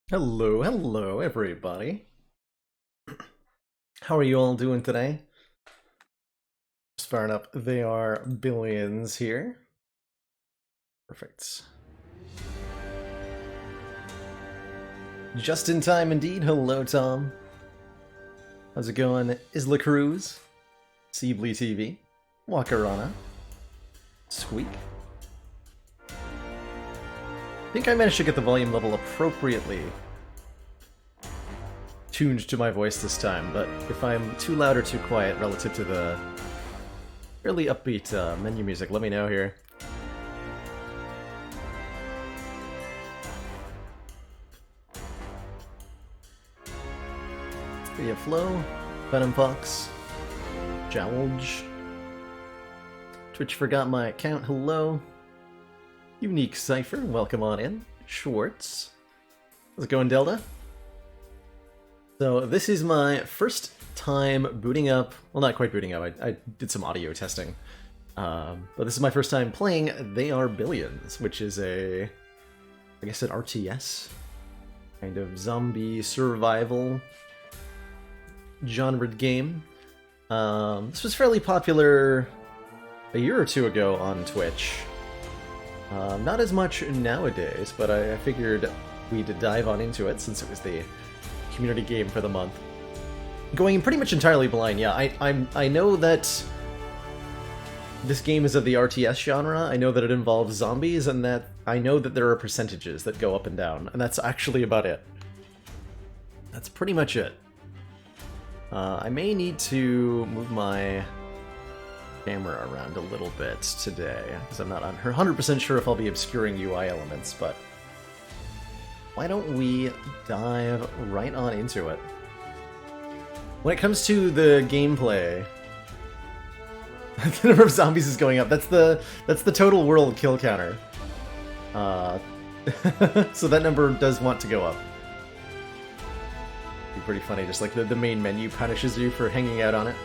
Hello, hello, everybody. How are you all doing today? Just firing up. They are billions here. Perfect. Just in time, indeed. Hello, Tom. How's it going? Isla Cruz, Seebly TV, Wakarana, Squeak. I think I managed to get the volume level appropriately tuned to my voice this time, but if I'm too loud or too quiet relative to the fairly upbeat menu music, let me know here. We have Flo, Venom Fox, Jowlge, Twitch forgot my account, hello. Unique Cypher, welcome on in. Schwartz. How's it going, Delta? So this is my first time booting up, well not quite booting up, I did some audio testing. But this is my first time playing They Are Billions, which is I guess an RTS? Kind of zombie survival genre game. This was fairly popular a year or two ago on Twitch. Not as much nowadays, but I figured we'd dive on into it since it was the community game for the month. Going pretty much entirely blind, yeah. I know that this game is of the RTS genre. I know that it involves zombies, and that I know that there are percentages that go up and down, and that's actually about it. That's pretty much it. I may need to move my camera around a little bit today, because I'm not 100% sure if I'll be obscuring UI elements, but why don't we dive right on into it? When it comes to the gameplay, the number of zombies is going up. That's the total world kill counter. So that number does want to go up. Be pretty funny, just like the main menu punishes you for hanging out on it.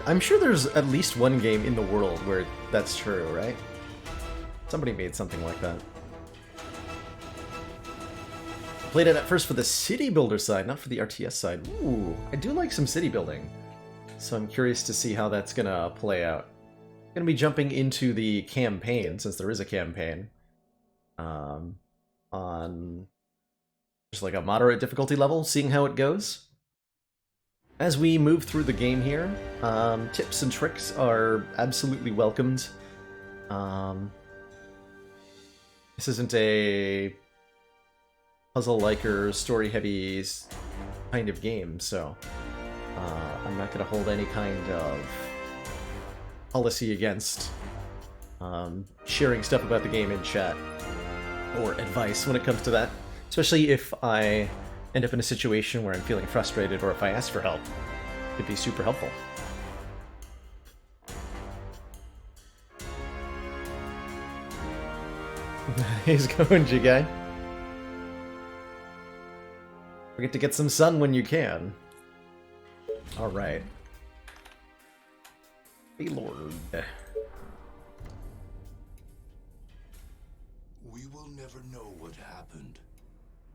I'm sure there's at least one game in the world where that's true, right? Somebody made something like that. Played it at first for the city builder side, not for the RTS side. Ooh, I do like some city building. So I'm curious to see how that's gonna play out. I'm gonna be jumping into the campaign, since there is a campaign. On just like a moderate difficulty level, seeing how it goes. As we move through the game here, tips and tricks are absolutely welcomed. This isn't a puzzle-liker, story-heavy kind of game, so I'm not going to hold any kind of policy against sharing stuff about the game in chat or advice when it comes to that, especially if I end up in a situation where I'm feeling frustrated or if I ask for help. It'd be super helpful. He's going, Jigai. Forget to get some sun when you can. Alright. Hey, Lord. We will never know what happened.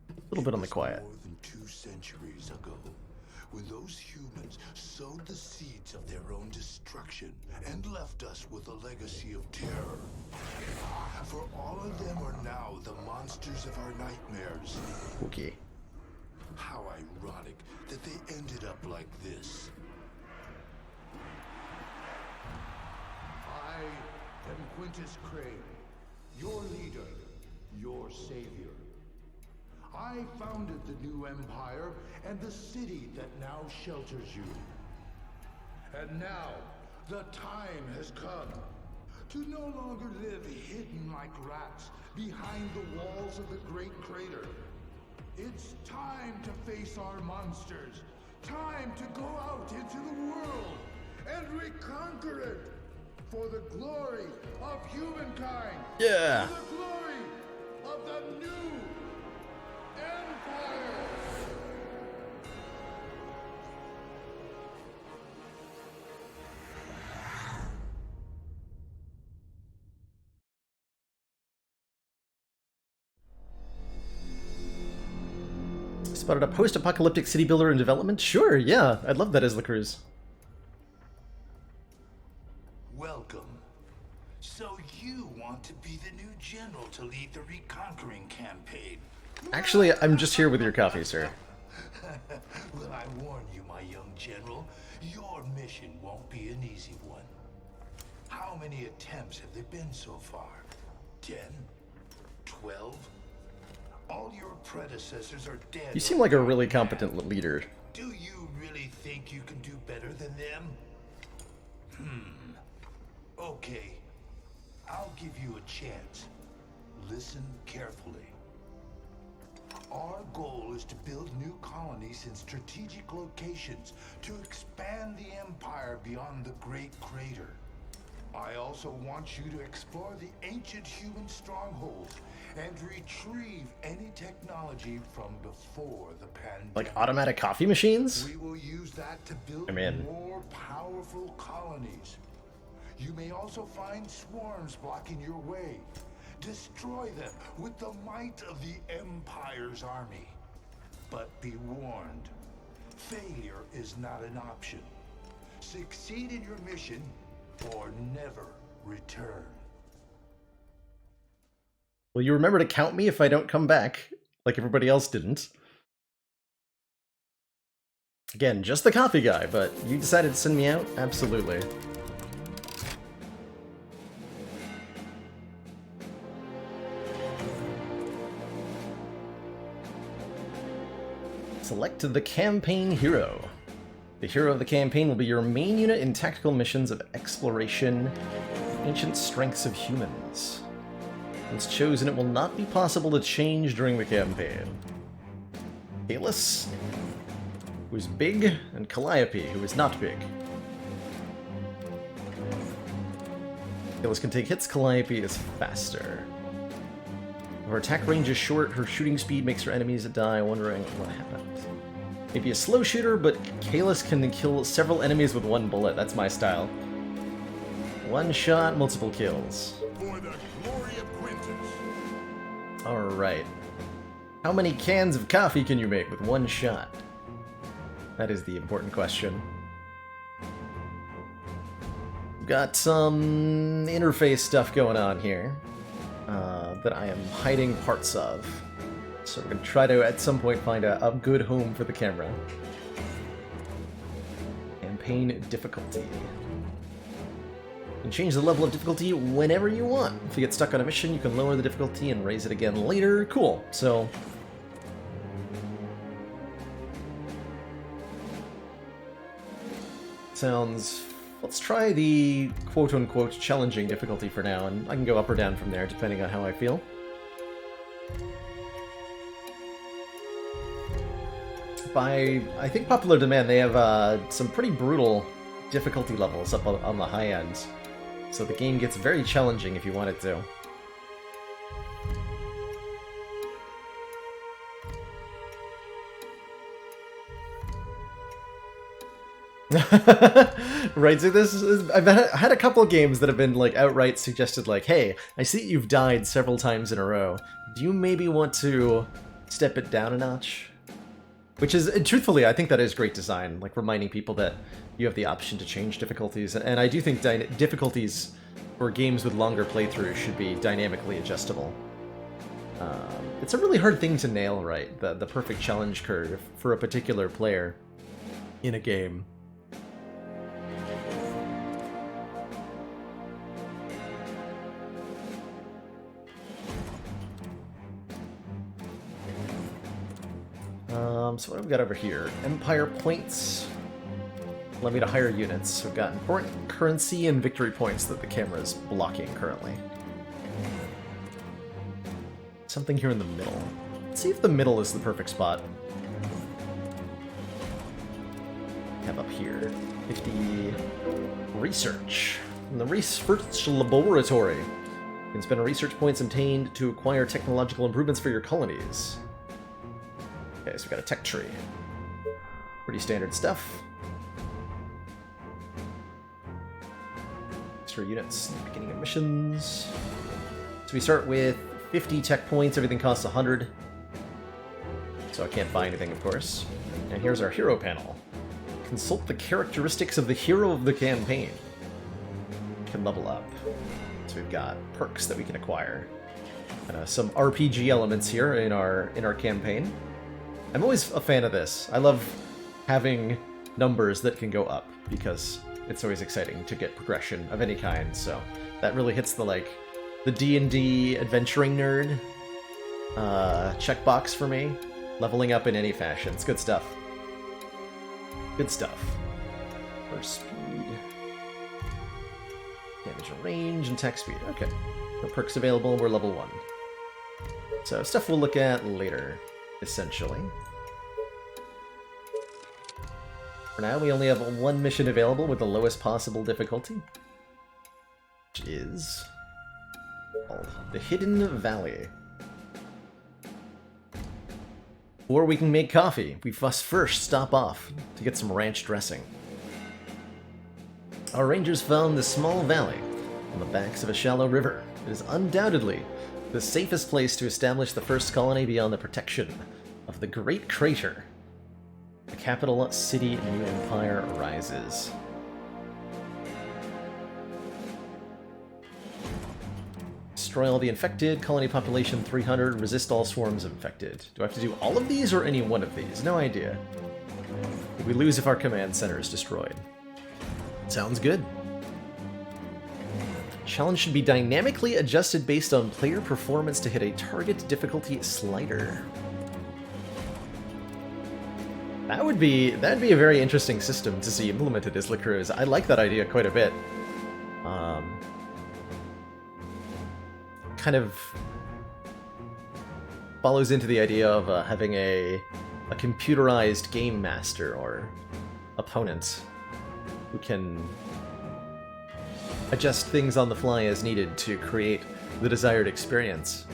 A little bit on the quiet. More than 2 centuries ago, when those humans sowed the seeds of their own destruction and left us with a legacy of terror. For all of them are now the monsters of our nightmares. Okay. How ironic that they ended up like this. I am Quintus Crane, your leader, your savior. I founded the new empire and the city that now shelters you. And now, the time has come to no longer live hidden like rats behind the walls of the Great Crater. It's time to face our monsters. Time to go out into the world and reconquer it for the glory of humankind. Yeah. For the glory of the new empire. Spotted a post-apocalyptic city builder in development? Sure, yeah, I'd love that as Cruz. Welcome. So you want to be the new general to lead the reconquering campaign? Actually, I'm just here with your coffee, sir. Well, I warn you, my young general, your mission won't be an easy one. How many attempts have there been so far? 10? 12? All your predecessors are dead. You seem like a really competent leader. Do you really think you can do better than them? Okay. I'll give you a chance. Listen carefully. Our goal is to build new colonies in strategic locations to expand the Empire beyond the Great Crater. I also want you to explore the ancient human strongholds and retrieve any technology from before the pandemic. Like automatic coffee machines? We will use that to build more powerful colonies. You may also find swarms blocking your way. Destroy them with the might of the Empire's army. But be warned, failure is not an option. Succeed in your mission or never return. Will you remember to count me if I don't come back, like everybody else didn't? Again, just the coffee guy, but you decided to send me out? Absolutely. Select the campaign hero. The hero of the campaign will be your main unit in tactical missions of exploration, ancient strengths of humans. Once chosen, it will not be possible to change during the campaign. Kalis, who is big, and Calliope, who is not big. Kalis can take hits, Calliope is faster. Her attack range is short, her shooting speed makes her enemies die, wondering what happened. Maybe a slow shooter, but Kalis can kill several enemies with one bullet. That's my style. One shot, multiple kills. For the glory of Quintus. Alright. How many cans of coffee can you make with one shot? That is the important question. Got some interface stuff going on here that I am hiding parts of. So we're going to try to, at some point, find a good home for the camera. Campaign difficulty. You can change the level of difficulty whenever you want. If you get stuck on a mission, you can lower the difficulty and raise it again later. Cool. So sounds... Let's try the quote-unquote challenging difficulty for now, and I can go up or down from there, depending on how I feel. By, I think, popular demand, they have some pretty brutal difficulty levels up on the high end. So the game gets very challenging if you want it to. Right, so this is, I've had a couple of games that have been like outright suggested like, hey, I see you've died several times in a row. Do you maybe want to step it down a notch? Which is, truthfully, I think that is great design, like reminding people that you have the option to change difficulties. And I do think difficulties for games with longer playthroughs should be dynamically adjustable. It's a really hard thing to nail right, the perfect challenge curve for a particular player in a game. So what have we got over here? Empire points. Allow me to hire units. So we've got important currency and victory points that the camera is blocking currently. Something here in the middle. Let's see if the middle is the perfect spot. We have up here 50 research. In the research laboratory, you can spend research points obtained to acquire technological improvements for your colonies. Okay, so we got a tech tree. Pretty standard stuff. Extra units in the beginning of missions. So we start with 50 tech points, everything costs 100. so I can't buy anything, of course. And here's our hero panel. Consult the characteristics of the hero of the campaign. Can level up. So we've got perks that we can acquire. Some RPG elements here in our campaign. I'm always a fan of this. I love having numbers that can go up because it's always exciting to get progression of any kind. So that really hits the D&D adventuring nerd checkbox for me. Leveling up in any fashion. It's good stuff. Good stuff. Burst speed. Damage and range and attack speed. Okay. No perks available. We're level 1. So stuff we'll look at later, essentially. For now, we only have one mission available with the lowest possible difficulty, which is called the Hidden Valley. Before we can make coffee, we must first stop off to get some ranch dressing. Our rangers found this small valley on the banks of a shallow river. It is undoubtedly the safest place to establish the first colony beyond the protection of the Great Crater. The capital city New Empire rises. Destroy all the infected, colony population 300, resist all swarms of infected. Do I have to do all of these or any one of these? No idea. We lose if our command center is destroyed. Sounds good. Challenge should be dynamically adjusted based on player performance to hit a target difficulty slider. That'd be a very interesting system to see implemented as La Cruz. I like that idea quite a bit. Kind of follows into the idea of having a computerized game master or opponent who can adjust things on the fly as needed to create the desired experience.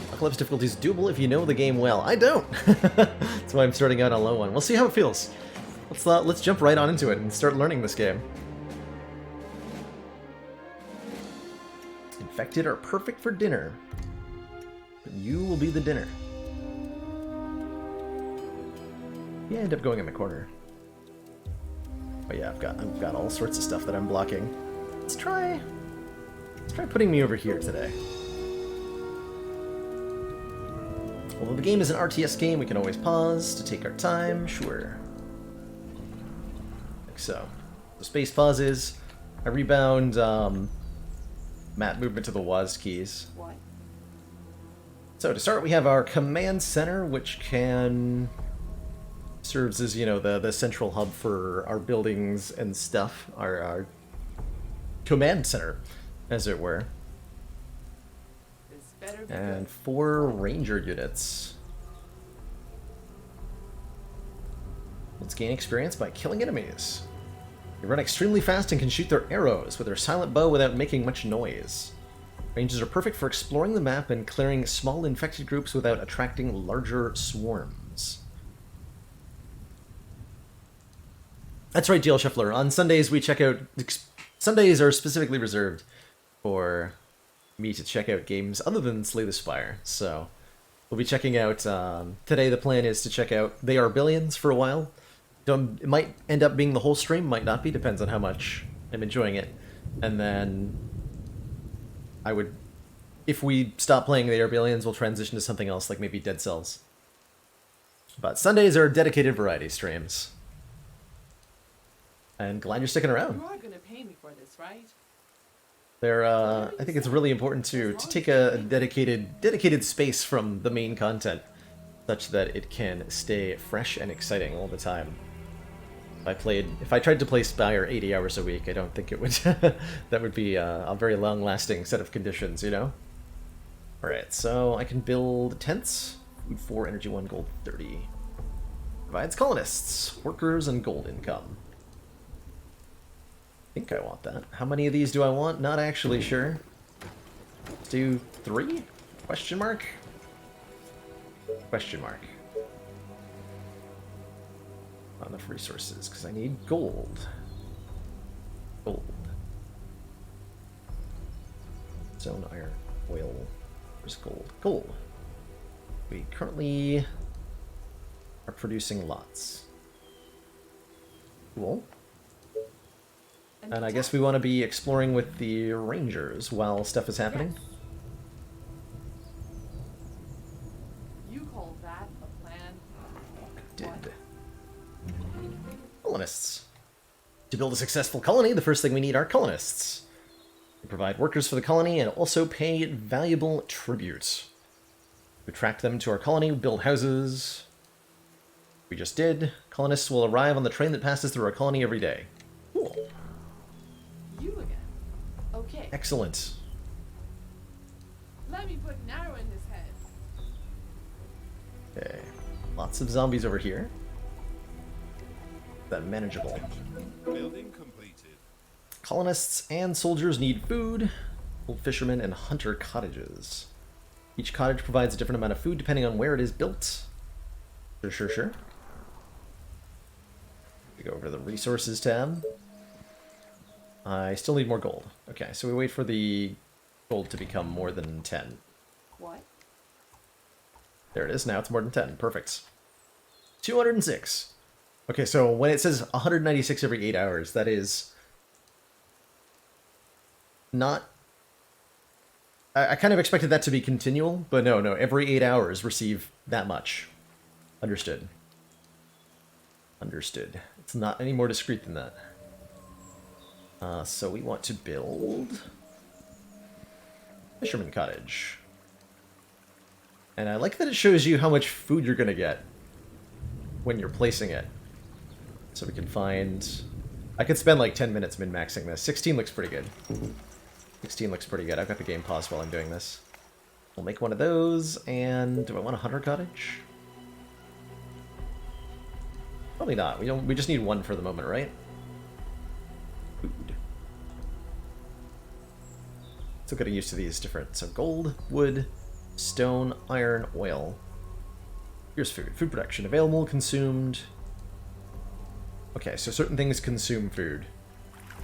Apocalypse difficulty is doable if you know the game well. I don't! That's why I'm starting out on a low one. We'll see how it feels. Let's jump right on into it and start learning this game. Infected are perfect for dinner. But you will be the dinner. Yeah, I end up going in the corner. Oh yeah, I've got all sorts of stuff that I'm blocking. Let's try putting me over here today. Although the game is an RTS game, we can always pause to take our time. Sure. Like so. The space pauses. I rebound map movement to the WASD keys. What? So to start, we have our command center, which serves as, you know, the central hub for our buildings and stuff. Our command center, as it were. And 4 ranger units. Let's gain experience by killing enemies. They run extremely fast and can shoot their arrows with their silent bow without making much noise. Rangers are perfect for exploring the map and clearing small infected groups without attracting larger swarms. That's right, DL Shuffler. On Sundays we check out... Sundays are specifically reserved for me to check out games other than Slay the Spire. So we'll be checking out... today the plan is to check out They Are Billions for a while. It might end up being the whole stream, might not be, depends on how much I'm enjoying it. And then I would... If we stop playing They Are Billions, we'll transition to something else, like maybe Dead Cells. But Sundays are dedicated variety streams. And glad you're sticking around. You are gonna pay me for this, right? I think it's really important to take a dedicated space from the main content, such that it can stay fresh and exciting all the time. If I tried to play Spire 80 hours a week, I don't think it would. That would be a very long-lasting set of conditions, you know. All right, so I can build tents. Food 4, energy 1, gold 30. Provides colonists, workers, and gold income. I think I want that. How many of these do I want? Not actually sure. Let's do 3? Question mark? Question mark. Not enough resources, because I need gold. Gold. Stone, iron, oil. Where's gold? Gold. We currently are producing lots. Cool. And I guess we want to be exploring with the rangers while stuff is happening. You call that a plan? Did. Colonists. To build a successful colony, the first thing we need are colonists. We provide workers for the colony and also pay valuable tribute. We attract them to our colony, build houses. We just did. Colonists will arrive on the train that passes through our colony every day. Cool. You again? Okay. Excellent. Let me put an arrow in his head. Okay. Lots of zombies over here. That manageable. Building completed. Colonists and soldiers need food, old fishermen, and hunter cottages. Each cottage provides a different amount of food depending on where it is built. Sure. We go over to the resources tab. I still need more gold. Okay, so we wait for the gold to become more than 10. What? There it is, now it's more than 10. Perfect. 206. Okay, so when it says 196 every 8 hours, that is not... I kind of expected that to be continual, but no, every 8 hours receive that much. Understood. Understood. It's not any more discreet than that. So we want to build... Fisherman Cottage. And I like that it shows you how much food you're going to get when you're placing it. So we can find... I could spend like 10 minutes min-maxing this. 16 looks pretty good. 16 looks pretty good. I've got the game paused while I'm doing this. We'll make one of those, and do I want a hunter cottage? Probably not. We just need one for the moment, right? Food. Still getting used to these different. So gold, wood, stone, iron, oil. Here's food. Food production. Available, consumed. Okay, so certain things consume food.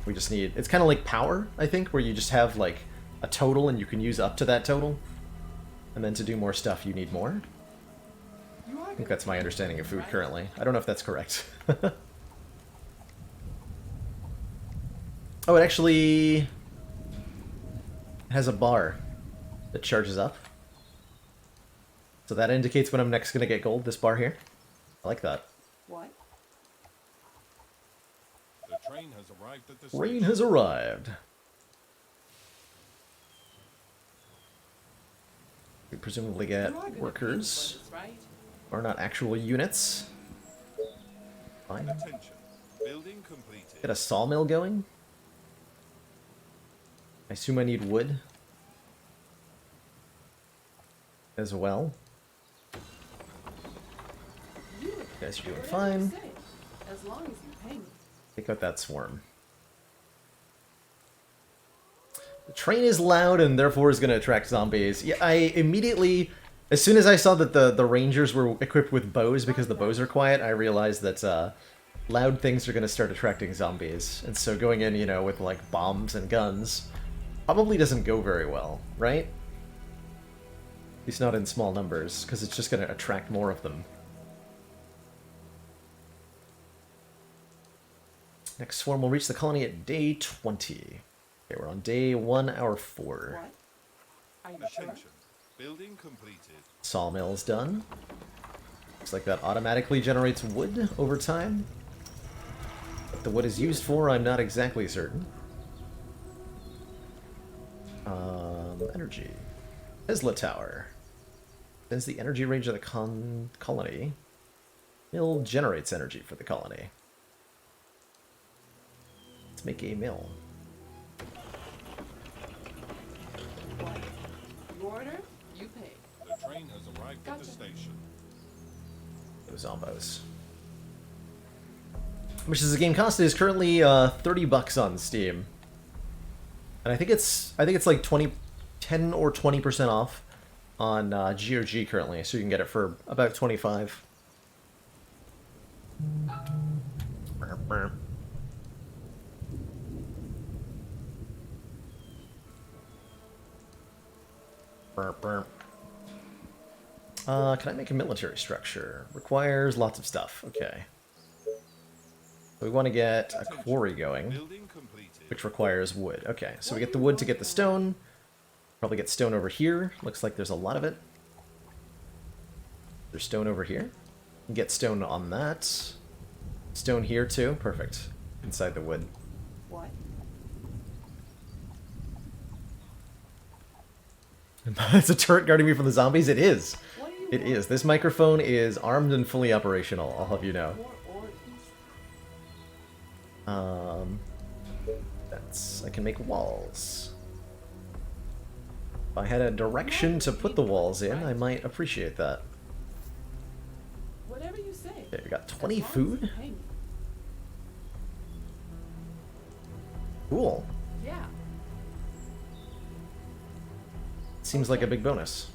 We just need... It's kind of like power, I think, where you just have, like, a total and you can use up to that total. And then to do more stuff, you need more. I think that's my understanding of food currently. I don't know if that's correct. Oh, it actually has a bar that charges up. So that indicates when I'm next going to get gold, this bar here. I like that. What? The train has arrived at the station. Rain has arrived. We presumably get You are gonna pay me workers. for this, right? Or not actual units. Fine. Attention. Building completed. Get a sawmill going. I assume I need wood. As well. You again? You guys are doing Whatever fine. you say, as long as you pay me. Take out that swarm. The train is loud and therefore is going to attract zombies. Yeah, I immediately, as soon as I saw that the rangers were equipped with bows because the bows are quiet, I realized that loud things are going to start attracting zombies. And so going in, you know, with like bombs and guns probably doesn't go very well, right? At least not in small numbers, because it's just going to attract more of them. Next swarm will reach the colony at day 20. Okay, we're on day 1, hour 4. What? Are you sure? Attention. Building completed. Sawmill's done. Looks like that automatically generates wood over time. What the wood is used for, I'm not exactly certain. Energy. Tesla Tower. Since the energy range of the colony, mill generates energy for the colony. Let's make a mill. What? You order, you pay. The train has arrived at the Gotcha. station. Those zombos. How much does the game cost? It is currently $30 on Steam, and I think it's like 10 or 20% off on GOG currently, so you can get it for about 25. Burp, burp. Can I make a military structure? Requires lots of stuff. Okay. We want to get a quarry going, Building completed. which requires wood. Okay, so we get the wood to get the stone. Probably get stone over here. Looks like there's a lot of it. There's stone over here. Get stone on that. Stone here too. Perfect. Inside the wood. What? It's a turret guarding me from the zombies? It is. What do you It want? is. This microphone is armed and fully operational, I'll have you know. More orders. I can make walls. If I had a direction to put the walls in, I might appreciate that. Whatever you say. Okay, we got As 20 long as food. you pay me. Cool. Yeah. Seems like a big bonus.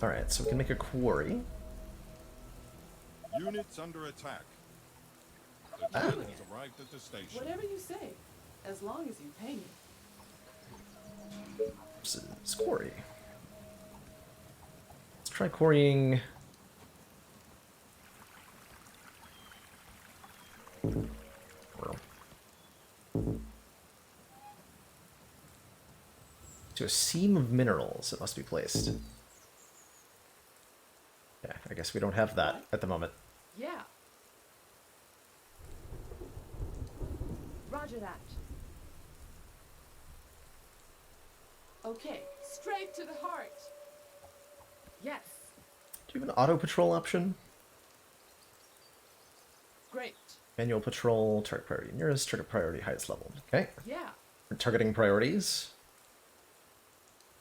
Alright, so we can make a quarry. Units under attack. The train has arrived at the station. Whatever you say. As long as you pay me. Versus quarry. Let's try quarrying. To a seam of minerals, it must be placed. Yeah, I guess we don't have that at the moment. Yeah. Roger that. Okay, straight to the heart. Yes, Do you have an auto patrol option? great. Manual patrol, target priority nearest, target priority highest level. Okay. Yeah. We're targeting priorities.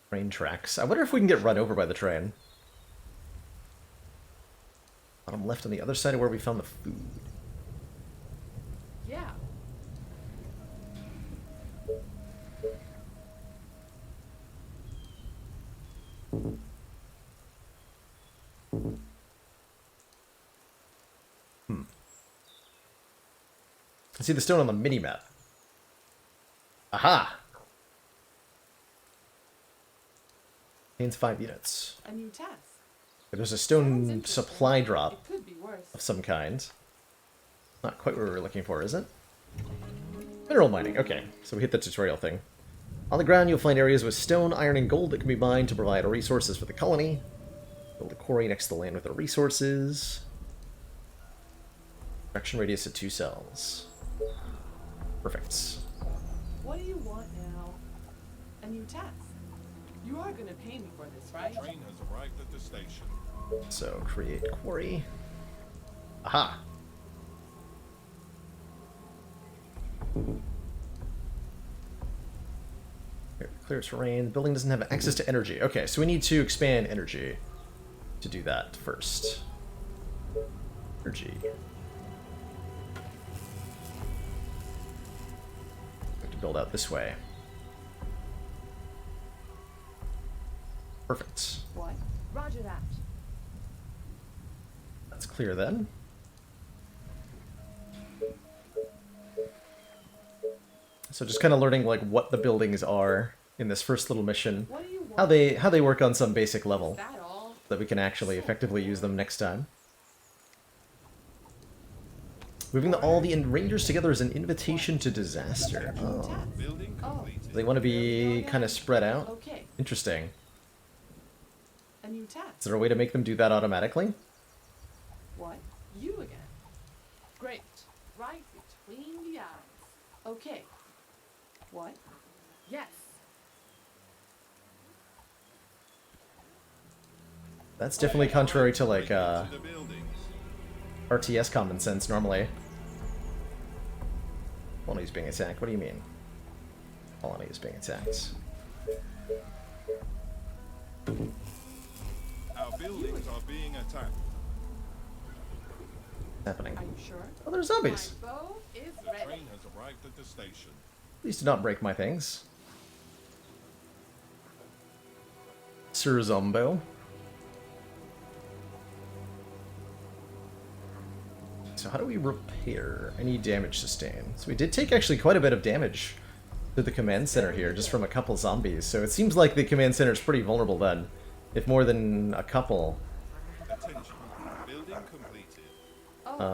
Train tracks. I wonder if we can get run over by the train. Bottom left on the other side of where we found the food. Yeah. I see the stone on the mini-map. Aha! Contains 5 units. A new task. There's a Sounds stone interesting. supply drop It could be worse. of some kind. Not quite what we were looking for, is it? Mineral mining. Okay, so we hit the tutorial thing. On the ground, you'll find areas with stone, iron, and gold that can be mined to provide resources for the colony. Build a quarry next to the land with the resources. Production radius of 2 cells. Perfect. What do you want now? A new task. You are gonna pay me for this, right? The train has arrived at the station. So, create quarry. Aha! Here, clear terrain. The building doesn't have access to energy. Okay, so we need to expand energy to do that first. Energy. We have to build out this way. Perfect. What? Roger that. That's clear then. So just kind of learning like what the buildings are in this first little mission, What do you want? how they work on some basic level, Is that all? so that we can actually effectively use them next time. Moving all the Rangers together is an invitation to disaster. Oh, Task. Building Oh. completed. they want to be kind of spread out. Okay. Interesting. A new task. Is there a way to make them do that automatically? What? You again. Great. Right between the eyes. Okay. What? Yes. That's definitely contrary to like To the buildings. RTS common sense normally. Colony's being attacked. What do you mean? Colony is being attacked. Our buildings are being attacked. What's happening? Are you sure? Oh, there's zombies. My bow is The ready. train has arrived at the station. Please do not break my things. Sir Zombo. So how do we repair any damage sustained? So we did take actually quite a bit of damage to the command center here, just from a couple zombies. So it seems like the command center is pretty vulnerable then. If more than a couple, Attention. Building completed.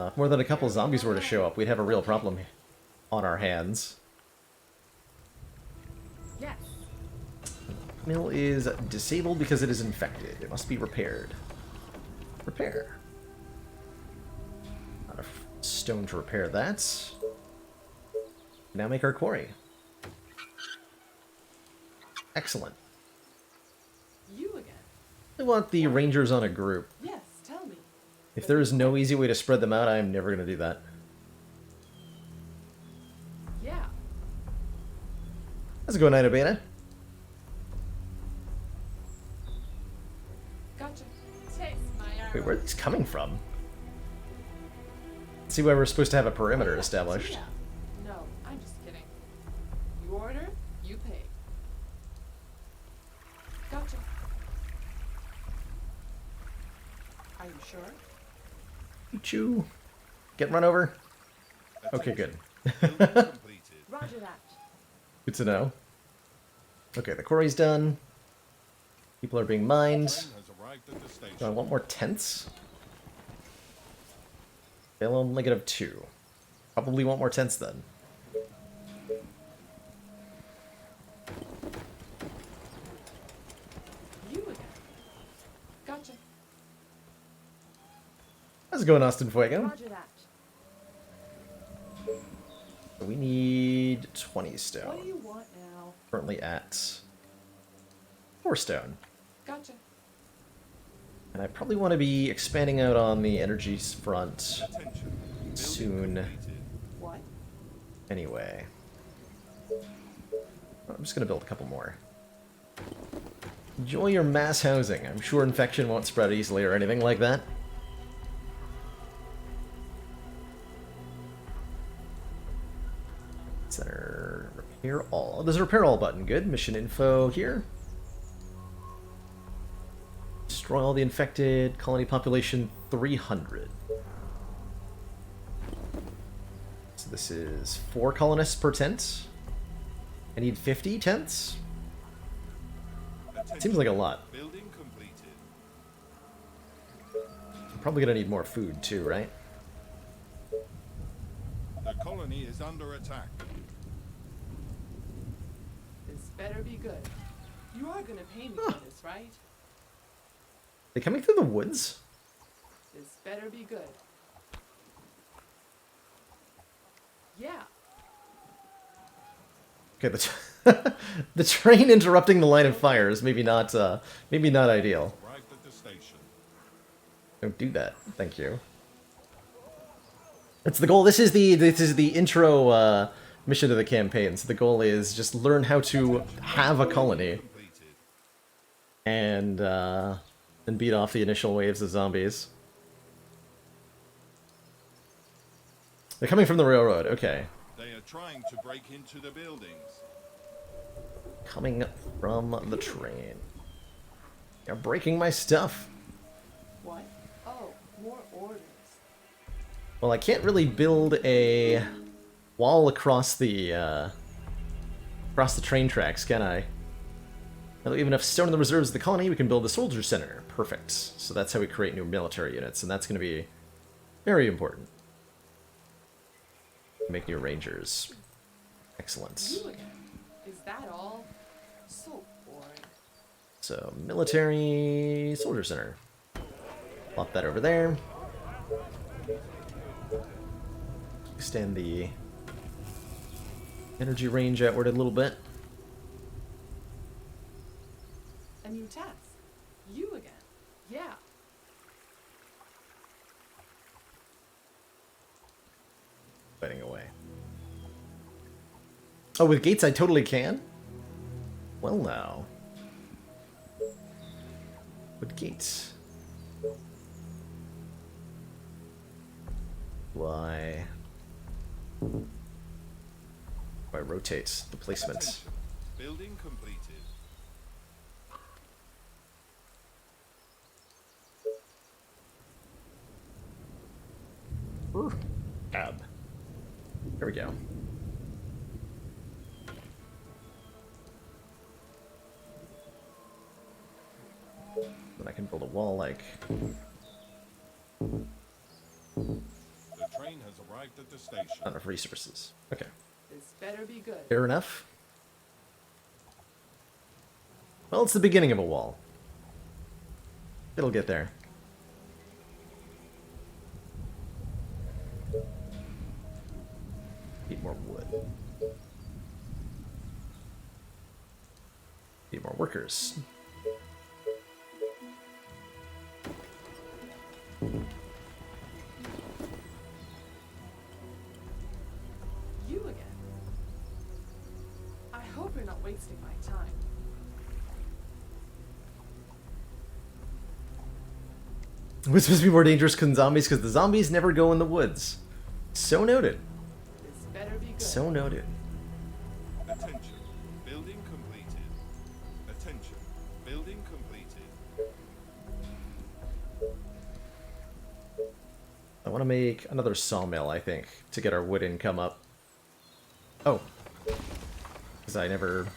if more than a couple zombies were to show up, we'd have a real problem on our hands. Yes. Mill is disabled because it is infected. It must be repaired. Repair. Not a stone to repair that. Now make our quarry. Excellent. You again. I want the rangers on a group. Yes, tell me. If there is no easy way to spread them out, I'm never going to do that. Yeah. How's it going, Nina Beta? Gotcha. Taste my arrow. Wait, where are these coming from? Let's see why we're supposed to have a perimeter established. Yeah. No, I'm just kidding. You order, you pay. Gotcha. Are you sure? Choo. Get run over? Okay, good. Building completed. Roger that. Good to know. Okay, the quarry's done. People are being mined. Train has arrived at the station. Do I want more tents? They'll only get of 2. Probably want more tents then. You again. Gotcha. How's it going, Austin Fuego? Roger that. We need 20 What do stone. you want now? Currently at 4 stone. Gotcha. And I probably want to be expanding out on the energy front Attention. Building soon completed. What? anyway. I'm just going to build a couple more. Enjoy your mass housing. I'm sure infection won't spread easily or anything like that. Center, repair all. There's a repair all button. Good. Mission info here. Destroy all the infected. Colony population 300. So this is 4 colonists per tent. I need 50 tents. Attention. Seems like a lot. Building completed. I'm probably gonna need more food too, right? The colony is under attack. This better be good. You are gonna pay me for this, right? They coming through the woods? This better be good. Yeah. Okay, the train interrupting the line of fire is maybe not ideal. Arrived at the station. Don't do that. Thank you. That's the goal. This is the intro mission to the campaign. So the goal is just learn how to have a colony Completed. and beat off the initial waves of zombies. They're coming from the railroad. Okay. They are trying to break into the buildings. Coming from the train. They're breaking my stuff. What? Oh, more orders. Well, I can't really build a wall across the train tracks, can I? Now that we have enough stone in the reserves of the colony, we can build a soldier center. Perfect. So that's how we create new military units, and that's going to be very important. Make new rangers. Excellent. You again. Is that all? So boring. So, military soldier center. Plop that over there. Extend the energy range outward a little bit. A new task. You again. Yeah. Fighting away. Oh, with gates I totally can? Well, now. With gates. Why? Why rotate the placement? Attention. Building completed. Tab. There we go. And I can build a wall like... The train has arrived at the station. Not enough resources. Okay. This better be good. Fair enough. Well, it's the beginning of a wall. It'll get there. Need more wood. Need more workers. You again. I hope you're not wasting my time. It's supposed to be more dangerous than zombies because the zombies never go in the woods. So noted. This better be good. So noted. Attention. Building completed. Attention. Building completed. I want to make another sawmill, I think, to get our wood income up. Oh. Because I never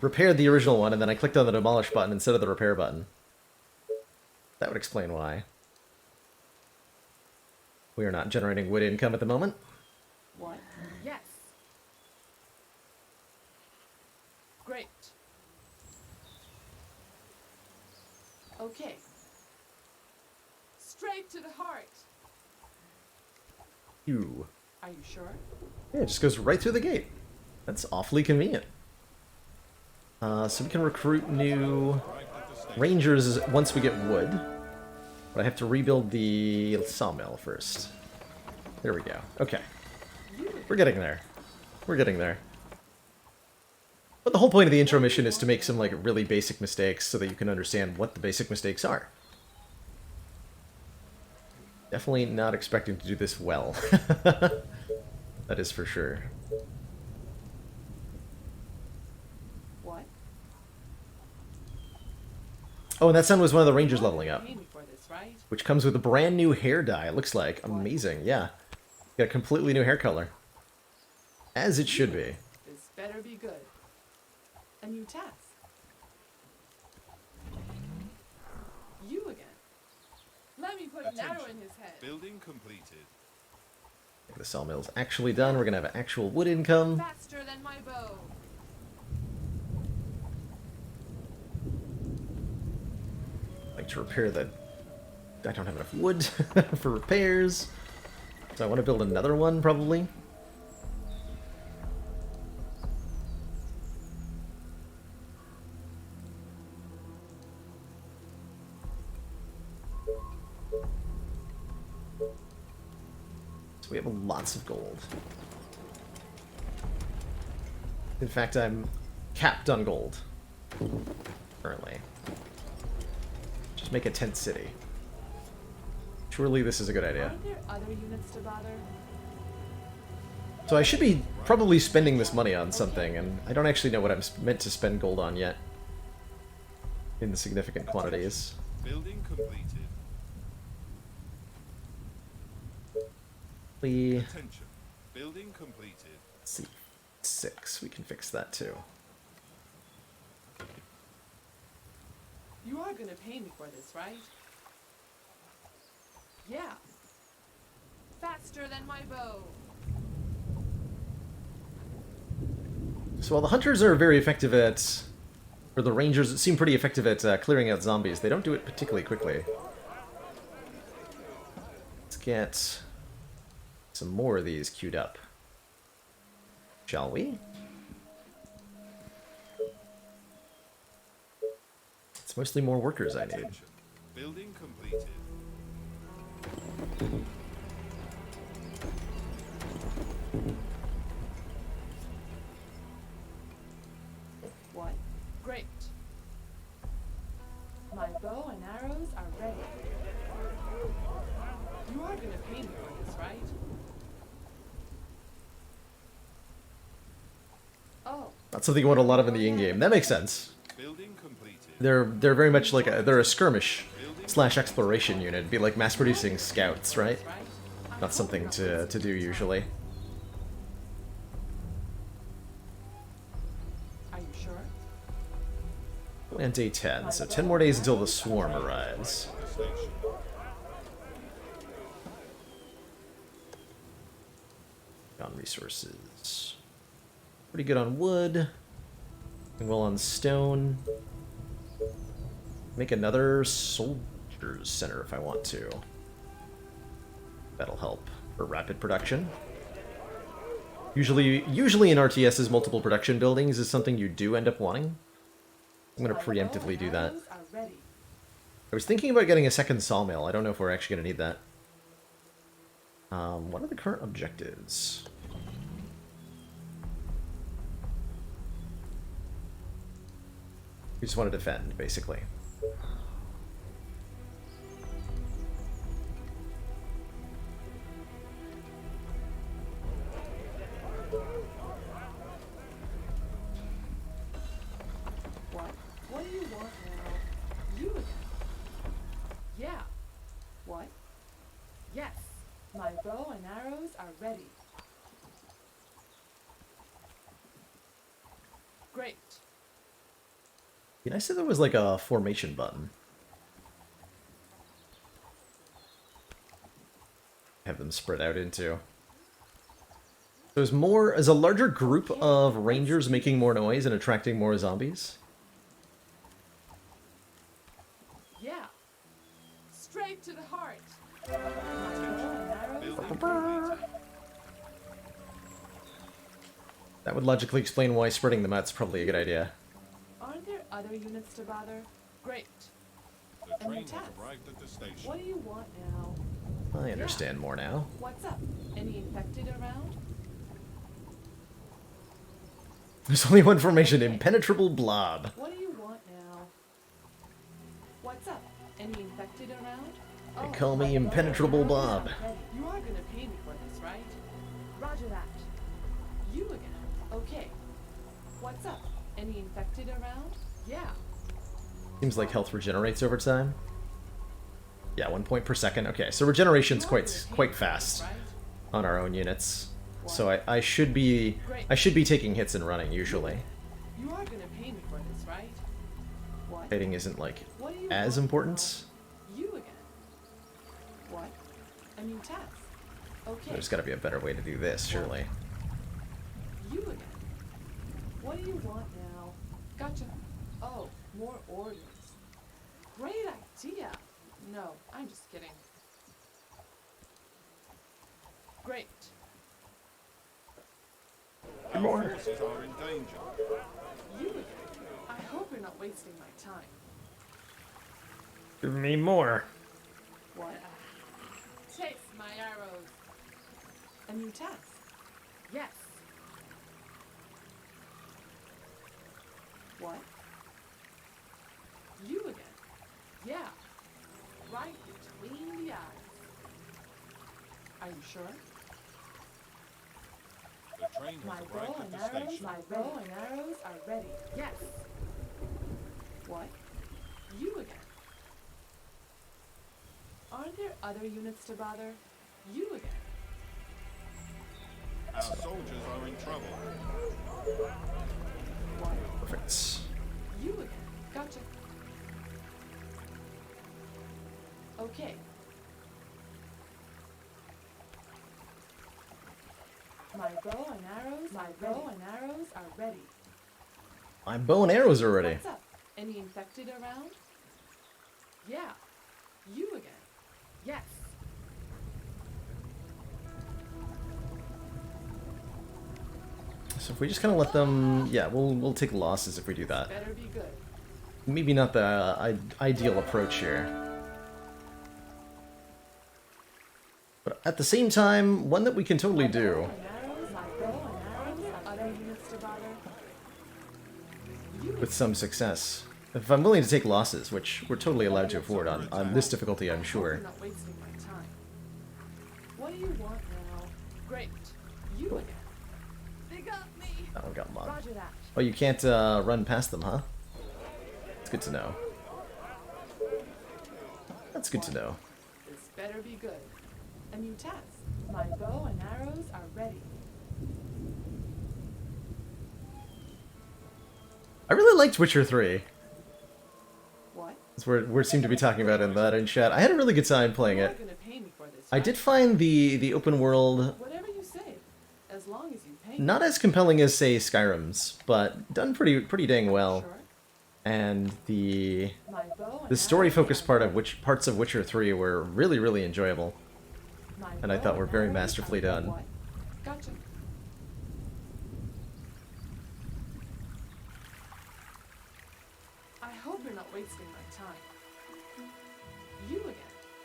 repaired the original one, and then I clicked on the demolish button instead of the repair button. That would explain why. We are not generating wood income at the moment. What? Yes. Great. Okay. Straight to the heart. Ew. Are you sure? Yeah, it just goes right through the gate. That's awfully convenient. So we can recruit new rangers once we get wood. But I have to rebuild the sawmill first. There we go. Okay. We're getting there. We're getting there. But the whole point of the intro mission is to make some like really basic mistakes so that you can understand what the basic mistakes are. Definitely not expecting to do this well. That is for sure. What? Oh, and that son was one of the rangers leveling up. Pay me for this, right? Which comes with a brand new hair dye, it looks like. Amazing, yeah. Got a completely new hair color. As it should be. This better be good. A new task. You again. Let me put an arrow Attention. in his head. Building completed. The sawmill's actually done. We're gonna have actual wood income. Faster than my bow. Like to repair the... I don't have enough wood for repairs. So I want to build another one, probably. So we have lots of gold. In fact, I'm capped on gold. Currently. Just make a tent city. Surely this is a good idea. Are there other units to bother? So I should be probably spending this money on something, and I don't actually know what I'm meant to spend gold on yet. In significant quantities. Building completed. Let's Attention. Building completed. see. 6. We can fix that too. You are gonna pay me for this, right? Yeah. Faster than my bow. So while the hunters are very effective at... Or the rangers seem pretty effective at clearing out zombies, they don't do it particularly quickly. Let's get some more of these queued up. Shall we? It's mostly more workers I need. Attention. Building completed. What? Great. My bow and arrows are ready. You are gonna pay me for this, right? Oh, Not something you want a lot of in the in-game. That makes sense. Building completed. They're very much like they're a skirmish slash exploration unit. It'd be like mass-producing scouts, right? right? Not something to do usually. Are you sure? And day 10, so 10 more days until the swarm arrives. At the station. On resources. Pretty good on wood. And well on stone. Make another soldiers center if I want to. That'll help for rapid production. Usually in RTS's multiple production buildings is something you do end up wanting. I'm going to preemptively do that. Arrows are ready. I was thinking about getting a second sawmill. I don't know if we're actually going to need that. What are the current objectives? We just want to defend, basically. What? What do you want now? You again? Yeah. What? Yes. My bow and arrows are ready. Great. Be nice if there was like a formation button. Have them spread out into. Is a larger group of rangers making more noise and attracting more zombies? Yeah. Straight to the heart. My bow and arrows are ready. That would logically explain why spreading them out's probably a good idea. Aren't there other units to bother? Great. The train has task. arrived at the station. What do you want now? I understand more now. What's up? Any infected around? There's only one formation, Impenetrable Blob. What do you want now? What's up? Any infected around? They call me Impenetrable Blob. You are gonna pay me for this, right? Roger that. You again. Okay. What's up? Any infected around? Yeah. Seems like health regenerates over time. Yeah, 1 point per second. Okay, so regeneration's quite fast Right? on our own units. So I should be taking hits and running usually. You are gonna pay me for this, right? What? Hitting isn't like What do you as want important. now? You again. What? A new task. Okay. There's got to be a better way to do this, surely. You again. What do you want now? Gotcha. Oh, more orders. Great idea. No, I'm just kidding. Great. Our forces are in danger. You again. I hope you're not wasting my time. Give me more. What? Chase my arrows. A new task. Yes. What? You again. Yeah. Right between the eyes. Are you sure? The train My has bow arrived at and the arrows, station. my bow and arrows are ready. Yes. What? You again. Aren't there other units to bother? You again. Our soldiers are in trouble. What? Perfect. You again. Gotcha. Okay. My bow and arrows are ready. My bow and arrows are ready. What's up? Any infected around? Yeah. You again. Yes. So if we just kind of let them, yeah, we'll take losses if we do that. Better be good. Maybe not the ideal approach here. But at the same time, one that we can totally do. My bow and arrows, other units to bother. You With some success. If I'm willing to take losses, which we're totally allowed to afford on this difficulty, I'm sure. You're not wasting my time. What do you want now? Great. You again. They got me. Oh, got mod. Roger that. Oh, you can't run past them, huh? It's good to know. That's good to know. This better be good. A new task. My bow and arrows are ready. I really liked Witcher 3. That's what we seem to be talking about in that in chat. I had a really good time playing You're it. gonna pay me for this, I right? did find the open world Whatever you say, as long as you pay me. not as compelling as, say, Skyrim's, but done pretty dang well. Sure. And the My bow and the story-focused arrows part are of parts of Witcher 3 were really enjoyable. My and I bow thought were very arrows masterfully are done. what? Gotcha. I hope you're not wasting my time. You again.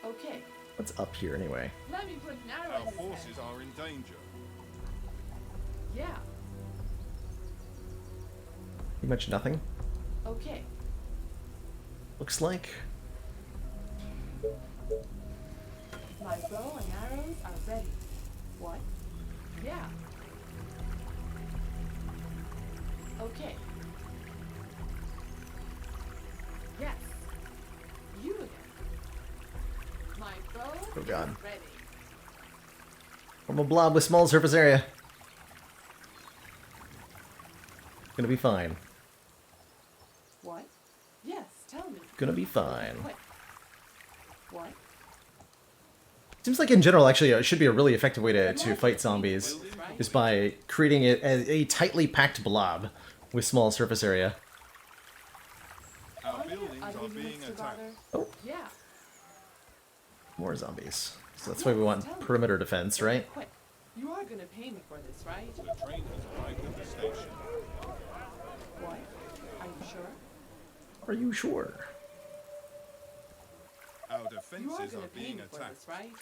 Okay. What's up here anyway? Let me put an arrow Our in his forces head. are in danger. Yeah. Pretty much nothing. Okay. Looks like. My bow and arrows are ready. What? Yeah. Okay. Yes. You again. My bow Oh, God. is ready. From a blob with small surface area. Gonna be fine. What? Yes, tell me. Gonna be fine. Quick. What? Seems like in general, actually, it should be a really effective way to fight zombies, is by creating it as a tightly packed blob with small surface area. Our Are there buildings other are being units to attacked. bother? Oh, Yeah. more zombies. So that's why we want perimeter defense, right? Quick. You are gonna pay me for this, right? The train has arrived at the station. What? Are you sure? Are you sure? Our You are defenses gonna are pay being me for attacked. this, right?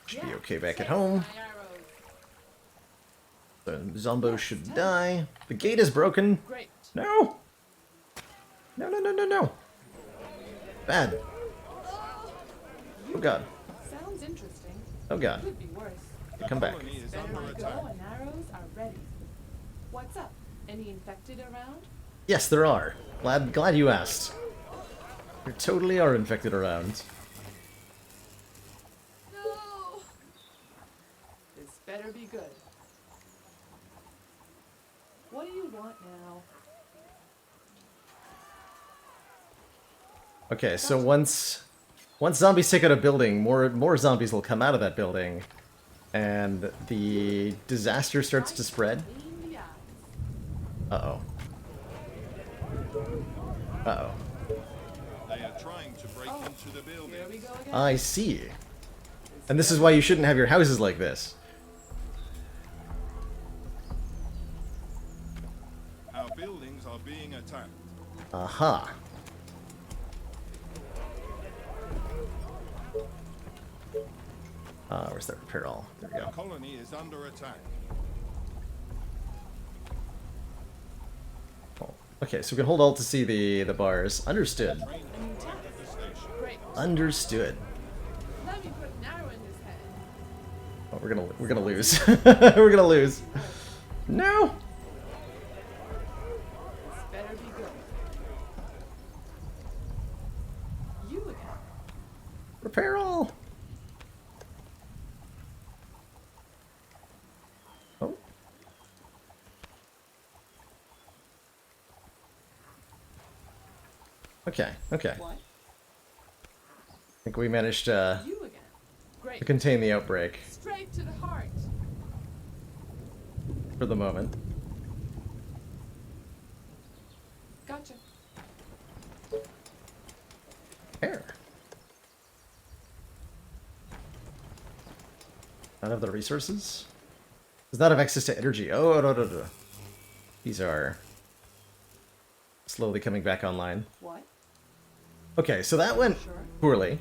Should be Yeah. okay back at Take home. my arrows. The zombo should die. The gate is broken. Great. No! No. Bad. Oh god. Sounds interesting. Oh god. Could be worse. The Come back. colony is Better under my attack. bow and arrows are ready. What's up? Any infected around? Yes, there are. Glad you asked. There totally are infected around. No. This better be good. What do you want now? Okay, so once zombies take out a building, more zombies will come out of that building, and the disaster starts to spread. Clean the eyes. Uh-oh. Uh-oh. They are trying to break into the Here we building. go again. I see. And this is why you shouldn't have your houses like this. Our buildings are being attacked. Aha. Where's that repair all? There we The go. colony is under attack. Oh. Okay, so we can hold alt to see the bars. Understood. Train has arrived at the station. Great. Understood. Let me put an arrow in his head. Oh, we're gonna lose. We're gonna lose. No. This better be good. You again. Repair all. Oh. Okay. Okay. What? I think we managed to You again. Great. contain the outbreak Straight to the heart. for the moment. Gotcha. Air. Not have the resources? Does not have access to energy. Oh, no. These are slowly coming back online. What? Okay, so that went Sure. poorly.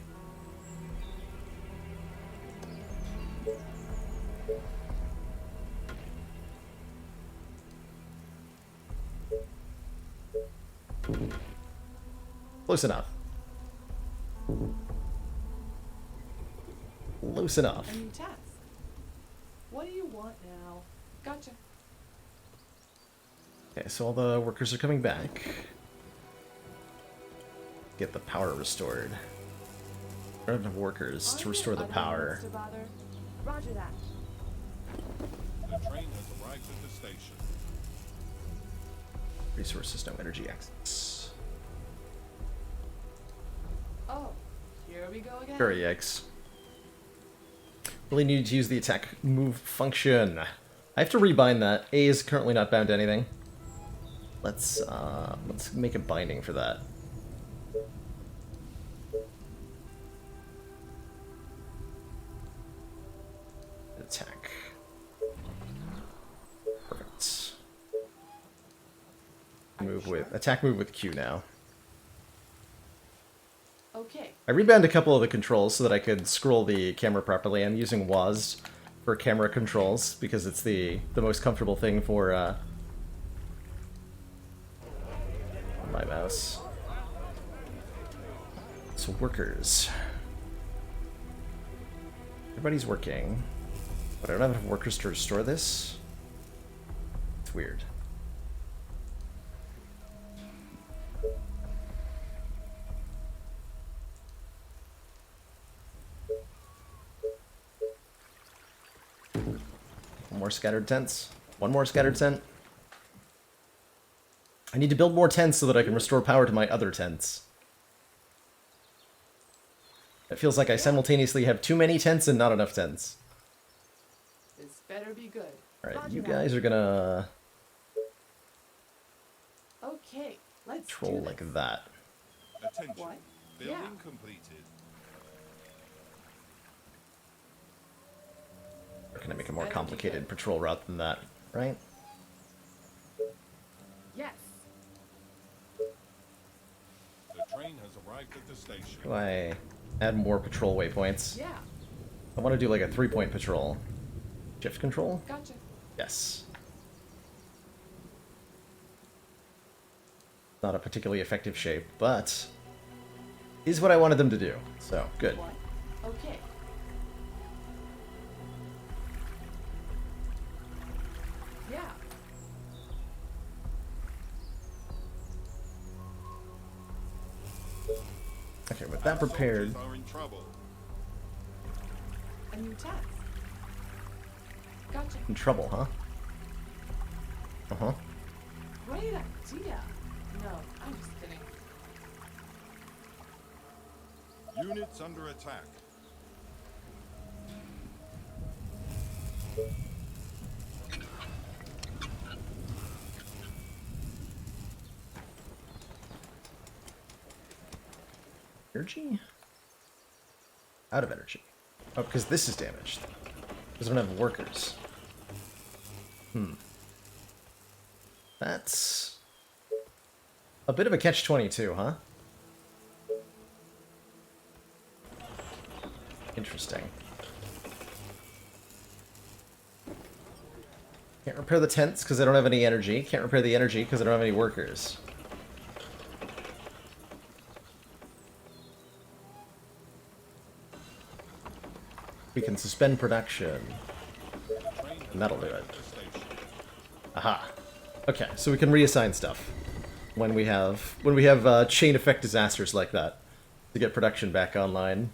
Close enough. Close enough. A new task. What do you want now? Gotcha. Okay, so all the workers are coming back. Get the power restored. I don't have enough workers Are to there restore the other power. units to bother? Roger that. The train has arrived at the station. Resources, no energy access. Oh, here we go again. Sure, yikes. Really need to use the attack move function. I have to rebind that. A is currently not bound to anything. Let's make a binding for that. Attack. Perfect. Move with attack move with Q now. Okay. I rebound a couple of the controls so that I could scroll the camera properly. I'm using WASD for camera controls because it's the most comfortable thing for my mouse. So workers. Everybody's working. But I don't have enough workers to restore this. It's weird. One more scattered tents. One more scattered tent. I need to build more tents so that I can restore power to my other tents. It feels like I simultaneously have too many tents and not enough tents. This better be good. Alright, Roger you that. guys are gonna Okay, let's troll do like this. that. Attention. What? Building Yeah. completed. Or can I make a more complicated patrol route than that, right? Yes. The train has arrived at the station. Do I add more patrol waypoints? Yeah. I want to do like a 3-point patrol. Shift control? Gotcha. Yes. Not a particularly effective shape, but is what I wanted them to do. So, good. What? Okay. Yeah. Okay, with that prepared, Soldiers are in trouble. A new task. Gotcha. in trouble, huh? Uh-huh. Great idea. No, I'm just kidding. Units under attack. Energy? Out of energy. Oh, because this is damaged. Because I don't have workers. That's a bit of a catch-22, huh? Interesting. Can't repair the tents because I don't have any energy. Can't repair the energy because I don't have any workers. We can suspend production. The train has And that'll do arrived it. at the station. Aha. Okay, so we can reassign stuff when we have chain effect disasters like that to get production back online.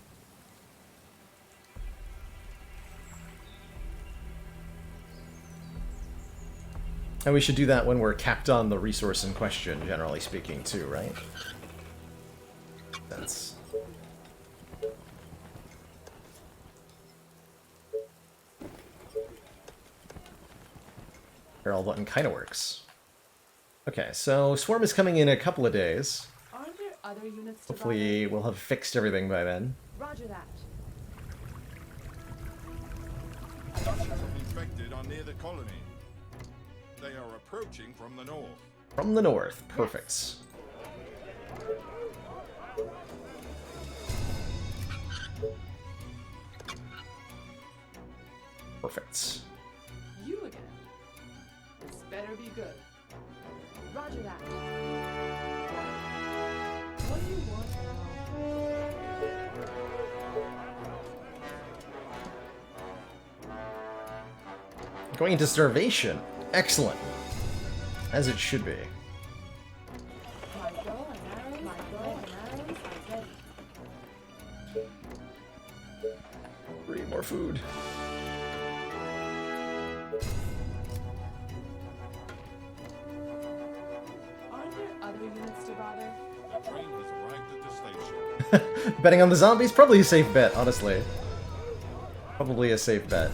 And we should do that when we're capped on the resource in question, generally speaking, too, right? That's... Barrel button kind of works. Okay, so Swarm is coming in a couple of days. Aren't there other units to Hopefully we'll have fixed everything by then. bother? Roger that. Dozens of infected are near the colony. They are approaching from the north. From the north. Perfect. Perfect. You again. This better be good. Roger that. What do you want Going into starvation. Excellent. As it should be. My bow and arrows, my bow and arrows are ready. Breed more food. Aren't there other units to bother? The train has arrived at the station. Betting on the zombies? Probably a safe bet, honestly. Probably a safe bet.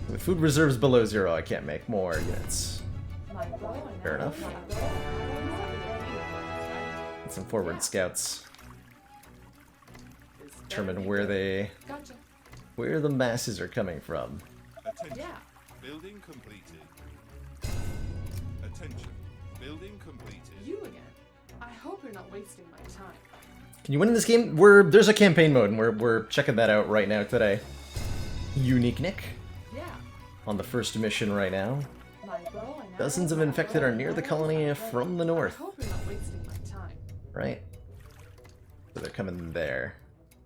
With food reserves below 0, I can't make more units. Fair enough. Get some forward scouts. Determine where the masses are coming from. Attention. Yeah. Building completed. Attention. Building completed. You again. I hope you're not wasting my time. Can you win in this game? There's a campaign mode, and we're checking that out right now today. Unique Nick. Yeah. On the first mission right now. My bow and Dozens of arrows, infected are near the colony from the I north. hope you're not wasting my time. Right? So they're coming there.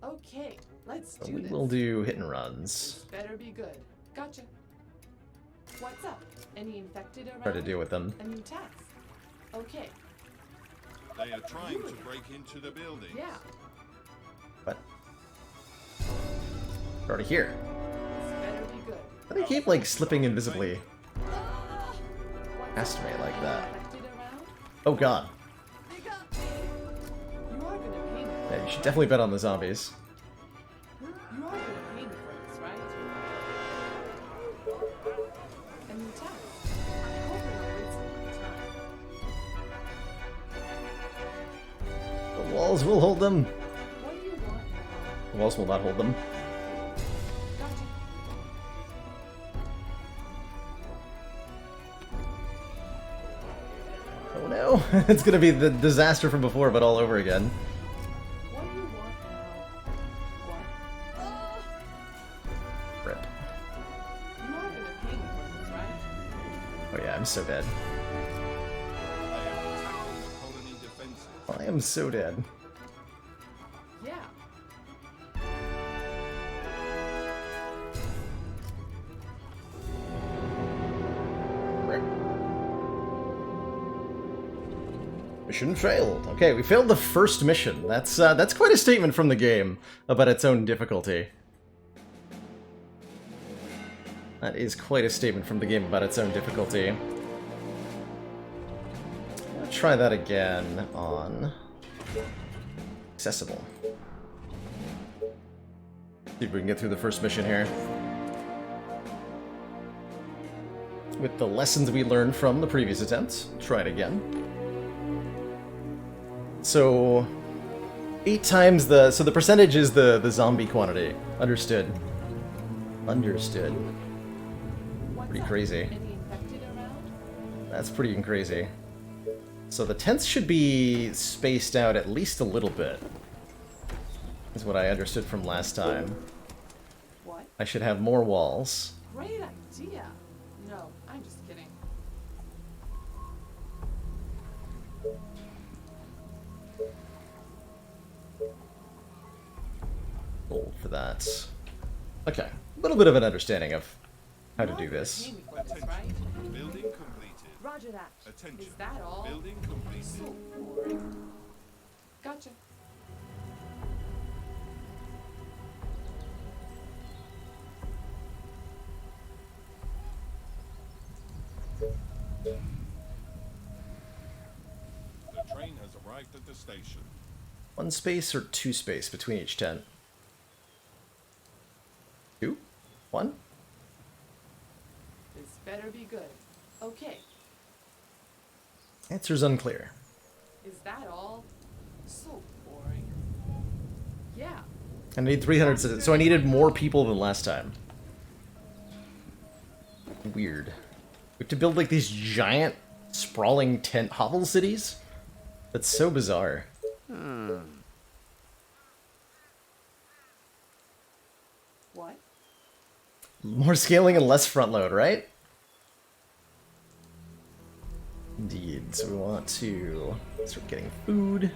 Okay, let's So do we this. will do hit and runs. Better be good. Gotcha. What's up? Any infected around? Try to deal with them. A new task. Okay. They are trying to break into the building. Yeah. But they're already here. This better be good. How do they keep like slipping invisibly What's past me up? like Any that? infected around? Oh god. You are gonna pay me. Yeah, you should definitely bet on the zombies. You are gonna pay me for this, right? A new task. I hope you're not wasting my time. The walls will hold them. What do you want now? The walls will not hold them. Gotcha. Oh no. It's gonna be the disaster from before, but all over again. What do you want now? What? Rip. You are gonna pay me for this, right? Oh yeah, I'm so dead. They are attacking the colony defenses. I am so dead. Yeah. Rip. Mission failed. Okay, we failed the first mission. That's quite a statement from the game about its own difficulty. That is quite a statement from the game about its own difficulty. I'll try that again on accessible. See if we can get through the first mission here. With the lessons we learned from the previous attempts, try it again. So, 8 times the... So the percentage is the zombie quantity. Understood. Understood. What's Pretty up? crazy. Any infected around? That's pretty crazy. So the tents should be spaced out at least a little bit. Is what I understood from last time. What? I should have more walls. Great idea. No, I'm just kidding. Gold for that. Okay. A little bit of an understanding of how to You do are gonna this. pay me for this, right? Building completed. Roger that. Attention. Is that all? Building completed. So boring. Gotcha. The train has arrived at the station. 1 space or 2 space between each tent? 2? 1? This better be good. Okay. Answer's unclear. Is that all? So boring. Yeah. I need 300 citizens, so I needed more people than last time. Weird. We have to build like these giant, sprawling tent hovel cities? That's so bizarre. What? More scaling and less front load, right? Indeed. So we want to start getting food.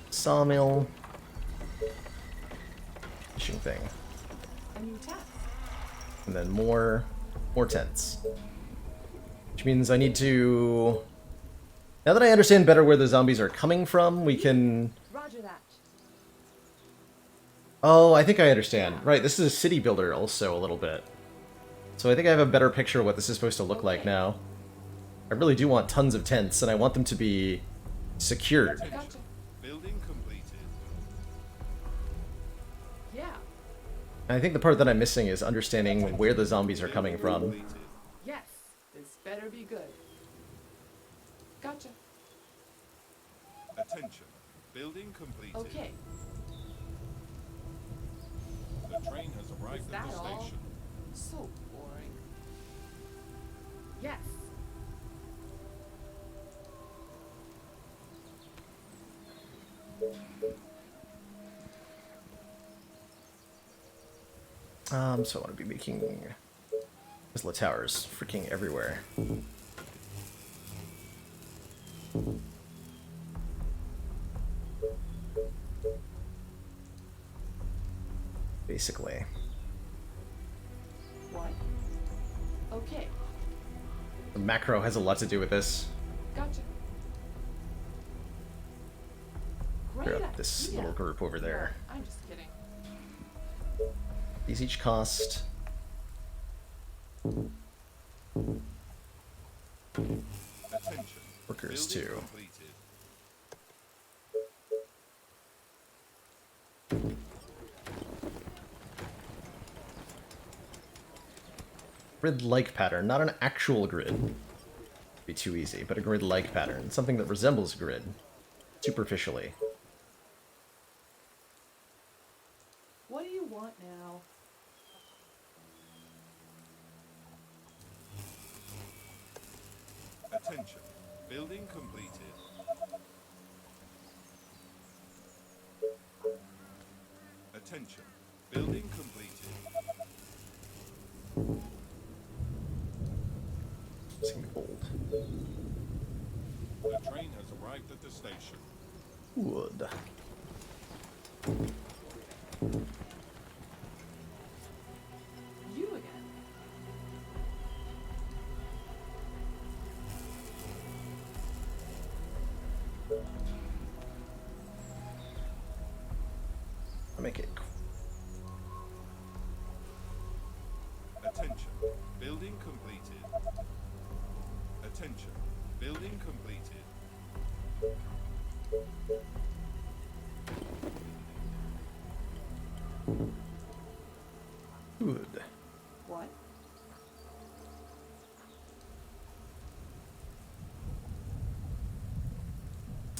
Sawmill. Fishing thing. A new task. And then more tents. Which means I need to... Now that I understand better where the zombies are coming from, we can... Roger that. Oh, I think I understand. Right, this is a city builder also a little bit. So I think I have a better picture of what this is supposed to look like now. I really do want tons of tents, and I want them to be secured. Gotcha. Building completed. Yeah. And I think the part that I'm missing is understanding where the zombies are coming from. Completed. Yes. This better be good. Gotcha. Attention. Building completed. Okay. The train has arrived Is at that the all? station. So boring. Yes. So I want to be making Tesla towers freaking everywhere. Basically. What? Okay. The macro has a lot to do with this. Gotcha. Great Clear up this idea. little group over there. No, I'm just kidding. These each cost... Attention. Workers Building too. completed. Grid-like pattern, not an actual grid. Be too easy, but a grid-like pattern. Something that resembles a grid. Superficially. What do you want now? Attention. Building completed. Attention. Building completed. Seem cold. The train has arrived at the station. Wood. You again. I'll make it. Attention. Building completed. Attention. Building completed. Wood. What?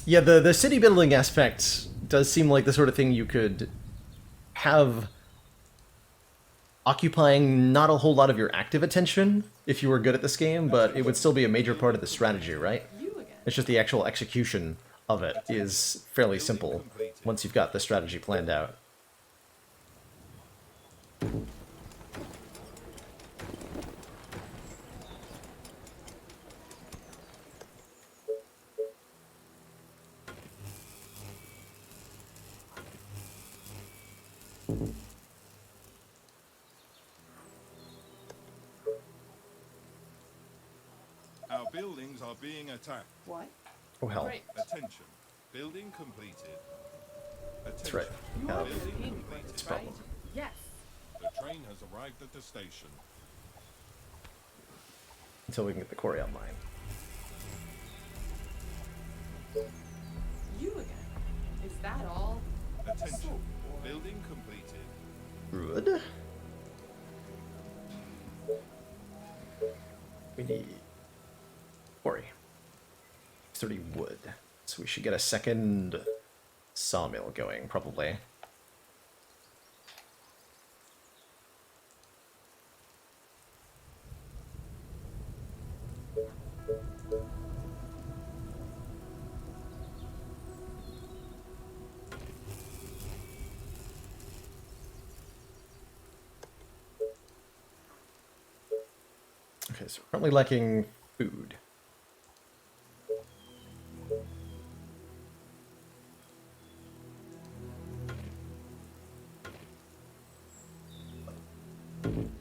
Yeah, the city building aspect does seem like the sort of thing you could have occupying not a whole lot of your active attention if you were good at this game, but it would still be a major part of the strategy, right? You again. It's just the actual execution of it is fairly simple once you've got the strategy planned out. Our buildings are being attacked. What? Oh hell. Great. Attention. Building completed. That's right. You're Yeah, the Building painting completed. place, right? problem. Yes. The train has arrived at the station. until we can get the quarry online. You again. Is that all? Attention. So boring. Building completed. Good. We need quarry. 30 wood. So we should get a second sawmill going, probably. Okay, so we're currently lacking food.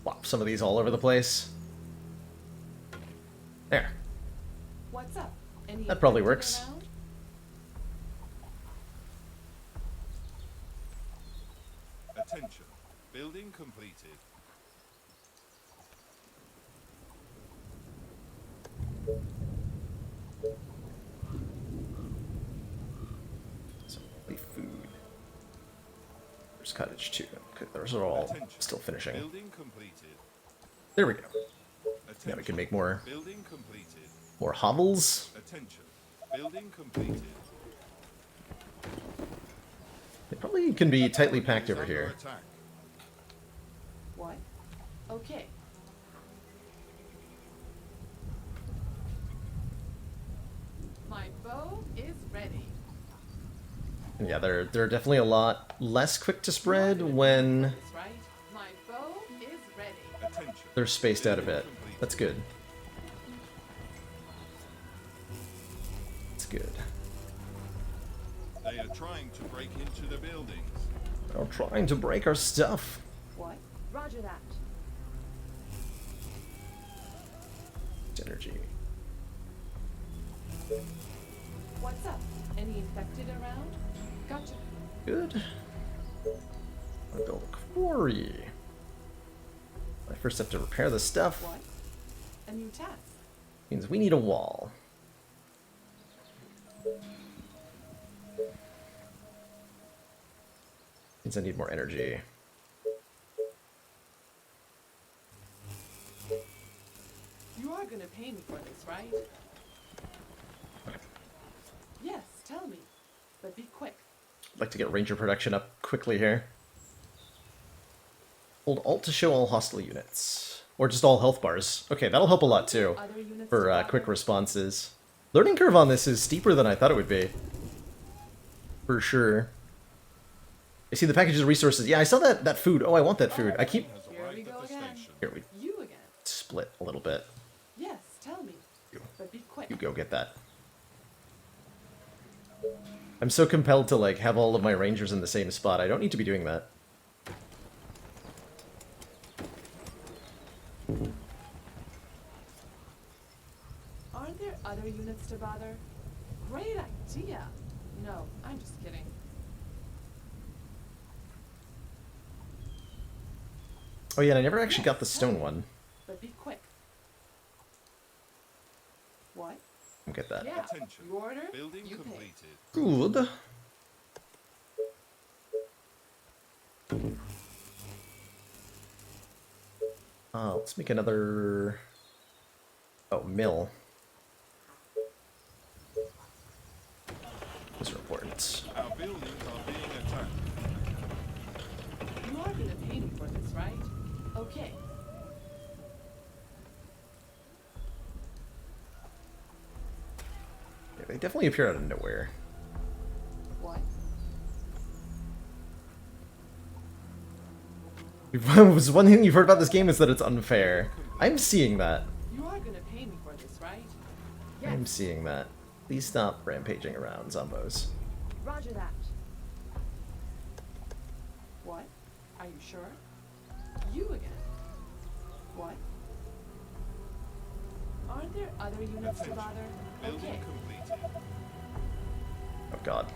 Plop some of these all over the place. There. What's up? Any That probably affected works. around? Attention. Building completed. cottage too. Okay, those are all Attention. still finishing. Building completed. There we go. Attention. Now we can make more Building completed. hovels. Attention. Building completed. They probably can be tightly packed Is over under here. attack. What? Okay. My bow is ready. Yeah, they're definitely a lot less quick to spread when That's right. My bow is ready. Attention. they're spaced out a Building bit. completed. That's good. That's good. They are trying to break into the buildings. They're trying to break our stuff. What? Roger that. Energy. What's up? Any infected around? Gotcha. Good. I'll build a quarry. I first have to repair the stuff. What? A new task. Means we need a wall. Means I need more energy. You are gonna pay me for this, right? Yes, tell me. But be quick. I'd like to get ranger production up quickly here. Hold Alt to show all hostile units. Or just all health bars. Okay, that'll help a lot too. Other units For to bother? quick responses. Learning curve on this is steeper than I thought it would be. For sure. I see the packages of resources. Yeah, I saw that food. Oh, I want that food. I keep... Has Here we arrived go at the again. station. Here, we You again. split a little bit. Yes, tell me. You. But be quick. You go get that. I'm so compelled to, like, have all of my rangers in the same spot. I don't need to be doing that. Aren't there other units to bother? Great idea. No, I'm just kidding. Oh yeah, and I never actually got the Yes, stone tell me. one. But be quick. What? I'll get that. Yeah. Attention. You order, Building you pay. completed. Good. Let's make another... Oh, mill. Those are important. Our buildings are being attacked. You are gonna pay me for this, right? Okay. Yeah, they definitely appear out of nowhere. What? Was one thing you've heard about this game is that it's unfair. I'm seeing that. You are gonna pay me for this, right? I'm Yes. seeing that. Please stop rampaging around, zombos. Roger that. What? Are you sure? You again. What? Aren't there other units to Attention. bother? Building Okay. completed. Oh god.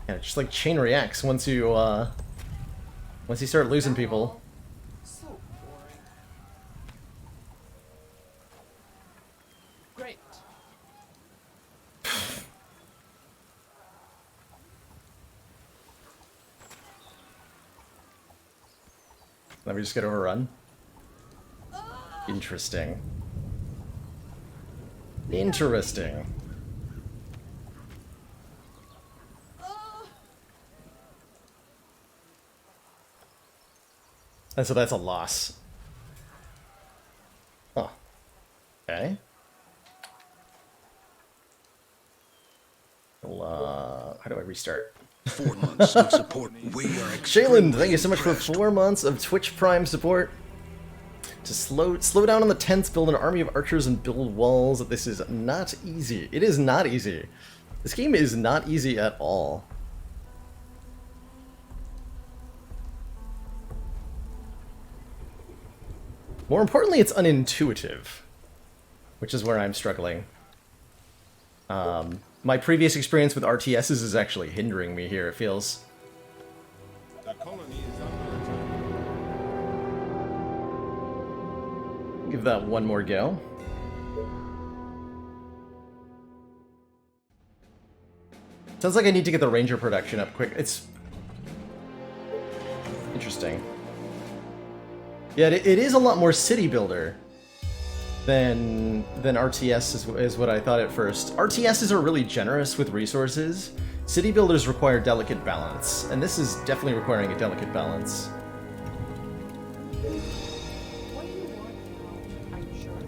Yeah, it just like chain reacts once you start losing That people. all? So boring. Great. Then we just get overrun. Interesting. Interesting. And so that's a loss. Huh. Okay. Well, how do I restart? 4 months of support. We are Shaylin, extremely thank you so much for impressed. 4 months of Twitch Prime support. To slow down on the tents, build an army of archers, and build walls. This is not easy. It is not easy. This game is not easy at all. More importantly, it's unintuitive, which is where I'm struggling. My previous experience with RTSs is actually hindering me here, it feels. The colony is under attack. Give that one more go. Sounds like I need to get the ranger production up quick. It's interesting. Yeah, it is a lot more city builder than RTS is what I thought at first. RTSs are really generous with resources. City builders require delicate balance, and this is definitely requiring a delicate balance. What do you want now? Are you sure?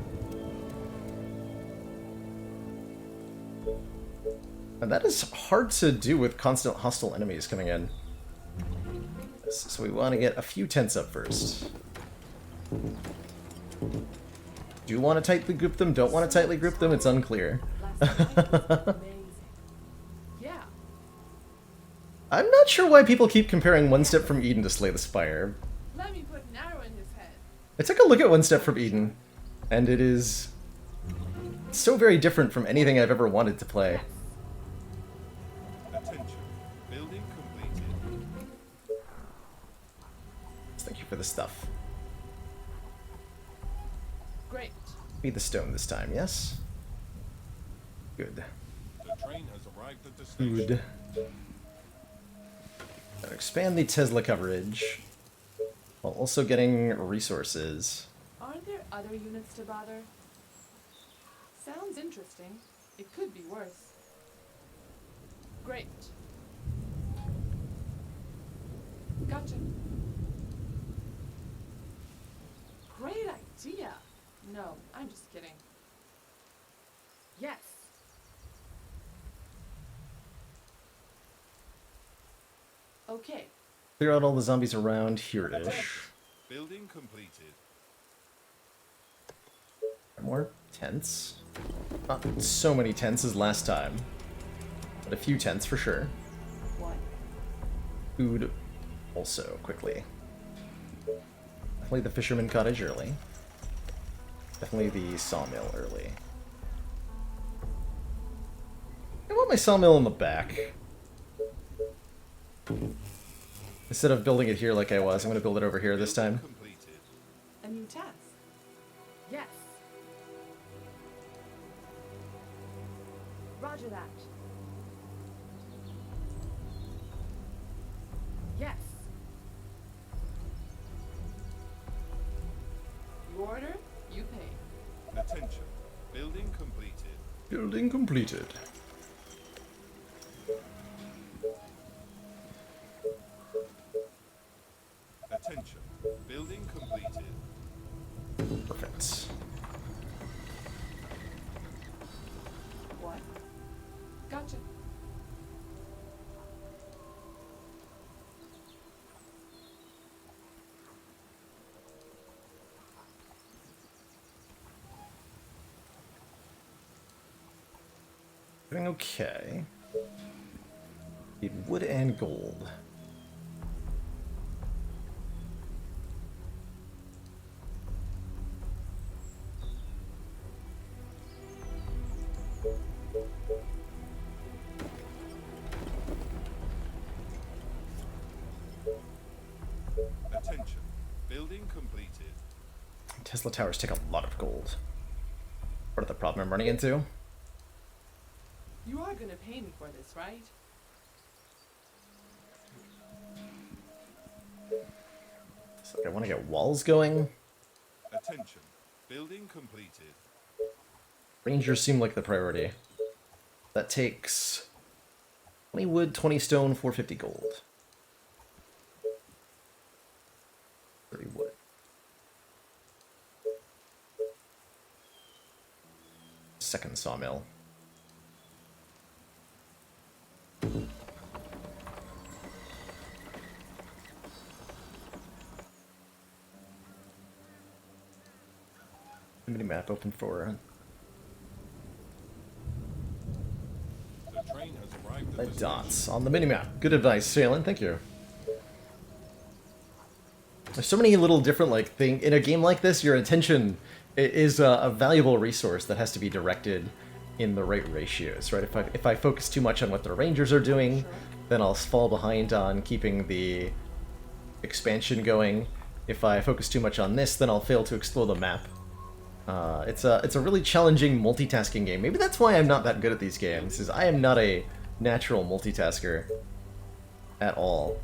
And that is hard to do with constant hostile enemies coming in. So we want to get a few tents up first. Do you want to tightly group them? Don't want to tightly group them? It's unclear. Last night was amazing. Yeah. I'm not sure why people keep comparing One Step from Eden to Slay the Spire. Let me put an arrow in his head. I took a look at One Step from Eden, and it is so very different from anything I've ever wanted to play. Attention. Building completed. Thank you for the stuff. Great. Be the stone this time, yes? Good. The train has arrived at the station. Good. Gotta expand the Tesla coverage, while also getting resources. Aren't there other units to bother? Sounds interesting. It could be worse. Great. Gotcha. Great idea. No, I'm just kidding. Yes. Okay. Clear out all the zombies around here-ish. Building completed. More tents. Not so many tents as last time, but a few tents for sure. What? Food also, quickly. Definitely the fisherman cottage early. Definitely the sawmill early. I want my sawmill in the back. Instead of building it here like I was, I'm going to build it over here this time. Completed. A new task. Yes. Roger that. Yes. You order, you pay. Attention. Building completed. Building completed. Attention. Building completed. Perfect. What? Gotcha. Doing okay. Need wood and gold. Attention. Building completed. Tesla towers take a lot of gold. Part of the problem I'm running into. You are gonna pay me for this, right? So I want to get walls going. Attention. Building completed. Rangers seem like the priority. That takes 20 wood, 20 stone, 450 gold. 30 wood. Second sawmill. Mini map open for The train has arrived the at the dots on the minimap. Good advice, Salen. Thank you. There's so many little different thing in a game like this. Your attention is a valuable resource that has to be directed in the right ratios, right? If I focus too much on what the Rangers are doing, then I'll fall behind on keeping the expansion going. If I focus too much on this, then I'll fail to explore the map. It's a really challenging multitasking game. Maybe that's why I'm not that good at these games. Is I am not a natural multitasker at all.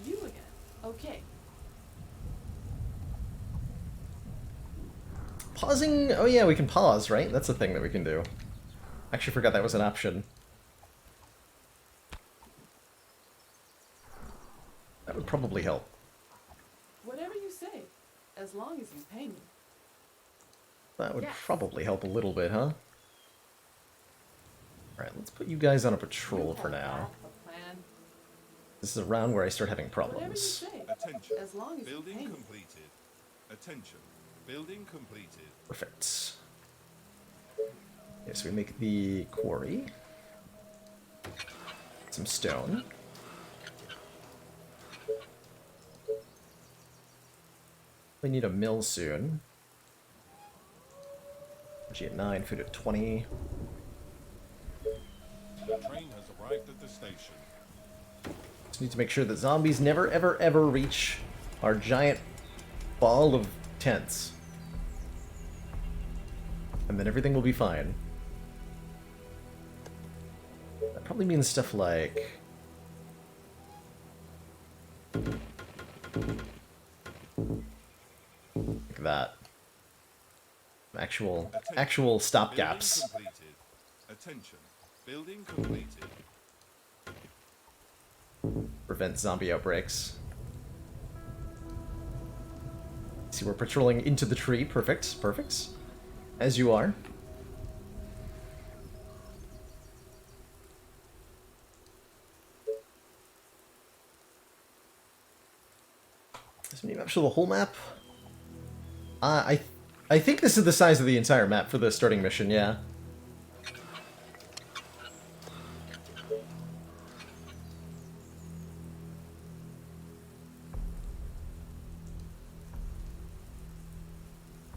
You again. Okay. Pausing? Oh yeah, we can pause, right? That's a thing that we can do. Actually forgot that was an option. That would probably help. Whatever you say, as long as you pay me. That would Yes. probably help a little bit, huh? Alright, let's put you guys on a patrol You for have now. a plan. This is a round where I start having Whatever you problems. say, Attention. as long as you Building pay me. completed. Attention. Building completed. Perfect. Okay, so we make the quarry. Some stone. We need a mill soon. Energy at 9, food at 20. The train has arrived at the station. Just need to make sure that zombies never, ever, ever reach our giant ball of tents. And then everything will be fine. That probably means stuff like... like that. Actual stopgaps. Building completed. Attention. Building completed. Prevent zombie outbreaks. See, we're patrolling into the tree. Perfect, perfect. As you are. Does mini map show the whole map? I think this is the size of the entire map for the starting mission, yeah.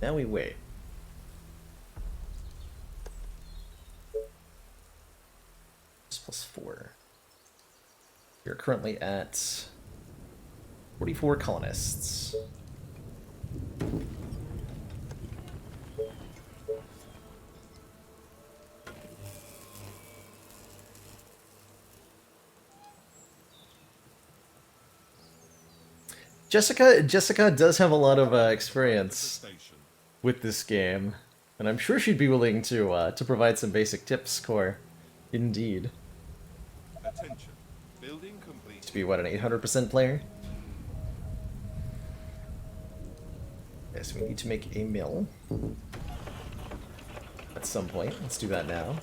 Now we wait. Plus 4. You're currently at 44 colonists. Jessica does have a lot of experience Station. with this game, and I'm sure she'd be willing to provide some basic tips, Core. Indeed. Attention. Building complete. To be, what, an 800% player? Yes, we need to make a mill. At some point. Let's do that now.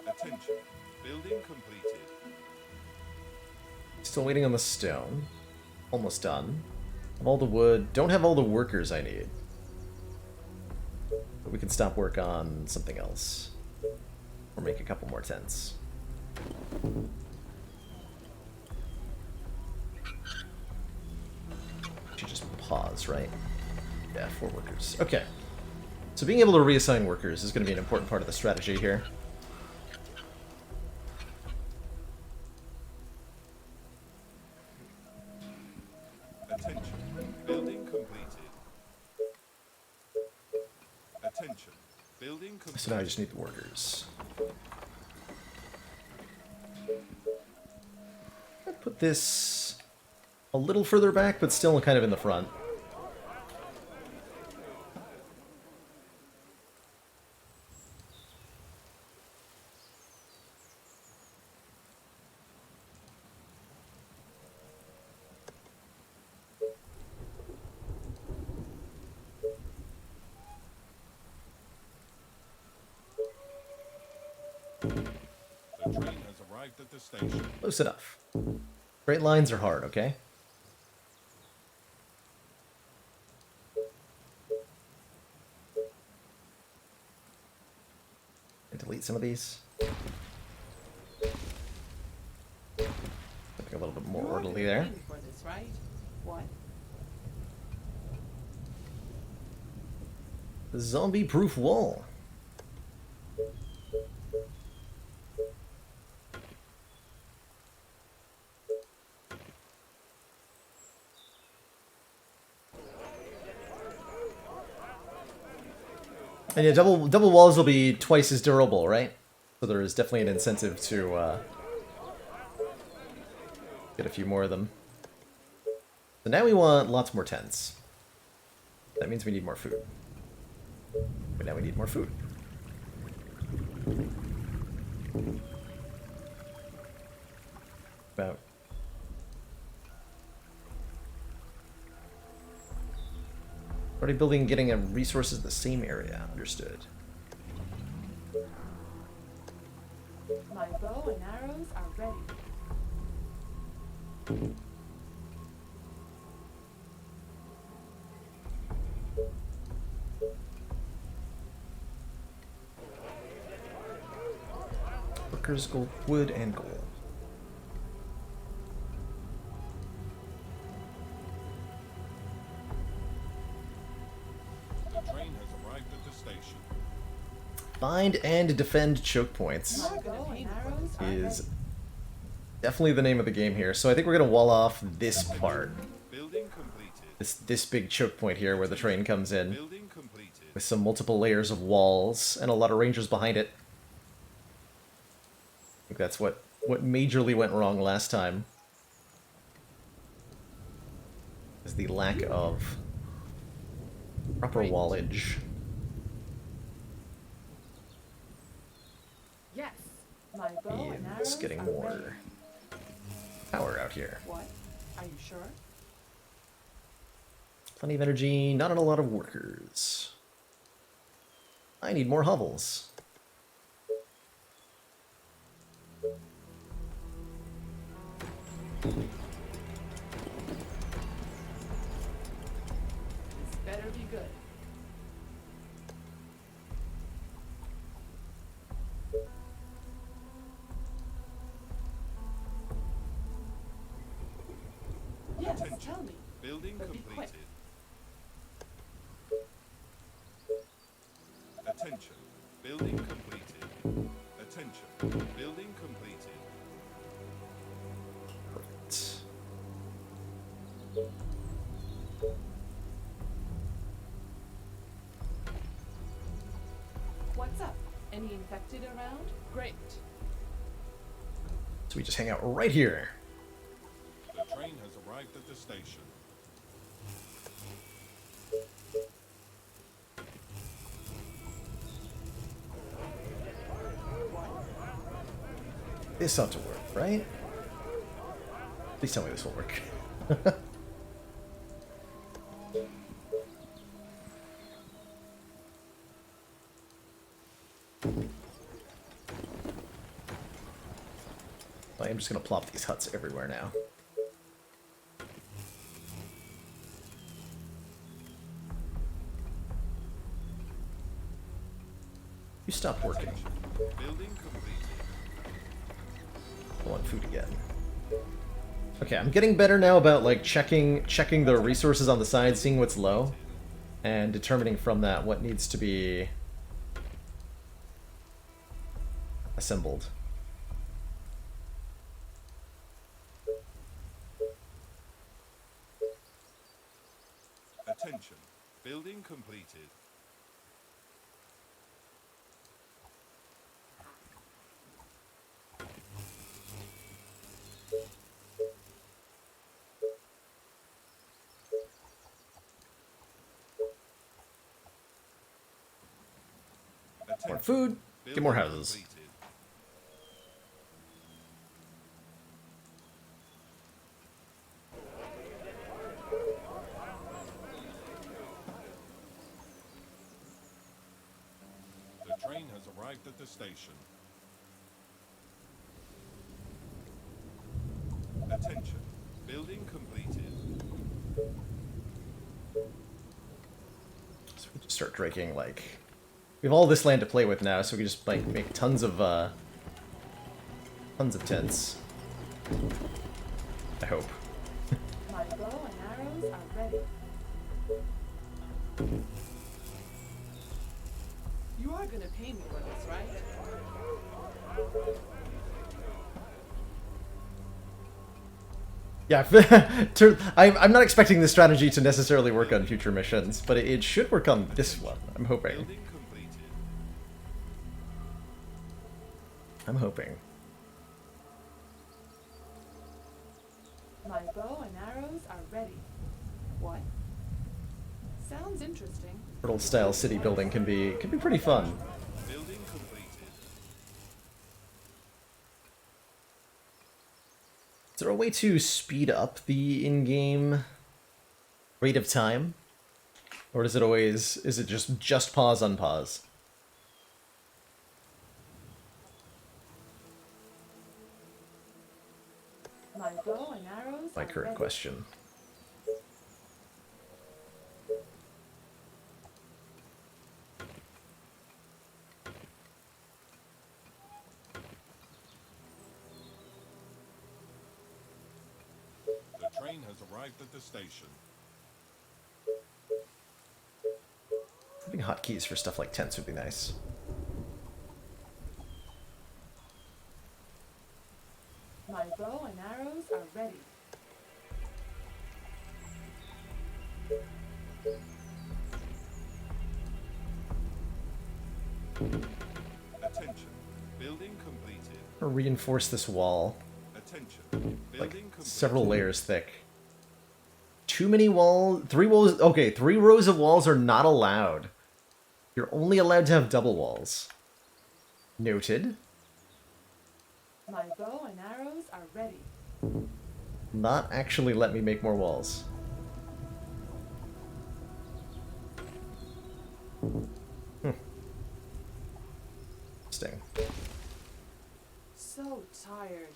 Attention. Building completed. Still waiting on the stone. Almost done. Have all the wood. Don't have all the workers I need. But we can stop work on something else. Or make a couple more tents. Should just pause, right? Yeah, 4 workers. Okay. So being able to reassign workers is going to be an important part of the strategy here. Attention. Building completed. Attention. Building completed. So now I just need the workers. I'll put this a little further back, but still kind of in the front. The train has arrived at the station. Close enough. Straight lines are hard, okay? And delete some of these. Something a little bit more You're orderly there. paying for this, right? What? The zombie-proof wall. And yeah, double walls will be twice as durable, right? So there is definitely an incentive to get a few more of them. So now we want lots more tents. That means we need more food. But now we need more food. About already building, getting a resources in the same area. Understood. My bow and arrows are ready. Workers, gold, wood, and gold. The train has arrived at the station. Find and defend choke points My bow and arrows are is ready. definitely the name of the game here. So I think we're gonna wall off this part, Building completed. this big choke point here where the train comes in, Building completed. with some multiple layers of walls and a lot of rangers behind it. I think that's what majorly went wrong last time. Is the lack of proper wallage. Yes. My bow and arrows It's getting are more ready. power out here. What? Are you sure? Plenty of energy, not a lot of workers. I need more hovels. This better be good. Yes, tell me. Building But be quick. completed. Attention. Building completed. Attention. Building completed. Perfect. What's up? Any infected around? Great. So we just hang out right here. The train has arrived at the station. This ought to work, right? Please tell me this will work. I am just gonna plop these huts everywhere now. You stopped working. Building completed. I want food again. Okay, I'm getting better now about like checking the resources on the side, seeing what's low, and determining from that what needs to be assembled. Attention. Building completed. More food, get more houses. Completed. The train has arrived at the station. Attention. Building completed. So we just start drinking like we have all this land to play with now, so we can just like make tons of tents. I hope. My bow and arrows are ready. You are gonna pay me for this, right? Yeah, I'm not expecting this strategy to necessarily work on future missions, but it should work on this one, I'm hoping. Building completed. I'm hoping. My bow and arrows are ready. What? Sounds interesting. Turtle-style city building can be pretty fun. Building completed. Is there a way to speed up the in-game rate of time? Or is it just pause, unpause? My bow and arrows My are current ready. question. The train has arrived at the station. Having hotkeys for stuff like tents would be nice. My bow and arrows are ready. Attention. Building completed. Or reinforce this wall. Attention. Like Building completed. several layers thick. Too many walls. 3 walls. Okay, 3 rows of walls are not allowed. You're only allowed to have double walls. Noted. My bow and arrows are ready. Not actually let me make more walls. Interesting. So tired.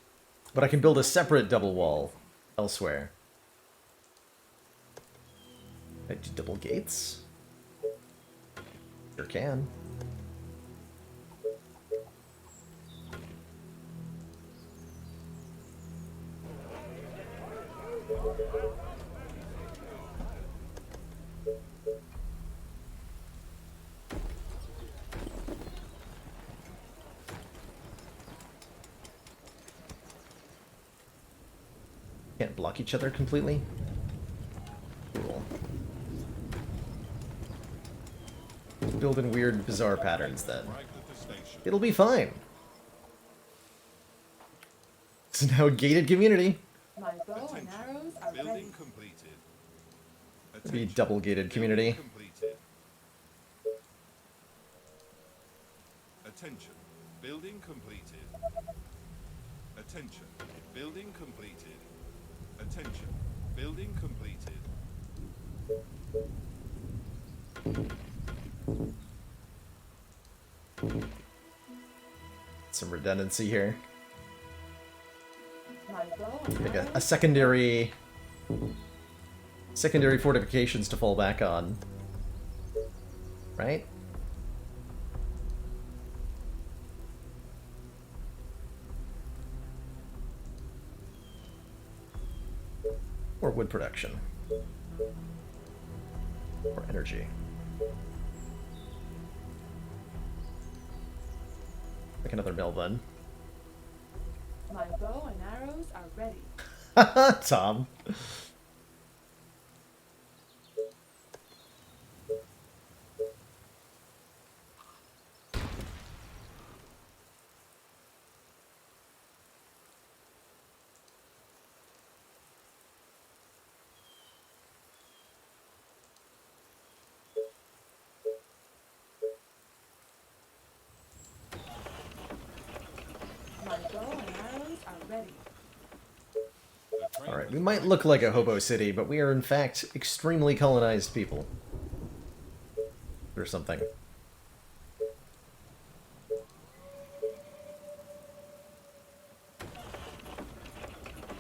But I can build a separate double wall elsewhere. I do double gates? Sure can. Can't block each other completely? Cool. Build in weird, bizarre patterns then. Arrived at the station. It'll be fine. It's now a gated community. My bow and arrows are ready. Building completed. It'll be Attention. double gated community. Building completed. Attention. Building completed. Attention. Building completed. Attention. Building completed. Some redundancy here. My bow and Like arrows a secondary fortifications to fall back on. Right? Or wood production. Or energy. Like another mill then. My bow and arrows are ready. Tom. My bow and arrows are ready. The train Alright, has we might look like a hobo city, but we are in fact extremely colonized people. Or something.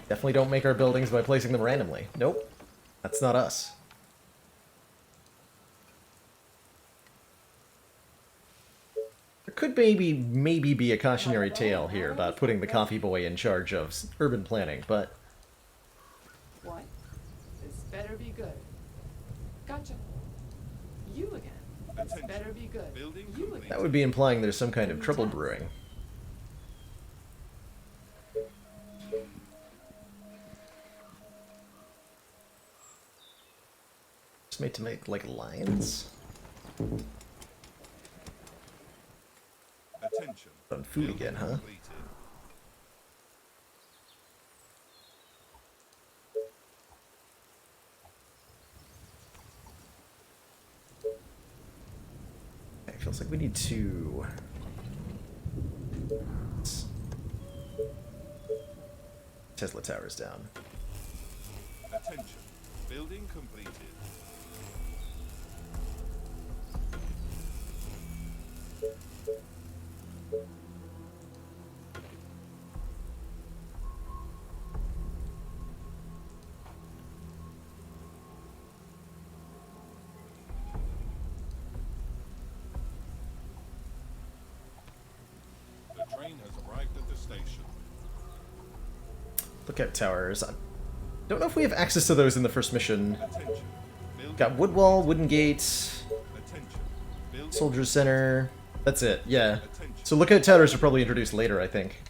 Definitely don't make our buildings by placing them randomly. Nope. That's not us. There could maybe be a cautionary tale here about putting the coffee boy in charge of urban planning, but What? This better be good. Gotcha. You again. This Attention. better be good. Building You complete. again. that would be implying there's some kind of trouble brewing. Just made to make, like, lines? Attention. On food again, huh? Completed. It feels like we need to... Tesla Tower's down. Attention. Building completed. The train has arrived at the station. Lookout towers. I don't know if we have access to those in the first mission. Attention. Building. Got wood wall, wooden gate, Attention. Building. soldier center. That's it, yeah. Attention. So lookout towers are probably introduced later, I think.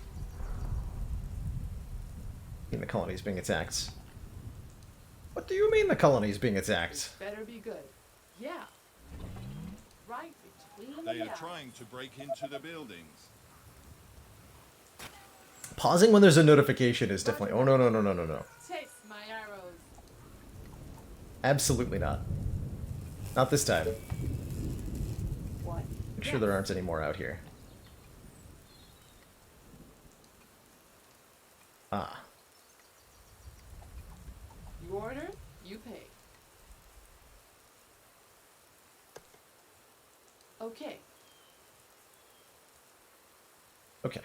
The colony's being attacked. What do you mean the colony's being attacked? Better be good. Yeah. Right between They the are eyes. trying to break into the buildings. Pausing when there's a notification is definitely... Oh, no, no, no, no, no, no. Taste my arrows. Absolutely not. Not this time. What? Make sure there aren't any more out here. Ah. You order, you pay. Okay. Okay.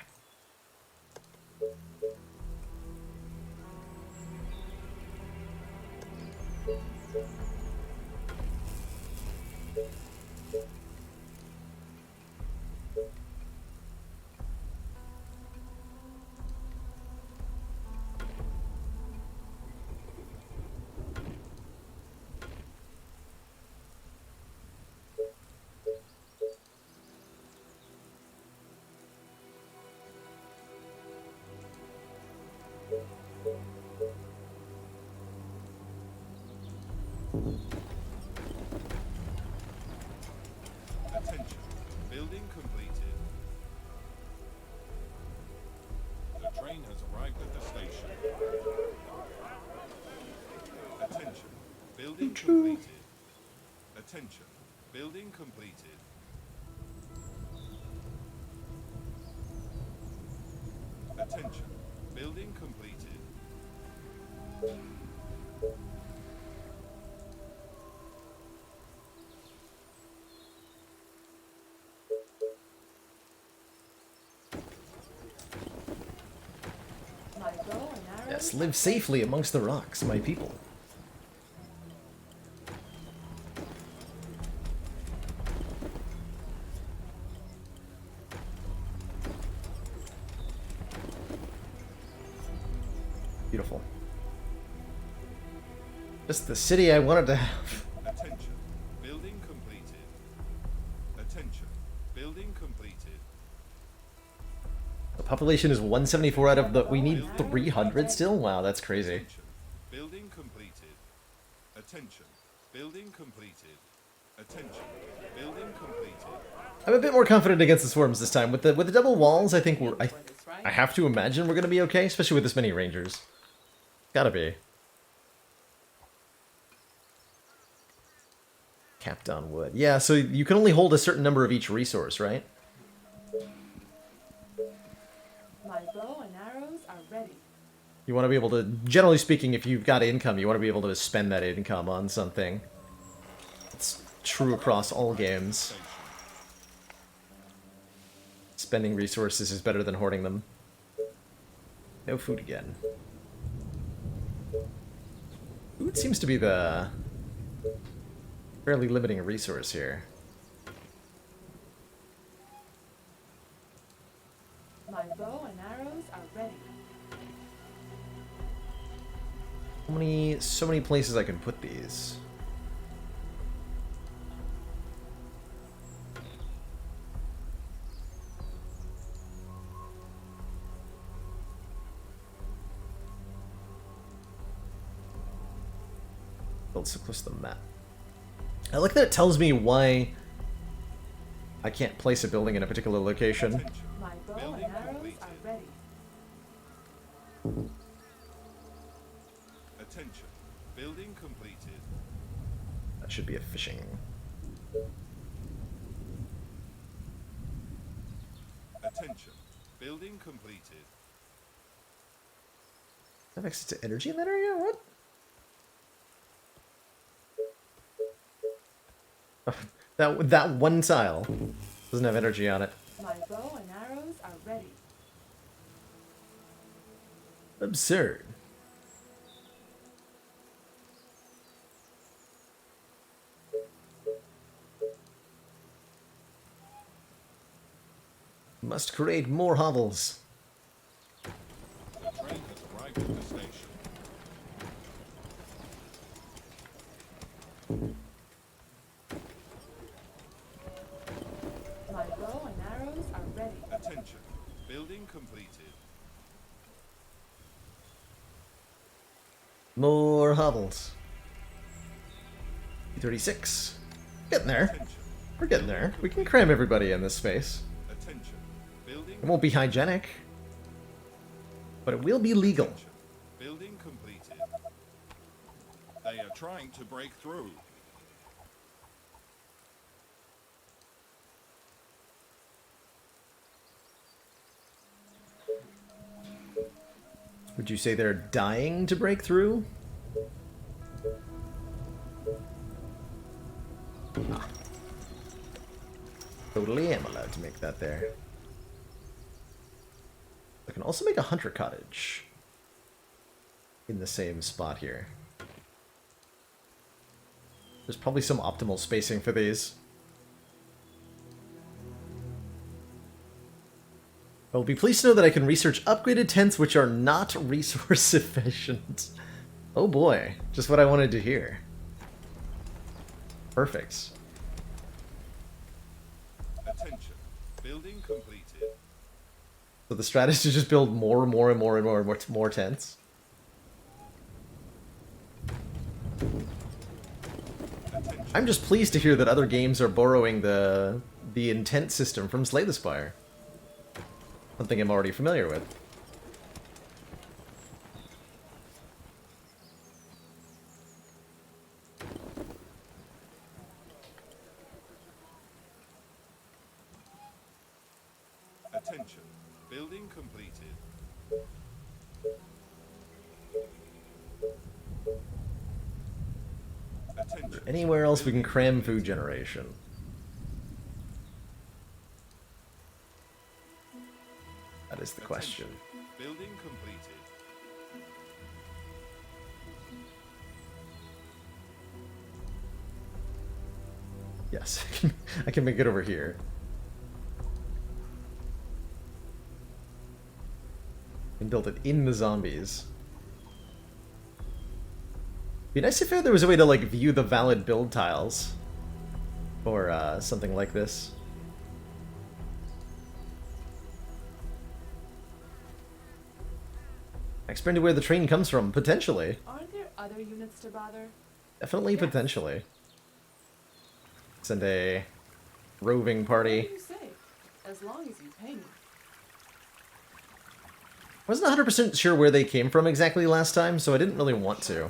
Attention. Building completed. The train has arrived at the station. Attention. Building completed. Attention. Building completed. Attention. Building completed. My bow and arrows. Yes, live safely amongst the rocks, my people. Beautiful. Just the city I wanted to have. Attention. Building completed. Attention. Building completed. The population is 174 out of the... We need 300 still? Wow, that's crazy. Attention. Building completed. Attention. Building completed. Attention. Building completed. I'm a bit more confident against the swarms this time. With the double walls, I think we're... I Right? have to imagine we're gonna be okay, especially with this many rangers. Gotta be. Capped on wood. Yeah, so you can only hold a certain number of each resource, right? My bow and arrows are ready. You want to be able to, generally speaking, if you've got income, you want to be able to spend that income on something. It's true across all games. Spending resources is better than hoarding them. No food again. Food seems to be the fairly limiting resource here. My bow and arrows are ready. So many places I can put these. Build so close to the map. I like that it tells me why I can't place a building in a particular location. Attention. My bow Attention. Building completed. That should be a fishing. Attention. Building completed. Have access to energy in that area? What? That one tile doesn't have energy on it. My bow and arrows are ready. Absurd. Must create more hovels. The train has arrived at the station. My bow and arrows are ready. Attention. Building completed. More hovels. 36. Getting there. Attention. We're getting there. We can cram everybody in this space. Attention. Building. It won't be hygienic, but it will be legal. Attention. Building completed. They are trying to break through. Would you say they're dying to break through? Ah. Totally am allowed to make that there. I can also make a hunter cottage in the same spot here. There's probably some optimal spacing for these. I will be pleased to know that I can research upgraded tents which are not resource efficient. Oh boy, just what I wanted to hear. Perfect. Attention. Building completed. So the strategy is to just build more and more and more and more and more tents. Attention. I'm just pleased to hear that other games are borrowing the intent system from Slay the Spire. Something I'm already familiar with. Attention. Building completed. Attention. Anywhere else we can cram food generation? That is the question. Attention. Building completed. Yes, I can make it over here. And build it in the zombies. Be nice if there was a way to like view the valid build tiles. Or something like this. Explain to where the train comes from, potentially. Aren't there other units to bother? Definitely, Yes. potentially. Send a roving What party. do you say? As long as you pay me. I wasn't 100% sure where they came from exactly last time, so I didn't really want to.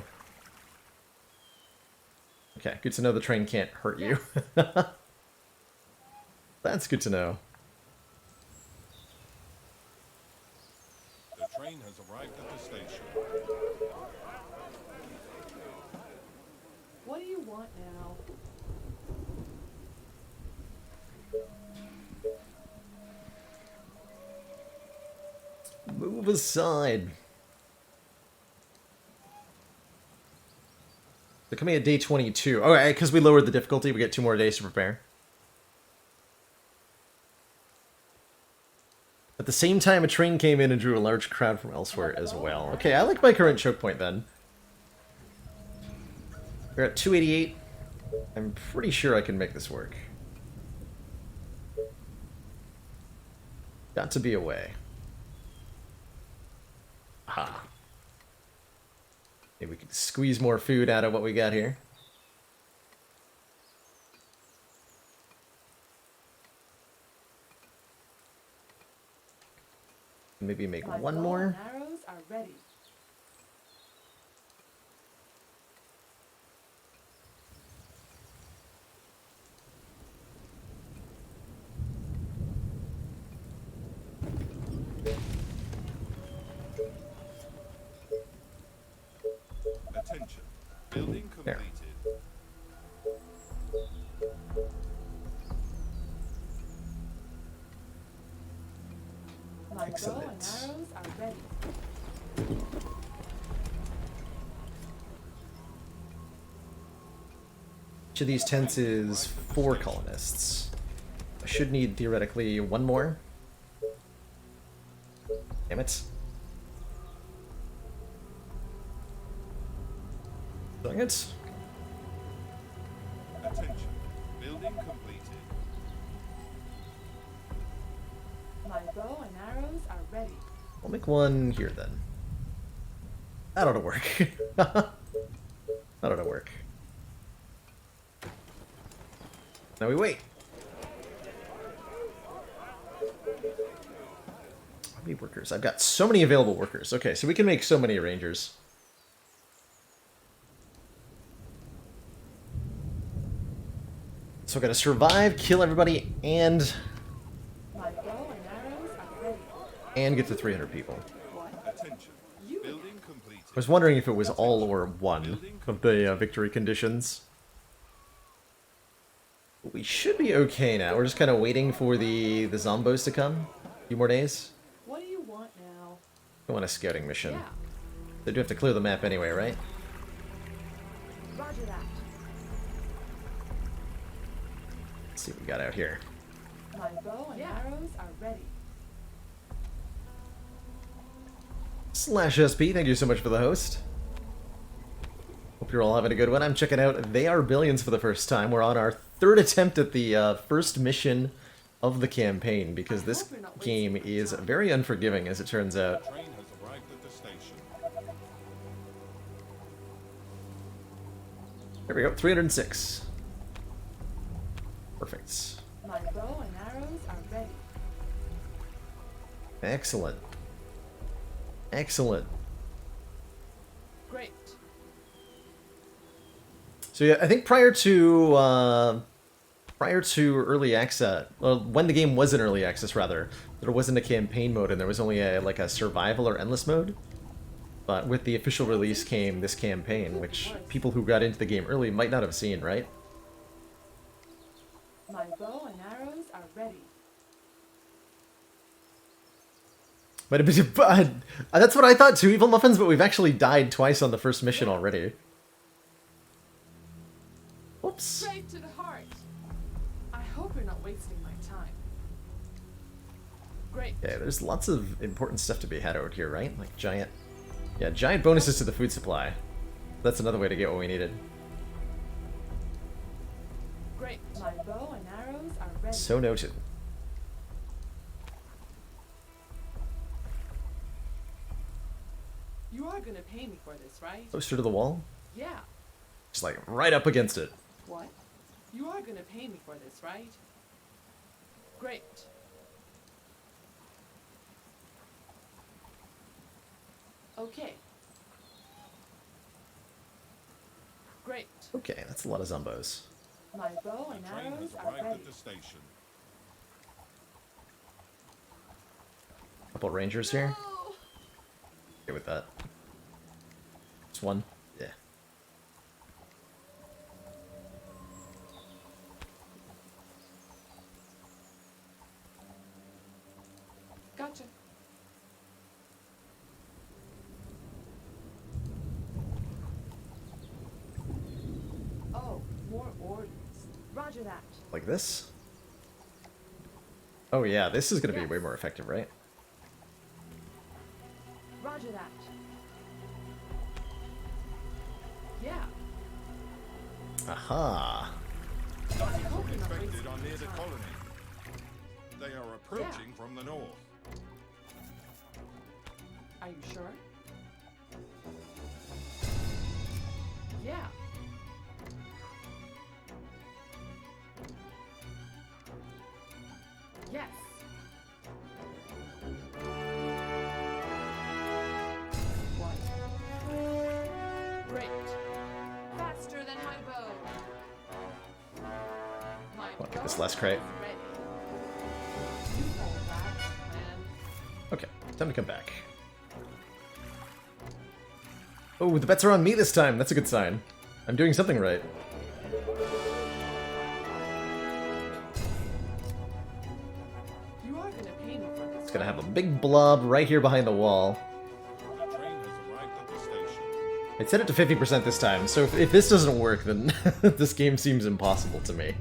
Okay, good to know the train can't hurt you. That's good to know. The train has arrived at the station. What do you want now? Move aside. They're coming at day 22. Oh, because we lowered the difficulty, we get 2 more days to prepare. At the same time, a train came in and drew a large crowd from elsewhere as well. Okay, I like my current choke point then. We're at 288. I'm pretty sure I can make this work. Got to be a way. Aha. Maybe we could squeeze more food out of what we got here. Maybe make My one bow more. and arrows are ready. Building There. completed. My bow and Excellent. arrows are ready. Each of these tents is 4 colonists. I should need, theoretically, 1 more. Damn it. Dang it. Attention. Building completed. My bow and arrows are ready. I'll make 1 here then. That ought to work. That ought to work. Now we wait. How many workers? I've got so many available workers. Okay, so we can make so many rangers. So I gotta survive, kill everybody, and My bow and arrows are ready. get to 300 people. What? Attention. You Building completed. I was wondering if it was all or one of the victory conditions. We should be okay now. We're just kind of waiting for the zombos to come. A few more days. What do you want now? I want a scouting mission. Yeah. They do have to clear the map anyway, right? Roger that. Let's see what we got out here. My bow and arrows are ready. Slash SP, thank you so much for the host. Hope you're all having a good one. I'm checking out They Are Billions for the first time. We're on our 3rd attempt at the first mission of the campaign, because this game is very unforgiving, as it turns out. Train has arrived at the station. There we go, 306. Perfect. My bow and arrows are ready. Excellent. Excellent. Great. So yeah, I think prior to early access, well, when the game was in early access, rather, there wasn't a campaign mode, and there was only like a survival or endless mode. But with the official release came this campaign, which people who got into the game early might not have seen, right? My bow and arrows are ready. Might have been, that's what I thought too, Evil Muffins, but we've actually died twice on the first mission already. Whoops. Straight to the heart. I hope you're not wasting my time. Great. Yeah, there's lots of important stuff to be had out here, right? Like giant bonuses to the food supply. That's another way to get what we needed. Great. My bow and arrows are ready. So noted. You are gonna pay me for this, right? Closer to the wall? Yeah. Just like right up against it. What? You are gonna pay me for this, right? Great. Okay. Great. Okay, that's a lot of zombos. My bow The and train arrows has are arrived ready. at the station. Couple rangers here. Oh, Okay with that. Just one. Yeah. gotcha. Oh, more orders. Roger that. Like this? Oh yeah, this is gonna be Yes. way more effective, right? Roger that. Yeah. Aha! I hope you're not Infected wasting are my near the time. colony. They are approaching from the north. Are you sure? Yeah. Yes. What? Great. Faster than my bow. My What, bow this last crate? is ready. You hold that, man. Okay, time to come back. Oh, the bets are on me this time. That's a good sign. I'm doing something right. You are gonna pay me for this. It's gonna have a big blob right here behind the wall. The train has arrived at the station. I set it to 50% this time, so if this doesn't work, then this game seems impossible to me.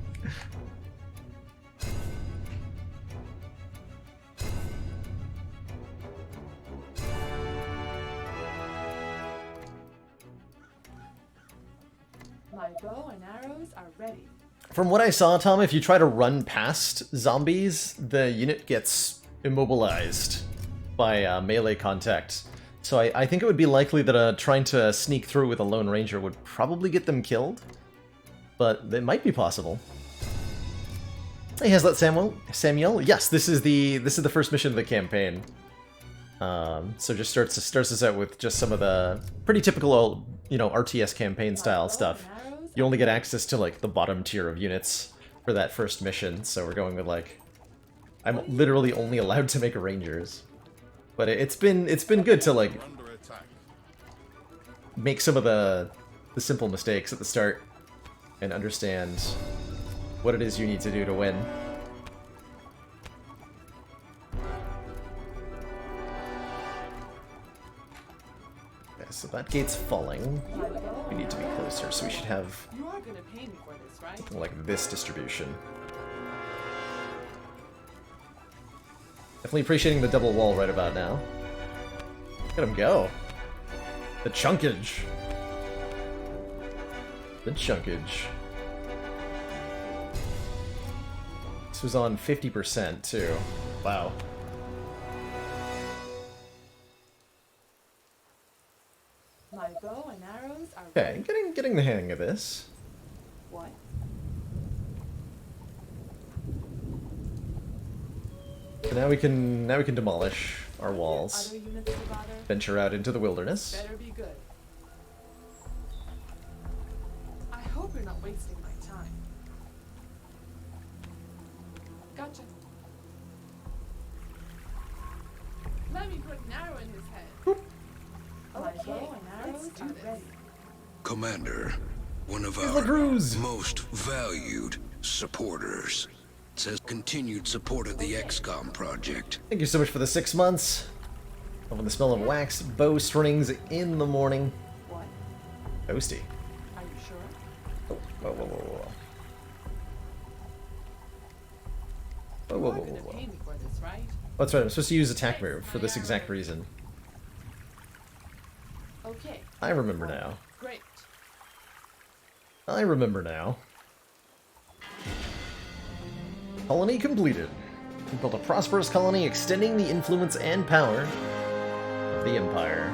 My bow and arrows are ready. From what I saw, Tom, if you try to run past zombies, the unit gets immobilized by melee contact. So I think it would be likely that trying to sneak through with a Lone Ranger would probably get them killed. But it might be possible. Hey, how's that, Samuel? Yes, this is the first mission of the campaign. So just starts us out with just some of the pretty typical, you know, RTS campaign style stuff. You only get access to like the bottom tier of units for that first mission, so we're going with like, I'm literally only allowed to make Rangers. But it's been good to like You're under attack. make some of the simple mistakes at the start and understand what it is you need to do to win. Okay, so that gate's falling. My bow We need to be closer, so we should have You are gonna pay me for this, right? like this distribution. Definitely appreciating the double wall right about now. Look at him go. The chunkage. The chunkage. This was on 50% too. Wow. My bow and arrows are Okay, ready. getting the hang of this. What? So now we can demolish our walls. Other units to bother? Venture out into the wilderness. Better be good. I hope you're not wasting my time. Gotcha. Let me put an arrow in his head. My bow and arrows are ready. Commander, one of Here's the our cruise. most valued supporters says continued support of the XCOM project. Thank you so much for the 6 months. Loving the smell of wax bowstrings in the morning. What? Toasty. Are you sure? Whoa, whoa, whoa, whoa. Whoa, You whoa, are whoa, gonna whoa, pay whoa. me for this, right? That's right, I'm supposed to use attack move for this exact reason. Okay. I remember now. Great. I remember now. Colony completed. We built a prosperous colony extending the influence and power of the Empire.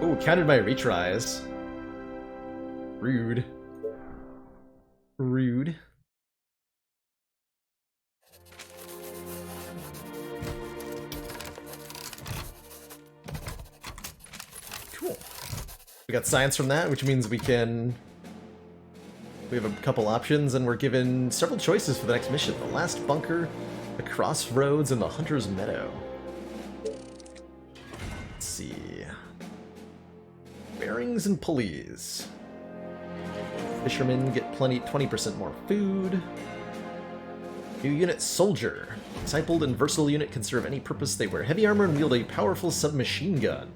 Ooh, counted my retries. Rude. Rude. Cool. We got science from that, which means we have a couple options, and we're given several choices for the next mission. The Last Bunker, the Crossroads, and the Hunter's Meadow. Let's see. Bearings and pulleys. Fishermen get 20% more food. New unit, Soldier. Discipled and versatile unit can serve any purpose. They wear heavy armor and wield a powerful submachine gun.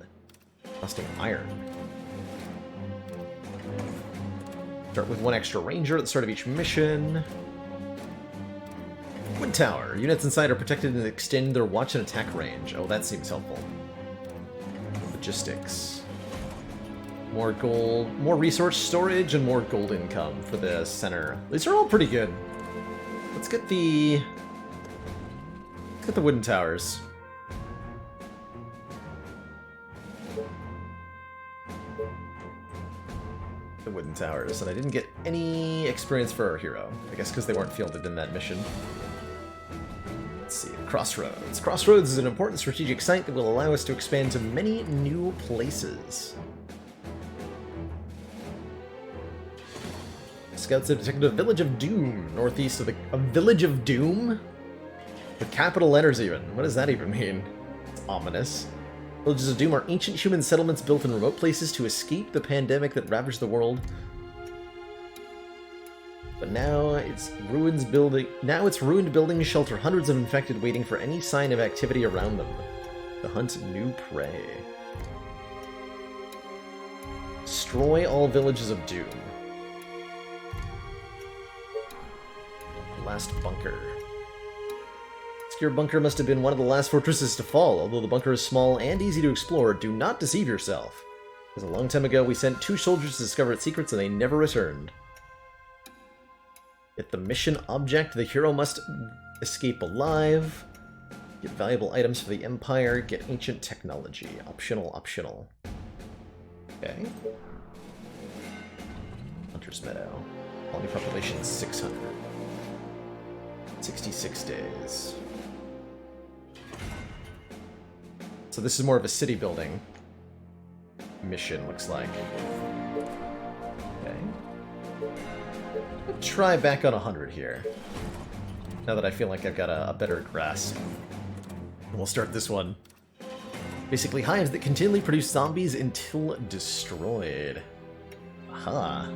Costing iron. Start with one extra ranger at the start of each mission. Wood Tower. Units inside are protected and extend their watch and attack range. Oh, that seems helpful. Logistics. More gold, more resource storage, and more gold income for the center. These are all pretty good. Let's get the wooden towers. The wooden towers, and I didn't get any experience for our hero. I guess because they weren't fielded in that mission. Let's see, Crossroads. Crossroads is an important strategic site that will allow us to expand to many new places. Scouts have detected a village of doom northeast of a village of doom? With capital letters even. What does that even mean? It's ominous. Villages of Doom are ancient human settlements built in remote places to escape the pandemic that ravaged the world. But now its ruined buildings shelter hundreds of infected waiting for any sign of activity around them. To hunt new prey. Destroy all villages of Doom. Last bunker. Obscure bunker must have been one of the last fortresses to fall. Although the bunker is small and easy to explore, do not deceive yourself. Because a long time ago we sent 2 soldiers to discover its secrets and they never returned. Get the mission object. The hero must escape alive. Get valuable items for the Empire. Get ancient technology. Optional, optional. Okay. Hunter's Meadow. Colony population 600. 66 days. So this is more of a city building mission, looks like. Okay. I'll try back on 100 here. Now that I feel like I've got a better grasp. And we'll start this one. Basically, hives that continually produce zombies until destroyed. Aha.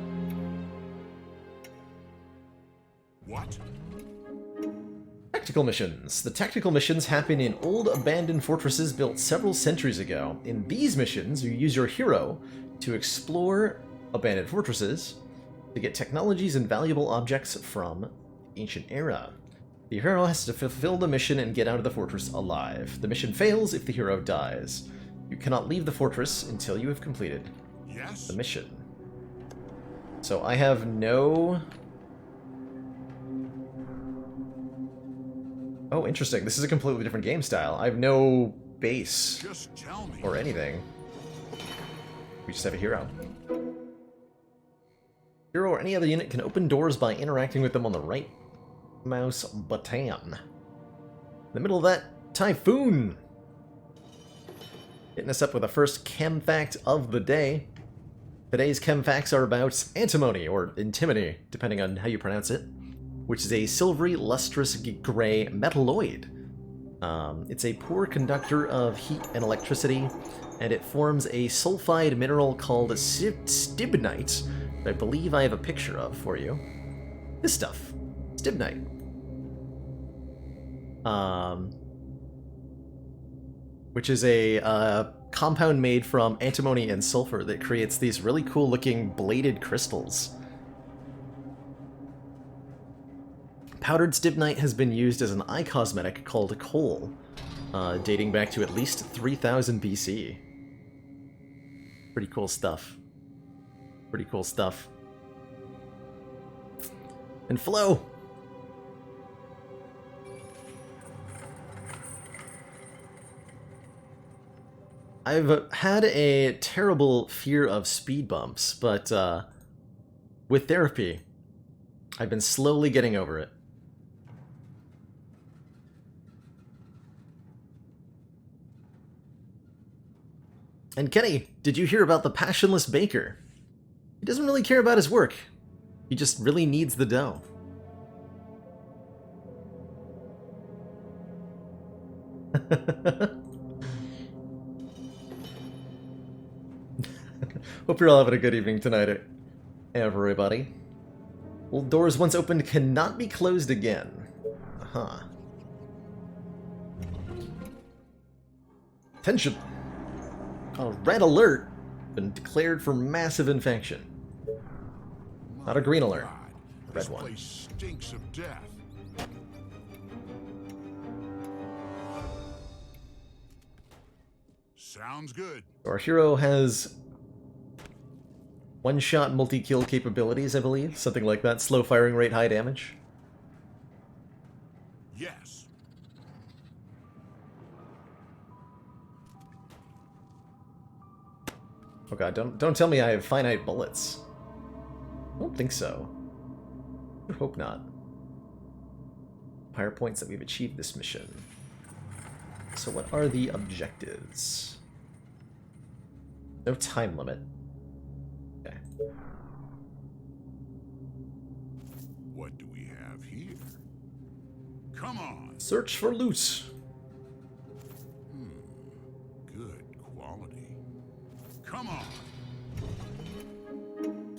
What? Tactical missions. The tactical missions happen in old abandoned fortresses built several centuries ago. In these missions, you use your hero to explore abandoned fortresses to get technologies and valuable objects from the ancient era. The hero has to fulfill the mission and get out of the fortress alive. The mission fails if the hero dies. You cannot leave the fortress until you have completed Yes? the mission. So I have no... Oh, interesting. This is a completely different game style. I have no base Just tell me. or anything. We just have a hero. Hero or any other unit can open doors by interacting with them on the right mouse button. In the middle of that, Typhoon! Hitting us up with the first chem fact of the day. Today's chem facts are about antimony, or antimony, depending on how you pronounce it, which is a silvery, lustrous gray metalloid. It's a poor conductor of heat and electricity, and it forms a sulfide mineral called stibnite, that I believe I have a picture of for you. This stuff. Stibnite. Which is a compound made from antimony and sulfur that creates these really cool looking bladed crystals. Powdered stibnite has been used as an eye cosmetic called kohl, dating back to at least 3000 BC. Pretty cool stuff. Pretty cool stuff. And Flo! I've had a terrible fear of speed bumps, but with therapy, I've been slowly getting over it. And Kenny, did you hear about the passionless baker? He doesn't really care about his work. He just really needs the dough. Hope you're all having a good evening tonight, everybody. Well, doors once opened cannot be closed again. Uh-huh. Attention! A red alert been declared for massive infection. Not a green alert. God, Red this one. place stinks of death. Sounds good. Our hero has one-shot multi-kill capabilities, I believe. Something like that. Slow firing rate, high damage. Yes. Oh god, don't tell me I have finite bullets. I don't think so. I hope not. Higher points that we've achieved this mission. So what are the objectives? No time limit. Okay. What do we have here? Come on. Search for loot. Good colony. Come on.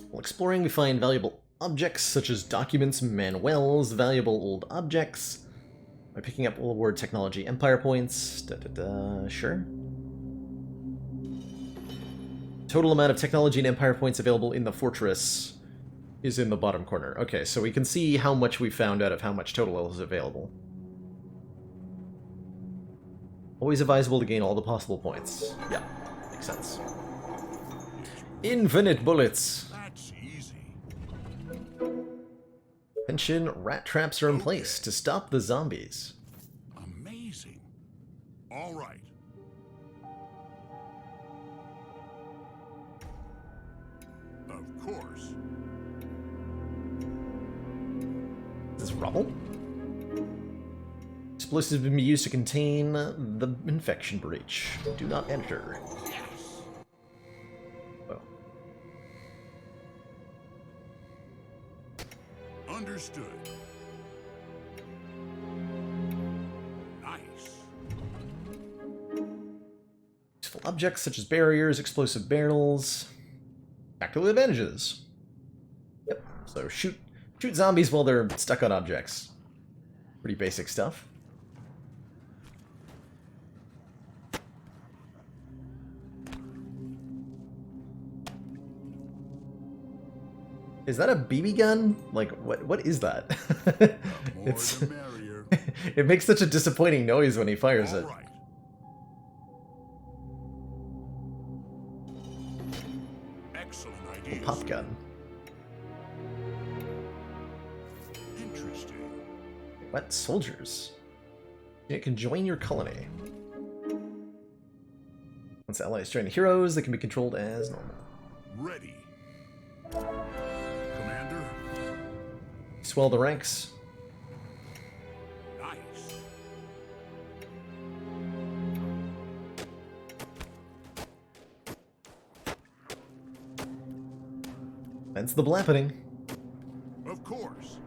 While exploring, we find valuable objects such as documents, manuals, valuable old objects. By picking up old word technology empire points. Sure. Total amount of technology and empire points available in the fortress is in the bottom corner. Okay, so we can see how much we found out of how much total is available. Always advisable to gain all the possible points. Yeah, makes sense. Infinite bullets. That's easy. Attention, rat traps are in place to stop the zombies. Amazing. All right. Of course. Is this rubble? Explosives have been used to contain the infection breach. Do not enter. Yes. Oh. Understood. Nice. Useful objects such as barriers, explosive barrels. Tactical advantages. Yep. So shoot zombies while they're stuck on objects. Pretty basic stuff. Is that a BB gun? Like, what is that? More It's the merrier. it makes such a disappointing noise when he fires All it. right. Excellent idea. Pop gun. Interesting. What? Soldiers. It can join your colony. Once allies join the heroes, they can be controlled as normal. Ready. Commander. Swell the ranks. Nice. That's the blappening. Of course.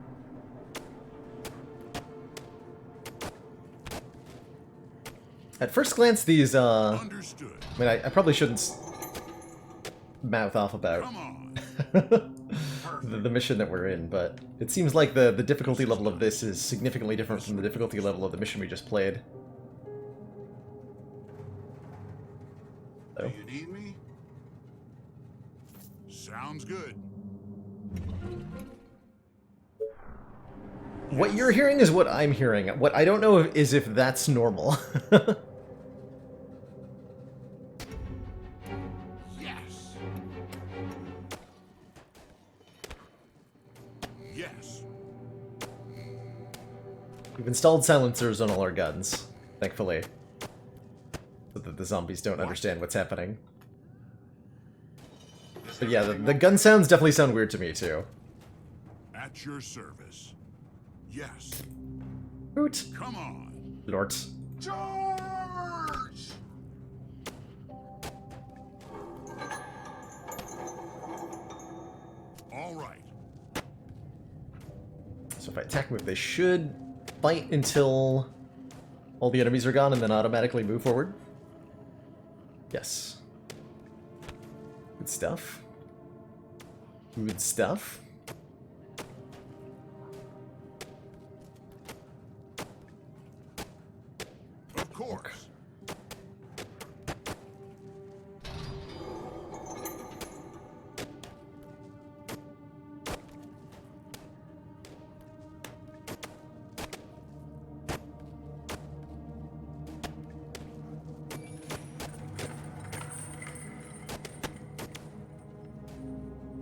At first glance, these, Understood. I mean, I probably shouldn't mouth off about Come on. the mission that we're in, but it seems like the difficulty level of this is significantly different from the difficulty level of the mission we just played. Do So, you need me? Sounds good. what you're hearing is what I'm hearing. What I don't know is if that's normal. Yes. Yes. We've installed silencers on all our guns, thankfully, so that the zombies don't understand what's happening. But yeah, the gun sounds definitely sound weird to me, too. At your service. Yes. Hoot! Come on. Lort. Charge! All right. So if I attack with, they should fight until all the enemies are gone and then automatically move forward. Yes. Good stuff. Good stuff. Of course.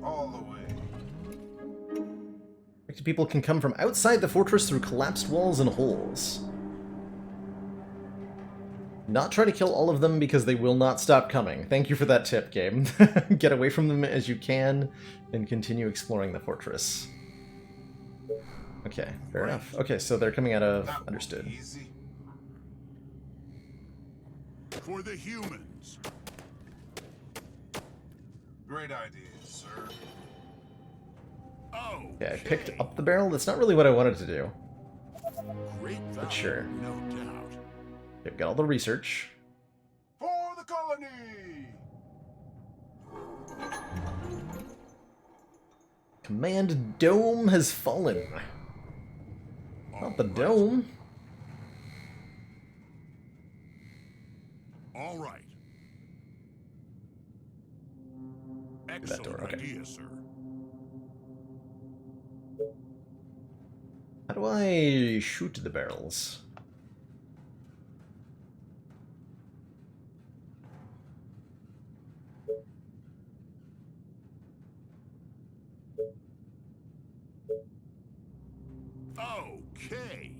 All the way. Infected people can come from outside the fortress through collapsed walls and holes. Not try to kill all of them because they will not stop coming. Thank you for that tip, game. Get away from them as you can and continue exploring the fortress. Okay, fair enough. Okay, so they're coming out of... That won't Understood. be easy. For the humans. Great idea, sir. Oh. Okay, I picked up the barrel. That's not really what I wanted to do. Great value, sure. no doubt. Okay, got all the research. For the colony! Command Dome has fallen. Not the dome. All right. That Excellent door, okay. idea, sir. How do I shoot the barrels? Okay.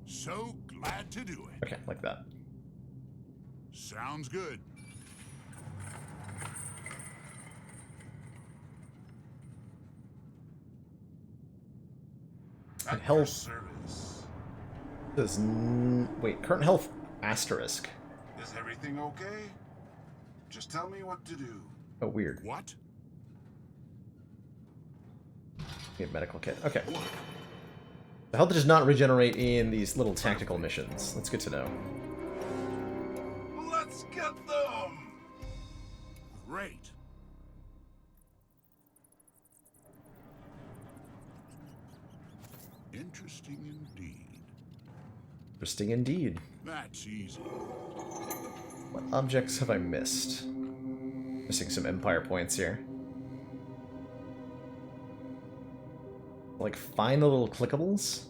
So glad to do it. Okay, like that. Sounds good. And At your health service. does wait, current health asterisk. Is everything okay? Just tell me what to do. Oh, weird. What? Need medical kit. Okay. The health does not regenerate in these little tactical missions. That's good to know. Let's get them! Great. Interesting indeed. Interesting indeed. That's easy. What objects have I missed? Missing some Empire points here. Like, find the little clickables?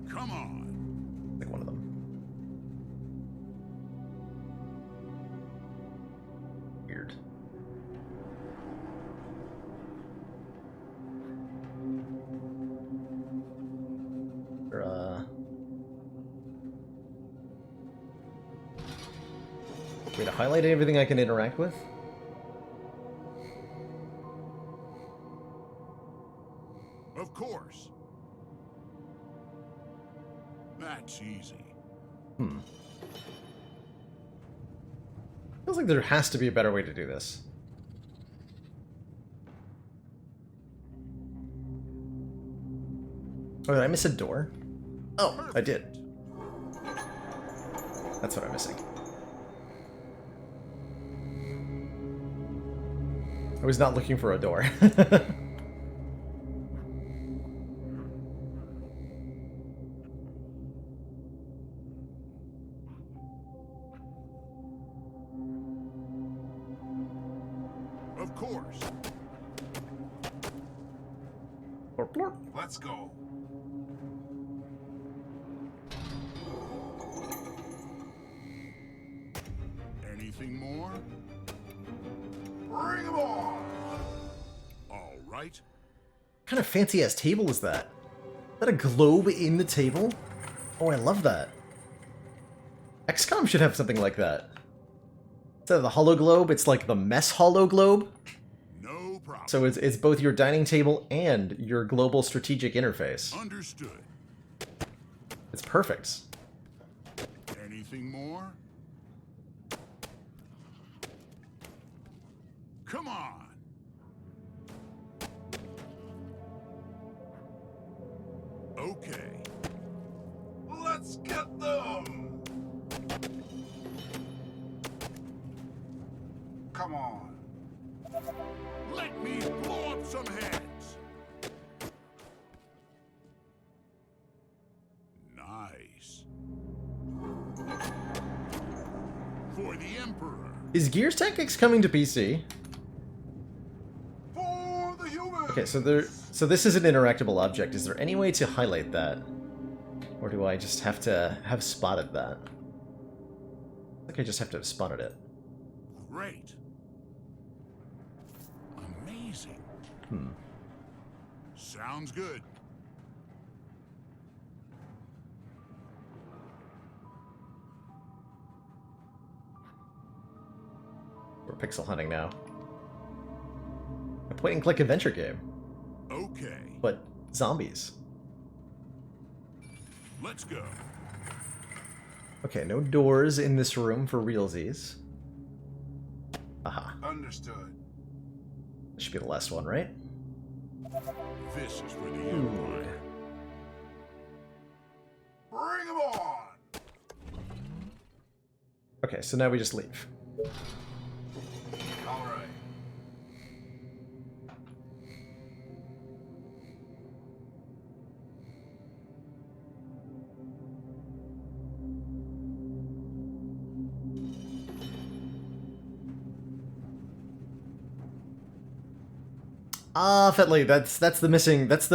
Come on. Like one of them. Weird. Way to highlight everything I can interact with? Of course. That's easy. Feels like there has to be a better way to do this. Oh, did I miss a door? Oh, I did. That's what I'm missing. I was not looking for a door. Of course. Blorp, blorp. Let's go. Anything more? Bring them on! All right. What kind of fancy ass table is that? Is that a globe in the table? Oh, I love that. XCOM should have something like that. Instead of the hollow globe, it's like the mess hollow globe. No problem. So it's both your dining table and your global strategic interface. Understood. It's perfect. Anything more? Come on. Okay. Let's get them! Come on. Let me blow up some heads. Nice. For the Emperor. Is Gears Tactics coming to PC? For the humans! Okay, so this is an interactable object. Is there any way to highlight that? Or do I just have to have spotted that? I think I just have to have spotted it. Great. Amazing. Sounds good. We're pixel hunting now. A point-and-click adventure game, Okay. but zombies. Let's go. Okay, no doors in this room for realsies. Aha. Understood. This should be the last one, right? This is for the Empire. Bring them on! Okay, so now we just leave. All right. Ah, Fetley, that's the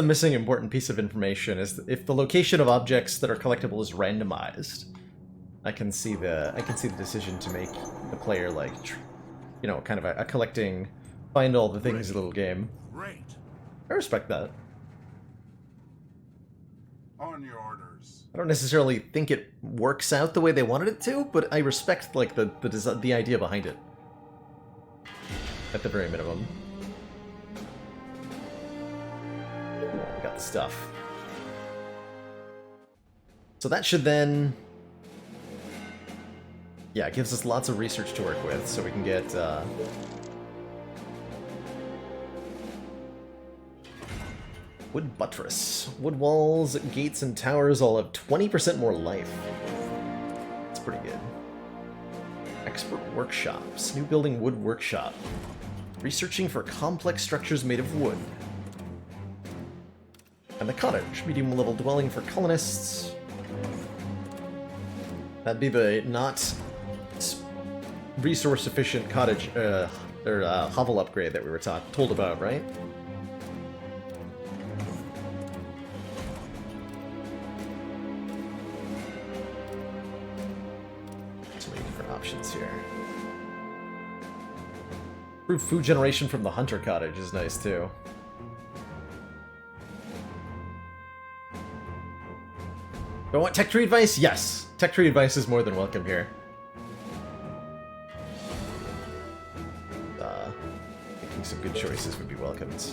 missing important piece of information, is if the location of objects that are collectible is randomized. I can see the decision to make the player like, you know, kind of a collecting, find all the things little game. Great. I respect that. On your orders. I don't necessarily think it works out the way they wanted it to, but I respect like the idea behind it. At the very minimum. We got the stuff. So that should then... Yeah, it gives us lots of research to work with, so we can get, wood buttress. Wood walls, gates, and towers all have 20% more life. That's pretty good. Expert workshops. New building wood workshop. Researching for complex structures made of wood. And the cottage. Medium level dwelling for colonists. That'd be the not resource efficient cottage, hovel upgrade that we were told about, right? So many different options here. Improved food generation from the hunter cottage is nice too. Do I want tech tree advice? Yes! Tech tree advice is more than welcome here. Making some good choices would be welcomed.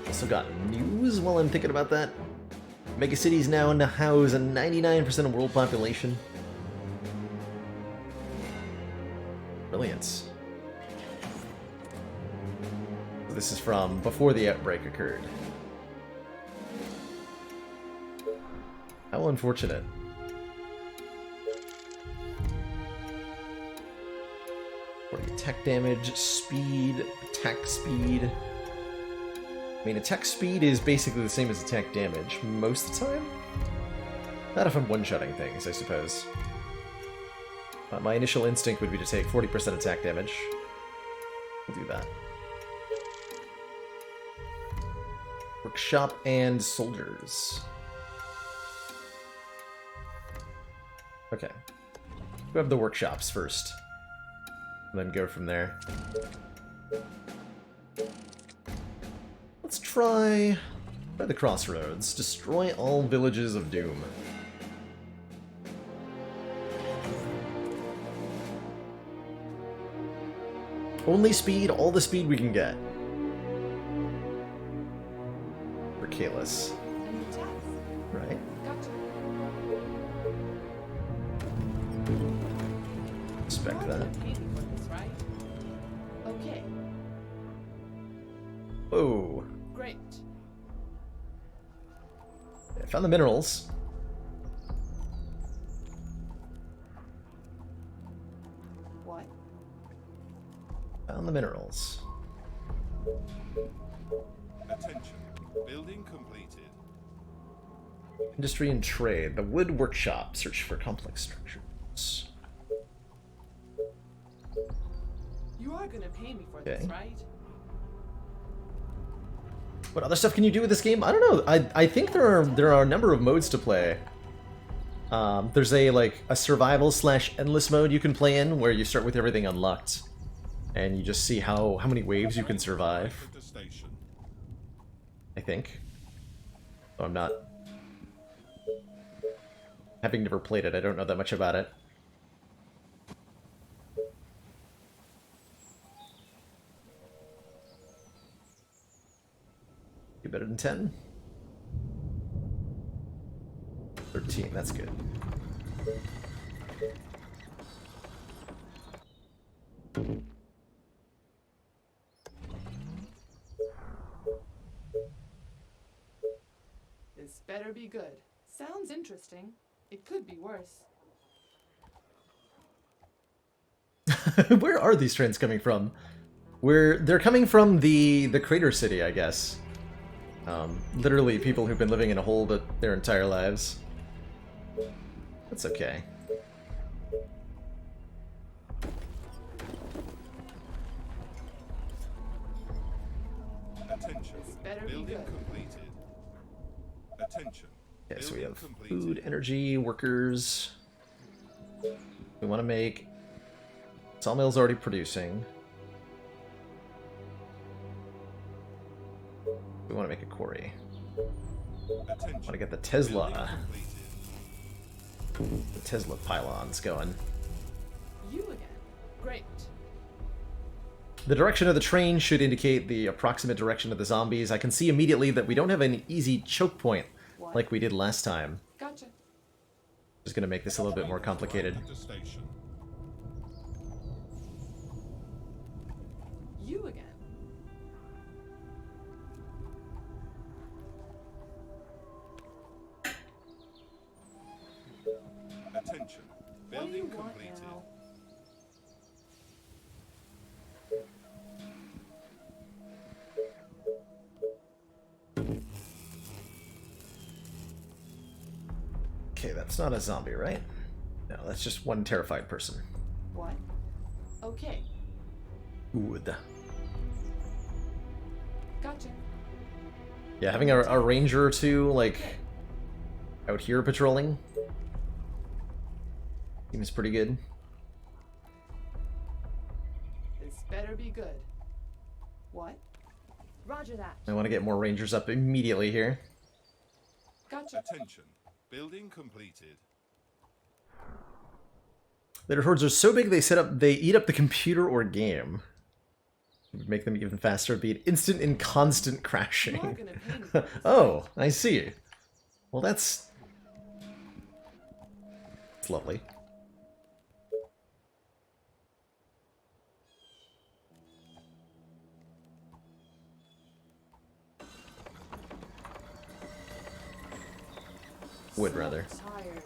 Also got news while I'm thinking about that. Megacities now house a 99% of world population. Brilliant. This is from before the outbreak occurred. How unfortunate. Attack damage, speed, attack speed. I mean, attack speed is basically the same as attack damage most of the time. Not if I'm one-shotting things, I suppose. My initial instinct would be to take 40% attack damage. We'll do that. Workshop and soldiers. Okay. We have the workshops first. And then go from there. Let's try the crossroads. Destroy all villages of doom. Only speed, all the speed we can get. For Kalis. And the tax. Right? Gotcha. Respect You're that. gonna pay me for this, right? Okay, Whoa. great. I found the minerals. What? Found the minerals. Attention. Building completed. Industry and trade. The wood workshop. Search for complex structures. You are gonna pay me for Okay. this, right? What other stuff can you do with this game? I don't know. I think there are a number of modes to play. There's a survival / endless mode you can play in where you start with everything unlocked, and you just see how many waves you can survive. At the station. I think. Oh, I'm not. Having never played it, I don't know that much about it. You better than 10? 13, that's good. This better be good. Sounds interesting. It could be worse. Where are these trains coming from? They're coming from the crater city, I guess. Literally people who've been living in a hole their entire lives. That's okay. Attention. This better be Building good. completed. Attention. Okay, so we Building have completed. food, energy, workers. We want to make... Sawmill's already producing. We want to make a quarry. Attention. Want to get the Tesla. Building completed. The Tesla pylons going. You again. Great. The direction of the train should indicate the approximate direction of the zombies. I can see immediately that we don't have an easy choke point What? like we did last time. Gotcha. Just gonna make this a little bit more complicated. At the station. You again. Attention. What do you Building want completed. now? Okay, that's not a zombie, right? No, that's just one terrified person. What? Okay. Good. Gotcha. Yeah, having a ranger or two, like, out here patrolling seems pretty good. This better be good. What? Roger that. I want to get more rangers up immediately here. Gotcha. Attention. Building completed. Later hordes are so big they eat up the computer or game. It would make them even faster. It'd be an instant and constant You are crashing. gonna pay me for this. Oh, I see. Well, that's lovely. Would So rather. Tired.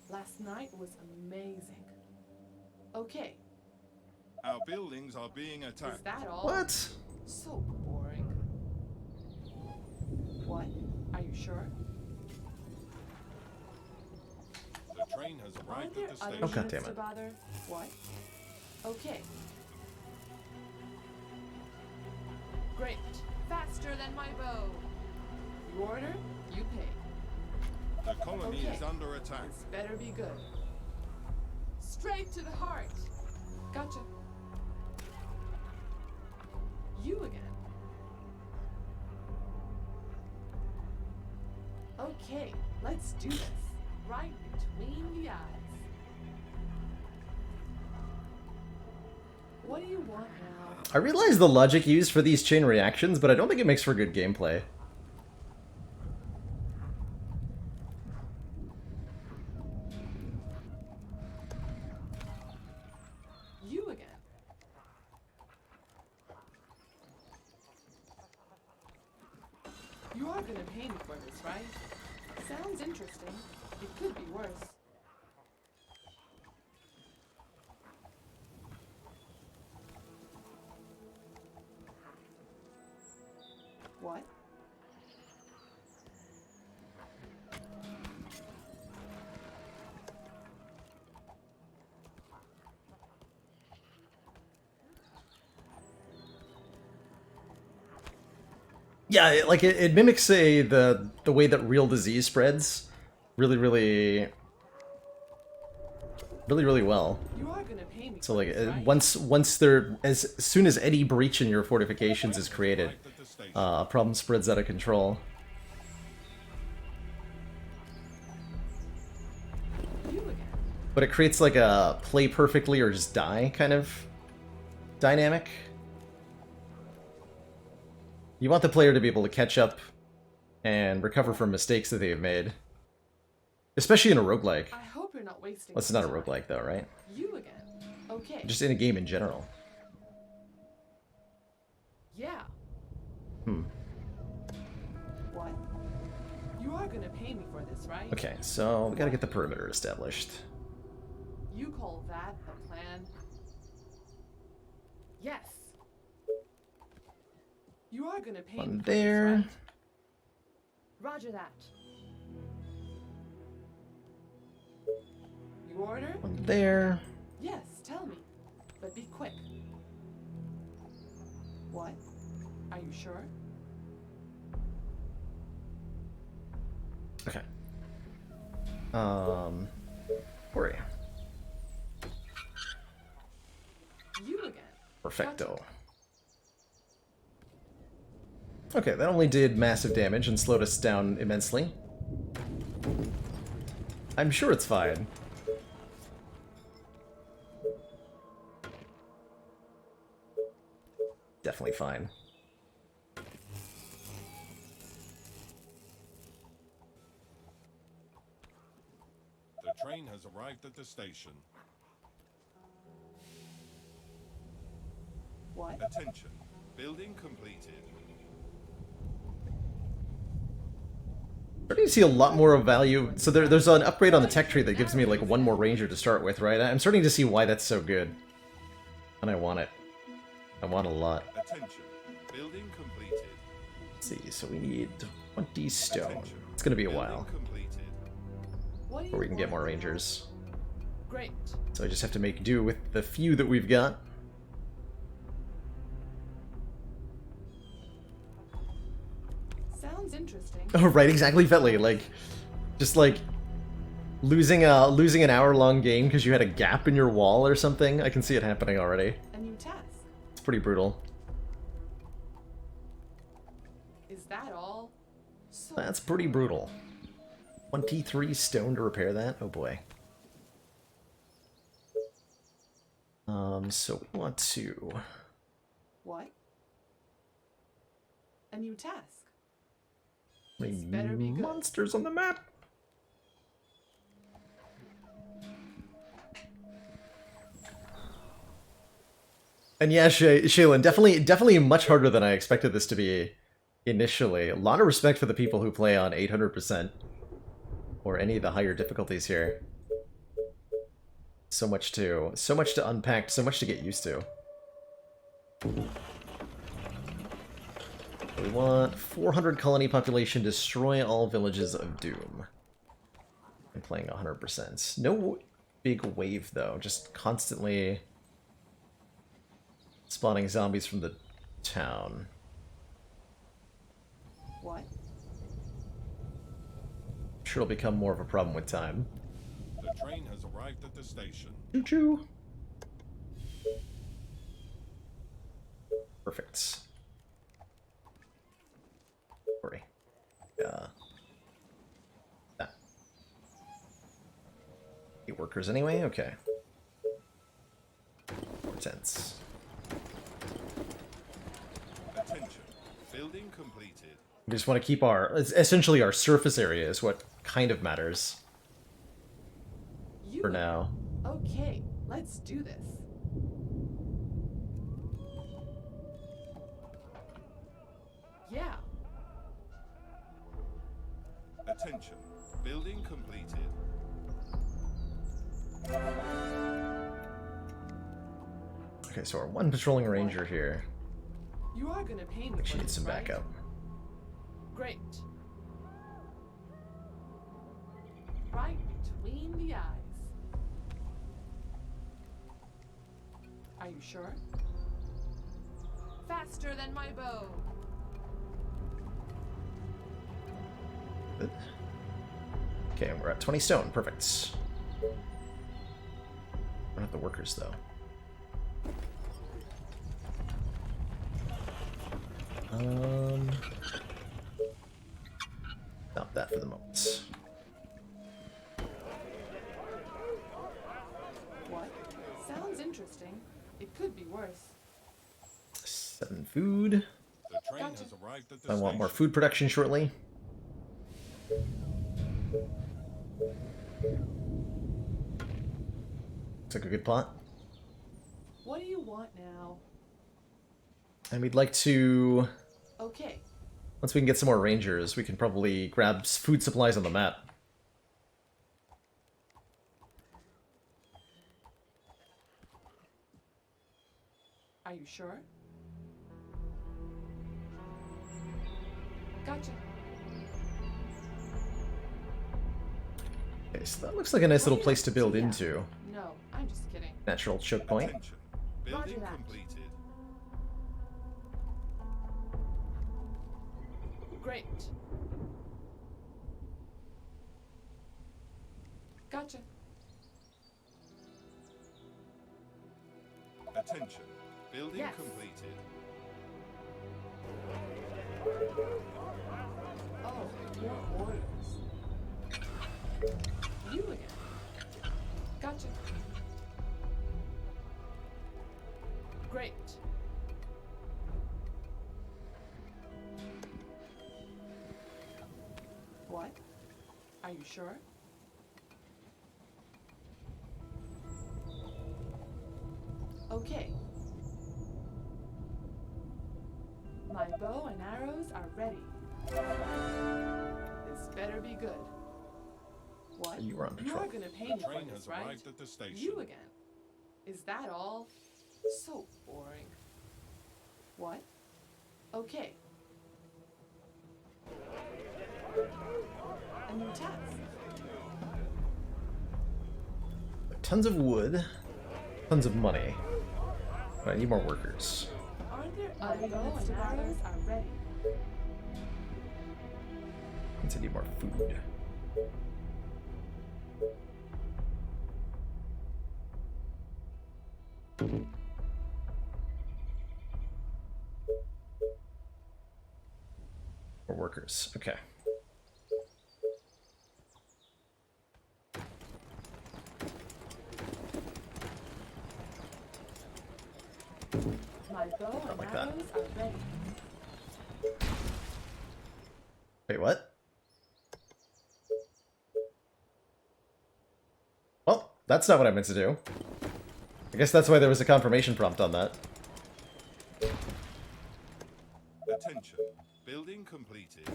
Last night was amazing. Okay. Our buildings are being Is attacked. that all? What? So boring. What? Are you sure? The train has Aren't arrived there at the other station. Oh, God units damn to it. bother? What? Okay. Great. Faster than my bow. You order, you pay. The colony Okay. is under attack. This better be good. Straight to the heart. Gotcha. You again. Okay, let's do this. Right between the eyes. What do you want now? I realize the logic used for these chain reactions, but I don't think it makes for good gameplay. You again. You are gonna pay me for this, right? Sounds interesting. It could be worse. What? Yeah, it mimics the way that real disease spreads, really well. You are gonna pay me So for like this, right? once there as soon as any breach in your fortifications is created, Arrived at the station. a problem spreads out of control. You again. But it creates like a play perfectly or just die kind of dynamic. You want the player to be able to catch up and recover from mistakes that they have made. Especially in a roguelike. I hope you're not wasting. Well, it's my not a time. roguelike though, right? You again. Okay. Just in a game in general. Yeah. Hmm. What? You are gonna pay me for this, right? Okay, so we gotta get the perimeter established. You call that a plan? Yes. You are gonna pay me One for there. this, right? Roger that. You order? One there. Yes, tell me. But be quick. What? Are you sure? Okay. Ori. You again. Perfecto. Okay, that only did massive damage and slowed us down immensely. I'm sure it's fine. Definitely fine. The train has arrived at the station. What? Attention. Building completed. Starting to see a lot more of value. So there's an upgrade on the tech tree that gives me like one more ranger to start with, right? I'm starting to see why that's so good. And I want it. I want a lot. Attention. Building completed. Let's see, so we need 20 stone. Attention. It's gonna be a Building while completed. What do you before we can get want? more rangers. Great. So I just have to make do with the few that we've got. Sounds interesting. Oh, right, exactly, Fetley. Like, just like losing an hour-long game because you had a gap in your wall or something. I can see it happening already. A new task. It's pretty brutal. Is that all? So That's pretty brutal. 23 stone to repair that? Oh boy. So we want to... What? A new task. Any This better be good. monsters on the map? And yeah, Shaylin, definitely much harder than I expected this to be initially. A lot of respect for the people who play on 800% or any of the higher difficulties here. So much to unpack, so much to get used to. We want 400 colony population, destroy all villages of Doom. I'm playing 100%. No big wave though, just constantly spawning zombies from the town. What? Sure it'll become more of a problem with time. The train has arrived at the station. Choo-choo! Perfect. Sorry. That. 8 workers anyway? Okay. 4 tents. Attention. Building completed. We just want to keep essentially our surface area is what kind of matters You for now. Okay, let's do this. Yeah. Attention. Building completed. Okay, so our one patrolling ranger here. You are gonna pay me. She for needs this, some right? backup. Great. Right between the eyes. Are you sure? Faster than my bow. Good. Okay, we're at 20 stone. Perfect. Don't have the workers though. Stop that for the moment. What? Sounds interesting. It could be worse. 7 food. The train Gotcha. has arrived at the I want more station. food production shortly. Looks like a good plot. What do you want now? And we'd like to... Okay. Once we can get some more rangers, we can probably grab food supplies on the map. Are you sure? Gotcha. Okay, so that looks like a nice little What do you place to build see? into. No, I'm just kidding. Natural choke point. Attention. Roger Building that. completed. Great. Gotcha. Attention. Building Yes. completed. Oh, more orders. You again. Gotcha. Great. What? Are you sure? Okay. My bow and arrows are ready. This better be good. What? You were on You patrol. are gonna pay me for Train this, has right? arrived at the station. You again. Is that all? So boring. What? Okay. A new task. Tons of wood, tons of money. But I need more workers. Aren't there other bow and arrows are ready? Means I need more food. More workers. Okay. My bow and like that. arrows are ready. Wait, what? Well, that's not what I meant to do. I guess that's why there was a confirmation prompt on that. Attention. Building completed.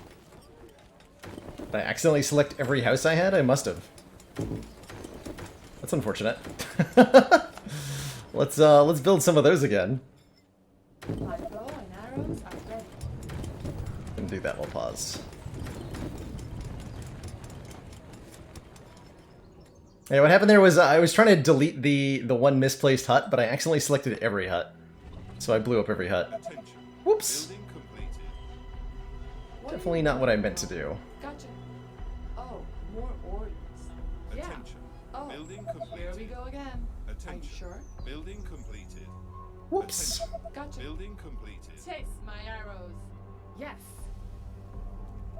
Did I accidentally select every house I had? I must have. That's unfortunate. Let's build some of those again. My bow and arrows are ready. And do that while pause. Yeah, what happened there was I was trying to delete the one misplaced hut, but I accidentally selected every hut. So I blew up every hut. Attention. Whoops! Building completed. What do you Definitely not want? what I meant to do. Gotcha. Oh, more orders. Yeah. Attention. Oh, Building here we completed. go again. Are you Attention. sure? Building completed. Whoops! Attention. Gotcha. Building completed. Taste my arrows. Yes.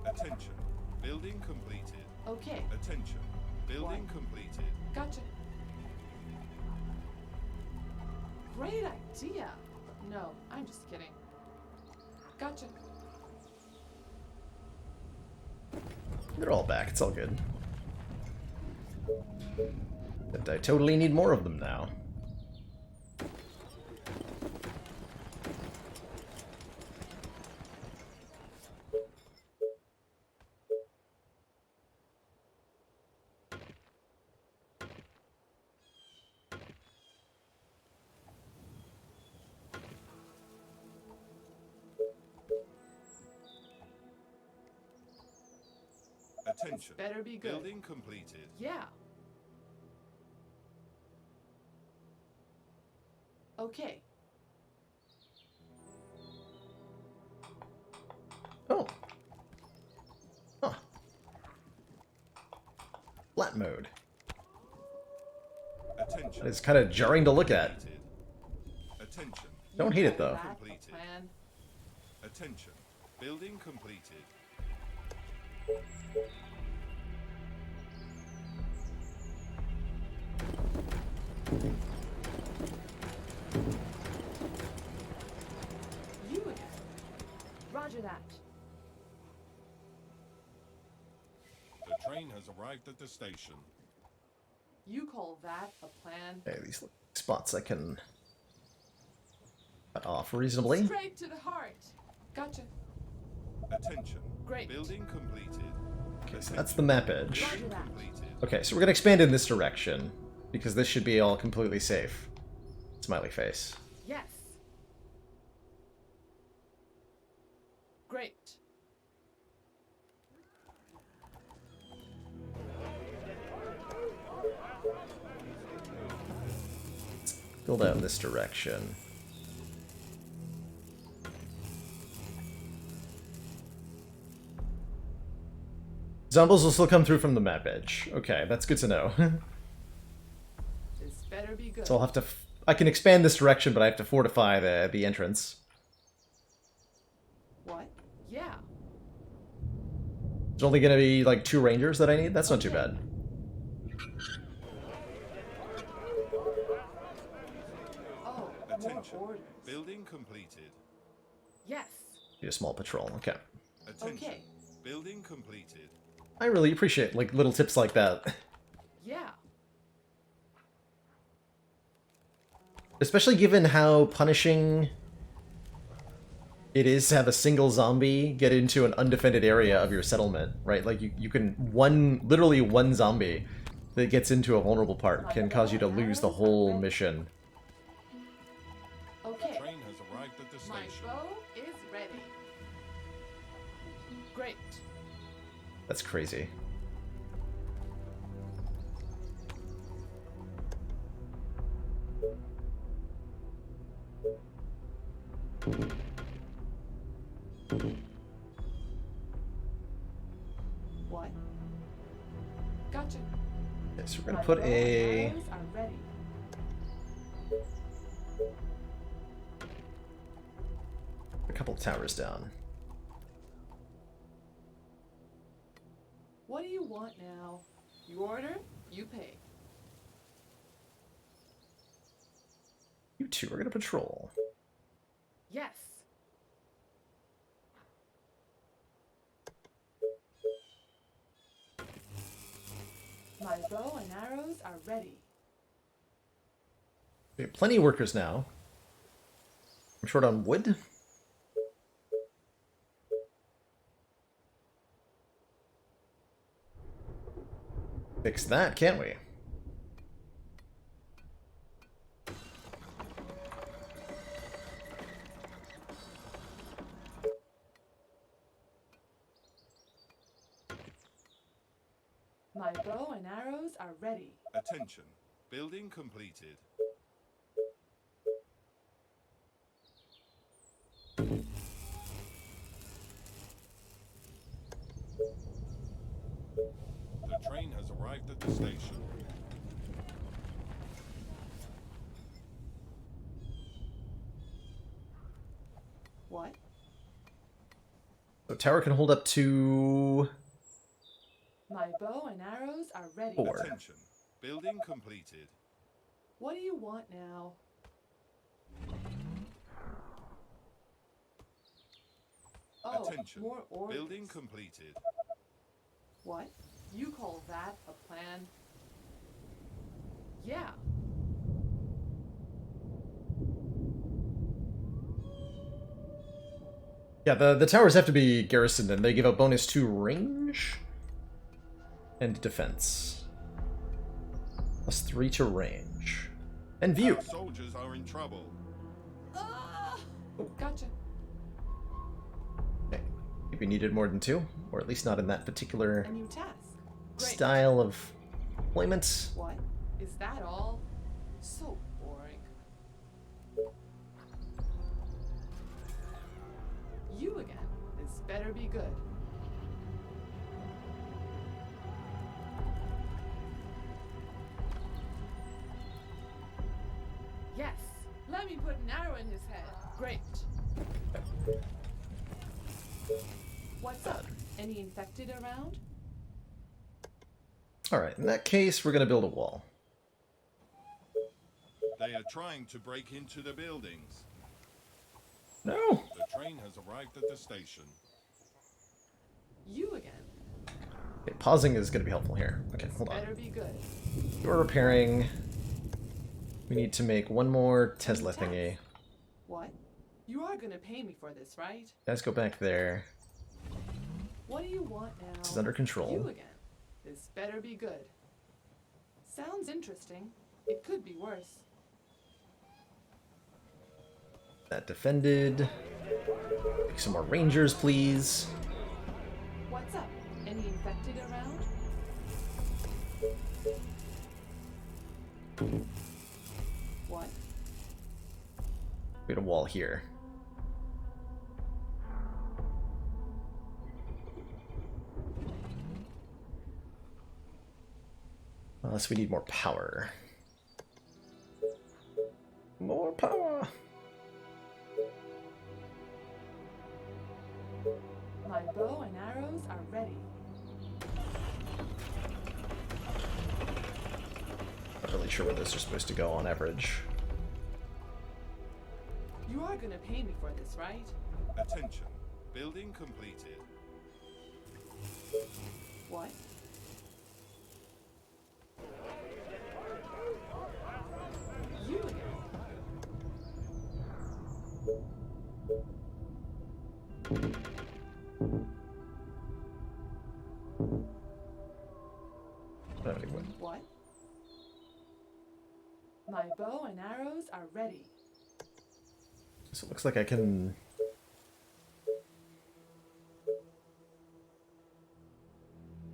Attention. Building completed. Okay. Attention. Building What? completed. Gotcha. Great idea. No, I'm just kidding. Gotcha. They're all back, it's all good. And I totally need more of them now. Attention. Better be good. Building completed. Yeah. Okay. Oh. Huh. Flat mode. Attention. It's kind of jarring to look at. Completed. Attention. Don't hate it though. That's the Completed. plan. Attention. Building completed. You again. Roger that. The train has arrived at the station. You call that a plan? Okay, these spots I can cut off reasonably. Straight to the heart. Gotcha. Attention. Great. Building completed. Okay, so that's the map edge. Roger that. Completed. Okay, so we're gonna expand in this direction because this should be all completely safe. Smiley face. Yes. Great. Build out in this direction. Zombies will still come through from the map edge. Okay, that's good to know. This better be good. So I'll have to... I can expand this direction, but I have to fortify the entrance. What? Yeah. There's only going to be, like, 2 rangers that I need? That's not too bad. Oh, Attention. more orders. Building completed. Yes. Need a small patrol. Okay. Attention. Okay. Building completed. I really appreciate, like, little tips like that. Yeah. Especially given how punishing it is to have a single zombie get into an undefended area of your settlement, right? Like, you can... literally one zombie that gets into a vulnerable part can cause you to lose the whole mission. Okay. Train has arrived at the My station. bow is ready. Great. That's crazy. What? Gotcha. Okay, so we're gonna My put bow and a... arrows are ready. couple towers down. What do you want now? You order, you pay. You two are gonna patrol. Yes. My bow and arrows are ready. We have plenty of workers now. I'm short on wood. Fix that, can't we? My bow and arrows are ready. Attention. Building completed. The train has arrived at the station. What? So tower can hold up to... My bow and arrows are ready. 4. Attention. Building completed. What do you want now? Oh, Attention. more orders. Building completed. What? You call that a plan? Yeah. Yeah, the towers have to be garrisoned, and they give a bonus to range and defense. +3 to range. And view. Our soldiers are in trouble. Ah! Gotcha. Okay. Maybe needed more than 2, or at least not in that particular A new task. Great. style of deployment. What? Is that all? So boring. You again. This better be good. Yes. Let me put an arrow in his head. Great. What's up? Any infected around? Alright, in that case, we're going to build a wall. They are trying to break into the buildings. No! The train has arrived at the station. You again. Okay, pausing is going to be helpful here. Okay, hold Better on. be good. You're repairing. We need to make one more Tesla Task. thingy. What? You are gonna pay me for this, right? Guys, go back there. What do you want now? This is under control. You again. This better be good. Sounds interesting. It could be worse. That defended. Make some more rangers, please. What's up? Any infected around? What? We had a wall here. So we need more power. More power! My bow and arrows are ready. Not really sure where those are supposed to go on average. You are gonna pay me for this, right? Attention. Building completed. What? You again? Anyway. What? My bow and arrows are ready. So it looks like I can...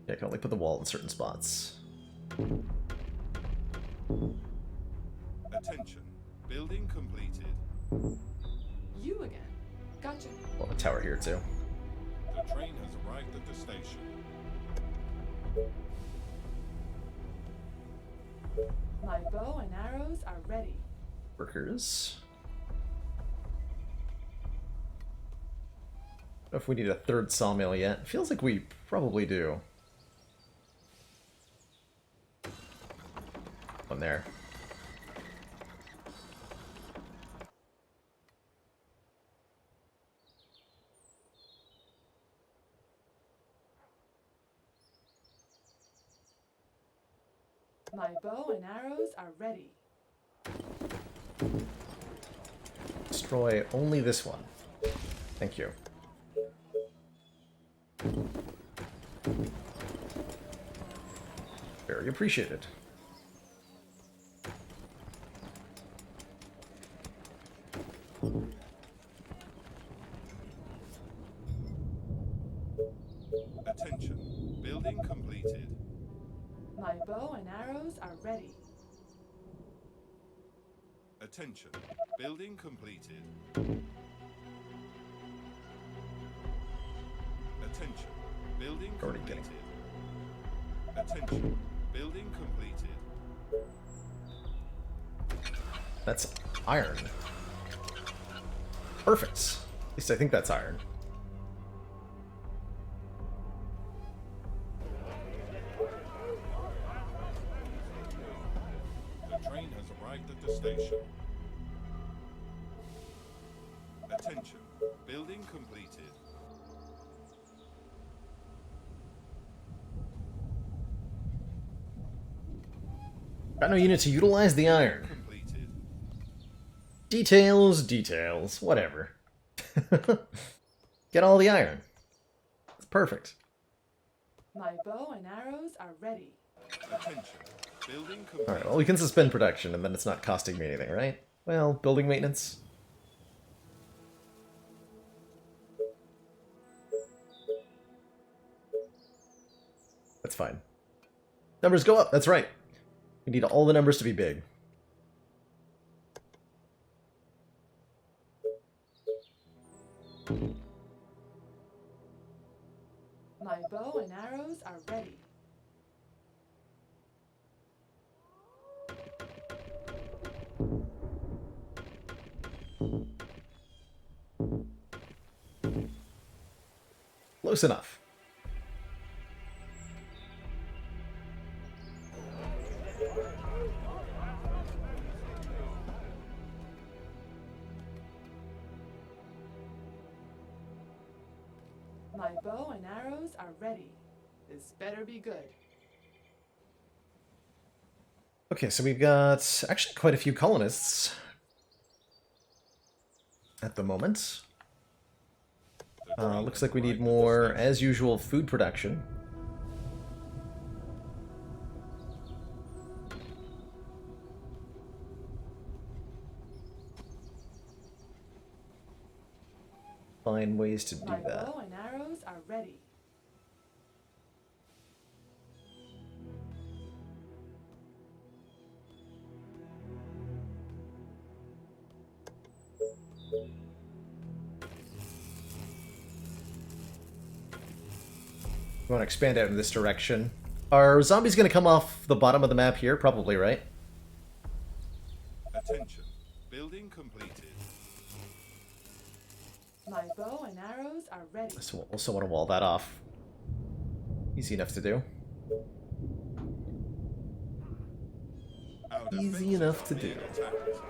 Yeah, I can only put the wall in certain spots. Attention. Building completed. You again? Gotcha. Well, a tower here too. The train has arrived at the station. My bow and arrows are ready. Workers. I don't know if we need a third sawmill yet. Feels like we probably do. One there. My bow and arrows are ready. Destroy only this one. Thank you. Very appreciated. Attention. Building completed. My bow and arrows are ready. Attention. Building completed. Attention. Building Already getting completed. Attention. Building completed. That's iron. Perfect. At least I think that's iron. The train has arrived at the station. Attention. Building completed. Got no unit to utilize the iron. Completed. Details, details, whatever. Get all the iron. It's perfect. My bow and arrows are ready. Attention. Building completed. Alright, well, we can suspend production and then it's not costing me anything, right? Well, building maintenance. That's fine. Numbers go up, that's right. We need all the numbers to be big. My bow and arrows are ready. Close enough. My bow and arrows are ready. This better be good. Okay, so we've got actually quite a few colonists at the moment. Looks like we need more, as usual, food production. Find ways to do My that. bow and arrows are ready. We want to expand out in this direction. Are zombies gonna come off the bottom of the map here? Probably, right? Attention. Building completed. My bow and arrows are ready. So we'll also want to wall that off. Easy enough to do. Our Easy defenses enough are to do. being attacked.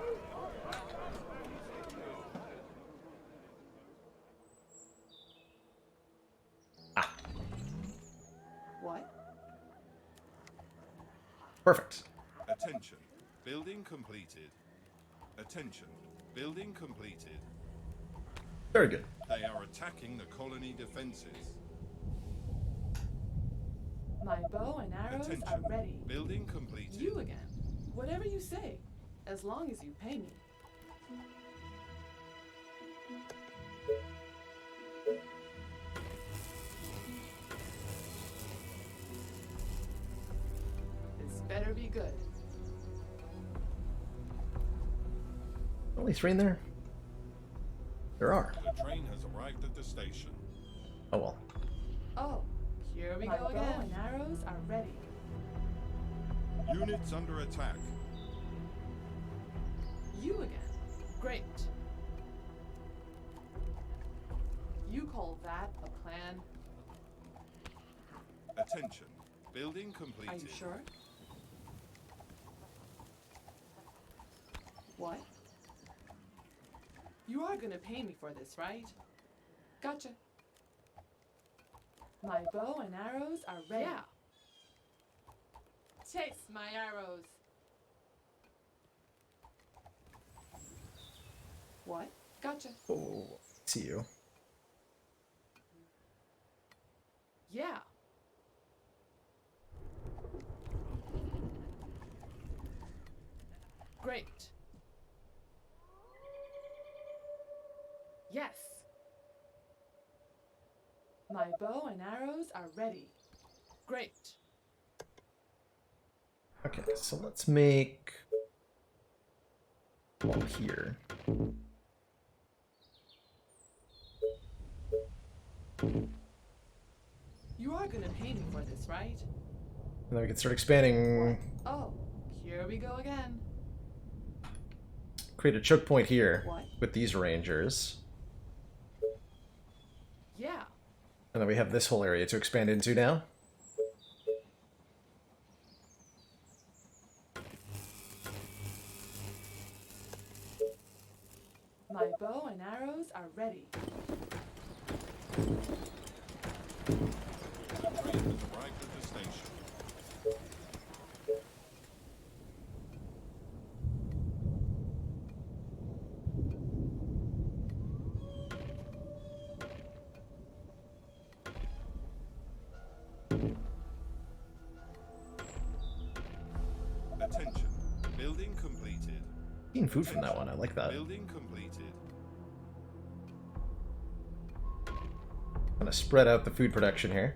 What? Perfect. Attention. Building completed. Attention. Building completed. Very good. They are attacking the colony defenses. My bow and arrows Attention. are ready. Building completed. You again. Whatever you say, as long as you pay me. This better be good. Only 3 in there? There are. The train has arrived at the station. Oh well. Oh, here we go again. My bow and arrows are ready. Units under attack. You again. Great. You call that a plan? Attention. Building completed. Are you sure? What? You are gonna pay me for this, right? Gotcha. My bow and arrows are ready. Yeah. Taste my arrows. What? Gotcha. Oh, see you. Yeah. Great. Yes. My bow and arrows are ready. Great. Okay, so let's make wall here. You are gonna pay me for this, right? And then we can start expanding. Oh, here we go again. Create a choke point here What? with these rangers. Yeah. And then we have this whole area to expand into now. My bow and arrows are ready. The train has arrived at the station. Attention. Building completed. Eating food from that one, I like that. Building completed. Gonna spread out the food production here.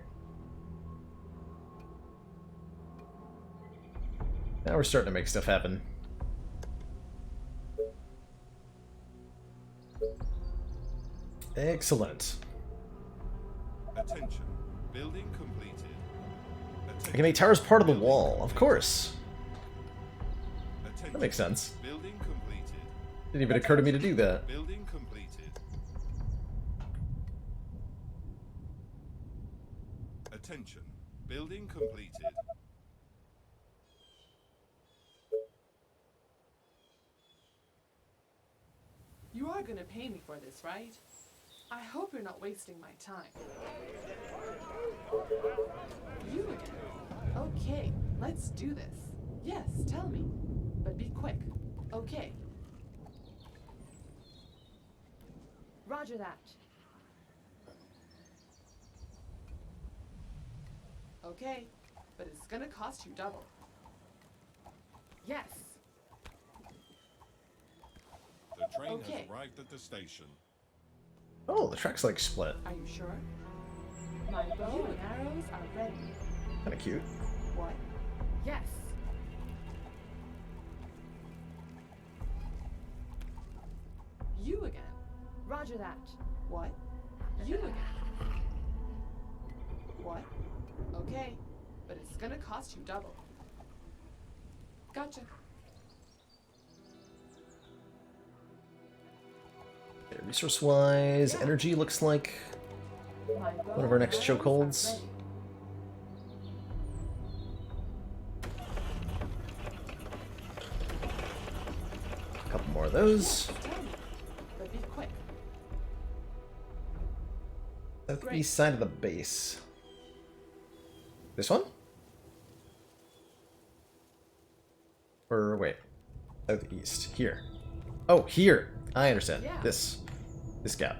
Now we're starting to make stuff happen. Excellent. Attention. Building completed. I can make towers part of the wall, of course. Attention. That makes sense. Building completed. Didn't even occur to me to do that. Building completed. Attention. Building completed. You are gonna pay me for this, right? I hope you're not wasting my time. You again. Okay, let's do this. Yes, tell me. But be quick. Okay. Roger that. Okay, but it's gonna cost you double. Yes. The train Okay. has arrived at the station. Oh, the track's like split. Are you sure? My bow and arrows are ready. Kinda cute. What? Yes. You again. Roger that. What? You again. What? Okay, but it's gonna cost you double. Gotcha. Okay, resource-wise, energy looks like My bow one of our next and arrows are chokeholds. ready. A couple more of those. Tell me, but be quick. Southeast side of the base. This one? Or wait, southeast. Here. Oh, here. I understand. Yeah. This gap.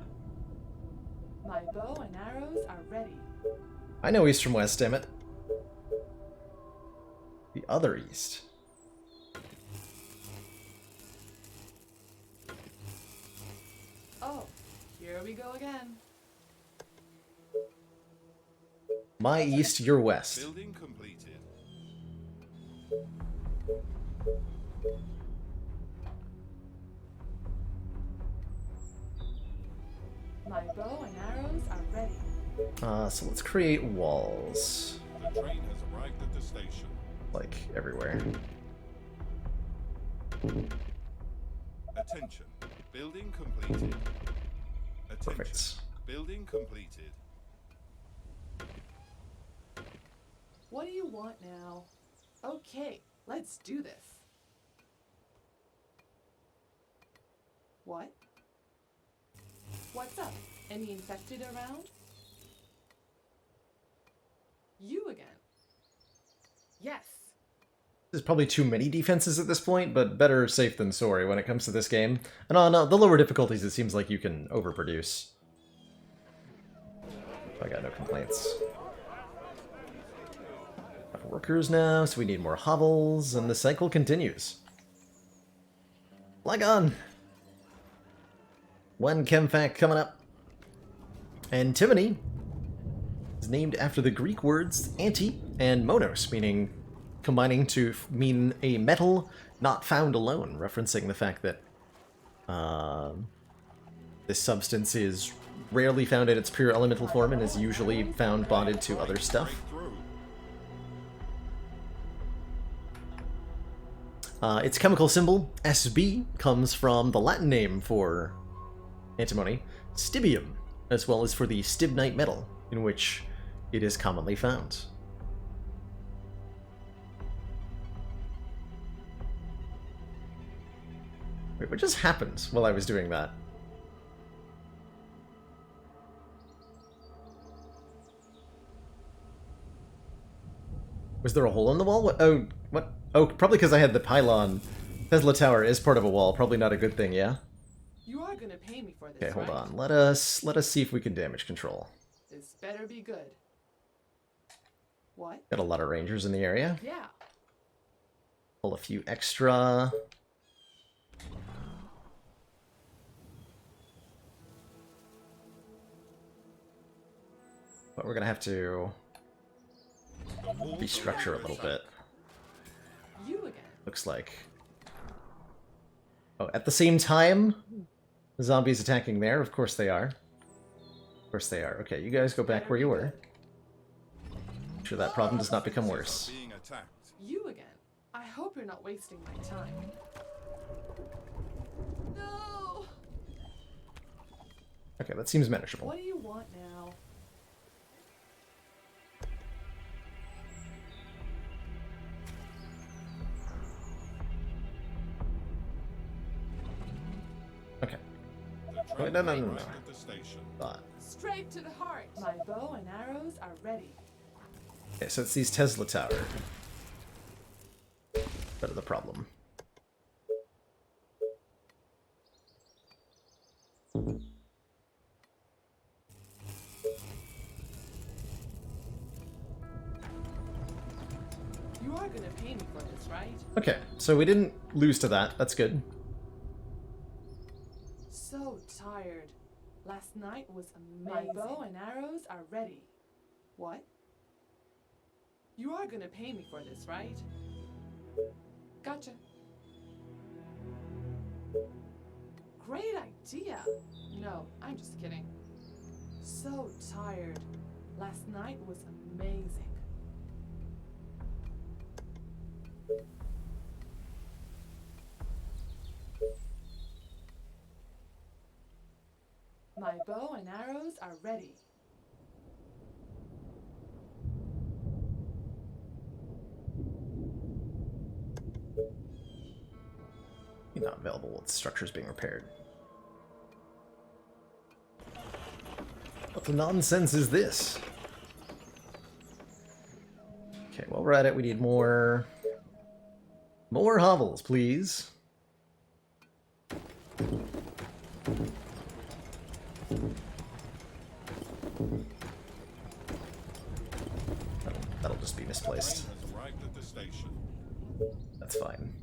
My bow and arrows are ready. I know east from west, damn it. The other east. Oh, here we go again. My east, your west. Building completed. My bow and arrows are ready. So let's create walls. The train has arrived at the station. Like, everywhere. Attention. Building completed. Attention. Perfect. Building completed. What do you want now? Okay, let's do this. What? What's up? Any infected around? You again? Yes. There's probably too many defenses at this point, but better safe than sorry when it comes to this game. And on the lower difficulties, it seems like you can overproduce. I got no complaints. Enough workers now, so we need more hovels, and the cycle continues. Like on! One chem fact coming up. Antimony is named after the Greek words anti and monos, meaning combining to mean a metal not found alone, referencing the fact that this substance is rarely found in its pure elemental form and is usually found bonded to other stuff. Through. Its chemical symbol, Sb, comes from the Latin name for antimony, stibium, as well as for the stibnite metal, in which it is commonly found. Wait, what just happened while I was doing that? Was there a hole in the wall? What? Oh, what? Oh, probably because I had the pylon. Tesla Tower is part of a wall. Probably not a good thing, yeah? You are gonna pay me for this, Okay, hold right? on. Let us see if we can damage control. This better be good. What? Got a lot of rangers in the area. Yeah. Pull a few extra. But we're gonna have to The walls restructure a little bit. You again. Looks like. Oh, at the same time, the zombies attacking there. Of course they are. Of course they are. Okay, you guys go back where you were. Make sure that problem does not become worse. are being attacked. You again. I hope you're not wasting my time. No. Okay, that seems manageable. What do you want now? Okay. The train Wait, no. has arrived at the station. Straight to the heart. My bow and arrows are ready. Okay, so it's these Tesla Tower that are the problem. You are gonna pay me for this, right? Okay, so we didn't lose to that. That's good. So tired. Last night was amazing. My bow and arrows are ready. What? You are gonna pay me for this, right? Gotcha. Great idea. No, I'm just kidding. So tired. Last night was amazing. My bow and arrows are ready. You're not available while the structure is being repaired. What the nonsense is this? Okay, while we're at it, we need more hovels, please. That'll just be misplaced. Train has arrived at the station. That's fine.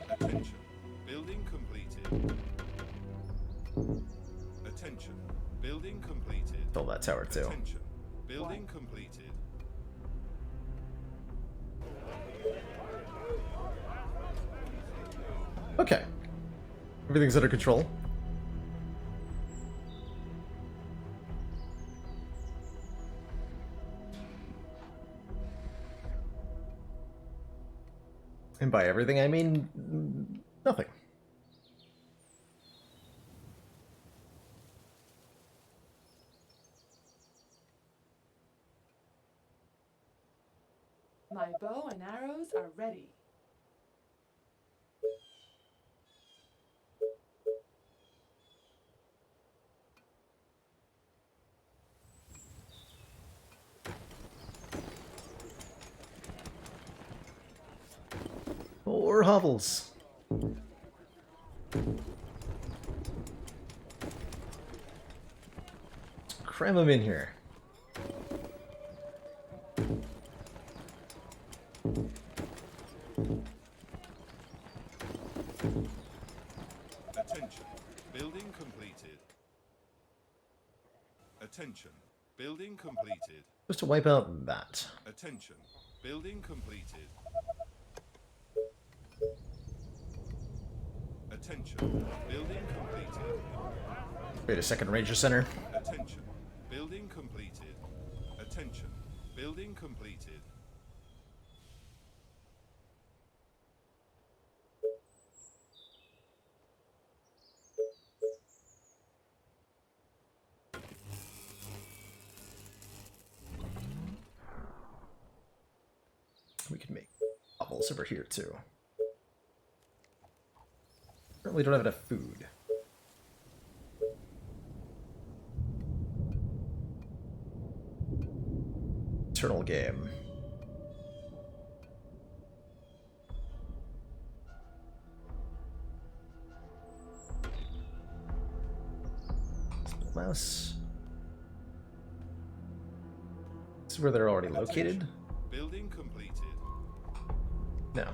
Attention. Building completed. Attention. Building completed. Fill that tower too. Attention. Building completed. Okay. Everything's under control. And by everything, I mean nothing. My bow and arrows are ready. More hovels. Cram them in here. Attention. Building completed. Attention. Building completed. Just to wipe out that. Attention. Building completed. Attention. Building completed. Wait a second, Ranger Center. Attention. Building completed. Attention. Building completed. We can make hovels over here too. Currently don't have enough food. Eternal game. Split mouse. This is where they're already located? Building completed. No.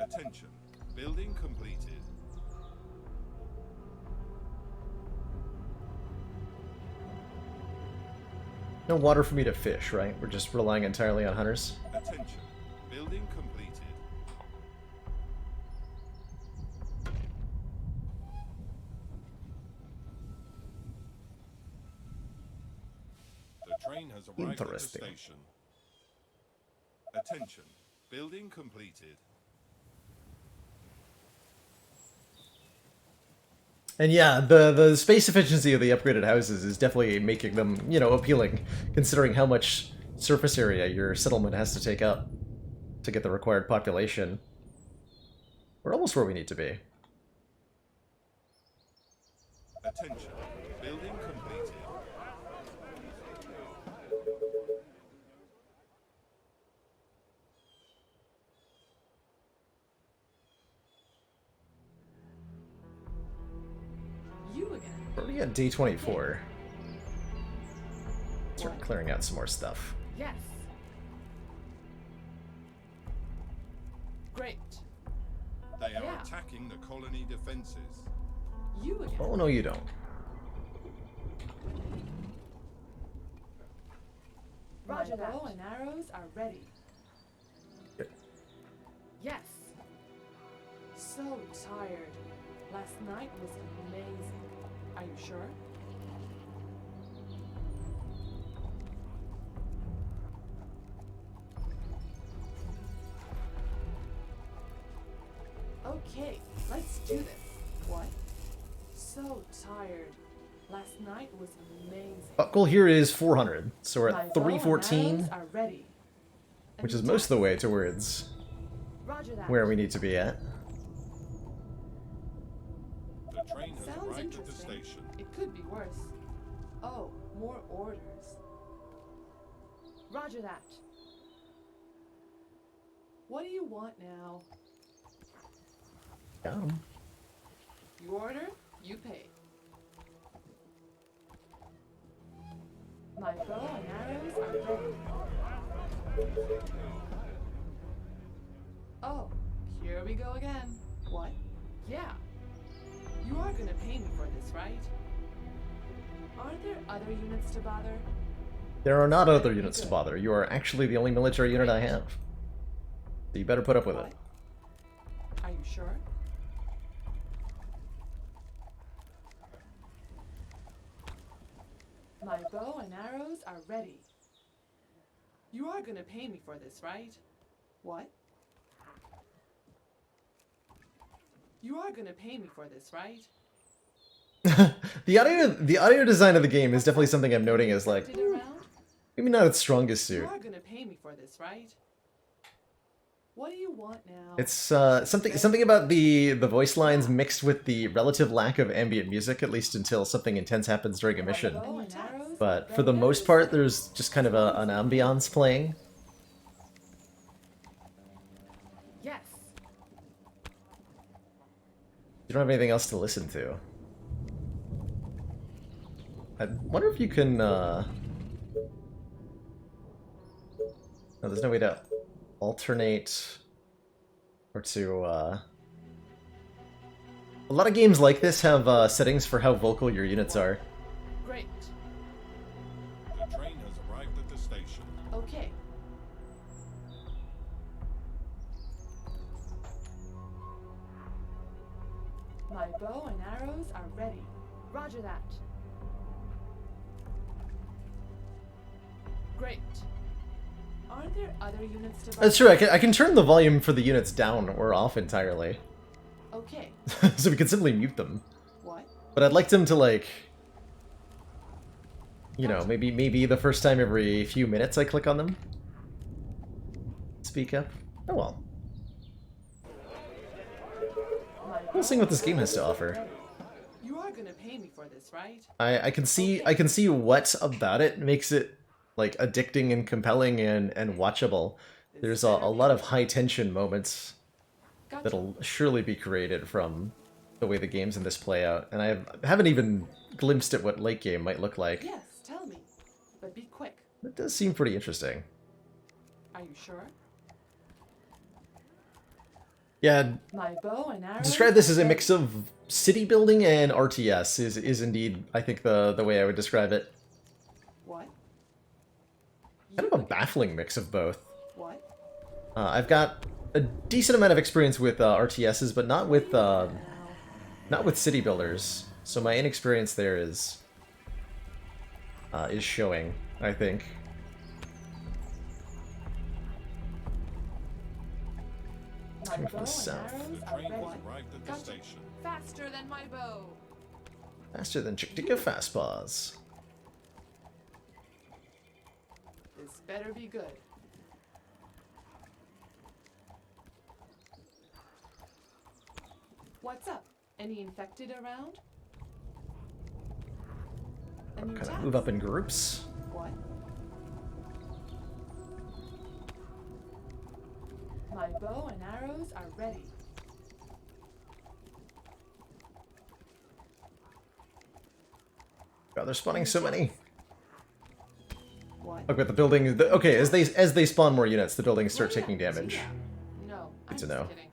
Attention. Building completed. No water for me to fish, right? We're just relying entirely on hunters. Attention. Building completed. The train has arrived at the Interesting. station. Attention. Building completed. And yeah, the space efficiency of the upgraded houses is definitely making them, you know, appealing, considering how much surface area your settlement has to take up to get the required population. We're almost where we need to be. Attention. Building completed. You again. We're already at day 24. Start clearing out some more stuff. Yes. Great. They are Yeah. attacking the colony defenses. You again. Oh, no you don't. My bow and arrows are ready. Yes. So tired. Last night was amazing. Are you sure? Okay, let's do this. What? So tired. Last night was amazing. Goal here is 400, so we're My at bow and 314, arrows are ready. which is most of the way towards Roger that. where we need to be at. The train has Sounds arrived at the interesting. station. It could be worse. Oh, more orders. Roger that. What do you want now? Got 'em. You order, you pay. My bow and arrows are ready. Oh, here we go again. What? Yeah. You are gonna pay me for this, right? Aren't there other units to bother? There are not other units to bother. You are actually the only military unit I have. So you better put up with it. What? Are you sure? My bow and arrows are ready. You are gonna pay me for this, right? What? You are gonna pay me for this, right? The audio design of the game is definitely something I'm noting as like Did around? maybe not its strongest You suit. are gonna pay me for this, right? What do you want now? It's something about the voice lines mixed with the relative lack of ambient music, at least until something intense happens during a mission. My bow and arrows But are for the ready. most part, there's just kind of an ambiance playing. Yes. You don't have anything else to listen to. I wonder if you can, No, there's no way to alternate or to, A lot of games like this have settings for how vocal your units are. Great. The train has arrived at the station. Okay. My bow and arrows are ready. Roger that. Great. Aren't there other units to That's true, I can turn the volume for the units down or off entirely. Okay. So we can simply mute them. What? But I'd like them to, like, you know, maybe the first time every few minutes I click on them. Speak up. Oh well. My We'll see what this game has to offer. You are gonna pay me for this, right? I can see what about it makes it like addicting and compelling and watchable. There's a lot of high tension moments Gotcha. that'll surely be created from the way the games in this play out, and I haven't even glimpsed at what late game might look like. Yes, tell me. But be quick. It does seem pretty interesting. Are you sure? Yeah, My bow and arrows. describe this as a are mix of city building and RTS is indeed, I think, the way I would describe it. What? Kind of a baffling mix of both. What? I've got a decent amount of experience with RTSs, but not with city builders. So my inexperience there is showing, I think. My Coming from bow and south. arrows The are train has ready. arrived at the Gotcha. station. Faster than my bow. Faster than Chick-Ticka Fastpaws. This better be good. What's up? Any infected around? A new Kind of task? move up in groups. What? My bow and arrows are ready. God, they're spawning so many. What? Okay, the building. Okay, as they spawn more units, the buildings start What did taking I do damage. that? No, I'm to just know. kidding.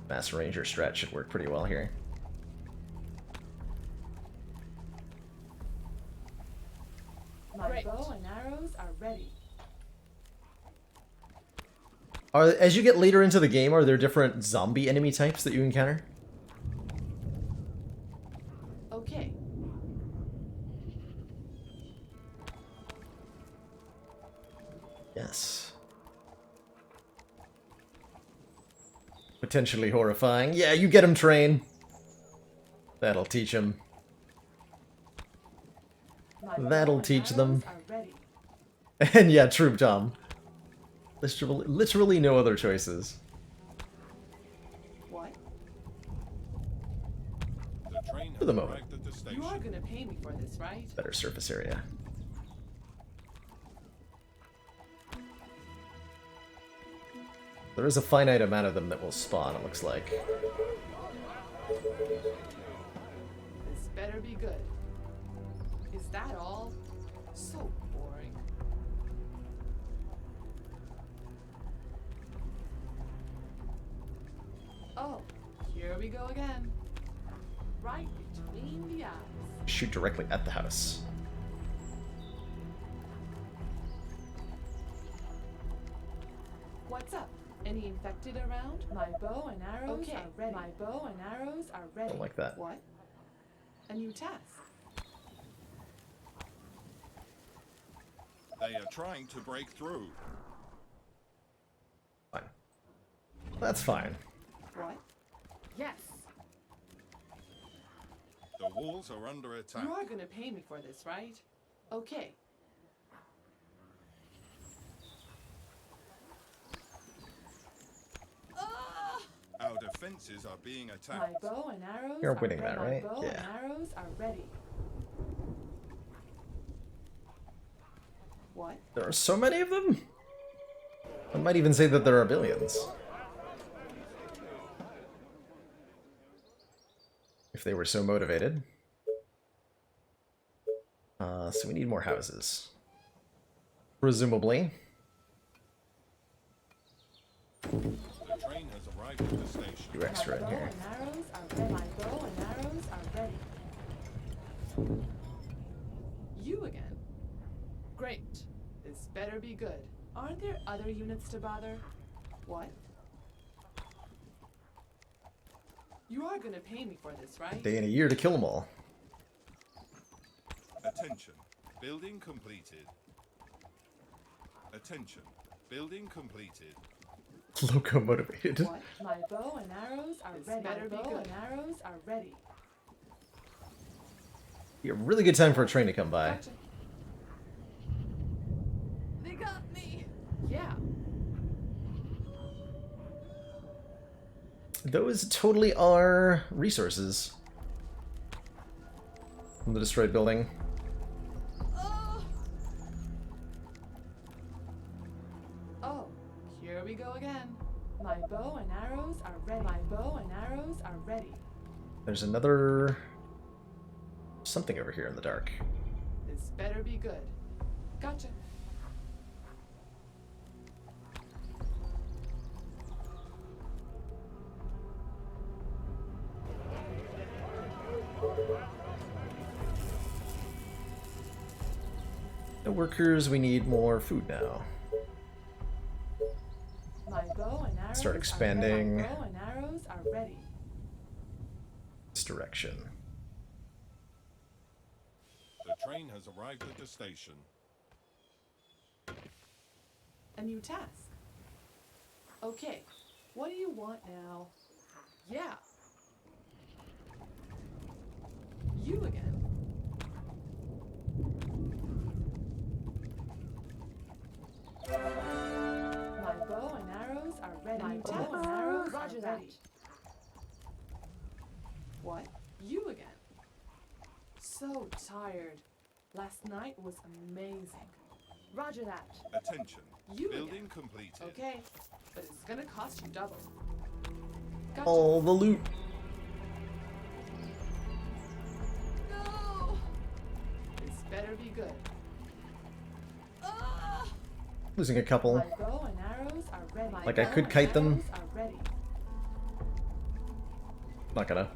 Mass Ranger strat should work pretty well here. ready. As you get later into the game, are there different zombie enemy types that you encounter? Okay. Yes. Potentially horrifying. Yeah, you get him, Train. That'll teach him. My That'll bow and teach them. arrows are ready. And yeah, Troop Tom. Literally no other choices. What? The train For has the moment. arrived at the station. You are gonna pay me for this, right? Better surface area. There is a finite amount of them that will spawn, it looks like. This better be good. Is that all? So boring. Oh, here we go again. Right between the eyes. Shoot directly at the house. What's up? Any infected around? My bow and arrows are ready. My bow and arrows are ready. Don't like that. What? A new task. They are trying to break through. Fine. That's fine. What? Yes. The walls are under attack. You are gonna pay me for this, right? Okay. Our defenses are being My attacked. bow and arrows You're are winning ready. that, right? My bow Yeah. and arrows are ready. What? There are so many of them? I might even say that there are billions. If they were so motivated. So we need more houses. Presumably. The train has arrived at the station. Do extra in My bow here. and arrows are ready. My bow and arrows are ready. You again. Great. This better be good. Aren't there other units to bother? What? You are gonna pay me for this, right? Day and a year to kill them all. Attention. Building completed. Attention. Building completed. Loco motivated. What? My bow and arrows are ready. Better be good. And arrows are ready. Be a really good time for a train to come by. Gotcha. They got me. Yeah. Those totally are resources from the destroyed building. Oh, here we go again. My bow and arrows are ready. My bow and arrows are ready. There's another something over here in the dark. This better be good. Gotcha. The workers, we need more food now. My bow and arrows Start expanding. Are ready. My bow and arrows are ready. This direction. The train has arrived at the station. A new task. Okay, what do you want now? Yeah. You again. My bow and arrows are ready. My bow and arrows are ready. What? You again? So tired. Last night was amazing. Roger that. Attention. You Building again. completed. Okay, but it's gonna cost you double. Gotcha. All the loot. No! This better be good. Losing a couple. My bow and arrows are ready. My Like I bow could and kite them. arrows are ready. Not gonna.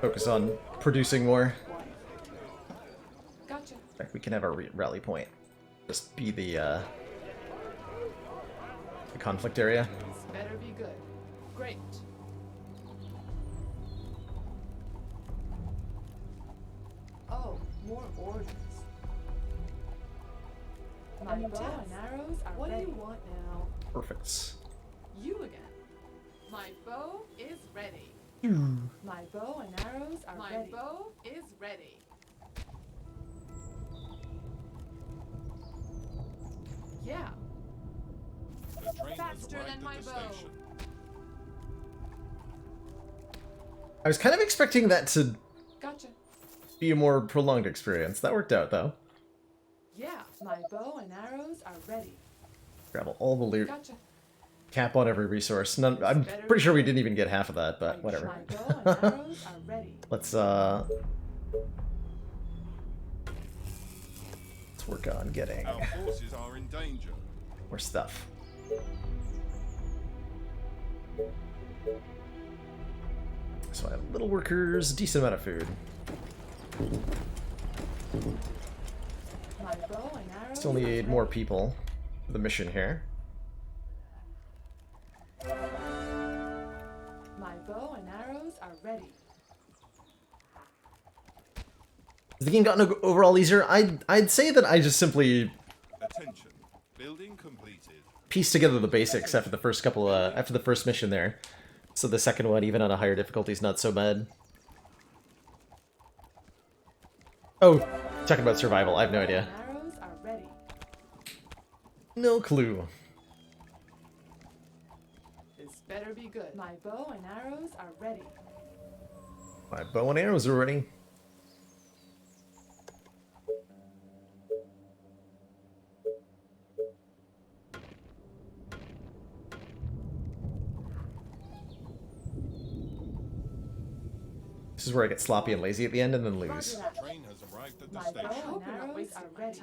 Focus on producing more. What? Gotcha. fact, we can have our rally point. Just be the conflict area. This better be good. Great. Oh, more orders. My bow and arrows are what ready. What do you want now? Perfect. You again. My bow is ready. My bow and arrows are ready. My bow is ready. Yeah. The train has Faster arrived than at my the bow. station. I was kind of expecting that to Gotcha. be a more prolonged experience. That worked out, though. Yeah. My bow and arrows are ready. Grab all the loot. Gotcha. Cap on every resource. None, I'm pretty sure we didn't even get half of that, but whatever. My bow and arrows are ready. Let's work on getting Our forces are in danger. more stuff. So I have little workers, decent amount of food. My bow and arrows. Still need more people for the mission here. My bow and arrows are ready. Has the game gotten overall easier? I'd say that I just simply Attention. Building completed. pieced together the basics after the first couple after the first mission there. So the second one, even on a higher difficulty, is not so bad. Oh, talking about survival, I have no idea. Arrows are ready. No clue. This better be good. My bow and arrows are ready. My bow and arrows are ready. This is where I get sloppy and lazy at the end and then lose. The train has arrived at the My station. bow and arrows are ready.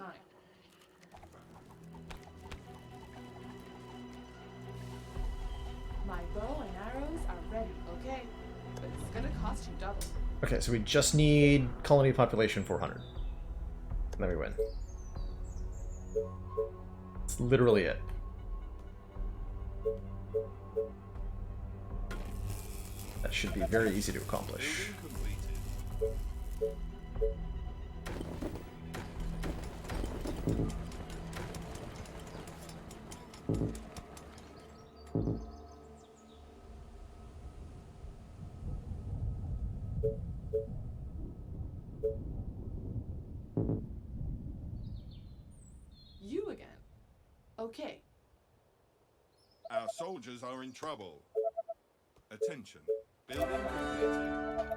My bow and arrows are ready. Okay, but it's gonna cost you double. Okay, so we just need colony population 400. And then we win. That's literally it. That should be very easy to accomplish. Building completed. You again. Okay. Our soldiers are in trouble. Attention. Building completed.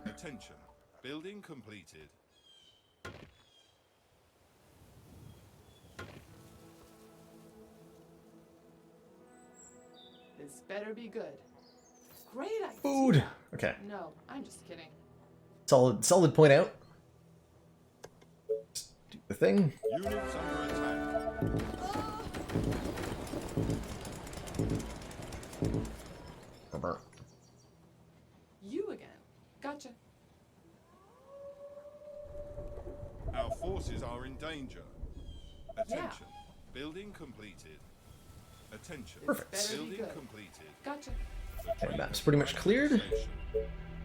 Attention. Building completed. This better be good. Great idea. Food! Okay. No, I'm just kidding. Solid point out. Just do the thing. Units under attack. You again. Gotcha. Our forces are in danger. Attention. Building completed. Attention. Perfect. Better be Building good. completed. Gotcha. The Okay, train map's has pretty much arrived at cleared. the station.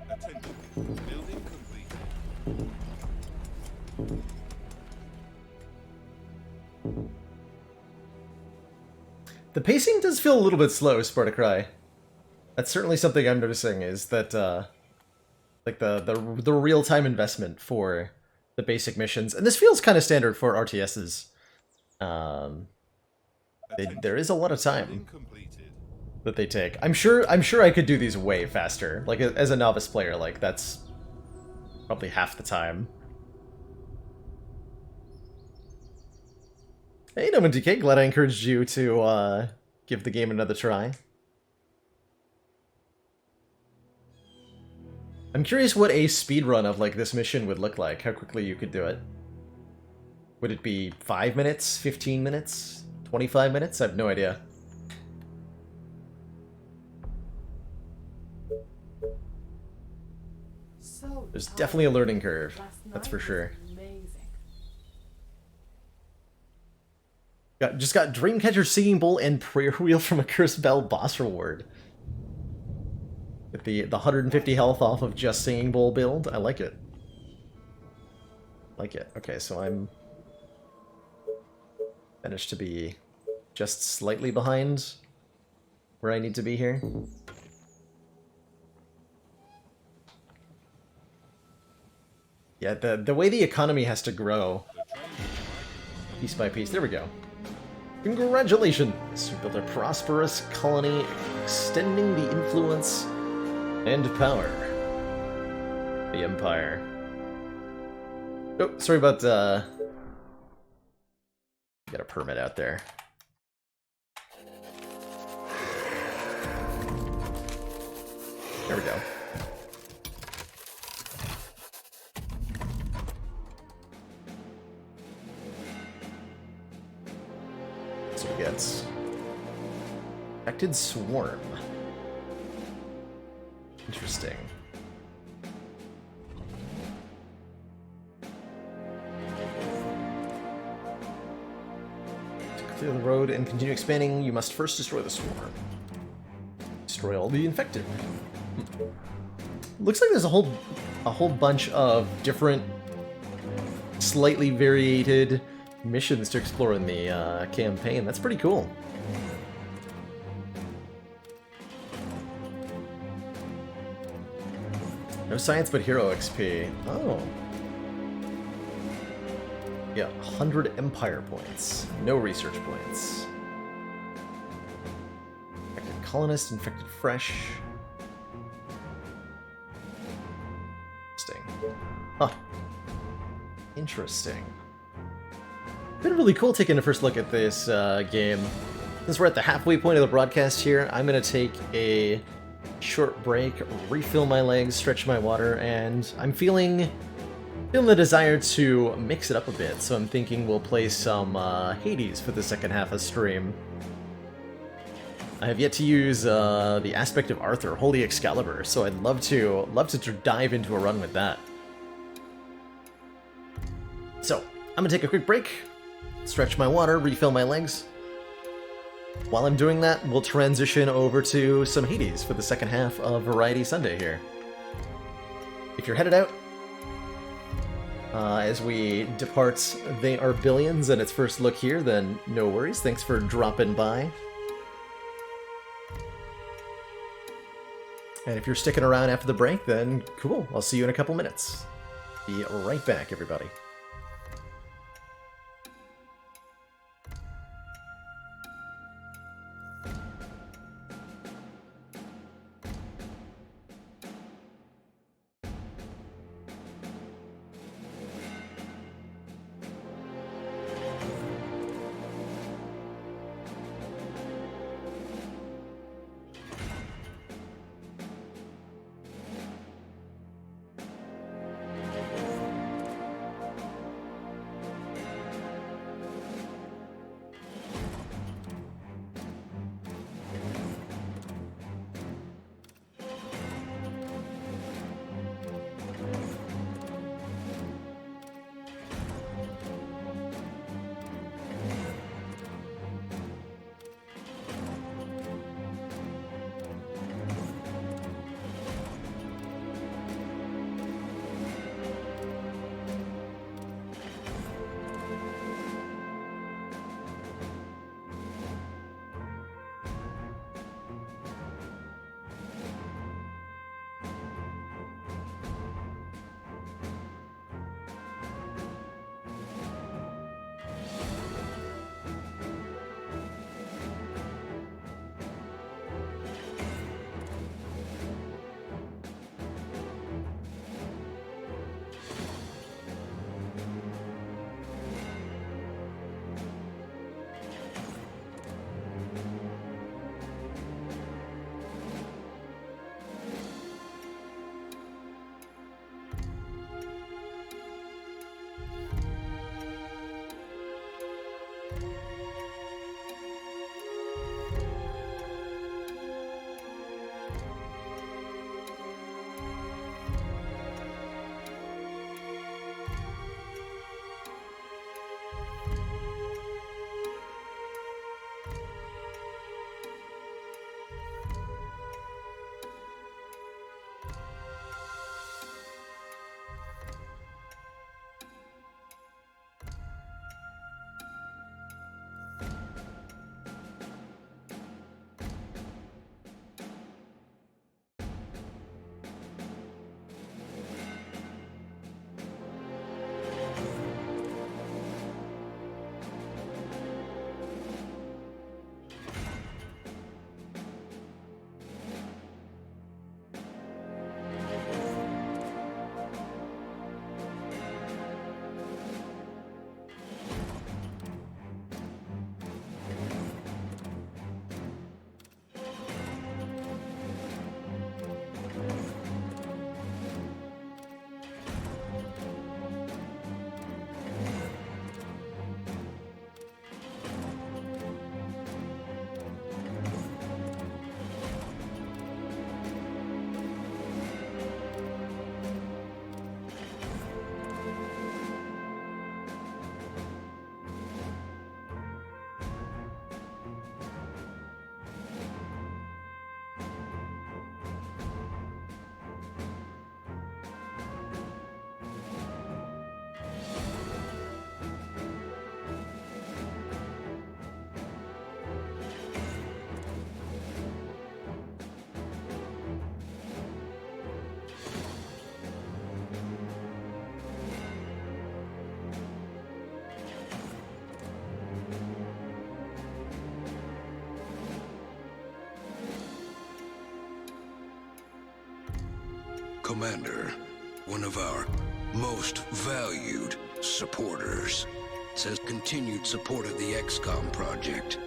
Attention. Building completed. The pacing does feel a little bit slow, Spartacry. That's certainly something I'm noticing, is that, like, the real-time investment for the basic missions, and this feels kind of standard for RTSs. There is a lot of time Building completed. that they take. I'm sure I could do these way faster. Like, as a novice player, like, that's probably half the time. Hey, No One DK, glad I encouraged you to give the game another try. I'm curious what a speedrun of like this mission would look like, how quickly you could do it. Would it be 5 minutes, 15 minutes, 25 minutes? I have no idea. So There's tired. definitely a learning curve, Last that's night for was sure. Amazing. Just got Dreamcatcher Singing Bowl and Prayer Wheel from a Cursed Bell boss reward. With the 150 health off of just Singing Bowl build. I like it. Like it. Okay, so I'm managed to be just slightly behind where I need to be here. Yeah, the way the economy has to grow piece by piece. There we go. Congratulations! You built a prosperous colony, extending the influence and power of the Empire. Oh, sorry about got a permit out there. There we go. So we get Affected Swarm. Interesting. To clear the road and continue expanding, you must first destroy the swarm. Destroy all the infected. Looks like there's a whole bunch of different, slightly variated missions to explore in the campaign. That's pretty cool. No science but hero XP. Oh. Yeah, 100 Empire points. No research points. Infected colonist, infected fresh. Interesting. Huh. Interesting. Been really cool taking a first look at this game. Since we're at the halfway point of the broadcast here, I'm going to take a short break, refill my legs, stretch my water, and I'm feeling the desire to mix it up a bit, so I'm thinking we'll play some Hades for the second half of stream. I have yet to use the Aspect of Arthur, Holy Excalibur, so I'd love to dive into a run with that. So, I'm gonna take a quick break, stretch my water, refill my legs. While I'm doing that, we'll transition over to some Hades for the second half of Variety Sunday here. If you're headed out, as we depart They Are Billions and its first look here, then no worries. Thanks for dropping by. And if you're sticking around after the break, then cool. I'll see you in a couple minutes. Be right back, everybody. Commander, one of our most valued supporters. It says continued support of the XCOM project.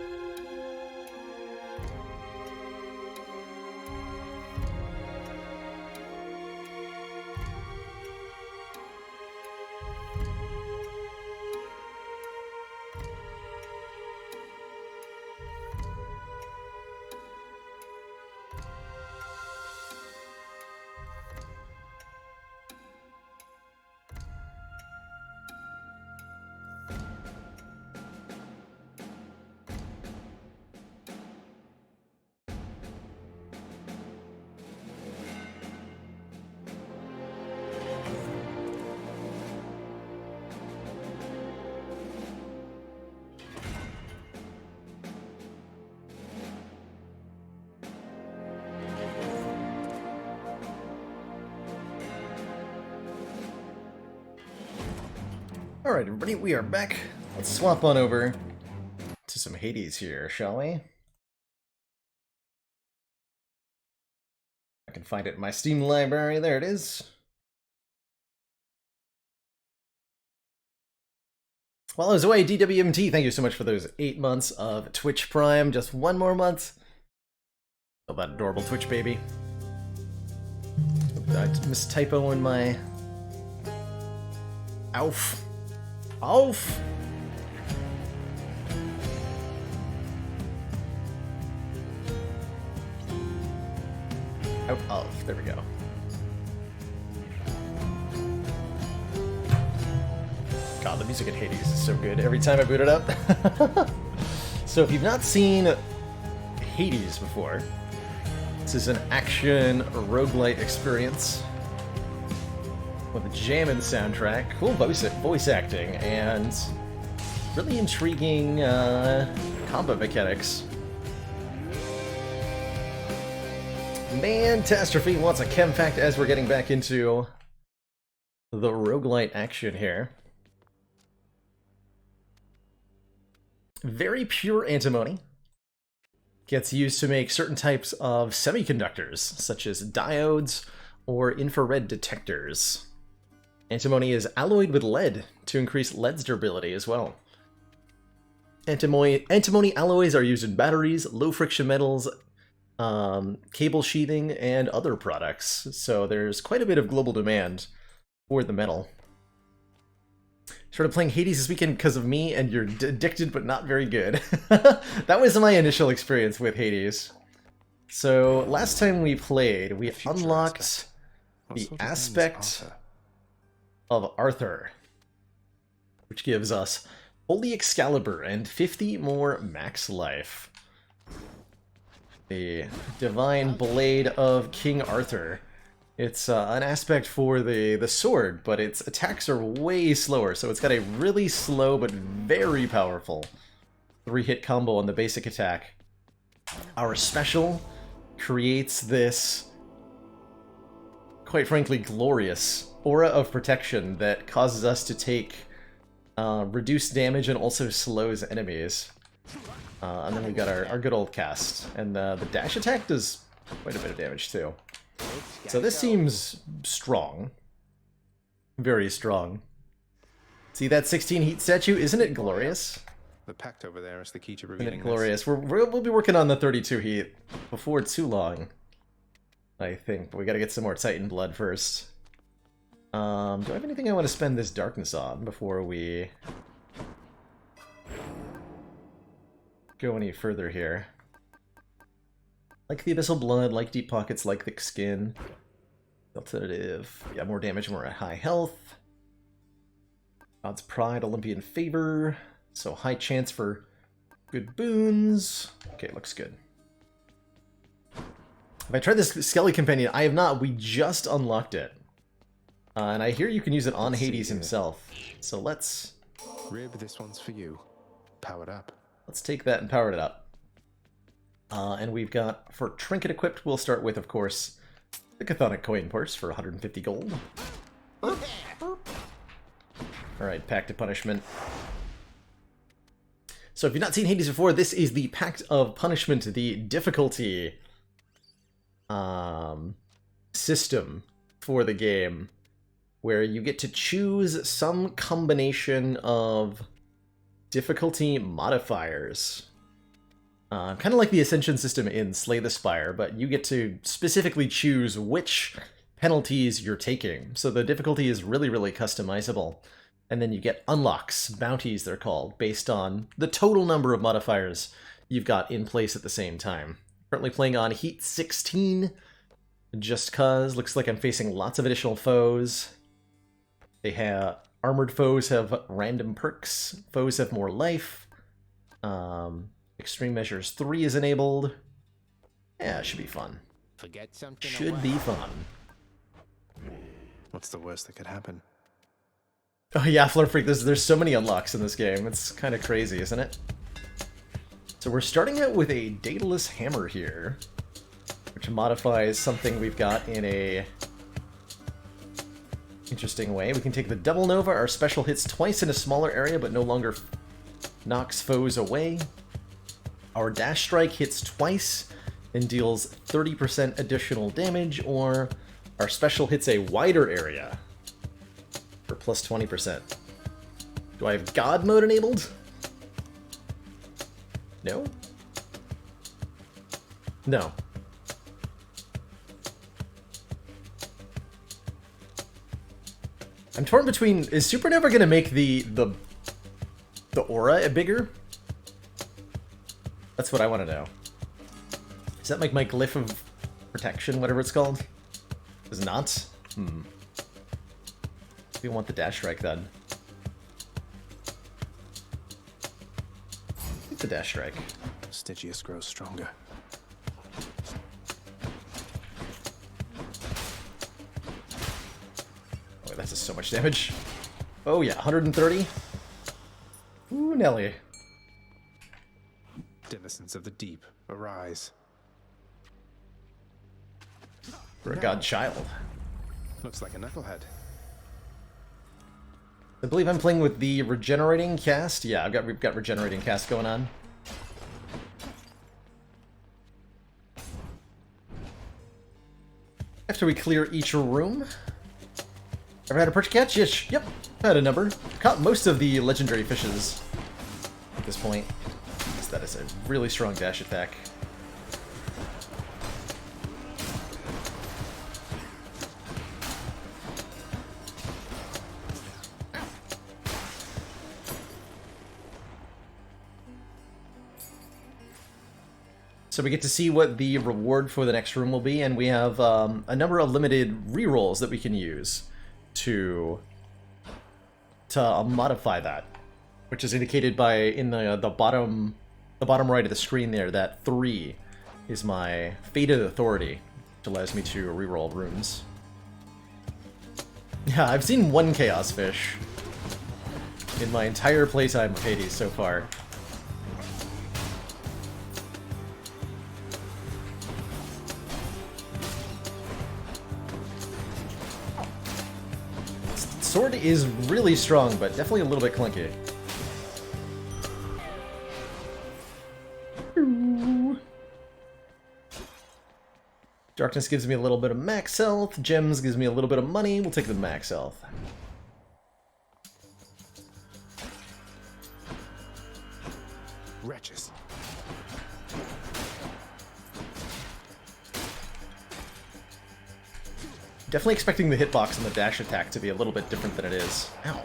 Alright, everybody, we are back. Let's swap on over to some Hades here, shall we? I can find it in my Steam library. There it is. While I was away, DWMT, thank you so much for those 8 months of Twitch Prime. Just one more month. Oh, that adorable Twitch baby. I mistypo in my... Auf. Auf! Out of. There we go. God, the music in Hades is so good every time I boot it up. So if you've not seen Hades before, this is an action roguelite experience with a jammin' soundtrack, cool voice acting, and really intriguing combat mechanics. Mantastrophe wants a chem fact as we're getting back into the roguelite action here. Very pure antimony gets used to make certain types of semiconductors, such as diodes or infrared detectors. Antimony is alloyed with lead to increase lead's durability as well. Antimony alloys are used in batteries, low-friction metals, cable sheathing, and other products, so there's quite a bit of global demand for the metal. Started playing Hades this weekend because of me, and you're addicted but not very good. That was my initial experience with Hades. So, last time we played, we unlocked the aspect of Arthur, which gives us Holy Excalibur and 50 more max life. The Divine Blade of King Arthur. It's an aspect for the sword, but its attacks are way slower, so it's got a really slow but very powerful 3-hit combo on the basic attack. Our special creates this, quite frankly, glorious aura of protection that causes us to take reduced damage and also slows enemies. And then we've got our good old cast. And the dash attack does quite a bit of damage too. So this seems strong. Very strong. See that 16 heat statue? Isn't it glorious? The pact over there is the key to Isn't revealing it glorious? We'll be working on the 32 heat before too long, I think. But we gotta get some more Titan blood first. Do I have anything I want to spend this darkness on before we go any further here? Like the Abyssal Blood, like Deep Pockets, like Thick Skin. Alternative. Yeah, more damage, more at high health. God's Pride, Olympian Favor. So high chance for good boons. Okay, looks good. Have I tried this Skelly Companion? I have not. We just unlocked it. And I hear you can use it on Hades himself. So let's... Rib, this one's for you. Powered up. Let's take that and power it up. And we've got, for trinket equipped, we'll start with, of course, the Chthonic Coin Purse for 150 gold. Alright, Pact of Punishment. So if you've not seen Hades before, this is the Pact of Punishment, the difficulty system for the game where you get to choose some combination of difficulty modifiers. Kind of like the Ascension system in Slay the Spire, but you get to specifically choose which penalties you're taking. So the difficulty is really, really customizable. And then you get unlocks, bounties they're called, based on the total number of modifiers you've got in place at the same time. Currently playing on Heat 16, just cause. Looks like I'm facing lots of additional foes. They have armored foes have random perks. Foes have more life. Extreme Measures 3 is enabled. Yeah, it should be fun. Forget something. Should be fun. What's the worst that could happen? Oh yeah, Flare Freak, there's so many unlocks in this game. It's kind of crazy, isn't it? So we're starting out with a Daedalus Hammer here, which modifies something we've got in a interesting way. We can take the Double Nova. Our special hits twice in a smaller area, but no longer knocks foes away. Our Dash Strike hits twice and deals 30% additional damage, or our special hits a wider area for plus 20%. Do I have God mode enabled? No? No. I'm torn between, is Supernova going to make the aura bigger? That's what I want to know. Does that make my Glyph of Protection, whatever it's called? Does not? We want the Dash Strike then. Get the Dash Strike. Stygius grows stronger. Oh, that does so much damage. Oh yeah, 130. Ooh, Nelly. Denizens of the deep, arise. For a god child. Looks like a knucklehead. I believe I'm playing with the regenerating cast. Yeah, we've got regenerating cast going on. After we clear each room. Ever had a perch catch? Yes. Yep. Had a number. Caught most of the legendary fishes at this point. Because that is a really strong dash attack. So we get to see what the reward for the next room will be, and we have a number of limited rerolls that we can use to modify that, which is indicated by in the bottom right of the screen there. That 3 is my Fated Authority, which allows me to reroll rooms. Yeah, I've seen 1 Chaos Fish in my entire playtime of Hades so far. Sword is really strong, but definitely a little bit clunky. Darkness gives me a little bit of max health. Gems gives me a little bit of money. We'll take the max health. Wretches. Definitely expecting the hitbox and the dash attack to be a little bit different than it is. Ow.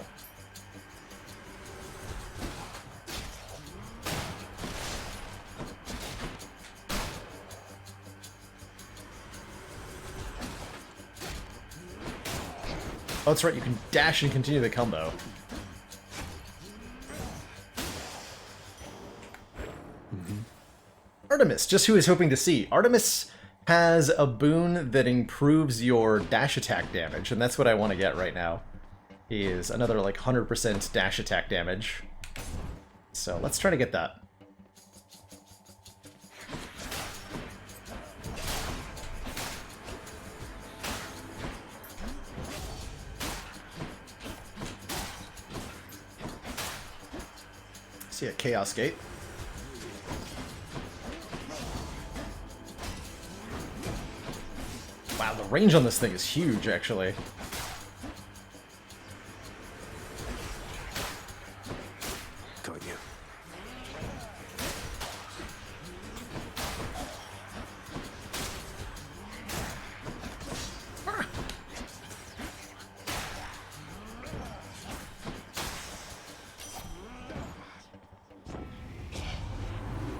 Oh, that's right, you can dash and continue the combo. Artemis, just who is hoping to see. Artemis has a boon that improves your dash attack damage, and that's what I want to get right now, is another like 100% dash attack damage. So let's try to get that. See a Chaos Gate. Wow, the range on this thing is huge, actually. Got you.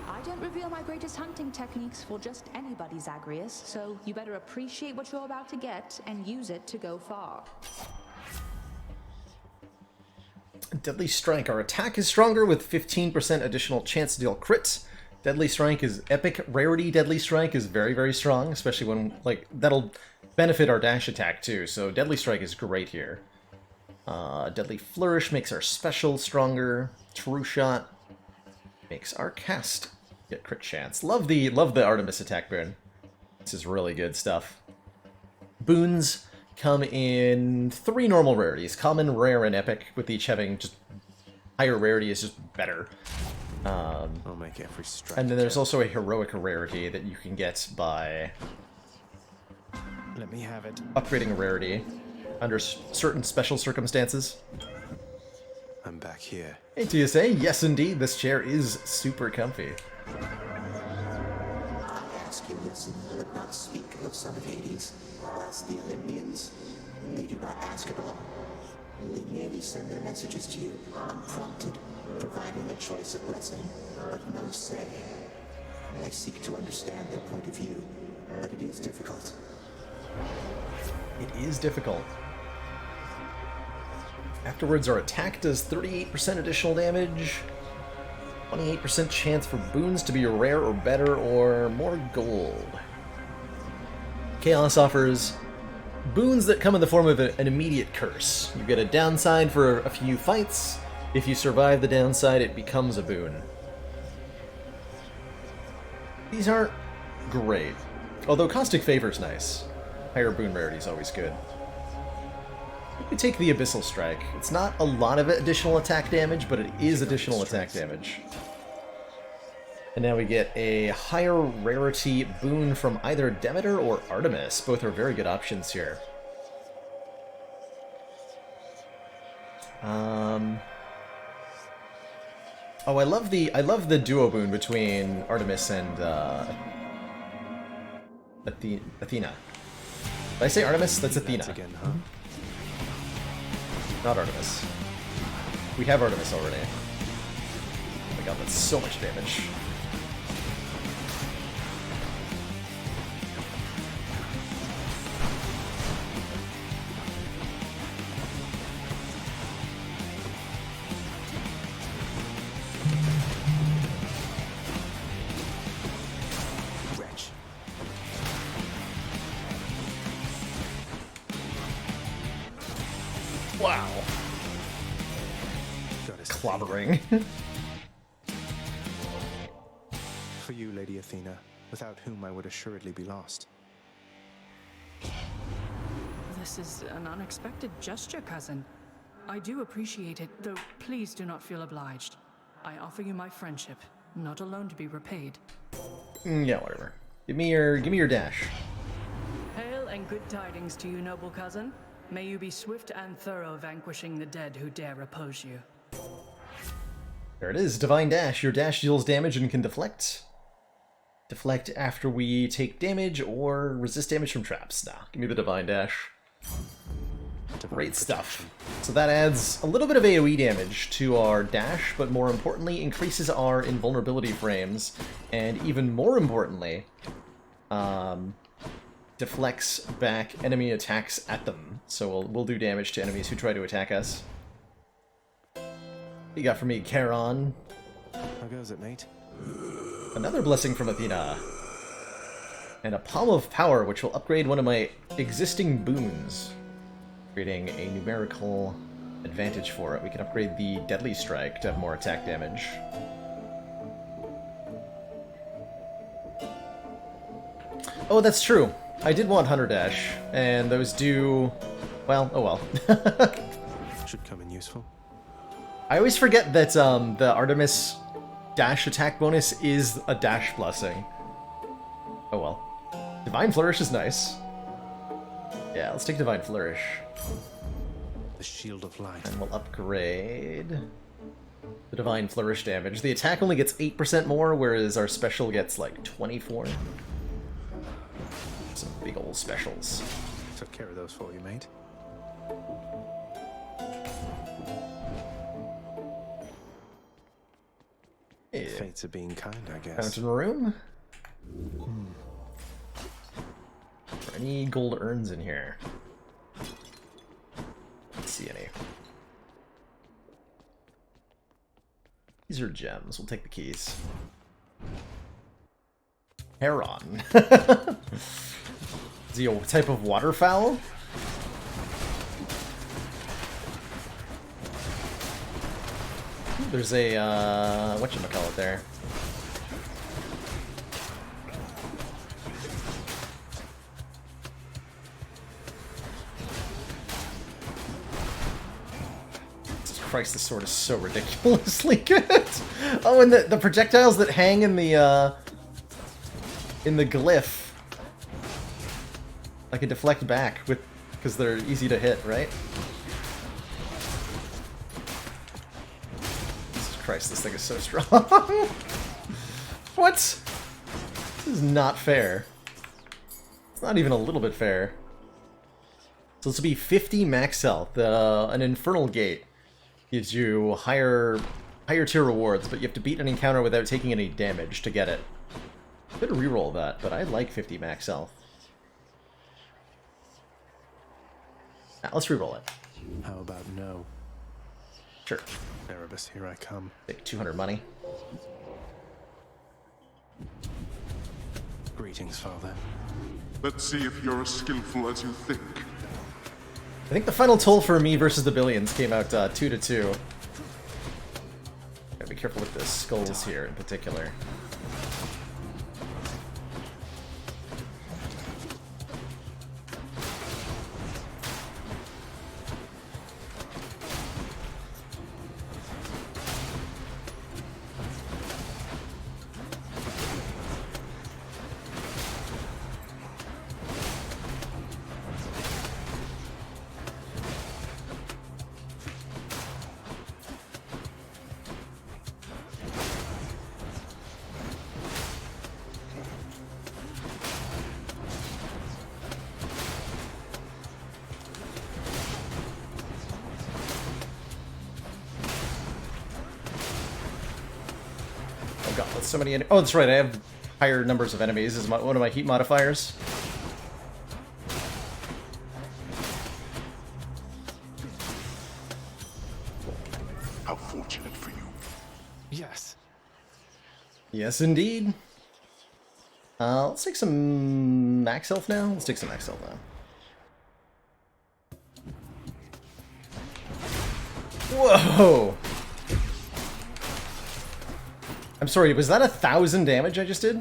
I don't reveal my greatest hunting techniques for just anybody, Zagreus, so you better appreciate what you're about to get and use it to go far. Deadly Strike. Our attack is stronger with 15% additional chance to deal crits. Deadly Strike is epic rarity. Deadly Strike is very, very strong, especially when, like, that'll benefit our dash attack too, so Deadly Strike is great here. Deadly Flourish makes our special stronger. True Shot makes our cast get crit chance. Love the Artemis attack boon. This is really good stuff. Boons come in 3 normal rarities: common, rare, and epic, with each having just higher rarity is just better. I'll make every strike. And then there's also a heroic rarity that you can get by Let me have it. upgrading a rarity under certain special circumstances. I'm back here. Hey TSA, yes indeed, this chair is super comfy. I ask you listen, but not speak of son of Hades. That's the Olympians. They do not ask at all. They merely send their messages to you, unprompted, providing a choice of blessing, but no say. I seek to understand their point of view, but it is difficult. It is difficult. Afterwards, our attack does 38% additional damage, 28% chance for boons to be rare or better, or more gold. Chaos offers boons that come in the form of an immediate curse. You get a downside for a few fights. If you survive the downside, it becomes a boon. These aren't great, although Caustic Favor's nice. Higher boon rarity is always good. We take the Abyssal Strike. It's not a lot of additional attack damage, but it is additional attack damage. And now we get a higher rarity boon from either Demeter or Artemis. Both are very good options here. Oh, I love the duo boon between Artemis and Athena. Did I say Artemis? That's Athena. Again, huh? Not Artemis. We have Artemis already. Oh my god, that's so much damage. Wretch. Wow. Goddess Clobbering. For you, Lady Athena, without whom I would assuredly be lost. This is an unexpected gesture, cousin. I do appreciate it, though please do not feel obliged. I offer you my friendship, not alone to be repaid. Yeah, whatever. Give me your dash. Hail and good tidings to you, noble cousin. May you be swift and thorough, vanquishing the dead who dare oppose you. There it is, Divine Dash. Your dash deals damage and can deflect. Deflect after we take damage or resist damage from traps. Nah, give me the Divine Dash. Great stuff. So that adds a little bit of AoE damage to our dash, but more importantly, increases our invulnerability frames, and even more importantly, deflects back enemy attacks at them. So we'll do damage to enemies who try to attack us. What you got for me, Charon? How goes it, mate? Another blessing from Athena. And a Palm of Power, which will upgrade one of my existing boons, creating a numerical advantage for it. We can upgrade the Deadly Strike to have more attack damage. Oh, that's true. I did want Hunter Dash, and those do... well, oh well. Should come in useful. I always forget that the Artemis dash attack bonus is a dash blessing. Oh well. Divine Flourish is nice. Yeah, let's take Divine Flourish. The Shield of Light. And we'll upgrade the Divine Flourish damage. The attack only gets 8% more, whereas our special gets like 24. Some big old specials. Took care of those for you, mate. Yeah. Fates are being kind, I guess. Fountain room. Are there any gold urns in here? Let's see any. These are gems. We'll take the keys. Heron. Is he a type of waterfowl? There's a, whatchamacallit there. Jesus Christ, this sword is so ridiculously good. Oh, and the projectiles that hang in the glyph. I can deflect back with, because they're easy to hit, right? Christ, this thing is so strong. What? This is not fair. It's not even a little bit fair. So this will be 50 max health. An Infernal Gate gives you higher tier rewards, but you have to beat an encounter without taking any damage to get it. Could reroll that, but I like 50 max health. Now, let's reroll it. How about no? Sure. Erebus, here I come. Take 200 money. Greetings, Father. Let's see if you're as skillful as you think. I think the final toll for me versus the Billions came out 2-2. Gotta be careful with the skulls here in particular. So many. Oh, that's right. I have higher numbers of enemies as one of my heat modifiers. How fortunate for you. Yes. Yes, indeed. Let's take some max health now. Let's take some max health now. Whoa! I'm sorry, was that 1,000 damage I just did?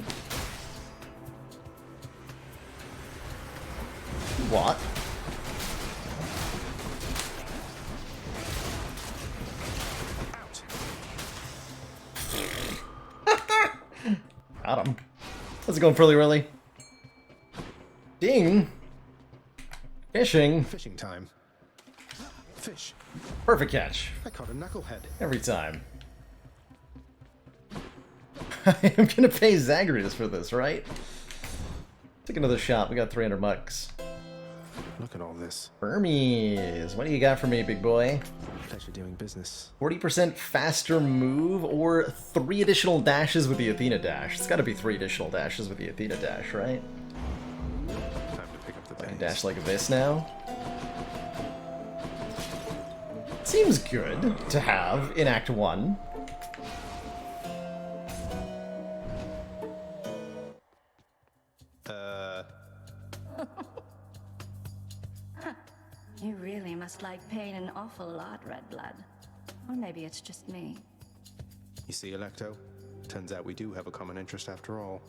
What? Got him. How's it going, Frilly Willy? Ding! Fishing. Fishing time. Fish. Perfect catch. I caught a knucklehead. Every time. I am gonna pay Zagreus for this, right? Take another shot. We got 300 bucks. Look at all this. Burmese. What do you got for me, big boy? Pleasure doing business. 40% faster move or 3 additional dashes with the Athena dash. It's gotta be 3 additional dashes with the Athena dash, right? Time to pick up the I dash like this now. Seems good to have in Act 1. You really must like pain an awful lot, Red Blood. Or maybe it's just me. You see, Electo? Turns out we do have a common interest after all.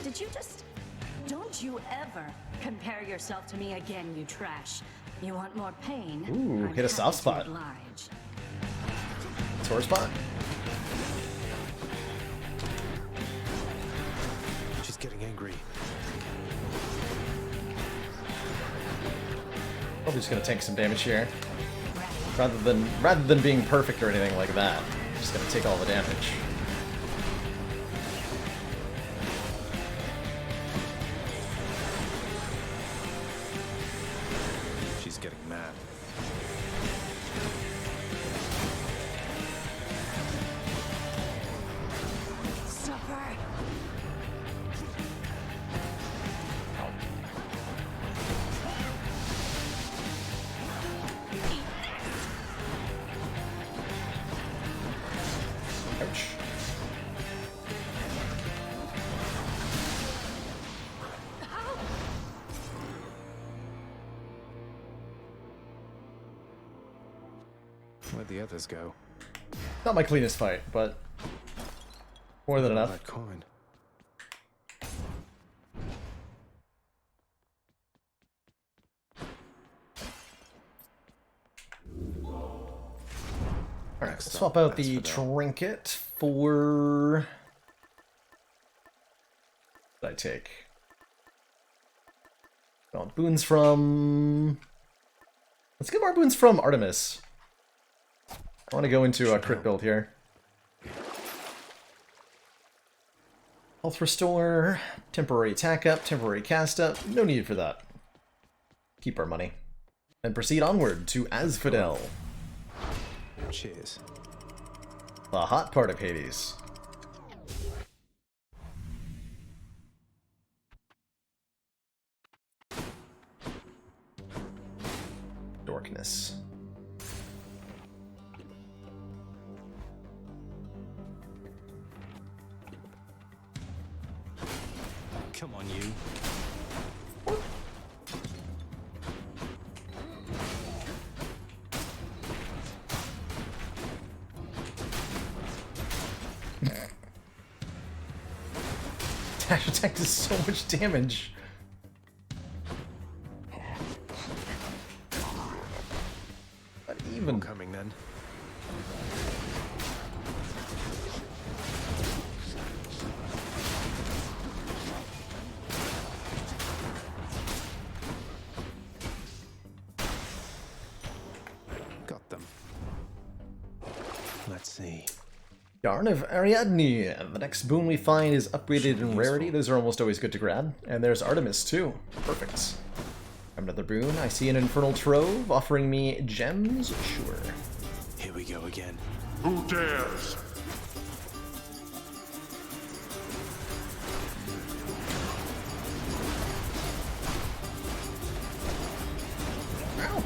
Did you just... Don't you ever compare yourself to me again, you trash. You want more pain? Ooh, I'm hit a soft happy to spot. oblige. Sore spot. She's getting angry. Probably just gonna take some damage here. Rather than being perfect or anything like that. Just gonna take all the damage. She's getting mad. Suffer. Ouch. Where'd the others go? Not my cleanest fight, but more than enough. That coin. Alright, let's swap out the trinket for... What did I take? Well, boons from... Let's get more boons from Artemis. I want to go into a crit build here. Health restore, temporary attack up, temporary cast up. No need for that. Keep our money. And proceed onward to Asphodel. Cheers. The hot part of Hades. Dorkness. Come on, you. Dash attack does so much damage. But even coming then. Got them. Let's see. Yarn of Ariadne. The next boon we find is upgraded in rarity. Those are almost always good to grab. And there's Artemis too. Perfect. Another boon. I see an Infernal Trove offering me gems. Sure. Here we go again. Who dares? Ow.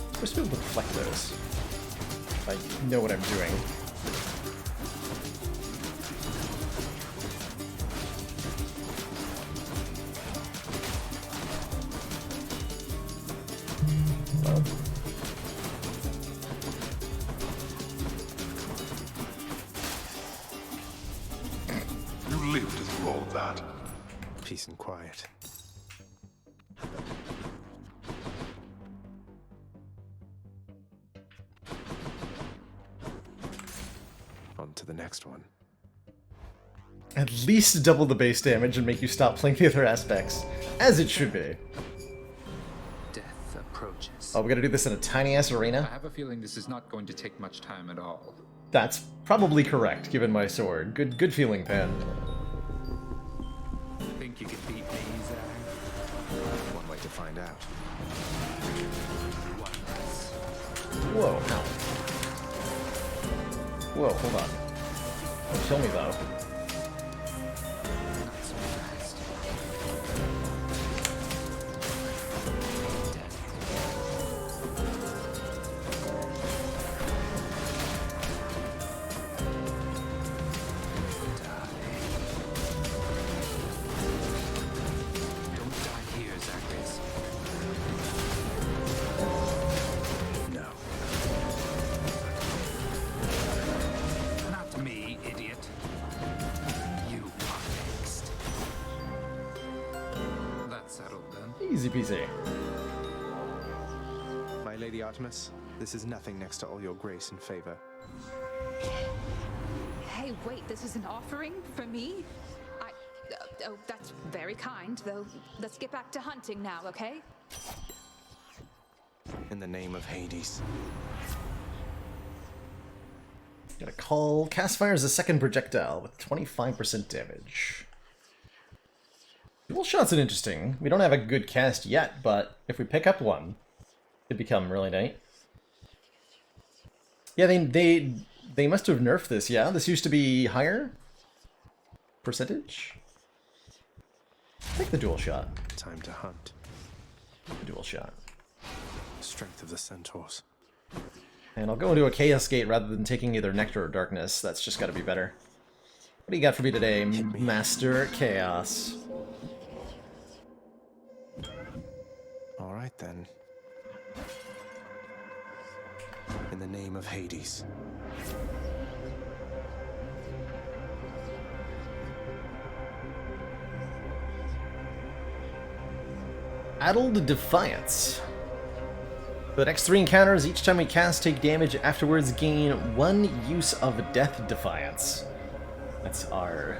I'm supposed to be able to deflect those. I know what I'm doing. Well. You lived through all that. Peace and quiet. On to the next one. At least double the base damage and make you stop playing the other aspects. As it should be. Death approaches. Oh, we gotta do this in a tiny-ass I arena? have a feeling this is not going to take much time at all. That's probably correct, given my sword. Good feeling, Pan. Think you could beat me, Zach? One way to find out. Whoa, ow. Whoa, hold on. Don't kill me, though. Easy peasy. My Lady Artemis, this is nothing next to all your grace and favor. Hey, wait, this is an offering for me? Oh, that's very kind, though. Let's get back to hunting now, okay? In the name of Hades. Gotta call. Cast fires a second projectile with 25% damage. Dual shot's an interesting. We don't have a good cast yet, but if we pick up one, it'd become really neat. Yeah, they must have nerfed this, yeah? This used to be higher percentage? Take the dual shot. Time to hunt. The dual shot. Strength of the centaurs. And I'll go into a Chaos Gate rather than taking either Nectar or Darkness. That's just gotta be better. What do you got for me today, Master Chaos? Alright then. In the name of Hades. Addled Defiance. For the next 3 encounters, each time we cast, take damage, afterwards gain 1 use of Death Defiance. That's our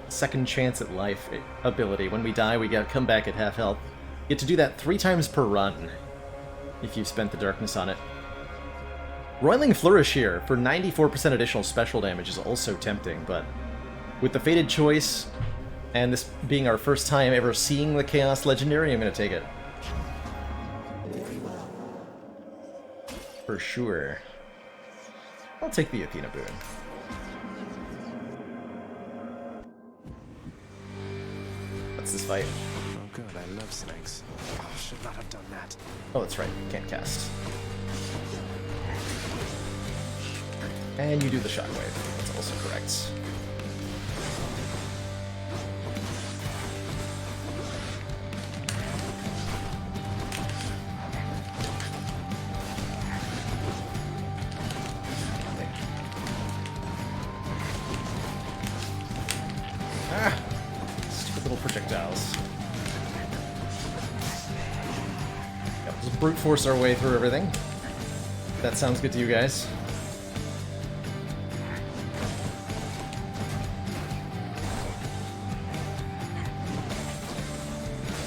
second chance at life ability. When we die, we gotta come back at half health. You get to do that 3 times per run, if you've spent the darkness on it. Roiling Flourish here for 94% additional special damage is also tempting, but with the Fated Choice, and this being our first time ever seeing the Chaos Legendary, I'm gonna take it. For sure. I'll take the Athena boon. What's this fight? Oh good, I love snakes. Oh, should not have done that. Oh, that's right. Can't cast. And you do the shockwave. That's also correct. Ah! Stupid little projectiles. Yep, just brute force our way through everything. That sounds good to you guys.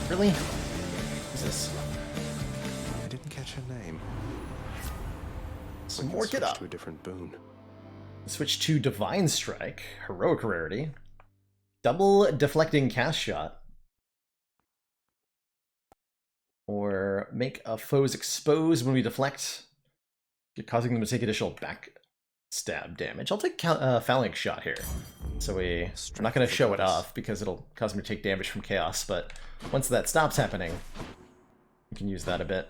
Really? What's this? I didn't catch her name. Some more get up. To a different boon. Switch to Divine Strike, heroic rarity. Double deflecting cast shot. Or make a foes exposed when we deflect, causing them to take additional backstab damage. I'll take phalanx shot here. So I'm not going to show it off because it'll cause me to take damage from chaos, but once that stops happening, we can use that a bit.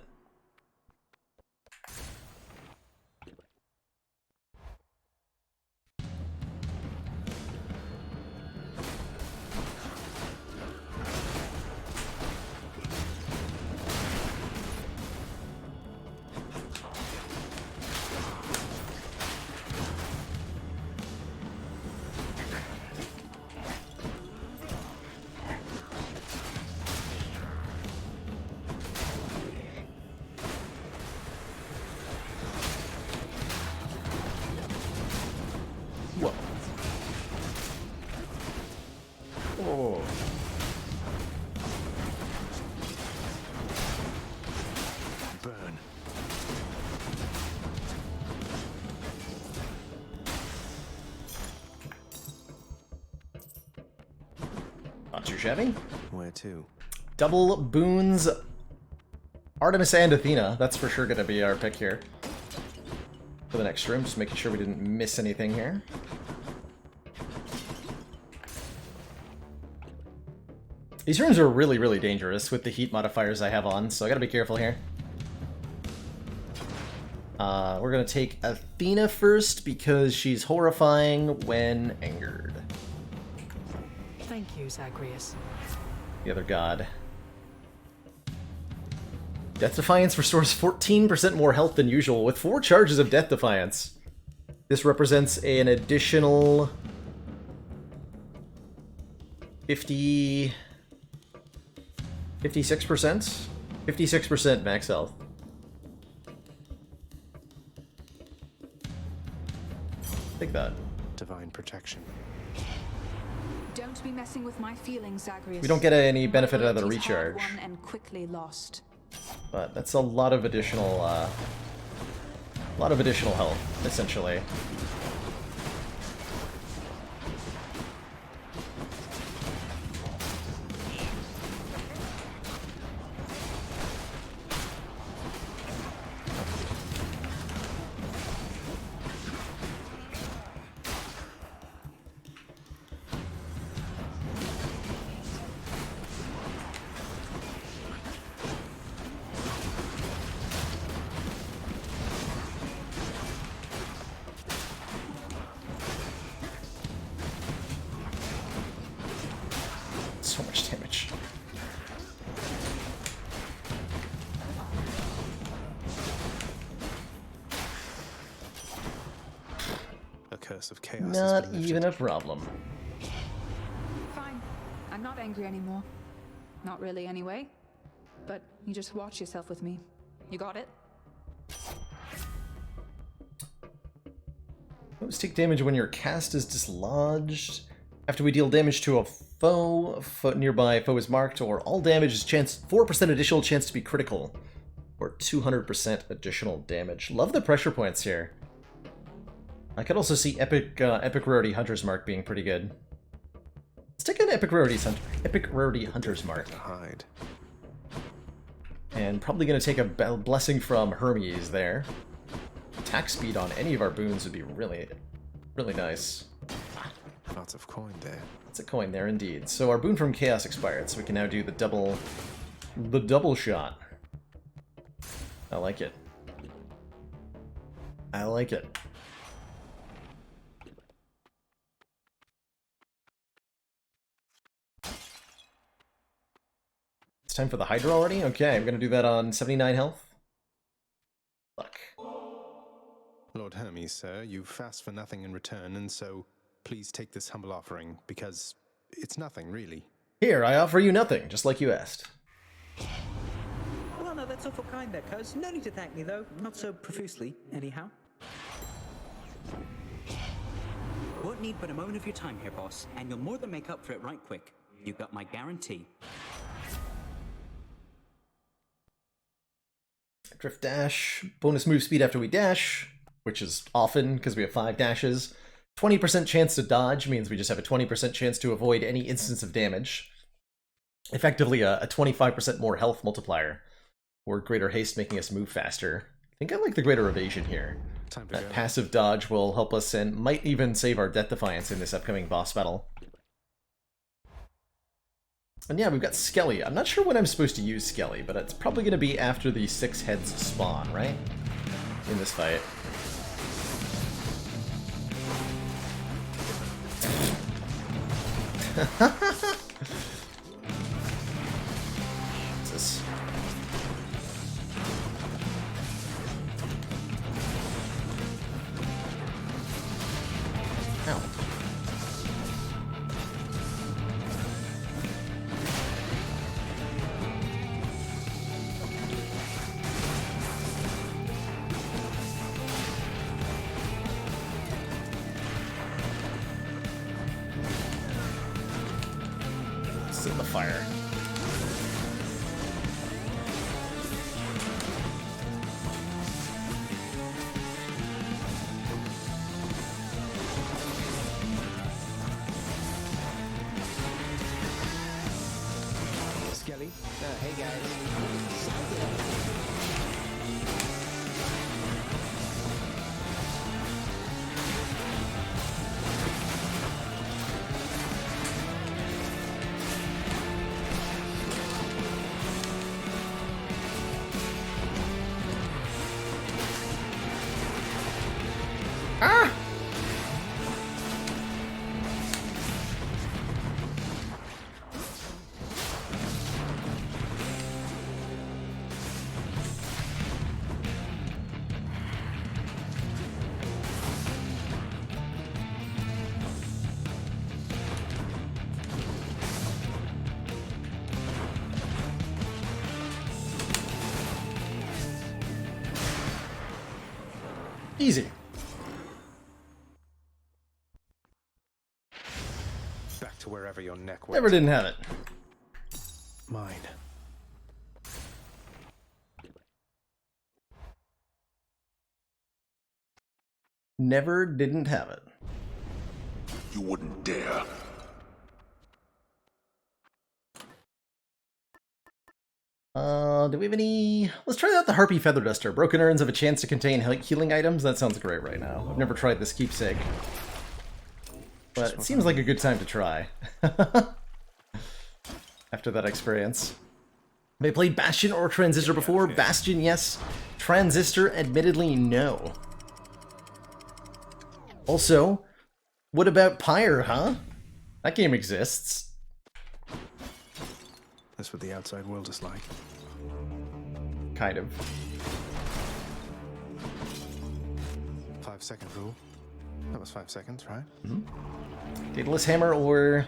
Whoa. Oh. Burn. Not too shabby. Where to? Double boons. Artemis and Athena. That's for sure going to be our pick here. For the next room, just making sure we didn't miss anything here. These rooms are really, really dangerous with the heat modifiers I have on, so I gotta be careful here. We're gonna take Athena first because she's horrifying when angered. Thank you, Zagreus. The other god. Death Defiance restores 14% more health than usual with 4 charges of Death Defiance. This represents an additional 56%? 56% max health. Take that. Divine protection. Don't be messing with my feelings, Zagreus. We don't get any benefit out of the Loyalty's hard recharge. won and quickly lost. But that's a lot of additional health, essentially. So much damage. A curse of chaos. Not even a problem. Fine. I'm not angry anymore. Not really, anyway. But you just watch yourself with me. You got it? Foes take damage when your cast is dislodged. After we deal damage to a foe, nearby foe is marked, or all damage is 4% additional chance to be critical, or 200% additional damage. Love the pressure points here. I could also see epic rarity Hunter's Mark being pretty good. Let's take an epic rarity Hunter's Mark. Hide. And probably going to take a blessing from Hermes there. Attack speed on any of our boons would be really, really nice. Lots of coin there. That's a coin there indeed. So our boon from Chaos expired, so we can now do the double shot. I like it. I like it. It's time for the Hydra already? Okay, I'm gonna do that on 79 health. Luck. Lord Hermes, sir, you've asked for nothing in return, and so please take this humble offering, because it's nothing, really. Here, I offer you nothing, just like you asked. Well, no, that's awful kind there, cuz. No need to thank me, though. Not so profusely, anyhow. Won't need but a moment of your time here, boss, and you'll more than make up for it right quick. You got my guarantee. Drift dash, bonus move speed after we dash, which is often because we have 5 dashes. 20% chance to dodge means we just have a 20% chance to avoid any instance of damage. Effectively a 25% more health multiplier, or greater haste making us move faster. I think I like the greater evasion here. That passive dodge will help us and might even save our Death Defiance in this upcoming boss battle. And yeah, we've got Skelly. I'm not sure when I'm supposed to use Skelly, but it's probably going to be after the 6 heads spawn, right? In this fight. What's this? Ow. In the fire. Skelly? Hey guys. Ah! Easy. Back to wherever your neck went. Never didn't have it. Mine. Never didn't have it. You wouldn't dare. Do we have any... Let's try out the Harpy Feather Duster. Broken urns have a chance to contain healing items. That sounds great right now. I've never tried this keepsake. But it seems like a good time to try. After that experience. Have I played Bastion or Transistor before? Bastion, yes. Transistor, admittedly, no. Also, what about Pyre, huh? That game exists. That's what the outside world is like. Kind of. 5-second rule. That was 5 seconds, right? Mm-hmm. Daedalus Hammer or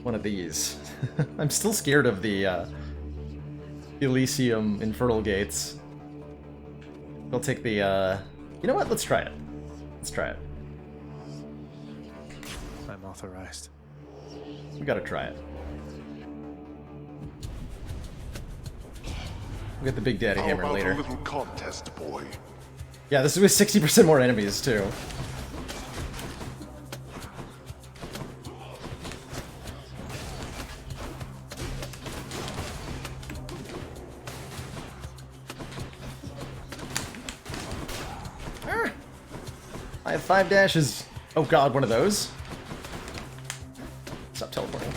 one of these. I'm still scared of the Elysium Infernal Gates. We'll take the, you know what? Let's try it. Let's try it. I'm authorized. We gotta try it. We'll get the Big Daddy Hammer How about later. a little contest, boy? Yeah, this is with 60% more enemies, too. I have 5 dashes. Oh god, one of those. Stop teleporting.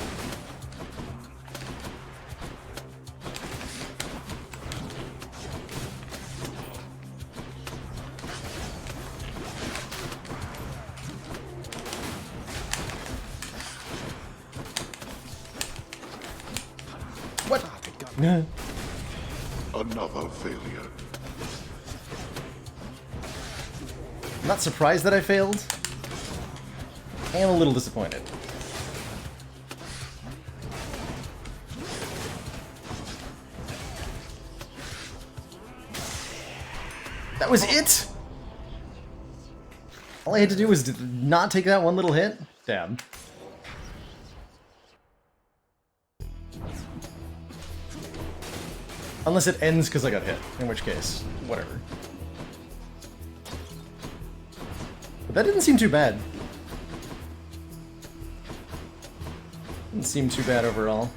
What? Another failure. I'm not surprised that I failed. I am a little disappointed. That was it? All I had to do was not take that one little hit? Damn. Unless it ends because I got hit, in which case, whatever. But that didn't seem too bad. Didn't seem too bad overall.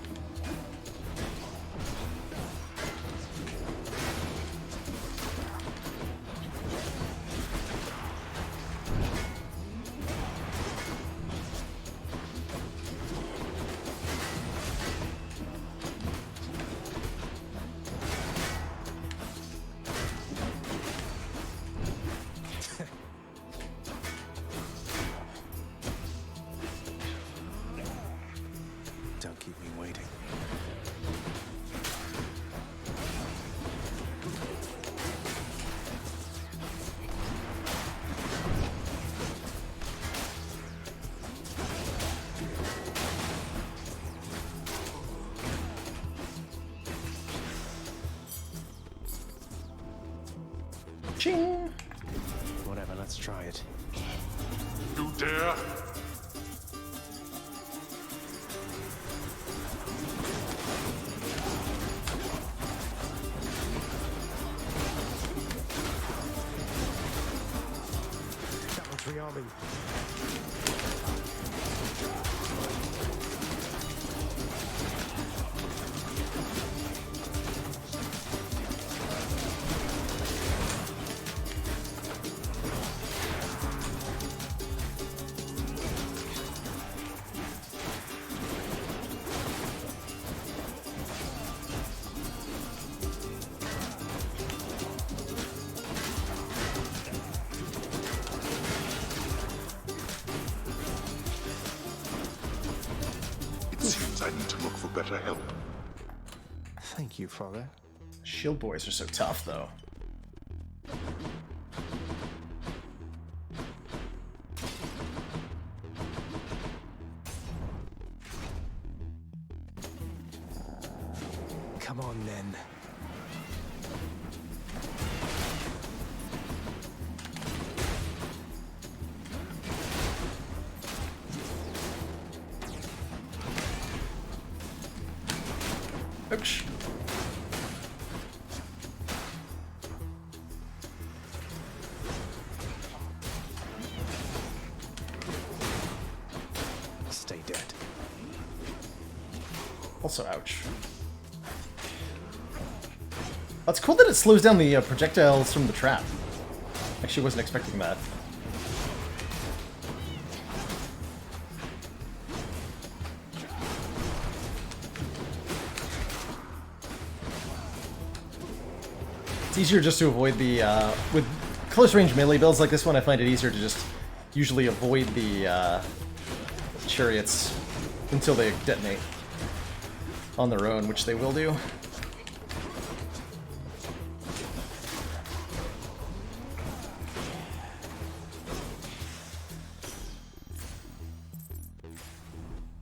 Don't keep me waiting. Ching! Whatever, let's try it. You dare? That one's rearming. It seems I need to look for better help. Thank you, Father. Shield boys are so tough, though. Come on, then. Ouch. Also, ouch. Oh, it's cool that it slows down the projectiles from the trap. Actually, wasn't expecting that. It's easier just to avoid the, with close-range melee builds like this one, I find it easier to just usually avoid the chariots until they detonate on their own, which they will do.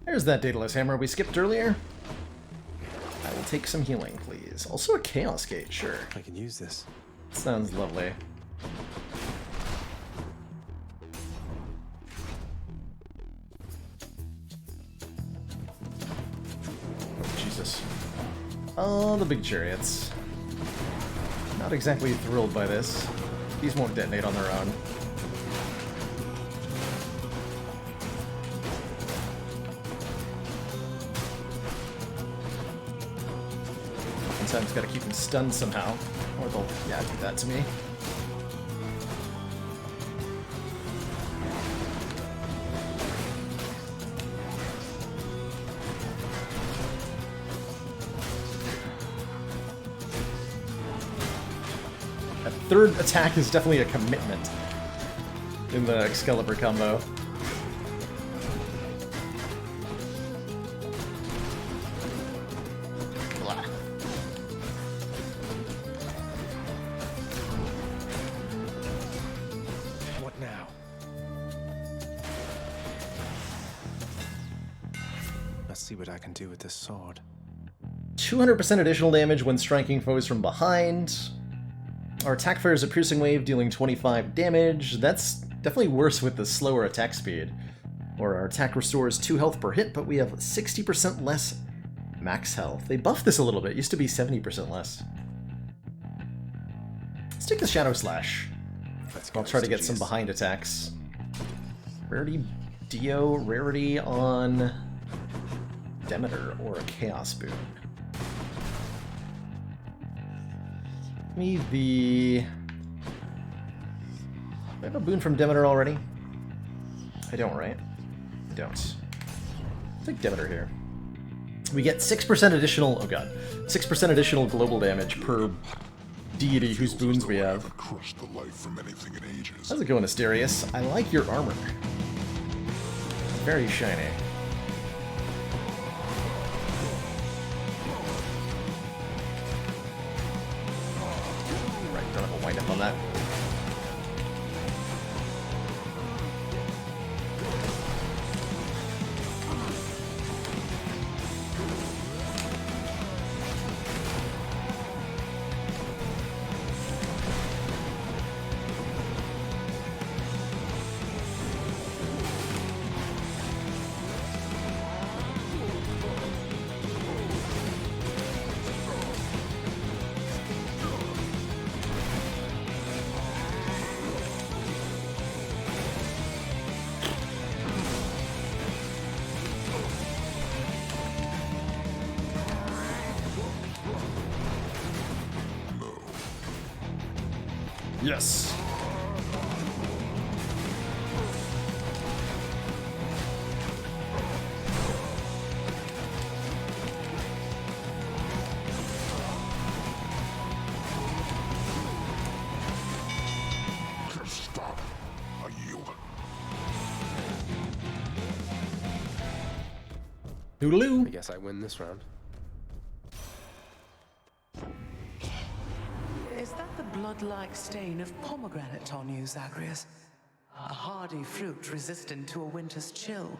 There's that Daedalus hammer we skipped earlier. I will take some healing, please. Also a Chaos Gate, sure. I can use this. Sounds lovely. Oh, Jesus. Oh, the big chariots. Not exactly thrilled by this. These won't detonate on their own. Sometimes gotta keep them stunned somehow, or they'll, yeah, do that to me. A third attack is definitely a commitment in the Excalibur combo. See what I can do with this sword. 200% additional damage when striking foes from behind. Our attack fires a piercing wave, dealing 25 damage. That's definitely worse with the slower attack speed. Or our attack restores 2 health per hit, but we have 60% less max health. They buffed this a little bit. It used to be 70% less. Let's take the Shadow Slash. I'll try to get some behind attacks. Rarity Dio, rarity on Demeter, or a Chaos Boon. Give me the... Do I have a boon from Demeter already? I don't, right? I don't. I'll take Demeter here. We get 6% additional... Oh god. 6% additional global damage per deity whose boons we have. How's it going, Asterius? I like your armor. Very shiny. Right, don't have a wind up on that. Yes. Stop. I yield. Toodaloo. I guess I win this round. Is that the blood-like stain of pomegranate on you, Zagreus? A hardy fruit resistant to a winter's chill.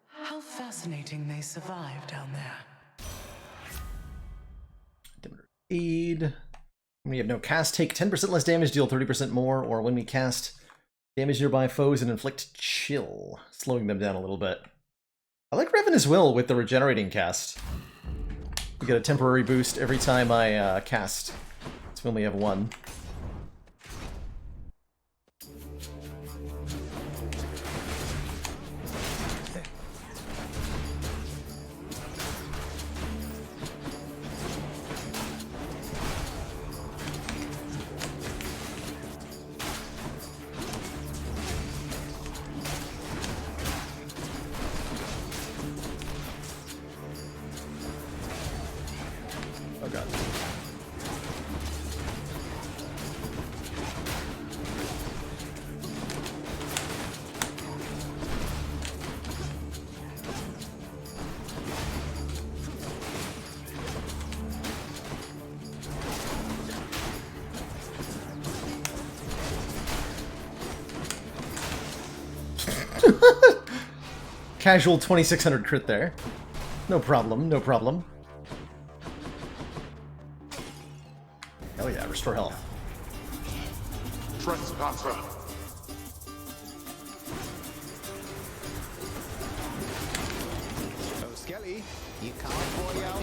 How fascinating they survive down there. Aid. When we have no cast, take 10% less damage, deal 30% more, or when we cast, damage nearby foes and inflict chill, slowing them down a little bit. I like Ravenous Will with the regenerating cast. We get a temporary boost every time I cast. So we only have one. casual 2600 crit there. No problem, no problem. Hell yeah, restore health. Trespasser. Oh, Skelly, you can't boy out.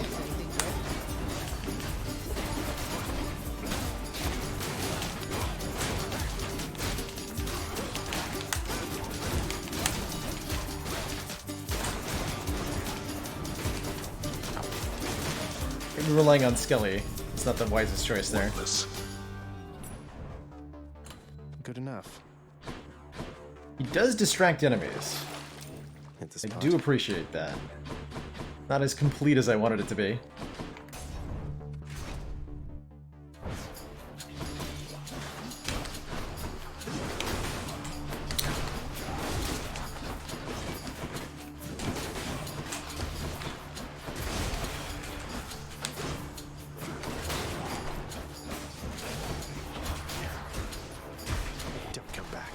Maybe relying on Skelly. It's not the wisest choice there. Good enough. He does distract enemies. I do appreciate that. Not as complete as I wanted it to be. Don't come back.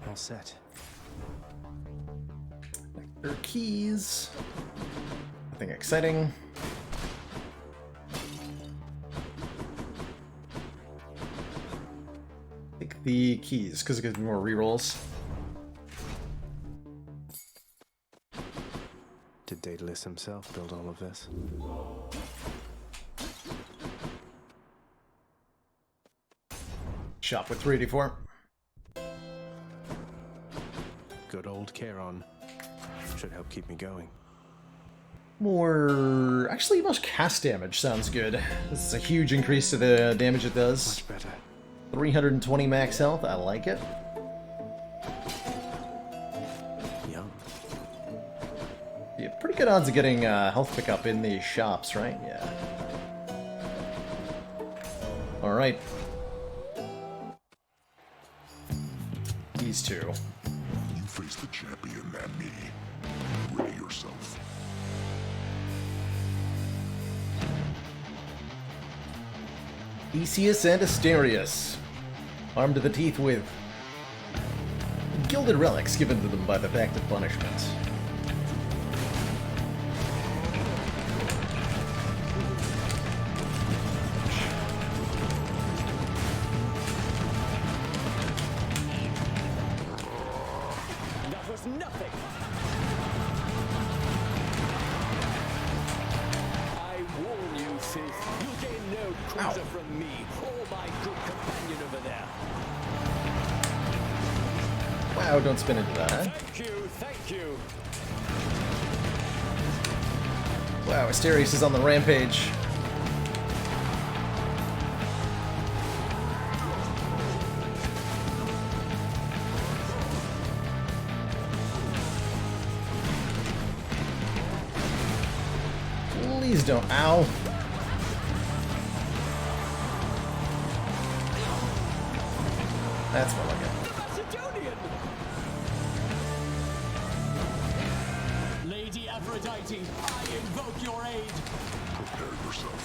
All set. There are keys. Nothing exciting. Take the keys, because it gives me more rerolls. Did Daedalus himself build all of this? Shop with 384. Good old Charon. Should help keep me going. More... Actually, most cast damage sounds good. This is a huge increase to the damage it does. Much better. 320 max health, I like it. Young. Yeah, pretty good odds of getting health pickup in these shops, right? Yeah. Alright. These two. You face the champion, not me. Ready yourself. Theseus and Asterius, armed to the teeth with gilded relics given to them by the Pact of Punishment. That was nothing. I warn you, Sith. You'll gain no cruiser from me or my good companion over there. Wow, don't spin into that. Thank you, thank you. Wow, Asterius is on the rampage. Please don't. Ow. That's what I get. Lady Aphrodite, I invoke your aid. Prepare yourself.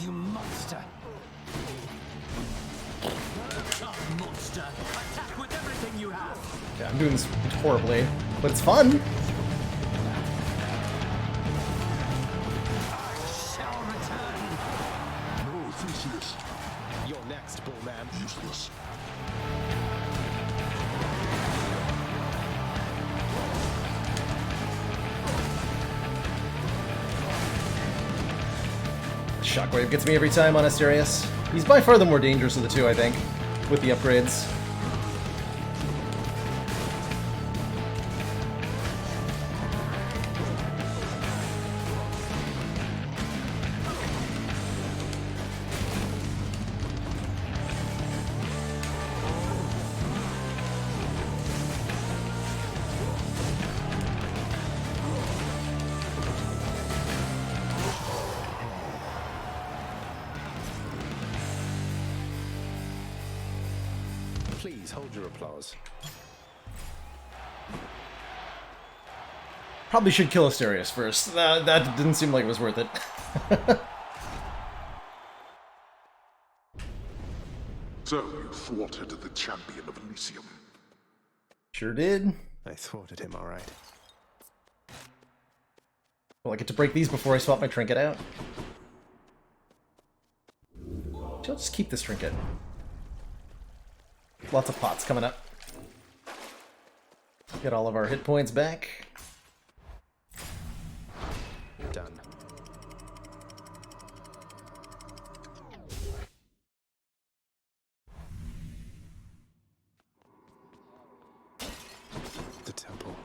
You monster. I'm doing this horribly, but it's fun. Shall return. No, Theseus. You're next, Bullman. Useless. Shockwave gets me every time on Asterius. He's by far the more dangerous of the two, I think, with the upgrades. Please hold your applause. Probably should kill Asterius first. That didn't seem like it was worth it. So you thwarted the champion of Elysium. Sure did. I thwarted him, all right. Well, I get to break these before I swap my trinket out. I'll just keep this trinket. Lots of pots coming up. Get all of our hit points back. Done. The temple.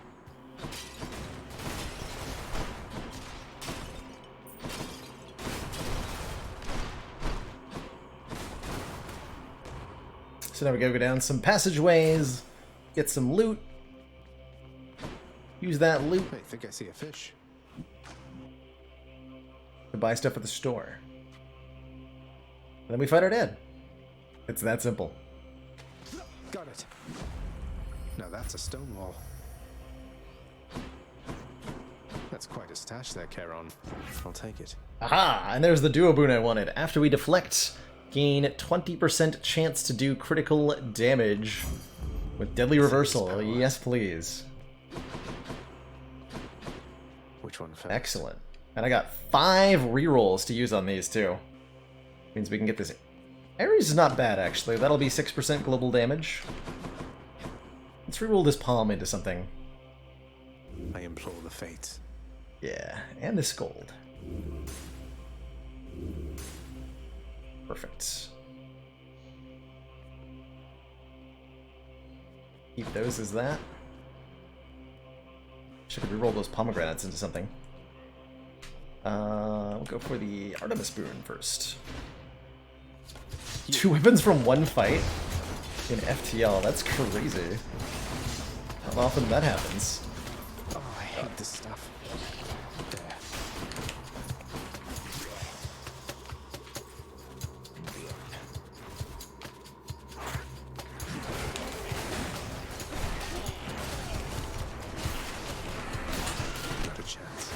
So now we gotta go down some passageways, get some loot, use that loot I think I see a fish. to buy stuff at the store. And then we fight our dad. It's that simple. Got it. Now that's a stone wall. That's quite a stash there, Charon. I'll take it. Aha! And there's the duo boon I wanted. After we deflect, gain 20% chance to do critical damage with deadly reversal. Yes, please. Which one first? Excellent. And I got 5 rerolls to use on these too. Means we can get this. Ares is not bad actually. That'll be 6% global damage. Let's reroll this palm into something. I implore the fates. Yeah, and this gold. Perfect. Keep those as that. Should have rerolled those pomegranates into something. We'll go for the Artemis boon first. 2 weapons from 1 fight in FTL. That's crazy. How often that happens. Oh, I hate this stuff. There. Not a chance.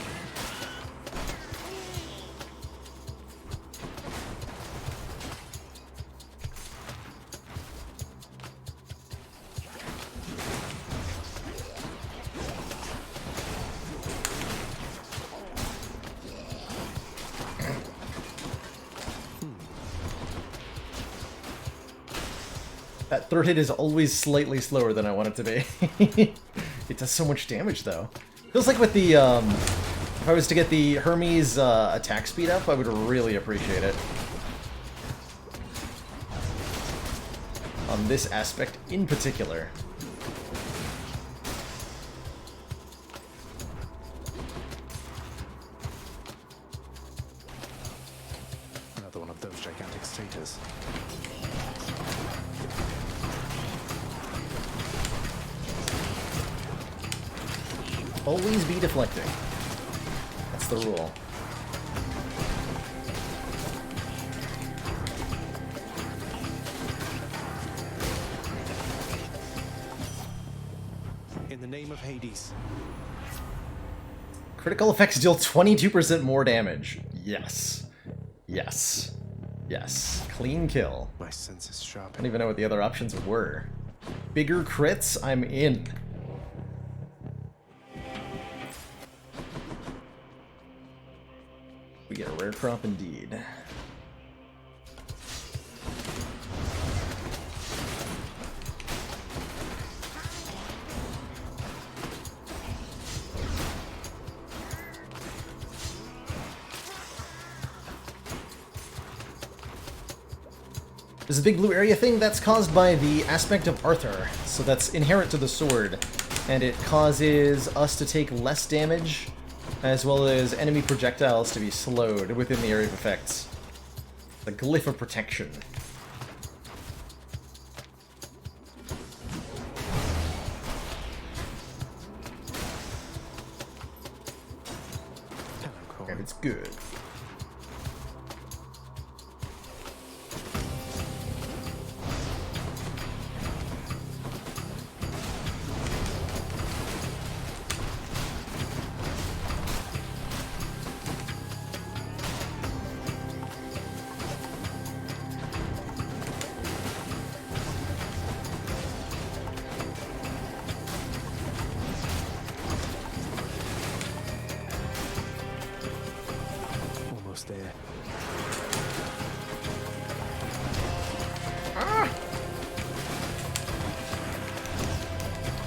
That third hit is always slightly slower than I want it to be. It does so much damage, though. Feels like with the, if I was to get the Hermes attack speed up, I would really appreciate it. On this aspect in particular. Another one of those gigantic satyrs. Always be deflecting. That's the rule. In the name of Hades. Critical effects deal 22% more damage. Yes. Yes. Yes. Clean kill. My senses sharp. I don't even know what the other options were. Bigger crits? I'm in. We get a rare crop indeed. There's a big blue area thing that's caused by the aspect of Arthur, so that's inherent to the sword, and it causes us to take less damage, as well as enemy projectiles to be slowed within the area of effects. The Glyph of Protection. And it's good. Almost there.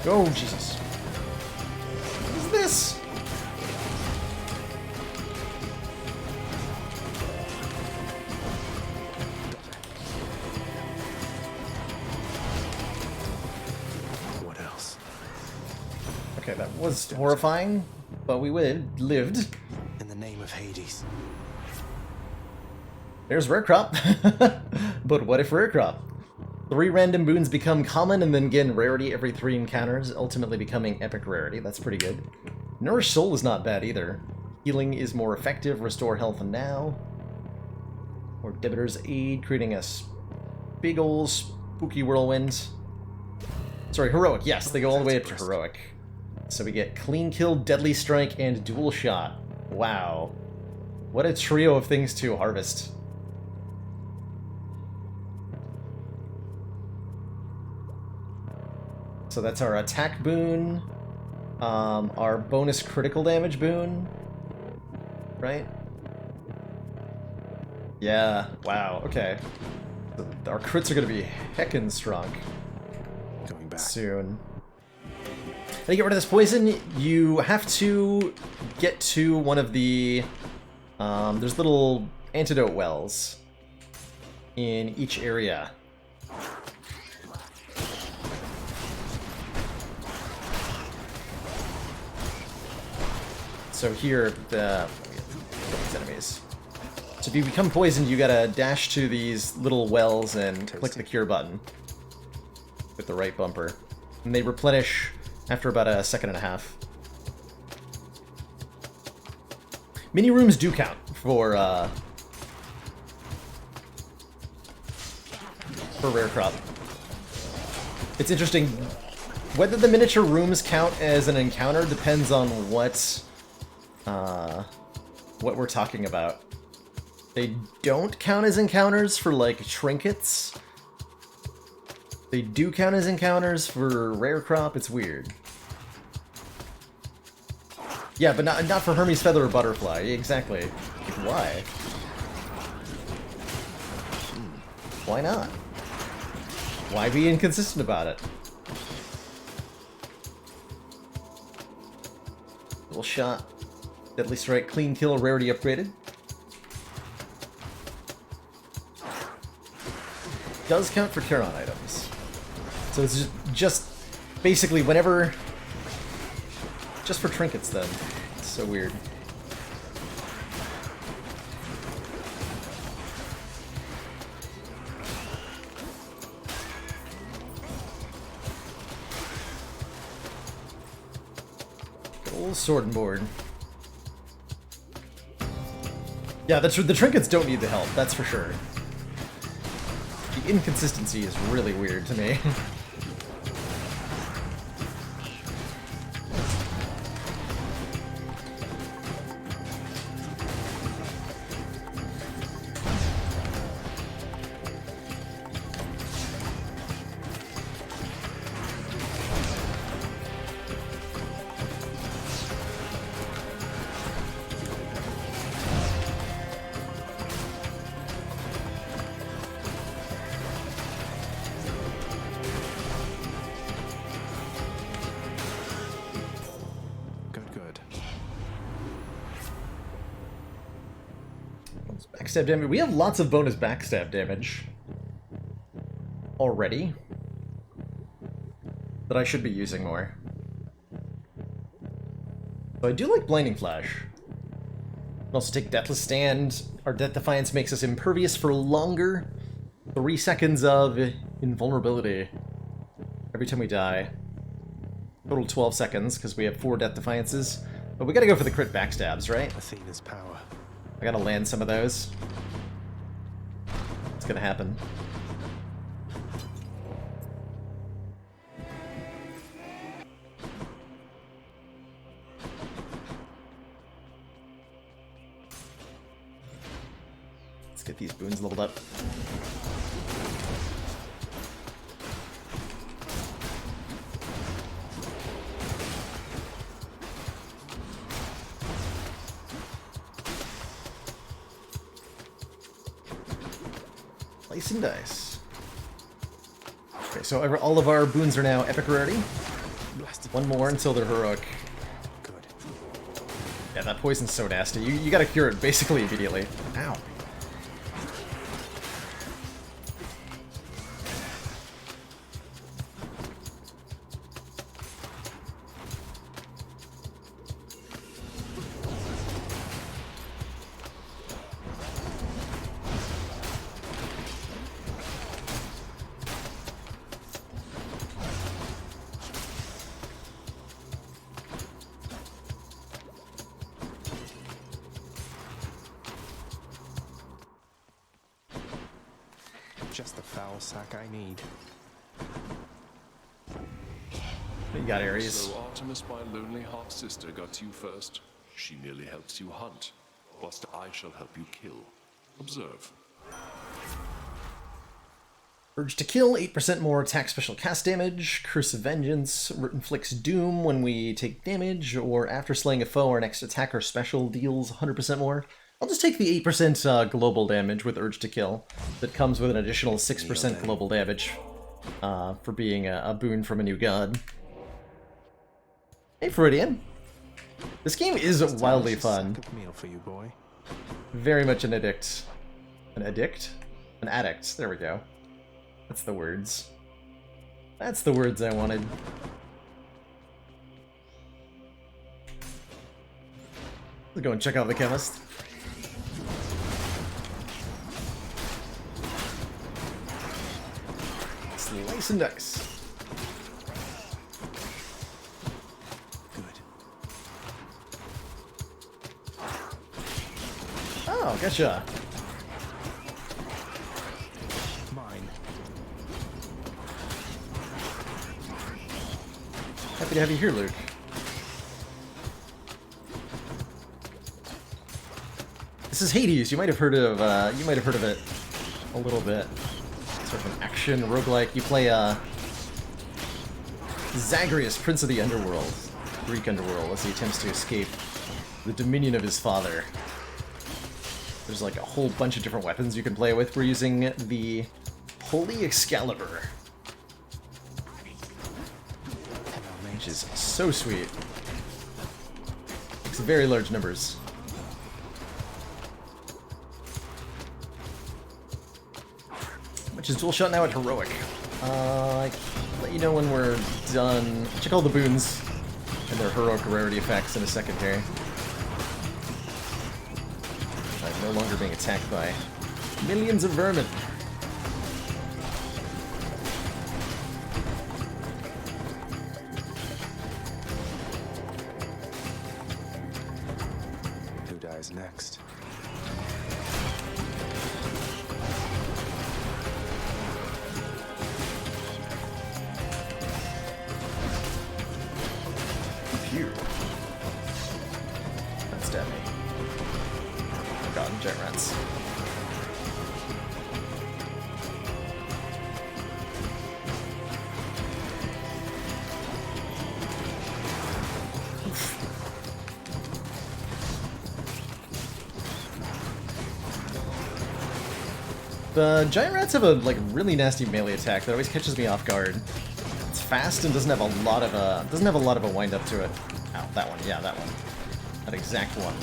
Oh, Jesus. What is this? What else? Okay, that was horrifying, but we lived. In the name of Hades. There's rare crop. But what if rare crop? 3 random boons become common and then gain rarity every 3 encounters, ultimately becoming epic rarity. That's pretty good. Nourish Soul is not bad either. Healing is more effective, restore health now. Or Debitor's Aid, creating a big ol' spooky whirlwind. Sorry, Heroic, yes, they go all the way up to Heroic. So we get Clean Kill, Deadly Strike, and Dual Shot. Wow. What a trio of things to harvest. So that's our attack boon, our bonus critical damage boon, right? Yeah, wow, okay. Our crits are gonna be heckin' strong. Going back. Soon. To get rid of this poison, you have to get to one of the, there's little antidote wells in each area. So here, these enemies. So if you become poisoned, you gotta dash to these little wells and click the cure button with the right bumper. And they replenish after about a second and a half. Mini rooms do count for rare crop. It's interesting. Whether the miniature rooms count as an encounter depends on what we're talking about. They don't count as encounters for, like, trinkets. They do count as encounters for rare crop. It's weird. Yeah, but not for Hermes Feather or Butterfly. Exactly. Why? Why not? Why be inconsistent about it? Little shot. Deadly Strike, Clean Kill, rarity upgraded. Does count for Charon items. So it's just basically whenever... Just for trinkets then. It's so weird. Old sword and board. Yeah, the trinkets don't need the help, that's for sure. The inconsistency is really weird to me. Backstab damage. We have lots of bonus backstab damage already that I should be using more. So I do like Blinding Flash. Can also take Deathless Stand. Our Death Defiance makes us impervious for longer. 3 seconds of invulnerability every time we die. Total 12 seconds, because we have 4 Death Defiances. But we gotta go for the crit backstabs, right? Athena's power. I gotta land some of those. It's gonna happen. Let's get these boons leveled up. Slice and dice. Okay, so all of our boons are now epic rarity. One more until they're heroic. Good. Yeah, that poison's so nasty. You gotta cure it basically immediately. Ow. Just the foul sack I need. You got Ares. So Artemis, my lonely half-sister, got you first. She merely helps you hunt, whilst I shall help you kill. Observe. Urge to Kill, 8% more attack special cast damage. Curse of Vengeance inflicts doom when we take damage, or after slaying a foe, our next attack or special deals 100% more. I'll just take the 8% global damage with Urge to Kill. That comes with an additional 6% global damage for being a boon from a new god. Hey, Freudian. This game is wildly fun. Meal for you, boy. Very much an addict. An addict? An addict. There we go. That's the words. That's the words I wanted. Let's go and check out the chemist. Slice and dice. Good. Oh, gotcha. Mine. Happy to have you here, Luke. This is Hades. You might have heard of it a little bit. Sort of an action roguelike. You play Zagreus, Prince of the Underworld, Greek underworld, as he attempts to escape the dominion of his father. There's like a whole bunch of different weapons you can play with. We're using the Holy Excalibur, which is so sweet. It's very large numbers. Which is dual shot now at heroic. I can let you know when we're done. Check all the boons and their heroic rarity effects in a second here. I'm no longer being attacked by millions of vermin. Who dies next? Phew. That stabbed me. Oh god, giant rats. The giant rats have a really nasty melee attack that always catches me off guard. It's fast and doesn't have a lot of a wind up to it. Ow, that one, yeah, that one. That exact one.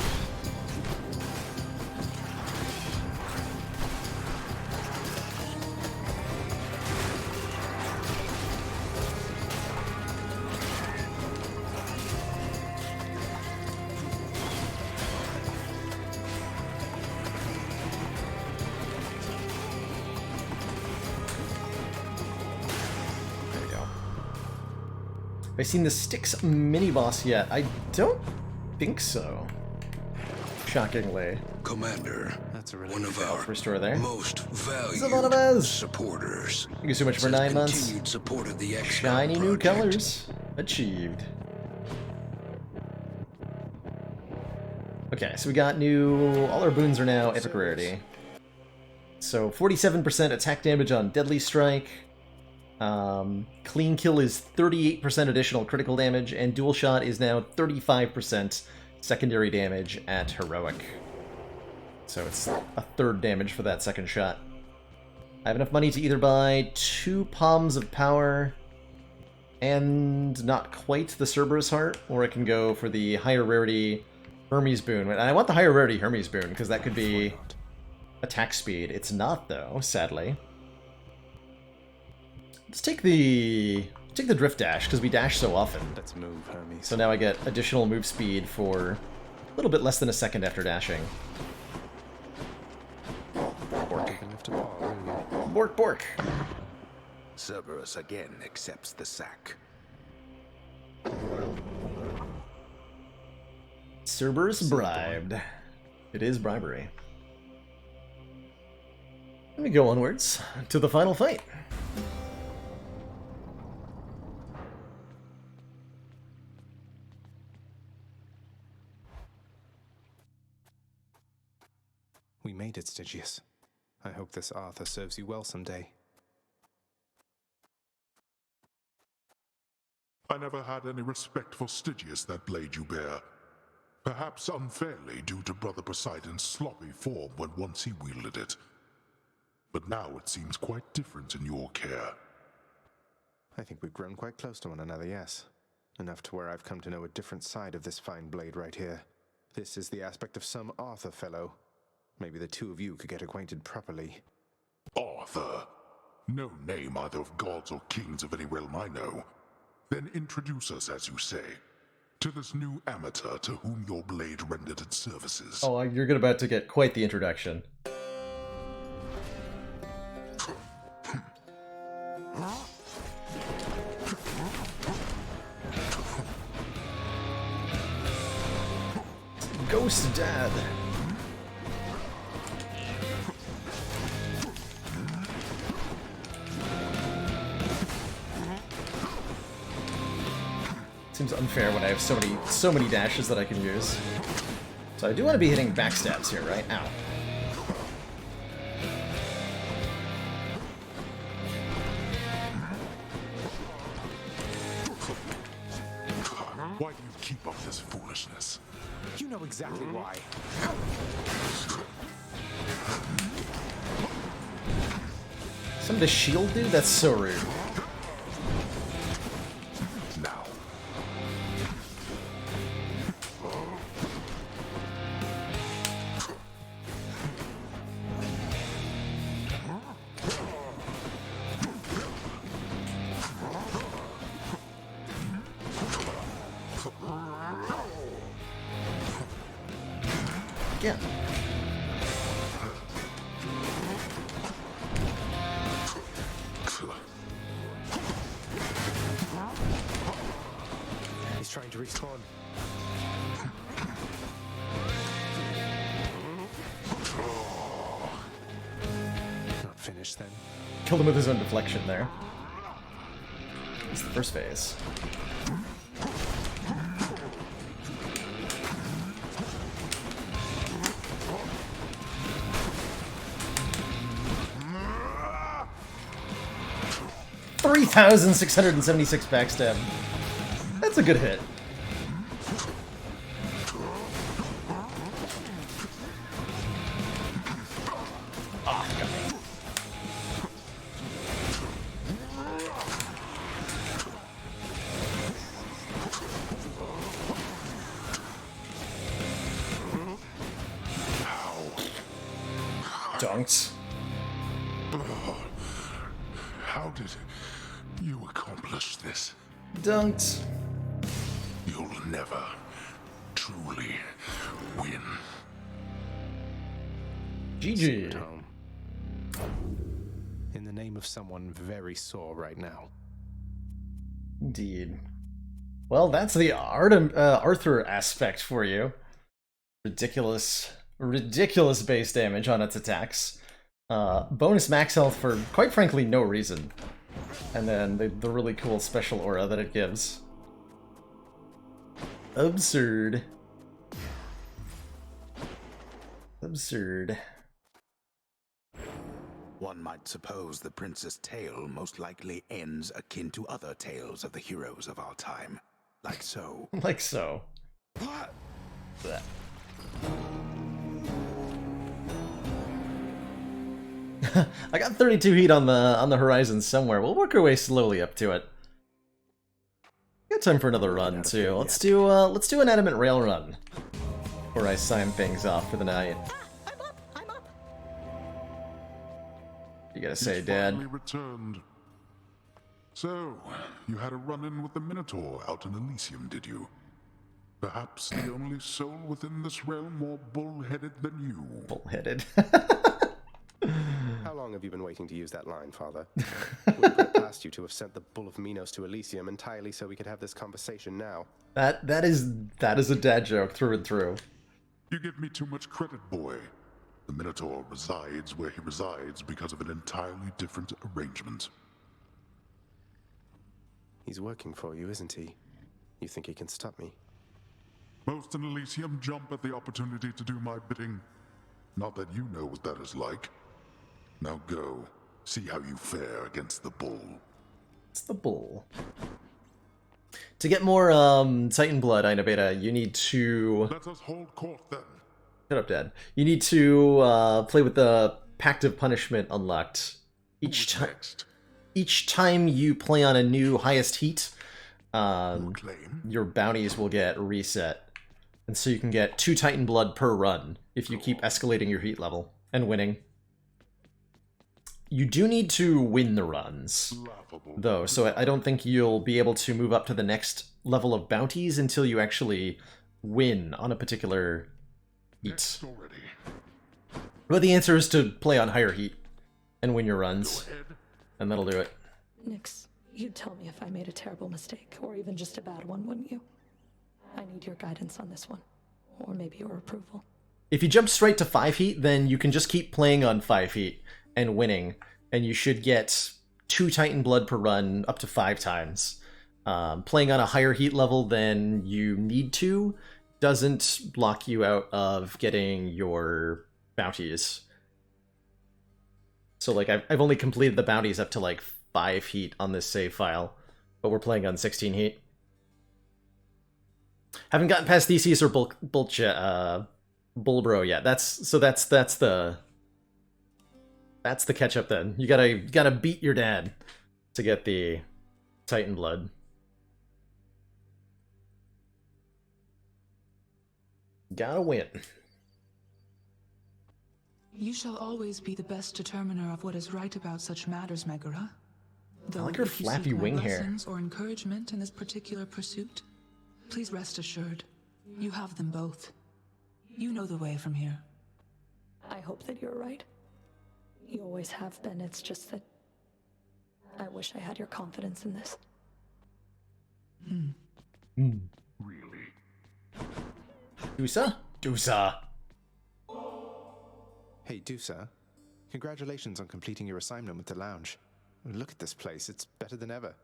I seen the Styx mini-boss yet? I don't think so. Shockingly. Commander, that's a one of our restore there. most valued supporters. Thank you so much for 9 months. Continued support of the XCOM Shiny new project. colors. Achieved. Okay, so we got new... All our boons are now epic rarity. So 47% attack damage on Deadly Strike. Clean Kill is 38% additional critical damage, and Dual Shot is now 35% secondary damage at Heroic. So it's a third damage for that second shot. I have enough money to either buy 2 Palms of Power and not quite the Cerberus Heart, or I can go for the higher rarity Hermes Boon. And I want the higher rarity Hermes Boon, because that could be attack speed. It's not, though, sadly. Let's take the Drift Dash, because we dash so often. Let's move, Hermes. So now I get additional move speed for a little bit less than a second after dashing. Bork. Bork, bork. Cerberus again accepts the sack. Cerberus bribed. It is bribery. Let me go onwards to the final fight. We made it, Stygius. I hope this Arthur serves you well someday. I never had any respect for Stygius, that blade you bear. Perhaps unfairly due to Brother Poseidon's sloppy form when once he wielded it. But now it seems quite different in your care. I think we've grown quite close to one another, yes. Enough to where I've come to know a different side of this fine blade right here. This is the aspect of some Arthur fellow. Maybe the two of you could get acquainted properly. Arthur? No name either of gods or kings of any realm I know. Then introduce us, as you say, to this new amateur to whom your blade rendered its services. Oh, you're about to get quite the introduction. Ghost Dad. Seems unfair when I have so many dashes that I can use. So I do want to be hitting backstabs here, right? Ow. Why do you keep up this foolishness? You know exactly why. Some of the shield dude? That's so rude. Now. Again. He's trying to respawn. Not finished then. Killed him with his own deflection there. It's the first phase. $3,676 backstab. That's a good hit. Ah, got me. Dunked. How did you accomplish this? Dunked. You'll never truly win. GG. Home. In the name of someone very sore right now. Indeed. Well, that's the Arthur aspect for you. Ridiculous base damage on its attacks. Bonus max health for, quite frankly, no reason. And then the really cool special aura that it gives. Absurd. Absurd. One might suppose the prince's tale most likely ends akin to other tales of the heroes of our time. Like so. Like so. What? I got 32 heat on the horizon somewhere. We'll work our way slowly up to it. Got time for another run too. Let's do an adamant rail run before I sign things off for the night. You gotta say, He's Dad. finally returned. So, you had a run-in with the Minotaur out in Elysium, did you? Perhaps the only soul within this realm more bull-headed than you. Bull-headed. How long have you been waiting to use that line, Father? Would have put it past you to have sent the Bull of Minos to Elysium entirely so we could have this conversation now. That is a dad joke through and through. You give me too much credit, boy. The Minotaur resides where he resides because of an entirely different arrangement. He's working for you, isn't he? You think he can stop me? Most in Elysium jump at the opportunity to do my bidding. Not that you know what that is like. Now go, see how you fare against the bull. It's the bull. To get more Titan blood, Ainabeta, you need to... Let us hold court then. Shut up, Dad. You need to play with the Pact of Punishment unlocked. Each time you play on a new highest heat, your bounties will get reset. And so you can get 2 Titan blood per run if you keep escalating your heat level and winning. You do need to win the runs, though, so I don't think you'll be able to move up to the next level of bounties until you actually win on a particular heat. But the answer is to play on higher heat and win your runs, and that'll do it. Nyx, you'd tell me if I made a terrible mistake, or even just a bad one, wouldn't you? I need your guidance on this one, or maybe your approval. If you jump straight to 5 heat, then you can just keep playing on 5 heat and winning, and you should get 2 Titan blood per run up to 5 times. Playing on a higher heat level than you need to doesn't block you out of getting your bounties. So like I've only completed the bounties up to like 5 heat on this save file, but we're playing on 16 heat. Haven't gotten past Theseus or Bulbro yet. That's the catch up then. You gotta beat your dad to get the Titan blood. Gotta win. You shall always be the best determiner of what is right about such matters, Megara. I like her flappy wing hair. Lessons or encouragement in this particular pursuit, please rest assured, you have them both. You know the way from here. I hope that you're right. You always have been, it's just that I wish I had your confidence in this. Really? Dusa? Hey, Dusa. Congratulations on completing your assignment with the lounge. Look at this place, it's better than ever.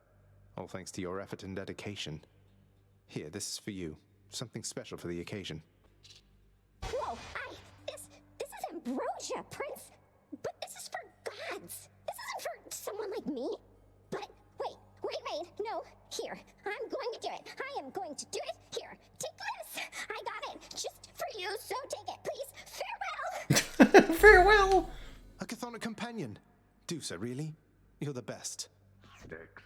All thanks to your effort and dedication. Here, this is for you. Something special for the occasion. Whoa, this is ambrosia, Prince. But this is for gods. This isn't for someone like me. But wait, no, here. I'm going to do it. I am going to do it. Here, take this. I got it. Just for you, so take it, please. Farewell. Farewell. A Chthonic companion. Dusa, really? You're the best. Next.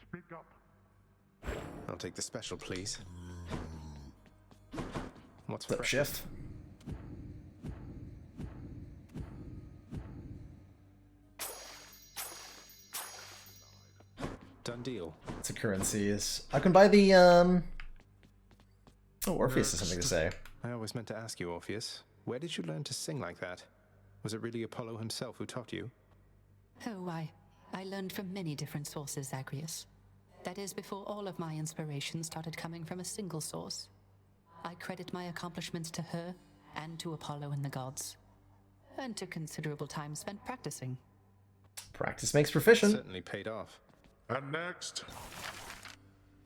Speak up. I'll take the special, please. What's Flip fresh? shift. Done deal. It's a currencies. I can buy the Oh, Orpheus has something to say. I always meant to ask you, Orpheus. Where did you learn to sing like that? Was it really Apollo himself who taught you? Oh, I learned from many different sources, Zagreus. That is before all of my inspiration started coming from a single source. I credit my accomplishments to her and to Apollo and the gods. And to considerable time spent practicing. Practice makes proficient. Certainly paid off. And next.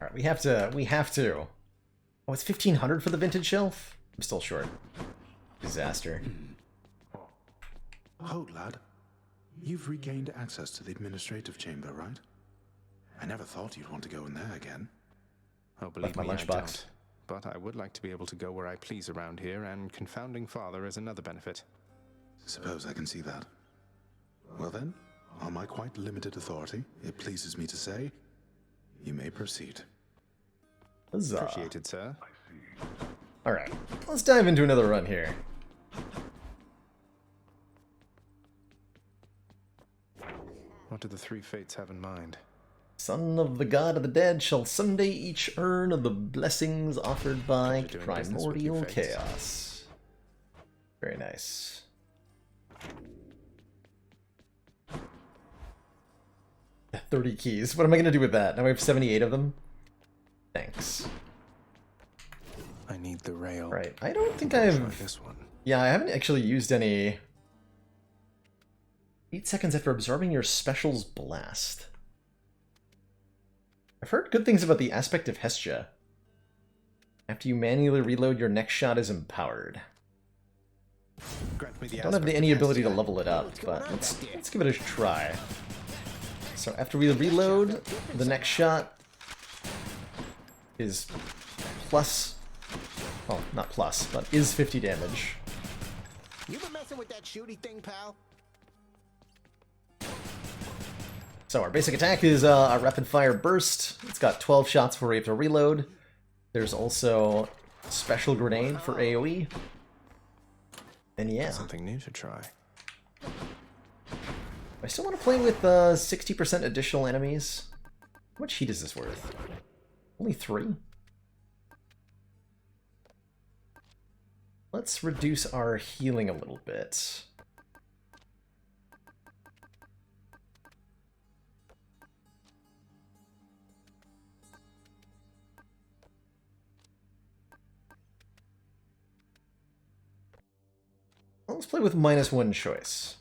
Alright, we have to. Oh, it's 1500 for the vintage shelf? I'm still short. Disaster. Hold, lad. You've regained access to the administrative chamber, right? I never thought you'd want to go in there again. Oh, believe my me, I lunchbox. don't. But I would like to be able to go where I please around here, and confounding father is another benefit. Suppose I can see that. Well then, on my quite limited authority, it pleases me to say, you may proceed. Huzzah. Appreciated, sir. Alright, let's dive into another run here. What do the three fates have in mind? Son of the god of the dead shall someday each earn of the blessings offered by Doing business with you, primordial fates. chaos. Very nice. Yeah, 30 keys. What am I going to do with that? Now we have 78 of them? Thanks. I need the rail. Right, I don't think I'll I've... try this one. Yeah, I haven't actually used any... 8 seconds after absorbing your special's blast. I've heard good things about the aspect of Hestia. After you manually reload, your next shot is empowered. Grant me the I don't have aspect any of ability to Hestia. level it up, but let's give it a try. So after we reload, the next shot is plus... Well, not plus, but is 50 damage. You been messing with that shooty thing, pal? So our basic attack is a rapid fire burst. It's got 12 shots before we have to reload. There's also special grenade for AoE. And yeah. Something new to try. I still want to play with 60% additional enemies. How much heat is this worth? Only 3? Let's reduce our healing a little bit. Let's play with -1 choice.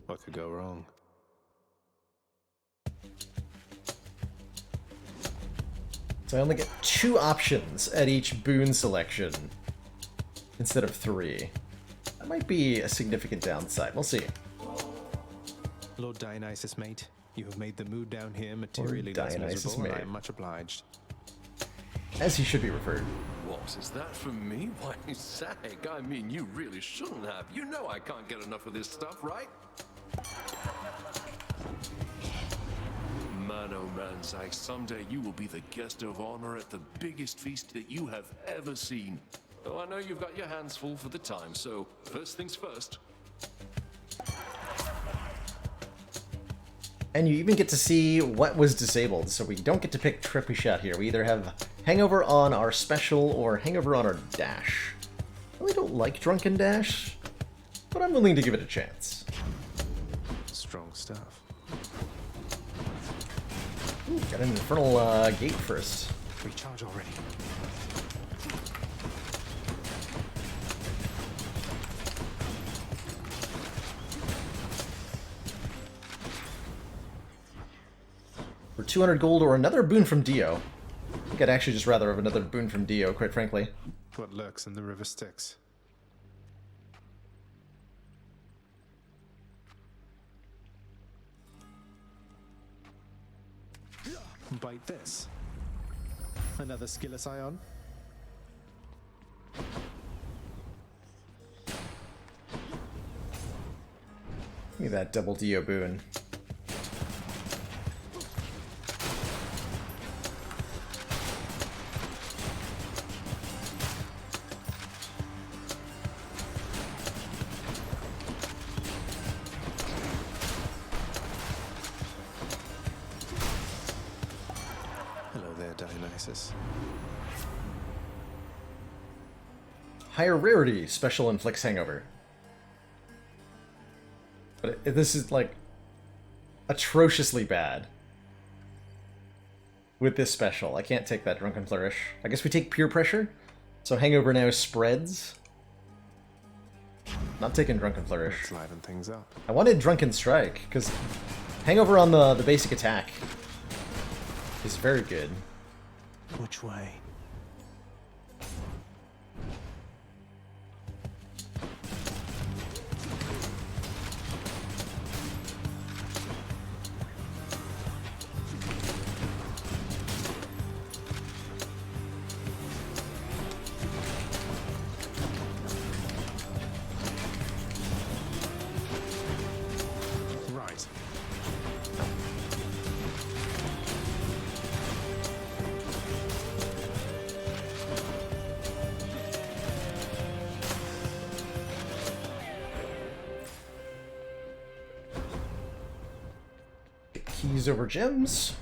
What could go wrong? So I only get 2 options at each boon selection instead of 3. That might be a significant downside. We'll see. Lord Dionysus, mate, you have made the mood down here materially less Dionysus, miserable, and mate. I am much obliged. As he should be referred. What, is that for me? Why, Zag, I mean, you really shouldn't have. You know I can't get enough of this stuff, right? Man, oh man, Zag, someday you will be the guest of honor at the biggest feast that you have ever seen. Though I know you've got your hands full for the time, so first things first. And you even get to see what was disabled, so we don't get to pick Trippy Shot here. We either have Hangover on our special or Hangover on our dash. I really don't like Drunken Dash, but I'm willing to give it a chance. Strong stuff. Ooh, got an Infernal Gate first. Recharge already. For 200 gold or another boon from Dio. I think I'd actually just rather have another boon from Dio, quite frankly. What lurks in the river Styx? Bite this. Another Skillus Ion. Give me that double Dio boon. Hello there, Dionysus. Higher rarity, special inflicts hangover. But this is like... atrociously bad with this special. I can't take that Drunken Flourish. I guess we take Peer Pressure. So Hangover now spreads. Not taking Drunken Flourish. Let's liven things up. I wanted Drunken Strike, because Hangover on the basic attack is very good. Which way? Keys over gems.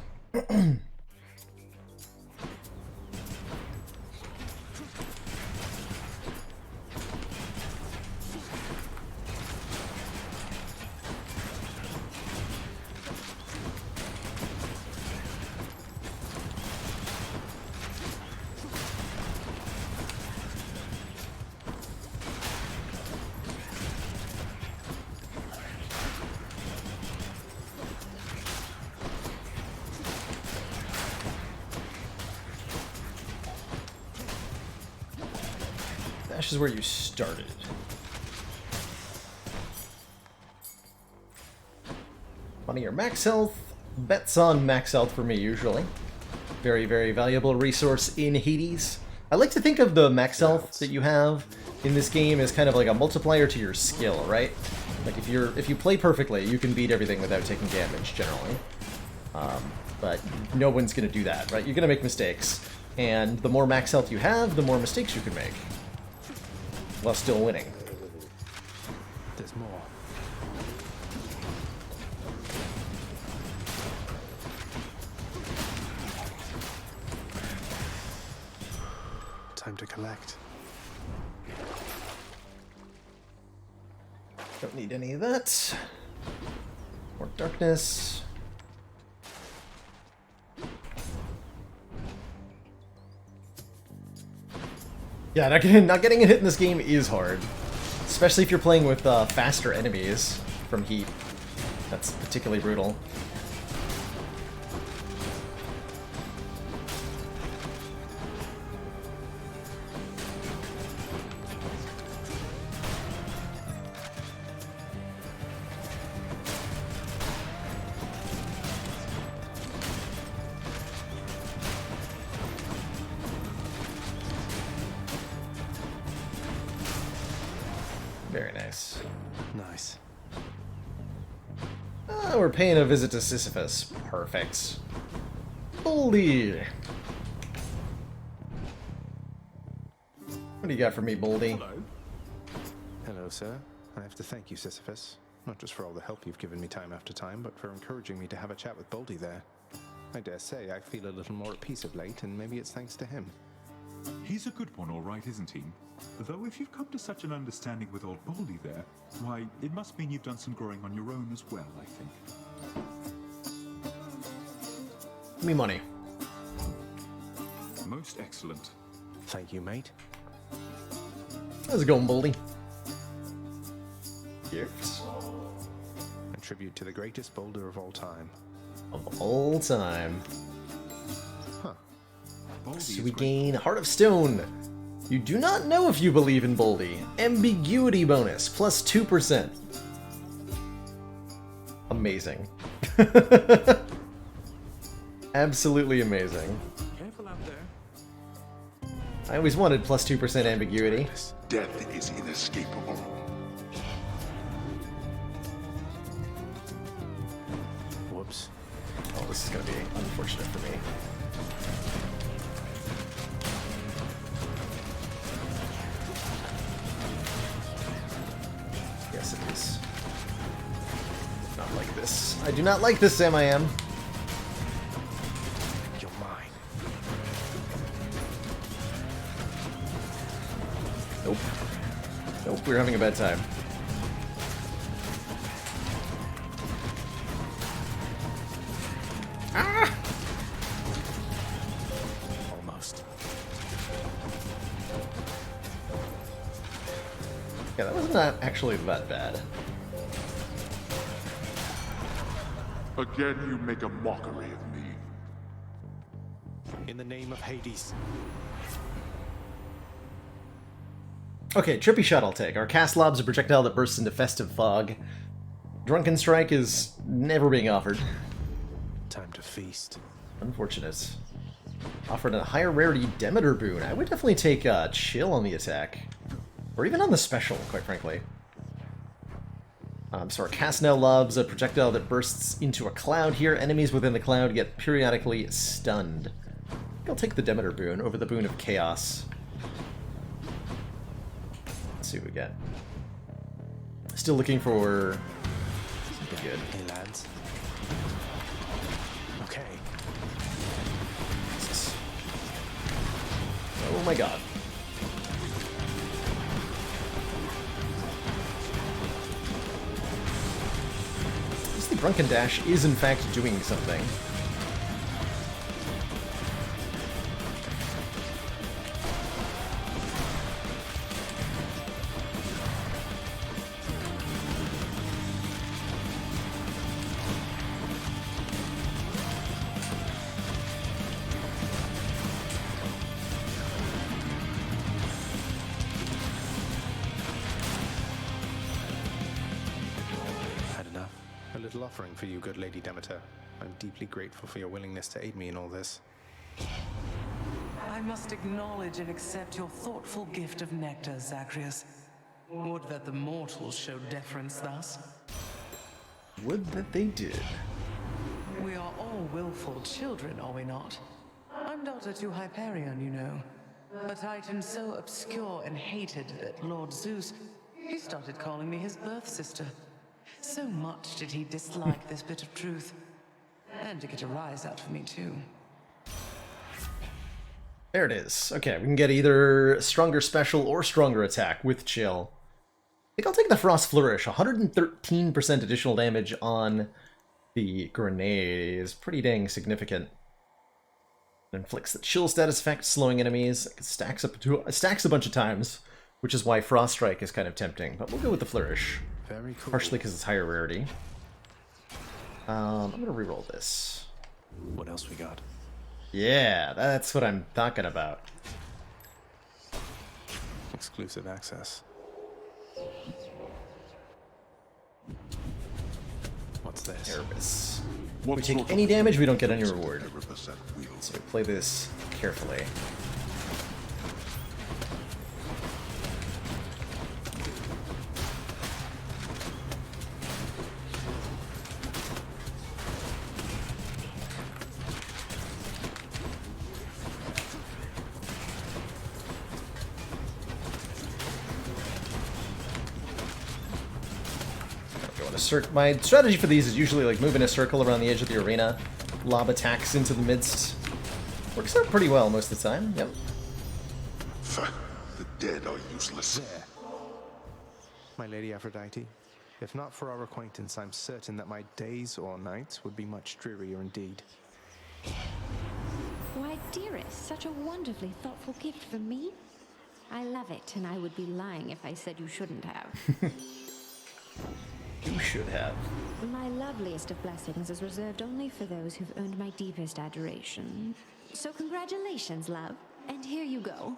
Dash is where you started. Money or max health. Bets on max health for me, usually. Very, very valuable resource in Hades. I like to think of the max health that you have in this game as kind of like a multiplier to your skill, right? Like if you play perfectly, you can beat everything without taking damage, generally. But no one's gonna do that, right? You're gonna make mistakes. And the more max health you have, the more mistakes you can make. While still winning. There's more. Time to collect. Don't need any of that. More darkness. Yeah, not getting a hit in this game is hard. Especially if you're playing with faster enemies from Heat. That's particularly brutal. Very nice. Nice. We're paying a visit to Sisyphus. Perfect. Boldy! What do you got for me, Boldy? Hello. Hello, sir. I have to thank you, Sisyphus. Not just for all the help you've given me time after time, but for encouraging me to have a chat with Boldy there. I dare say I feel a little more at peace of late, and maybe it's thanks to him. He's a good one, all right, isn't he? Though if you've come to such an understanding with old Boldy there, why, it must mean you've done some growing on your own as well, I think. Give me money. Most excellent. Thank you, mate. How's it going, Boldy? Gifts. A tribute to the greatest boulder of all time. Of all time. Huh. So we gain Heart of Stone. You do not know if you believe in Boldy. Ambiguity bonus, plus 2%. Amazing. Absolutely amazing. Careful out there. I always wanted plus 2% ambiguity. Death is inescapable. Whoops. Oh, this is going to be unfortunate for me. Yes, it is. Not like this. I do not like this, Sam I am. You're mine. Nope. Nope, we're having a bad time. Yeah, that was not actually that bad. Again, you make a mockery of me. In the name of Hades. Okay, trippy shot I'll take. Our cast lob's a projectile that bursts into festive fog. Drunken Strike is never being offered. Time to feast. Unfortunate. Offered a higher rarity Demeter boon. I would definitely take Chill on the attack. Or even on the special, quite frankly. So our cast now lob's a projectile that bursts into a cloud here. Enemies within the cloud get periodically stunned. I think I'll take the Demeter boon over the boon of Chaos. Let's see what we get. Still looking for something good. Hey, lads. Okay. Oh my god. The Drunken Dash is in fact doing something. Offering for you, good Lady Demeter. I'm deeply grateful for your willingness to aid me in all this. I must acknowledge and accept your thoughtful gift of nectar, Zagreus. Would that the mortals showed deference thus. Would that they did. We are all willful children, are we not? I'm daughter to Hyperion, you know. A titan so obscure and hated that Lord Zeus, he started calling me his birth sister. So much did he dislike this bit of truth. And to get a rise out of me, too. There it is. Okay, we can get either stronger special or stronger attack with Chill. I think I'll take the Frost Flourish. 113% additional damage on the grenade is pretty dang significant. It inflicts the Chill status effect, slowing enemies. It stacks a bunch of times, which is why Frost Strike is kind of tempting. But we'll go with the Flourish. Very cool. Partially because it's higher rarity. I'm gonna reroll this. What else we got? Yeah, that's what I'm talking about. Exclusive access. What's this? Erebus. If we take any damage, we don't get any reward. So we play this carefully. My strategy for these is usually like move in a circle around the edge of the arena, lob attacks into the midst. Works out pretty well most of the time, yep. The dead are useless. There. My Lady Aphrodite, if not for our acquaintance, I'm certain that my days or nights would be much drearier indeed. Why, dearest, such a wonderfully thoughtful gift for me. I love it, and I would be lying if I said you shouldn't have. You should have. My loveliest of blessings is reserved only for those who've earned my deepest adoration. So congratulations, love. And here you go.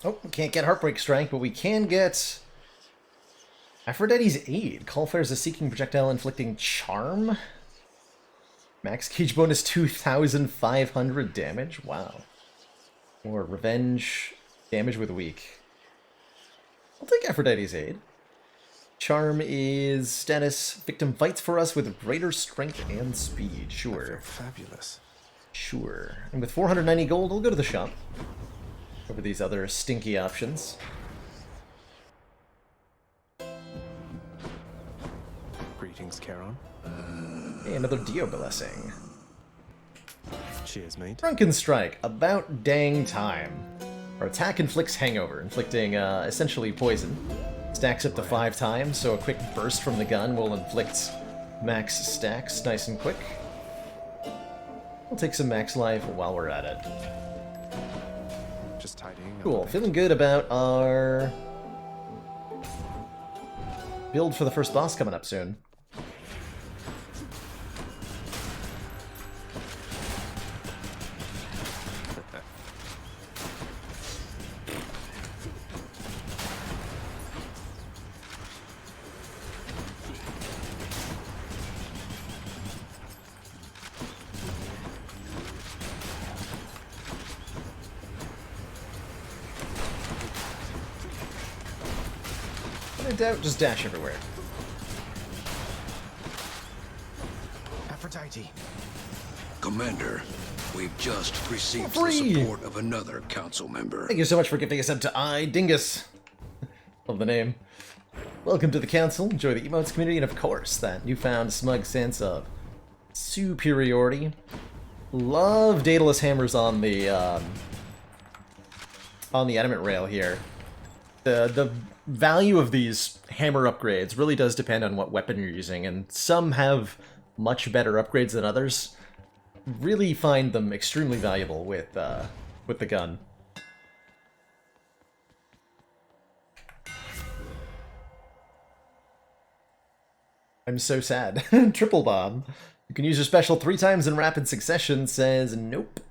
Oh, we can't get Heartbreak Strike, but we can get Aphrodite's Aid. Call fires a seeking projectile inflicting charm. Max gauge bonus 2,500 damage. Wow. Or revenge damage with weak. I'll take Aphrodite's Aid. Charm is status. Victim fights for us with greater strength and speed. Sure. Fabulous. Sure. And with 490 gold, I'll go to the shop. Over these other stinky options. Greetings, Charon. Hey, another Dio blessing. Cheers, mate. Drunken Strike. About dang time. Our attack inflicts hangover, inflicting essentially poison. Stacks up to 5 times, so a quick burst from the gun will inflict max stacks nice and quick. We'll take some max life while we're at it. Just tidying up. Cool. Feeling good about our build for the first boss coming up soon. Doubt, just dash everywhere. Aphrodite. Commander, we've just received the Free. support of another council member. Thank you so much for gifting us up to I Dingus. Love the name. Welcome to the council. Enjoy the emotes community, and of course, that newfound smug sense of superiority. Love Daedalus hammers on the animate rail here. The value of these hammer upgrades really does depend on what weapon you're using, and some have much better upgrades than others. Really find them extremely valuable with the gun. I'm so sad. Triple bomb. You can use your special 3 times in rapid succession, says nope.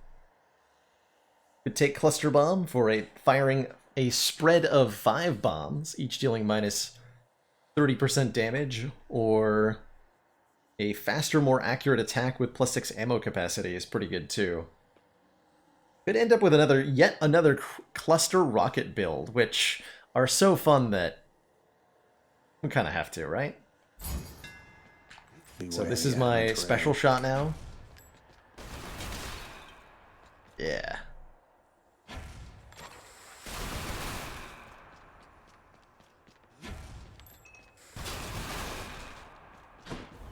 Could take cluster bomb for firing a spread of 5 bombs, each dealing minus 30% damage, or a faster, more accurate attack with plus 6 ammo capacity is pretty good too. Could end up with yet another cluster rocket build, which are so fun that we kind of have to, right? So this is my special shot now. Yeah.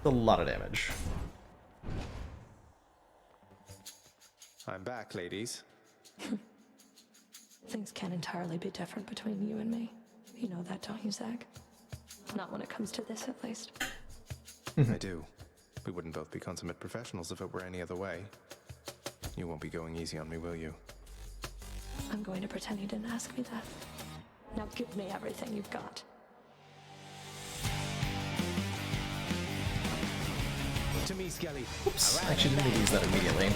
A lot of damage. I'm back, ladies. Things can't entirely be different between you and me. You know that, don't you, Zach? Not when it comes to this, at least. I do. We wouldn't both be consummate professionals if it were any other way. You won't be going easy on me, will you? I'm going to pretend you didn't ask me that. Now give me everything you've got. To me, Skelly. Oops, actually didn't use that immediately.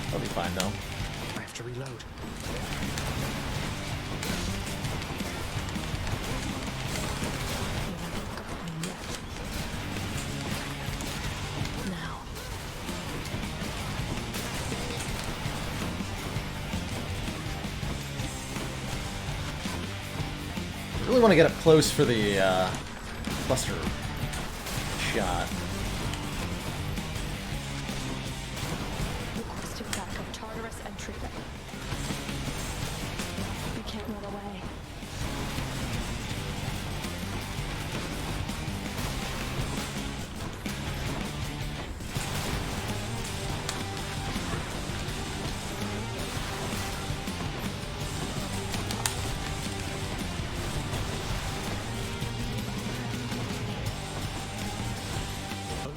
That'll be fine though. I have to reload. Now. I really want to get up close for the cluster shot. Requesting backup Tartarus entry. You can't run away.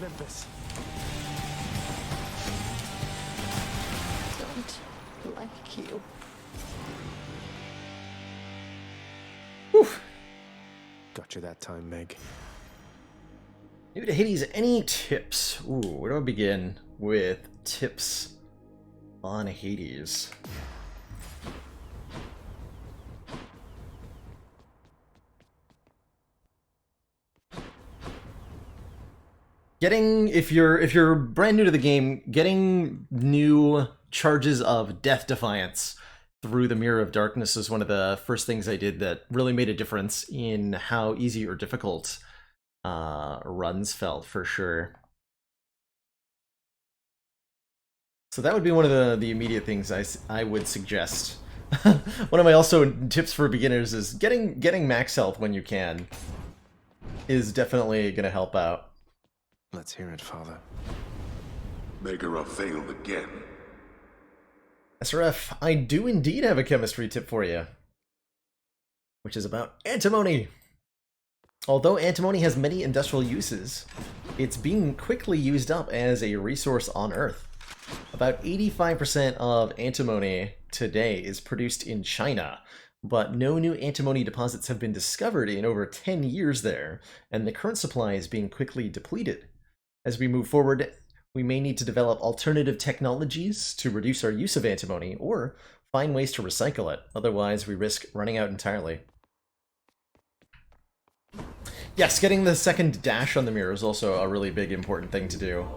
Olympus. Don't like you. Got you that time, Meg. New to Hades, any tips? Ooh, where do I begin with tips on Hades? If you're brand new to the game, getting new charges of Death Defiance through the Mirror of Darkness is one of the first things I did that really made a difference in how easy or difficult runs felt, for sure. So that would be one of the immediate things I would suggest. One of my also tips for beginners is getting max health when you can is definitely going to help out. Let's hear it, Father. Megara failed again. SRF, I do indeed have a chemistry tip for you, which is about antimony. Although antimony has many industrial uses, it's being quickly used up as a resource on Earth. About 85% of antimony today is produced in China, but no new antimony deposits have been discovered in over 10 years there, and the current supply is being quickly depleted. As we move forward, we may need to develop alternative technologies to reduce our use of antimony, or find ways to recycle it, otherwise we risk running out entirely. Yes, getting the second dash on the mirror is also a really big important thing to do.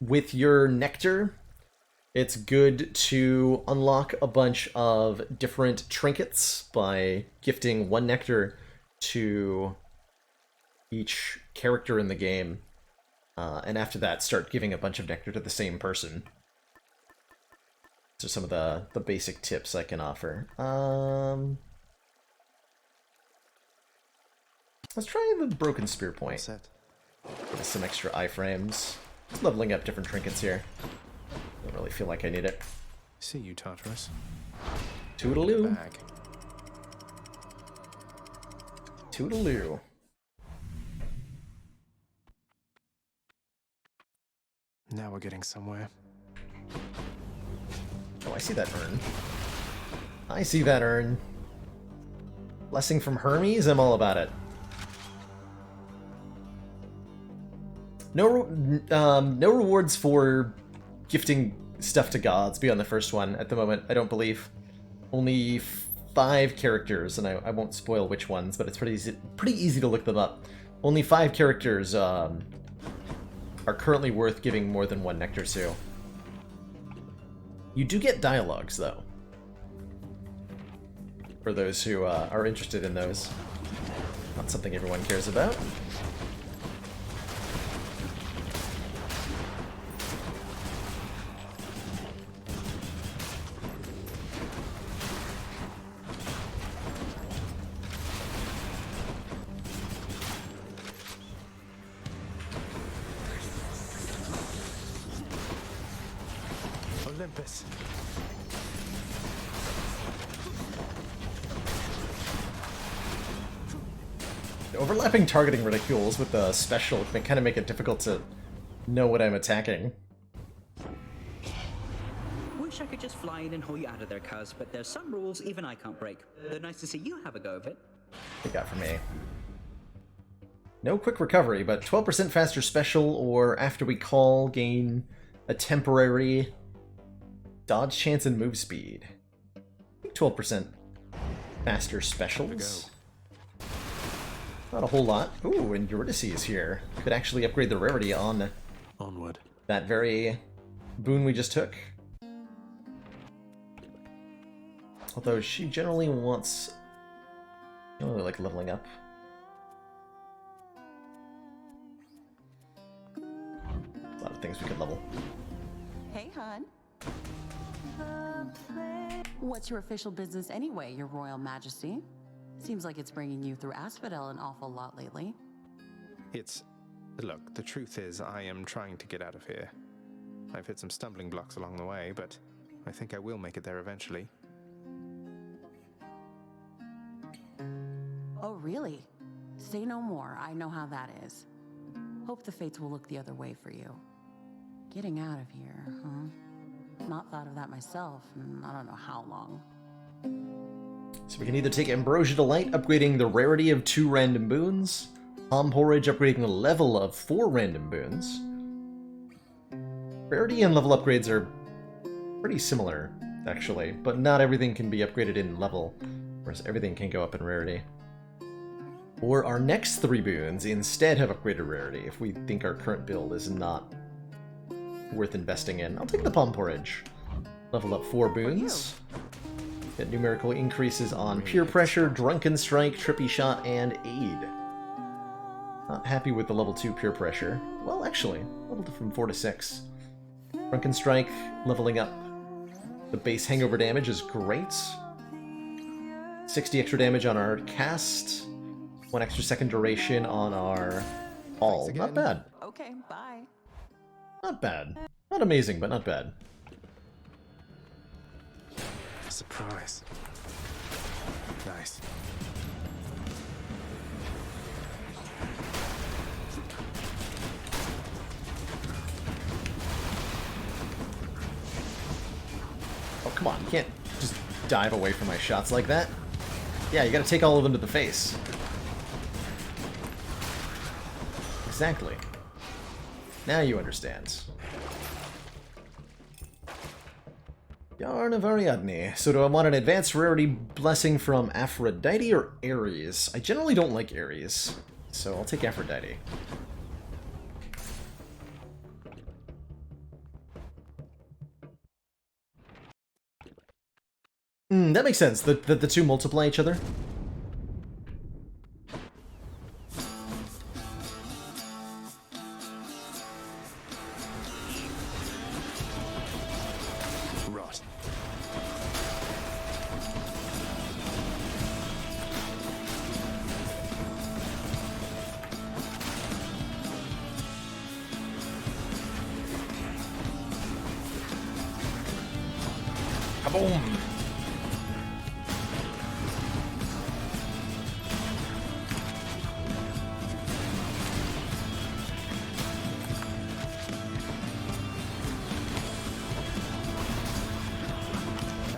With your nectar, it's good to unlock a bunch of different trinkets by gifting one nectar to each character in the game, and after that start giving a bunch of nectar to the same person. So some of the basic tips I can offer. Let's try the Broken Spear Point. Give us some extra iframes. Just leveling up different trinkets here. Don't really feel like I need it. See you, Tartarus. Toodaloo. Toodaloo. Now we're getting somewhere. Oh, I see that urn. I see that urn. Blessing from Hermes? I'm all about it. No rewards for gifting stuff to gods beyond the first one at the moment, I don't believe. Only 5 characters, and I won't spoil which ones, but it's pretty easy to look them up. Only 5 characters are currently worth giving more than 1 nectar to. You do get dialogues, though, for those who are interested in those. Not something everyone cares about. Olympus. Overlapping targeting reticules with the special can kind of make it difficult to know what I'm attacking. Wish I could just fly in and haul you out of there, cuz, but there's some rules even I can't break. They're nice to see you have a go of it. What you got for me? No quick recovery, but 12% faster special, or after we call, gain a temporary dodge chance and move speed. I think 12% faster specials. Not a whole lot. Ooh, and Eurydice is here. Could actually upgrade the rarity on Onward. That very boon we just took. Although she generally wants... I don't really like leveling up. A lot of things we could level. Hey, hon. What's your official business anyway, Your Royal Majesty? Seems like it's bringing you through Asphodel an awful lot lately. Look, the truth is I am trying to get out of here. I've hit some stumbling blocks along the way, but I think I will make it there eventually. Oh, really? Say no more. I know how that is. Hope the fates will look the other way for you. Getting out of here, huh? Not thought of that myself in I don't know how long. So we can either take Ambrosia Delight, upgrading the rarity of 2 random boons, Palm Porridge, upgrading the level of 4 random boons. Rarity and level upgrades are pretty similar, actually, but not everything can be upgraded in level, whereas everything can go up in rarity. Or our next 3 boons instead have upgraded rarity, if we think our current build is not worth investing in. I'll take the Palm Porridge. Level up 4 boons. Get numerical increases on Peer Pressure, Drunken Strike, Trippy Shot, and Aid. Not happy with the level 2 Peer Pressure. Well, actually, leveled from 4 to 6. Drunken Strike, leveling up the base hangover damage is great. 60 extra damage on our cast. 1 extra second duration on our all. Not bad. Okay, bye. Not bad. Not amazing, but not bad. Surprise. Nice. Come on, you can't just dive away from my shots like that. Yeah, you gotta take all of them to the face. Exactly. Now you understand. Yarn of Ariadne. So do I want an advanced rarity blessing from Aphrodite or Ares? I generally don't like Ares, so I'll take Aphrodite. That makes sense. The two multiply each other. Right. Kaboom!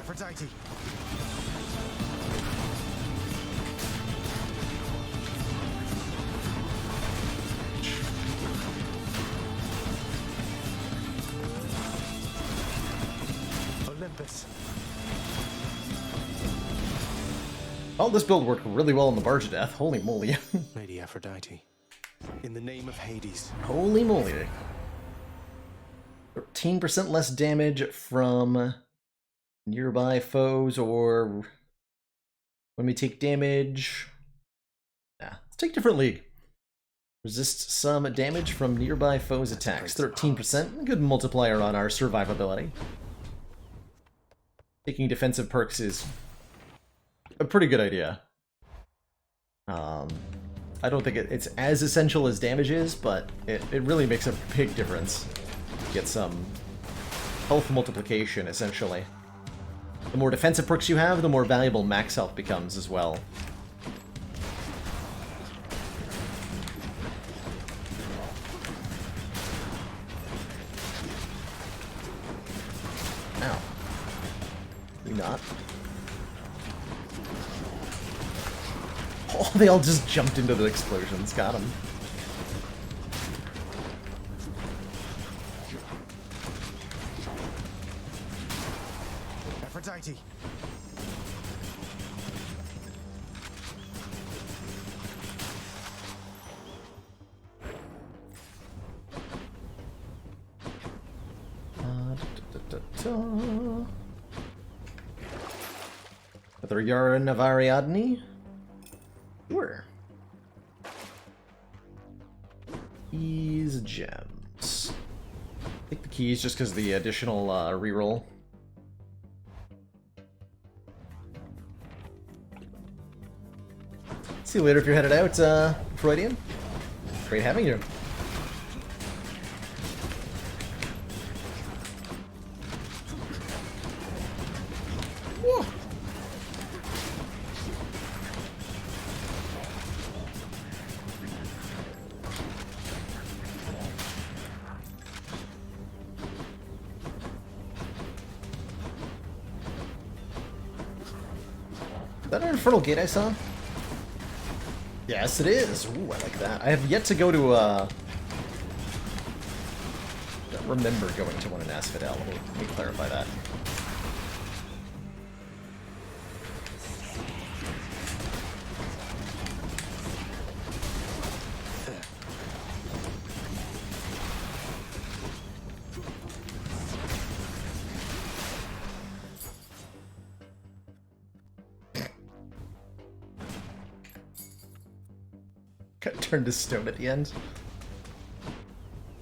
Aphrodite. Olympus. Oh, this build worked really well on the Barge of Death. Holy moly. Lady Aphrodite. In the name of Hades. Holy moly. 13% less damage from nearby foes, or when we take damage... Nah, let's take different league. Resist some damage from nearby foes' attacks. 13%. Good multiplier on our survivability. Taking defensive perks is a pretty good idea. I don't think it's as essential as damage is, but it really makes a big difference. Get some health multiplication, essentially. The more defensive perks you have, the more valuable max health becomes as well. Ow. You not? Oh, they all just jumped into the explosions. Got them. Aphrodite. Another Yarn of Ariadne? Sure. Keys, gems. Take the keys just because the additional reroll. See you later if you're headed out, Freudian. Great having you. Whoa. Is that an Infernal Gate I saw? Yes, it is. Ooh, I like that. I have yet to go to, don't remember going to one in Asphodel. Let me clarify that. Got turned to stone at the end.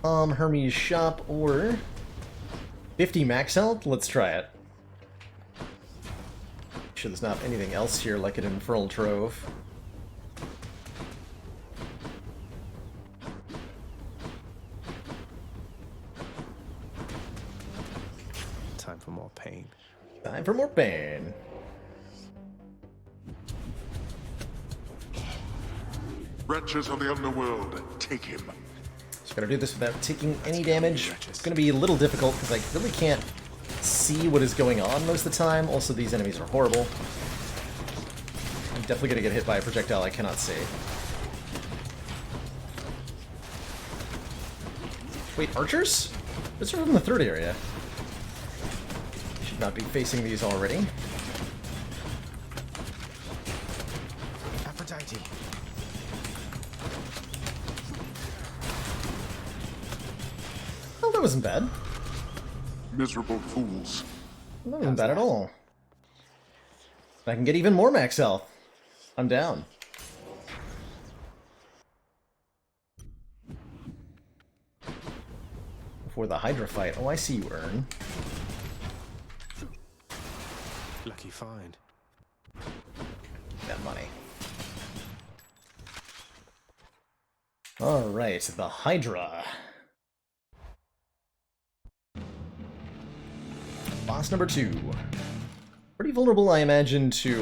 Hermes shop or 50 max health? Let's try it. Make sure there's not anything else here like an Infernal Trove. Time for more pain. Time for more pain. Wretches of the underworld, take him. Just gotta do this without taking any damage. It's gonna be a little difficult because I really can't see what is going on most of the time. Also, these enemies are horrible. I'm definitely gonna get hit by a projectile I cannot see. Wait, archers? Those are from the third area. Should not be facing these already. Aphrodite. Oh, that wasn't bad. Miserable fools. That wasn't bad at all. I can get even more max health. I'm down. Before the Hydra fight. Oh, I see you, Ern. Lucky find. That money. Alright, the Hydra. Boss number 2. Pretty vulnerable, I imagine, to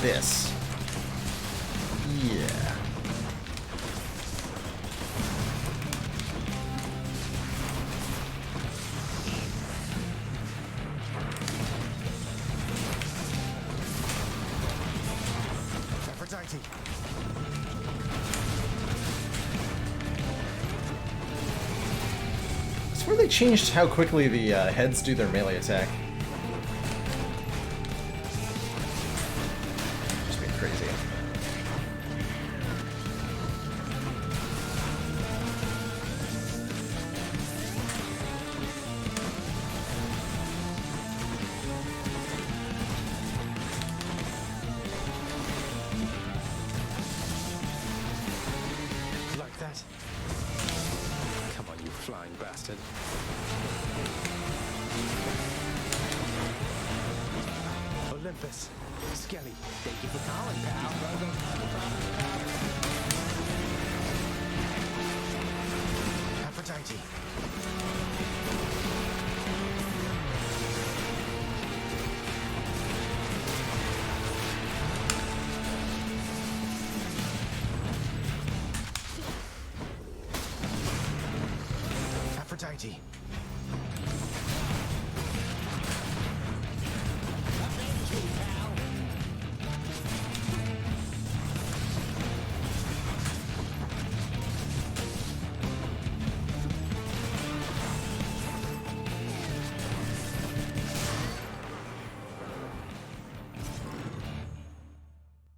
this. Yeah. Aphrodite. I swear they changed how quickly the heads do their melee attack. Just being crazy. Like that. Come on, you flying bastard. Olympus. Skelly. Thank you for calling, pal. Aphrodite. Aphrodite.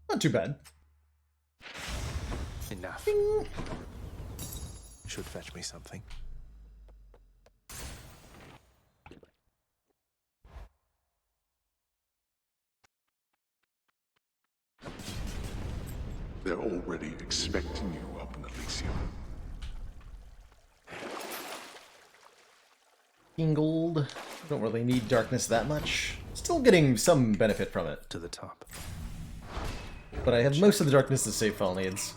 Not too bad. Enough. Should fetch me something. They're already expecting you up in Elysium. Gold. Don't really need darkness that much. Still getting some benefit from it. To the top. But I have most of the darkness that Save File needs.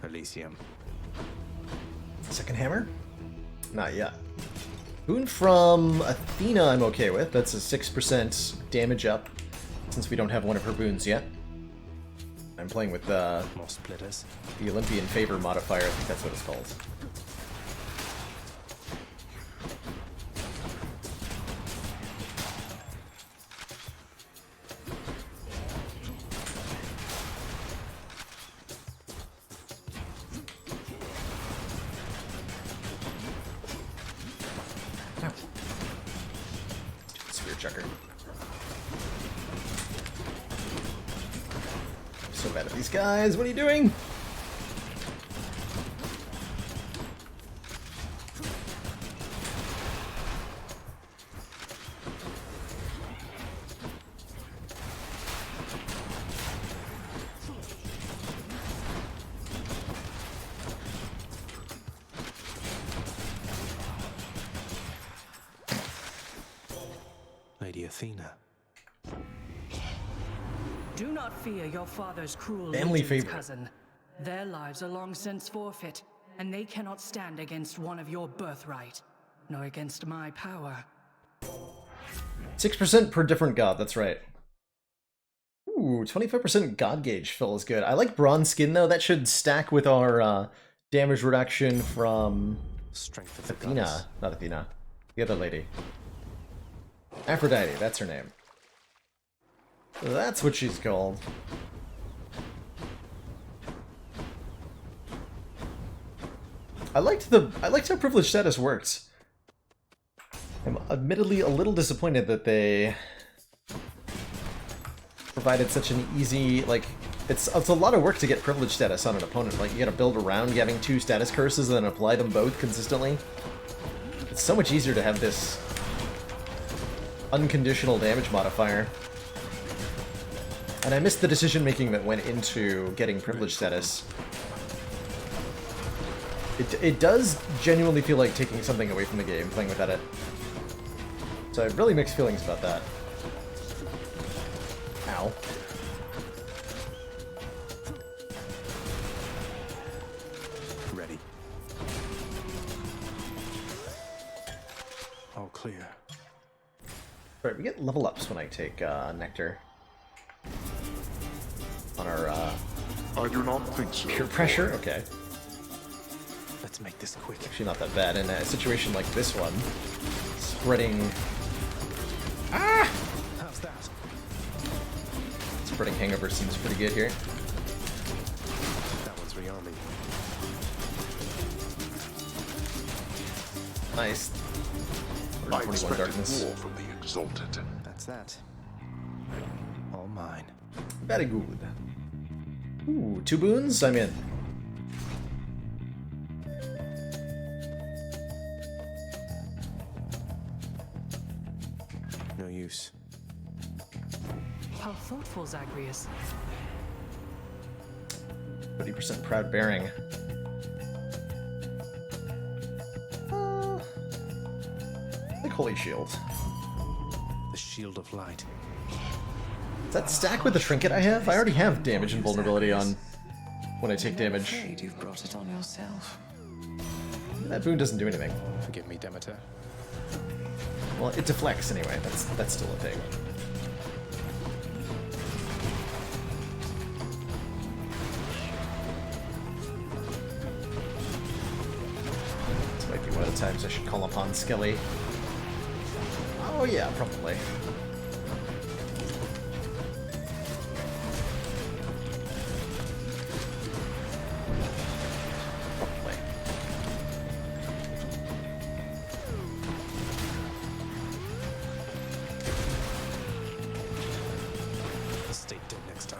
Elysium. Second hammer? Not yet. Boon from Athena I'm okay with. That's a 6% damage up, since we don't have one of her boons yet. I'm playing with the splitters. The Olympian Favor modifier, I think that's what it's called. Spear chucker. I'm so mad at these guys. What are you doing? Lady Athena. Do not fear your father's cruel Family legions, favorite. cousin. Their lives are long since forfeit, and they cannot stand against one of your birthright, nor against my power. 6% per different god, that's right. Ooh, Ooh, 25% God Gauge fill is good. I like Bronze Skin, though. That should stack with our damage reduction from Strength of the Athena. goddess. Not Athena. The other lady. Aphrodite, that's her name. That's what she's called. I liked how privilege status works. I'm admittedly a little disappointed that they provided such an easy, like, it's a lot of work to get privilege status on an opponent. Like, you gotta build around having 2 status curses and then apply them both consistently. It's so much easier to have this unconditional damage modifier. And I missed the decision making that went into getting privilege status. It does genuinely feel like taking something away from the game, playing without it. So I have really mixed feelings about that. Ow. Ready. All clear. Right, we get level ups when I take Nectar. On our I do not think so. pure pressure? Okay. Let's make this quick. Actually not that bad. In a situation like this one, spreading... Ah! How's that? Spreading hangover seems pretty good here. That one's rearming. Nice. I 41 expected darkness. more from the Exalted. That's that. All mine. Very good. Ooh, 2 boons? I'm in. No use. How thoughtful, Zagreus. 30% proud bearing. Like Holy Shield. The Shield of Light. Does that stack with the trinket I have? I already have damage and vulnerability on when I take damage. Afraid you've brought it on yourself. That boon doesn't do anything. Forgive me, Demeter. Well, it deflects anyway. That's still a thing. This might be one of the times I should call upon Skelly. Oh yeah, probably. Probably. Stay dead next time.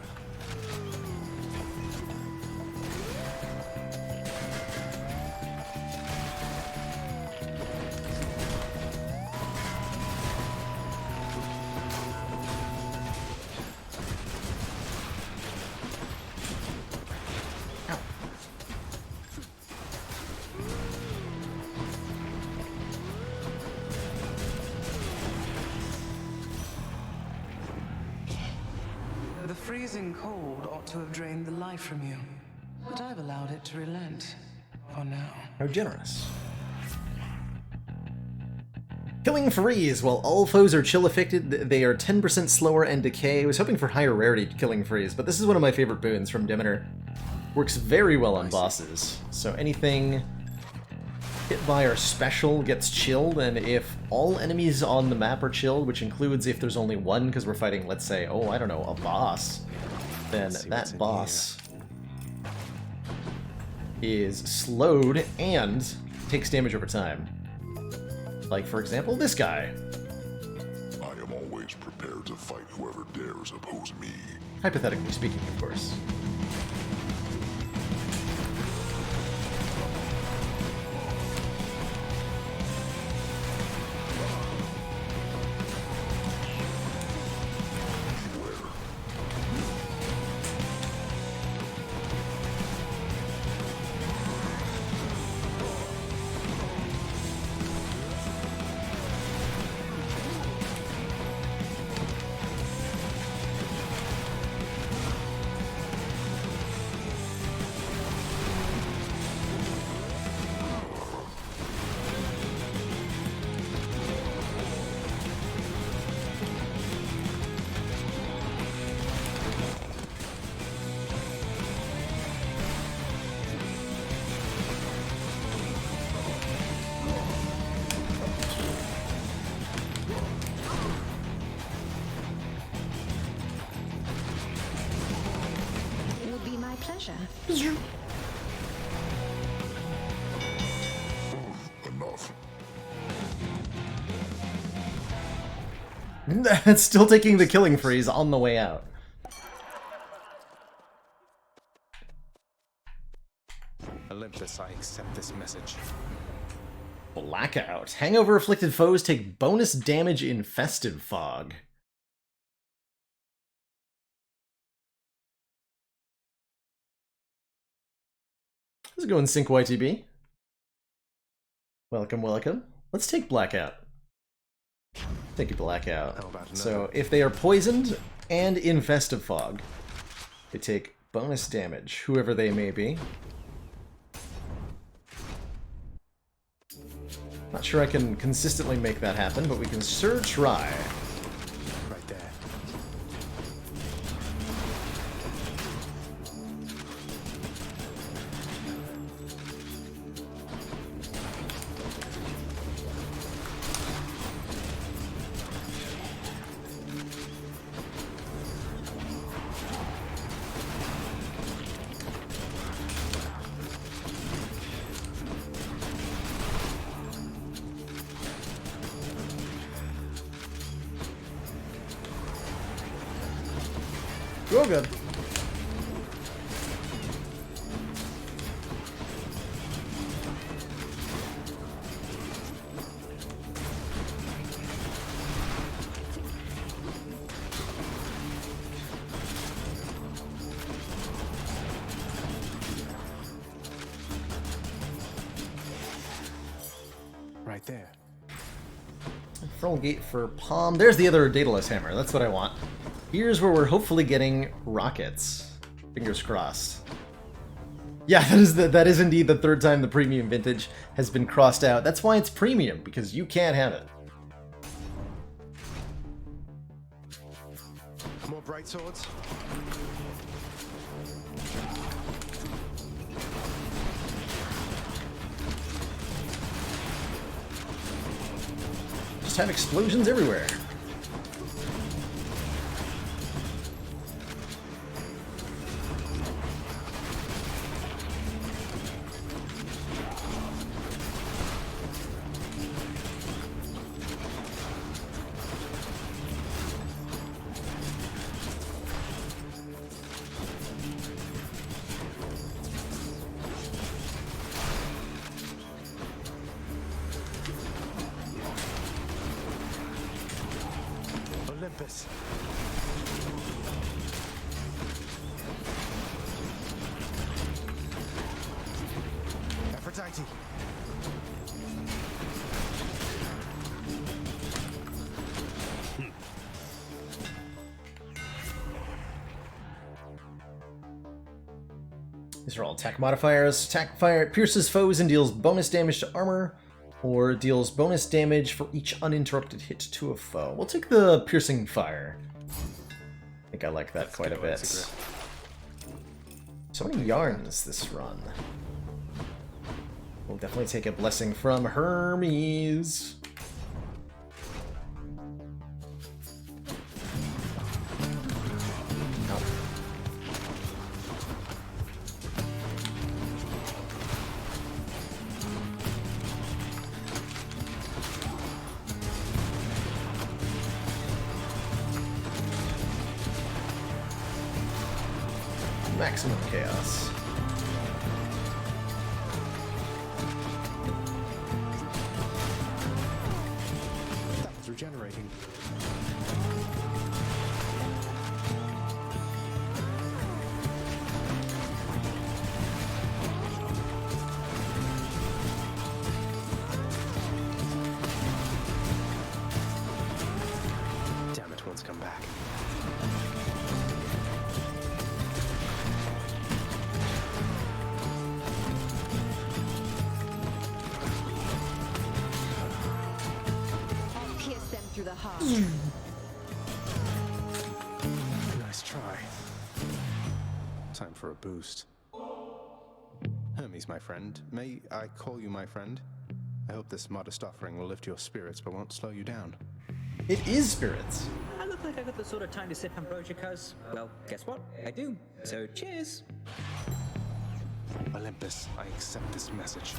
The freezing cold ought to have drained the life from you, but I've allowed it to relent. For now. How generous. Killing Freeze. While all foes are chill affected, they are 10% slower and decay. I was hoping for higher rarity Killing Freeze, but this is one of my favorite boons from Demeter. Works very well on bosses. So anything hit by our special gets chilled, and if all enemies on the map are chilled, which includes if there's only one because we're fighting, let's say, oh, I don't know, a boss, then that boss is slowed and takes damage over time. Like, for example, this guy. I am always prepared to fight whoever dares oppose me. Hypothetically speaking, of course. pleasure. Enough. It's still taking the killing freeze on the way out. Olympus, I accept this message. Blackout. Hangover-afflicted foes take bonus damage in Festive Fog. How's it going, Sync YTB? Welcome, welcome. Let's take Blackout. Thank you, Blackout. So, if they are poisoned and in Festive Fog, they take bonus damage, whoever they may be. Not sure I can consistently make that happen, but we can sure try. Right there. Real good. Right there. Frontal Gate for Palm. There's the other Daedalus Hammer. That's what I want. Here's where we're hopefully getting rockets. Fingers crossed. Yeah, that is indeed the third time the premium vintage has been crossed out. That's why it's premium, because you can't have it. More bright swords. Just have explosions everywhere. Olympus. Aphrodite. These are all attack modifiers. Attack fire pierces foes and deals bonus damage to armor, or deals bonus damage for each uninterrupted hit to a foe. We'll take the piercing fire. I think I like that quite a bit. So many yarns this run. We'll definitely take a blessing from Hermes. Maximum chaos. That was regenerating. Damn it, one's come back. Through the heart. Nice try. Time for a boost. Hermes, my friend. May I call you my friend? I hope this modest offering will lift your spirits but won't slow you down. It is spirits. I look like I got the sort of time to sip ambrosia, cuz. Well, guess what? I do. So cheers. Olympus, I accept this message.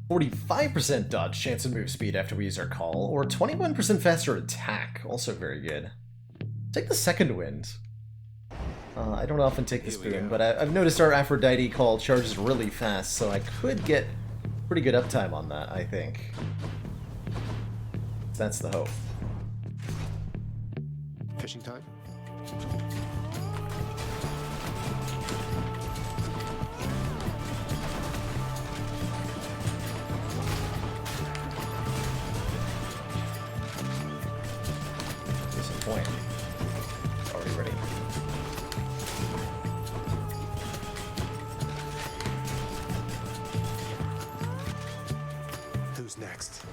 45% dodge chance and move speed after we use our call, or 21% faster attack, also very good. Take the second wind. I don't often take this boon, but I've noticed our Aphrodite call charges really fast, so I could get pretty good uptime on that, I think. That's the hope. Fishing time? Point. Already ready. Who's next?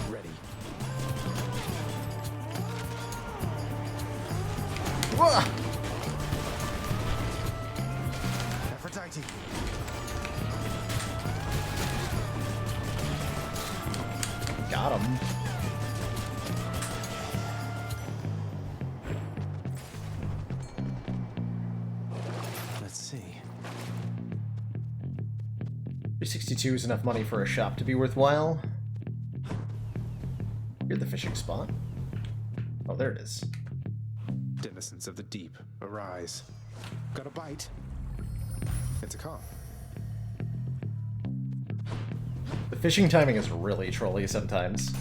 Ready. Whoa! Aphrodite. Got him. Let's see. 362 is enough money for a shop to be worthwhile. You're the fishing spot. Oh, there it is. Denizens of the deep, arise. Got a bite? It's a calm. The fishing timing is really trolly sometimes.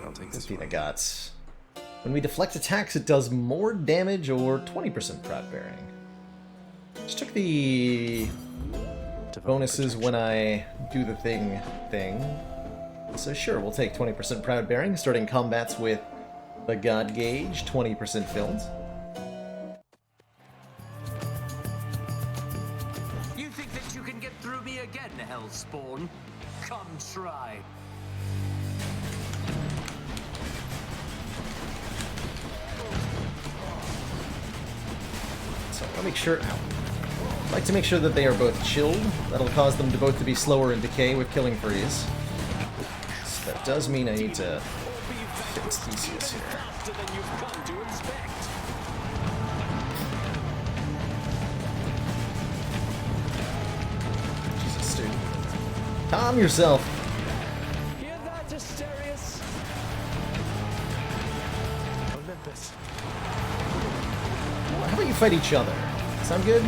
I'll take this Athena got. When we deflect attacks, it does more damage or 20% proud bearing. Just took the bonuses when I do the thing. So sure, we'll take 20% proud bearing, starting combats with the God Gauge, 20% filled. You think that you can get through me again, Hellspawn? Come try. So I'll make sure. Ow. I'd like to make sure that they are both chilled. That'll cause them to both to be slower in decay with killing freeze. So that does mean I need to fix Theseus here. Jesus, dude. Calm yourself. Hear that, Asterius? Olympus. How about you fight each other? Sound good?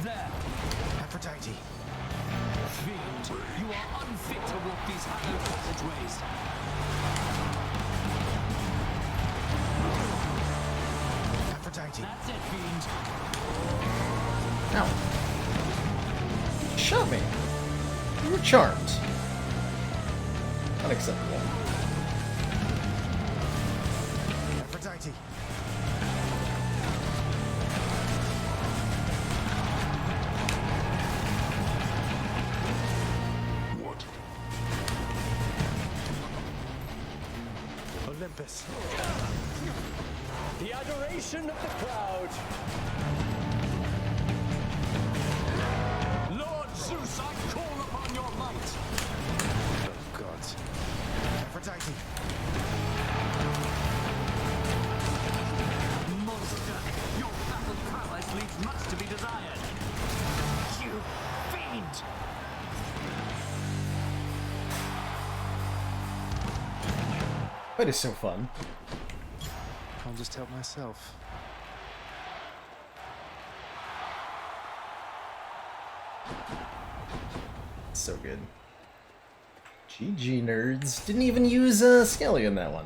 There. Aphrodite. Fiend, you are unfit to walk these hallowed passageways. Aphrodite. That's it, Fiend. Ow. Shot me. You were charmed. Unacceptable. Aphrodite. What? Olympus. The adoration of the crowd. Lord Zeus, I call upon your might. Oh, gods. Aphrodite. Monster, your battle prowess leaves much to be desired. You fiend! That is so fun. I'll just help myself. So good. GG nerds. Didn't even use Skelly in that one.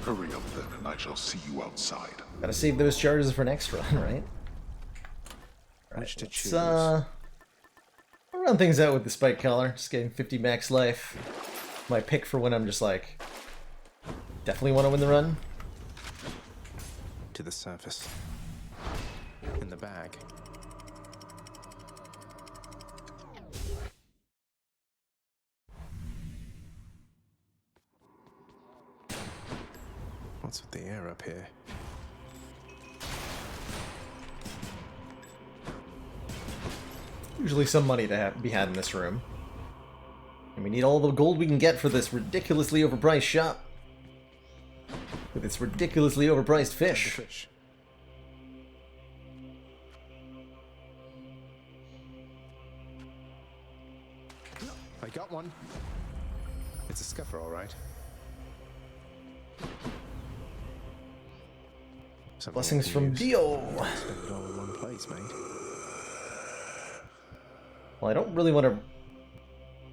Hurry up then, and I shall see you outside. Gotta save those charges for next run, right? Which to choose? I'll run things out with the Spike Collar. Just getting 50 max life. My pick for when I'm just like, definitely want to win the run. To the surface. In the bag. What's with the air up here? Usually some money to be had in this room. And we need all the gold we can get for this ridiculously overpriced shop. With its ridiculously overpriced fish. I got one. It's a scuffer, all right. Blessings from Dio. Spend it all in one place, mate. Well, I don't really want to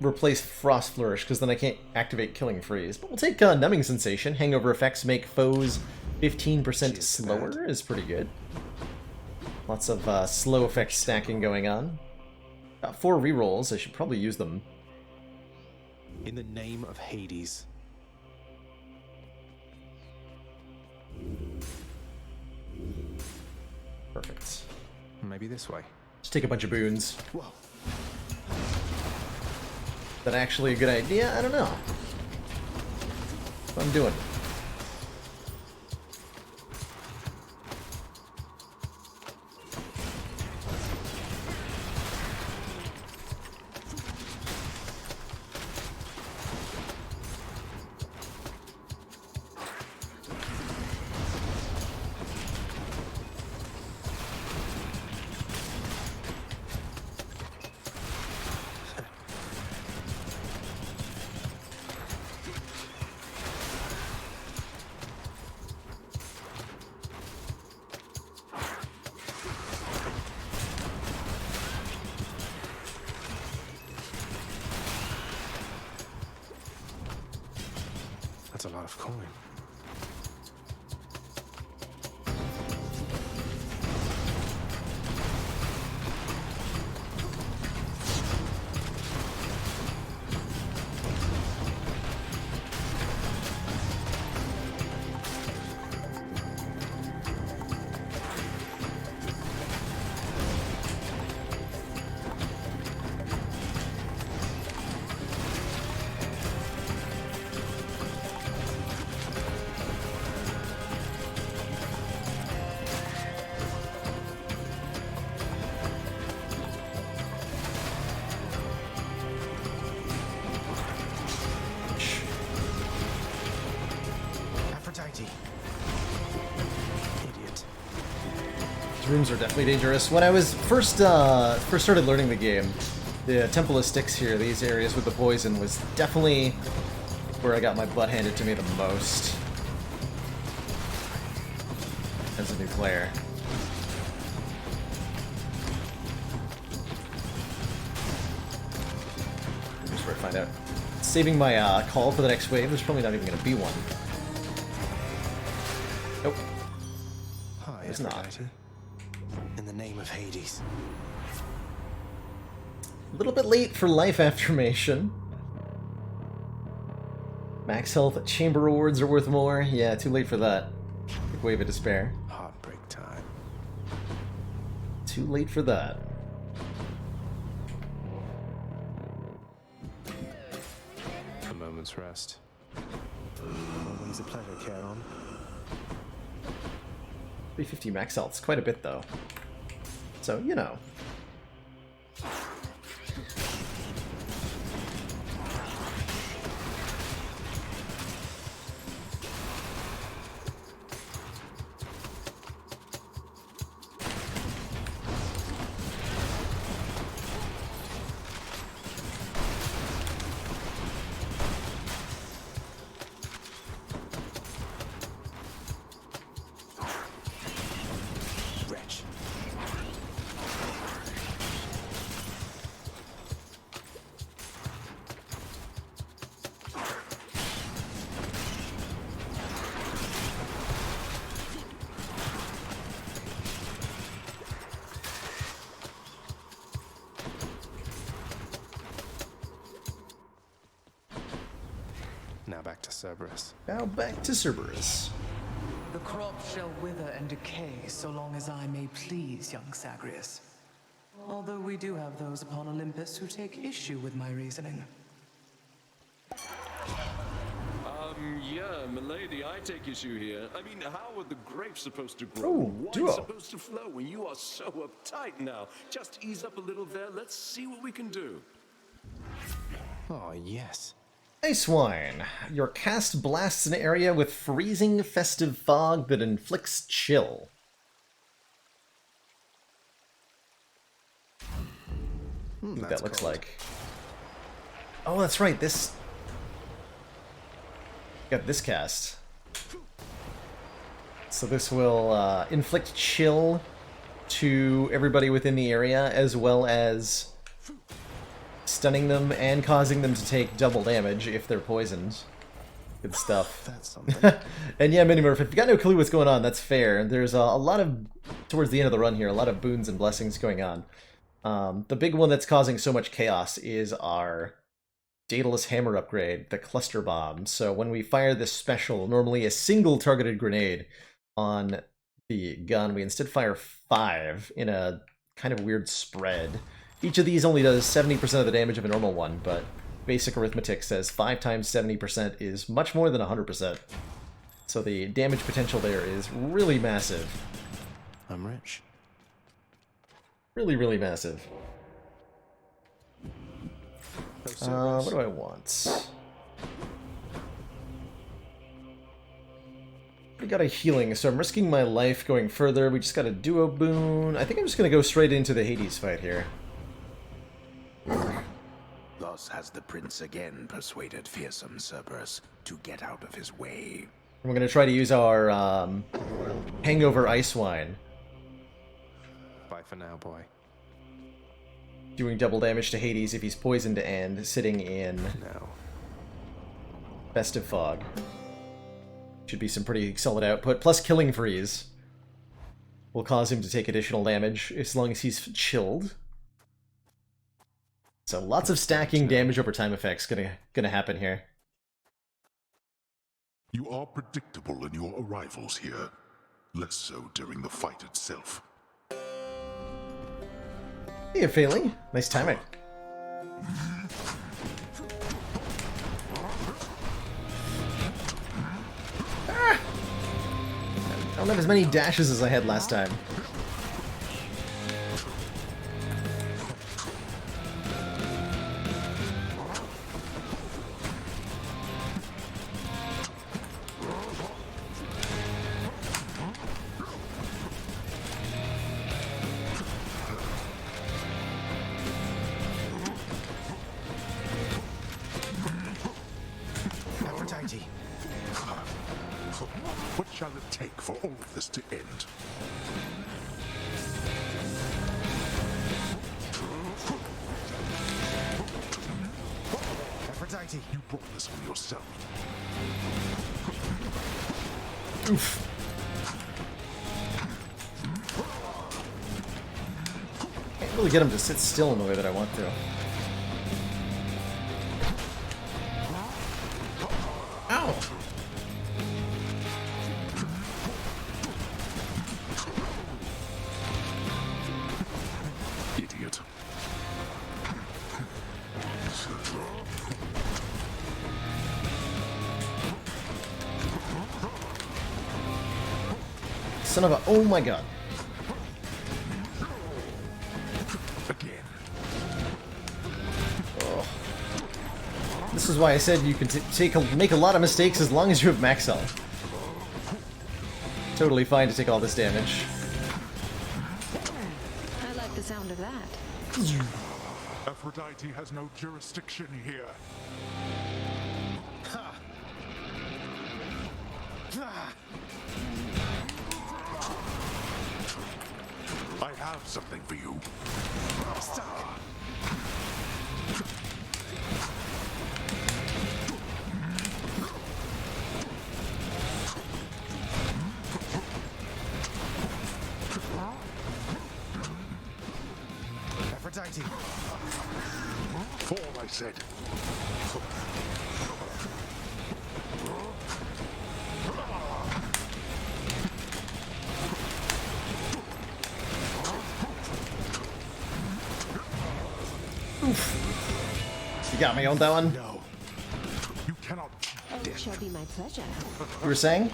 replace Frost Flourish, because then I can't activate Killing Freeze. But we'll take Numbing Sensation. Hangover effects make foes 15% slower is pretty good. Lots of slow effect stacking going on. Got 4 rerolls. I should probably use them. In the name of Hades. Perfect. Maybe this way. Just take a bunch of boons. Whoa. Is that actually a good idea? I don't know. That's what I'm doing. That's a lot of coin. Idiot. These rooms are definitely dangerous. When I was first started learning the game, the Temple of Styx here, these areas with the poison, was definitely where I got my butt handed to me the most as a new player. Here's where I find out. Saving my call for the next wave. There's probably not even going to be one. Nope. Hi, There's not. In the name of Hades. A little bit late for life affirmation. Max health chamber rewards are worth more. Yeah, too late for that. Big wave of despair. Heartbreak time. Too late for that. A moment's rest. Always a pleasure, Charon. 350 max health's quite a bit though. So, you know. Wretch. Now back to Cerberus. Now back to Cerberus. The crop shall wither and decay so long as I may please, young Zagreus. Although we do have those upon Olympus who take issue with my reasoning. Yeah, milady, I take issue here. I mean, how are the grapes supposed to grow? Ooh, Wine duo. supposed to flow when you are so uptight now? Just ease up a little there. Let's see what we can do. Oh, yes. Ice Wine. Your cast blasts an area with freezing festive fog that inflicts chill. What that looks like. Oh, that's right. This got this cast. So this will inflict chill to everybody within the area, as well as stunning them and causing them to take double damage if they're poisoned. Good stuff. That's something. And yeah, Minimurph, if you've got no clue what's going on, that's fair. There's a lot of, towards the end of the run here, a lot of boons and blessings going on. The big one that's causing so much chaos is our Daedalus Hammer upgrade, the Cluster Bomb. So when we fire this special, normally a single targeted grenade on the gun, we instead fire 5 in a kind of weird spread. Each of these only does 70% of the damage of a normal one, but basic arithmetic says 5 times 70% is much more than 100%. So the damage potential there is really massive. I'm rich. Really, really massive. What do I want? We got a healing, so I'm risking my life going further. We just got a duo boon. I think I'm just going to go straight into the Hades fight here. Thus has the prince again persuaded fearsome Cerberus to get out of his way. We're going to try to use our Hangover Ice Wine. Bye for now, boy. Doing double damage to Hades if he's poisoned and sitting in Festive Fog. Should be some pretty solid output. Plus Killing Freeze will cause him to take additional damage as long as he's chilled. So lots of stacking damage over time effects gonna happen here. You are predictable in your arrivals here. Less so during the fight itself. Hey, Failing. Nice timing. Ah! I don't have as many dashes as I had last time. What shall it take for all of this to end? Aphrodite, you brought this on yourself. Oof. Can't really get him to sit still in the way that I want to. Ow! Idiot. Son of a... Oh my god. Again. Oh. This is why I said you can make a lot of mistakes as long as you have max health. Totally fine to take all this damage. I like the sound of that. Aphrodite has no jurisdiction here. Ha! Ah! I have something for you. Stuck. Aphrodite. Fall, I said. Oof. You got me on that one? No. You cannot. death. Shall be my pleasure. You were saying?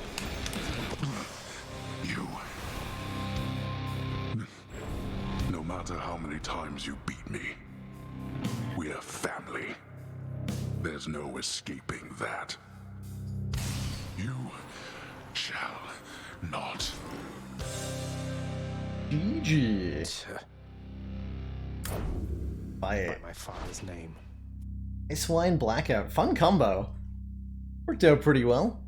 You. No matter how many times you beat me, we're family. There's no escaping that. You shall not. GG. By my father's name. Ice Wine Blackout. Fun combo. Worked out pretty well.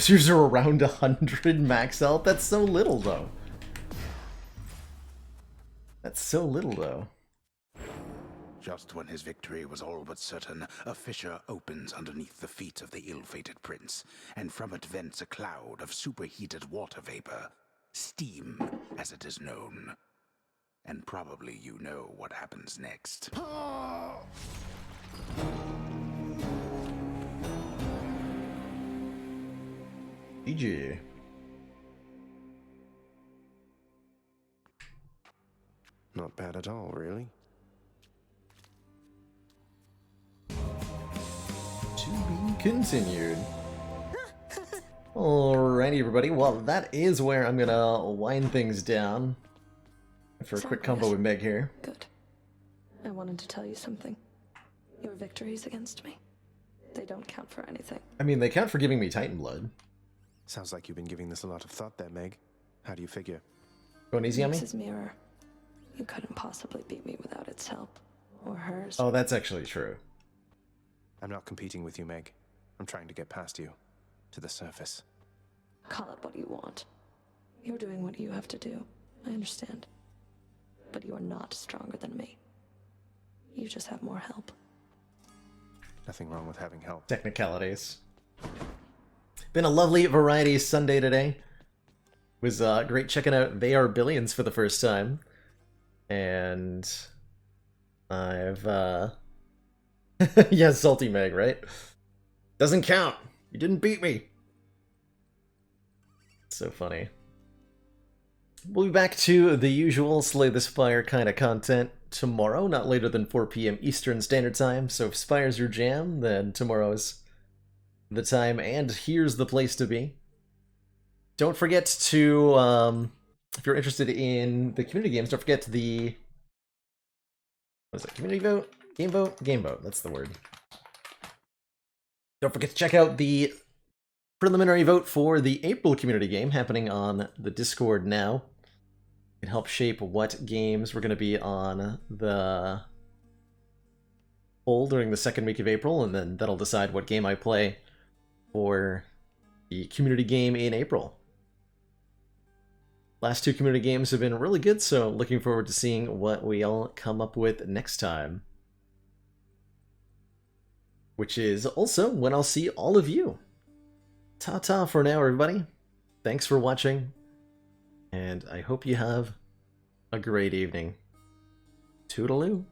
Yours are around 100 max health? That's so little, though. That's so little, though. Just when his victory was all but certain, a fissure opens underneath the feet of the ill-fated prince, and from it vents a cloud of superheated water vapor. Steam, as it is known. And probably you know what happens next. GG. Not bad at all, really. To be continued. Alrighty, everybody. Well, that is where I'm gonna wind things down for a quick combo with Meg here. Good. I wanted to tell you something. Your victories against me, they don't count for anything. I mean, they count for giving me Titan blood. Sounds like you've been giving this a lot of thought there, Meg. How do you figure? Going easy on me? Nix's mirror. You couldn't possibly beat me without its help. Or hers. Oh, that's actually true. I'm not competing with you, Meg. I'm trying to get past you. To the surface. Call it what you want. You're doing what you have to do. I understand. But you are not stronger than me. You just have more help. Nothing wrong with having help. Technicalities. Been a lovely variety Sunday today. Was great checking out They Are Billions for the first time. And I've yeah, Salty Meg, right? Doesn't count. You didn't beat me. So funny. We'll be back to the usual Slay the Spire kind of content tomorrow, not later than 4 p.m. Eastern Standard Time. So if Spire's your jam, then tomorrow's the time, and here's the place to be. Don't forget to, if you're interested in the community games, don't forget the, what is it, community vote? Game vote? Game vote, that's the word. Don't forget to check out the preliminary vote for the April community game happening on the Discord now. It can help shape what games we're going to be on the poll during the second week of April, and then that'll decide what game I play for the community game in April. Last two community games have been really good, so looking forward to seeing what we all come up with next time. Which is also when I'll see all of you. Ta-ta for now, everybody. Thanks for watching, and I hope you have a great evening. Toodaloo.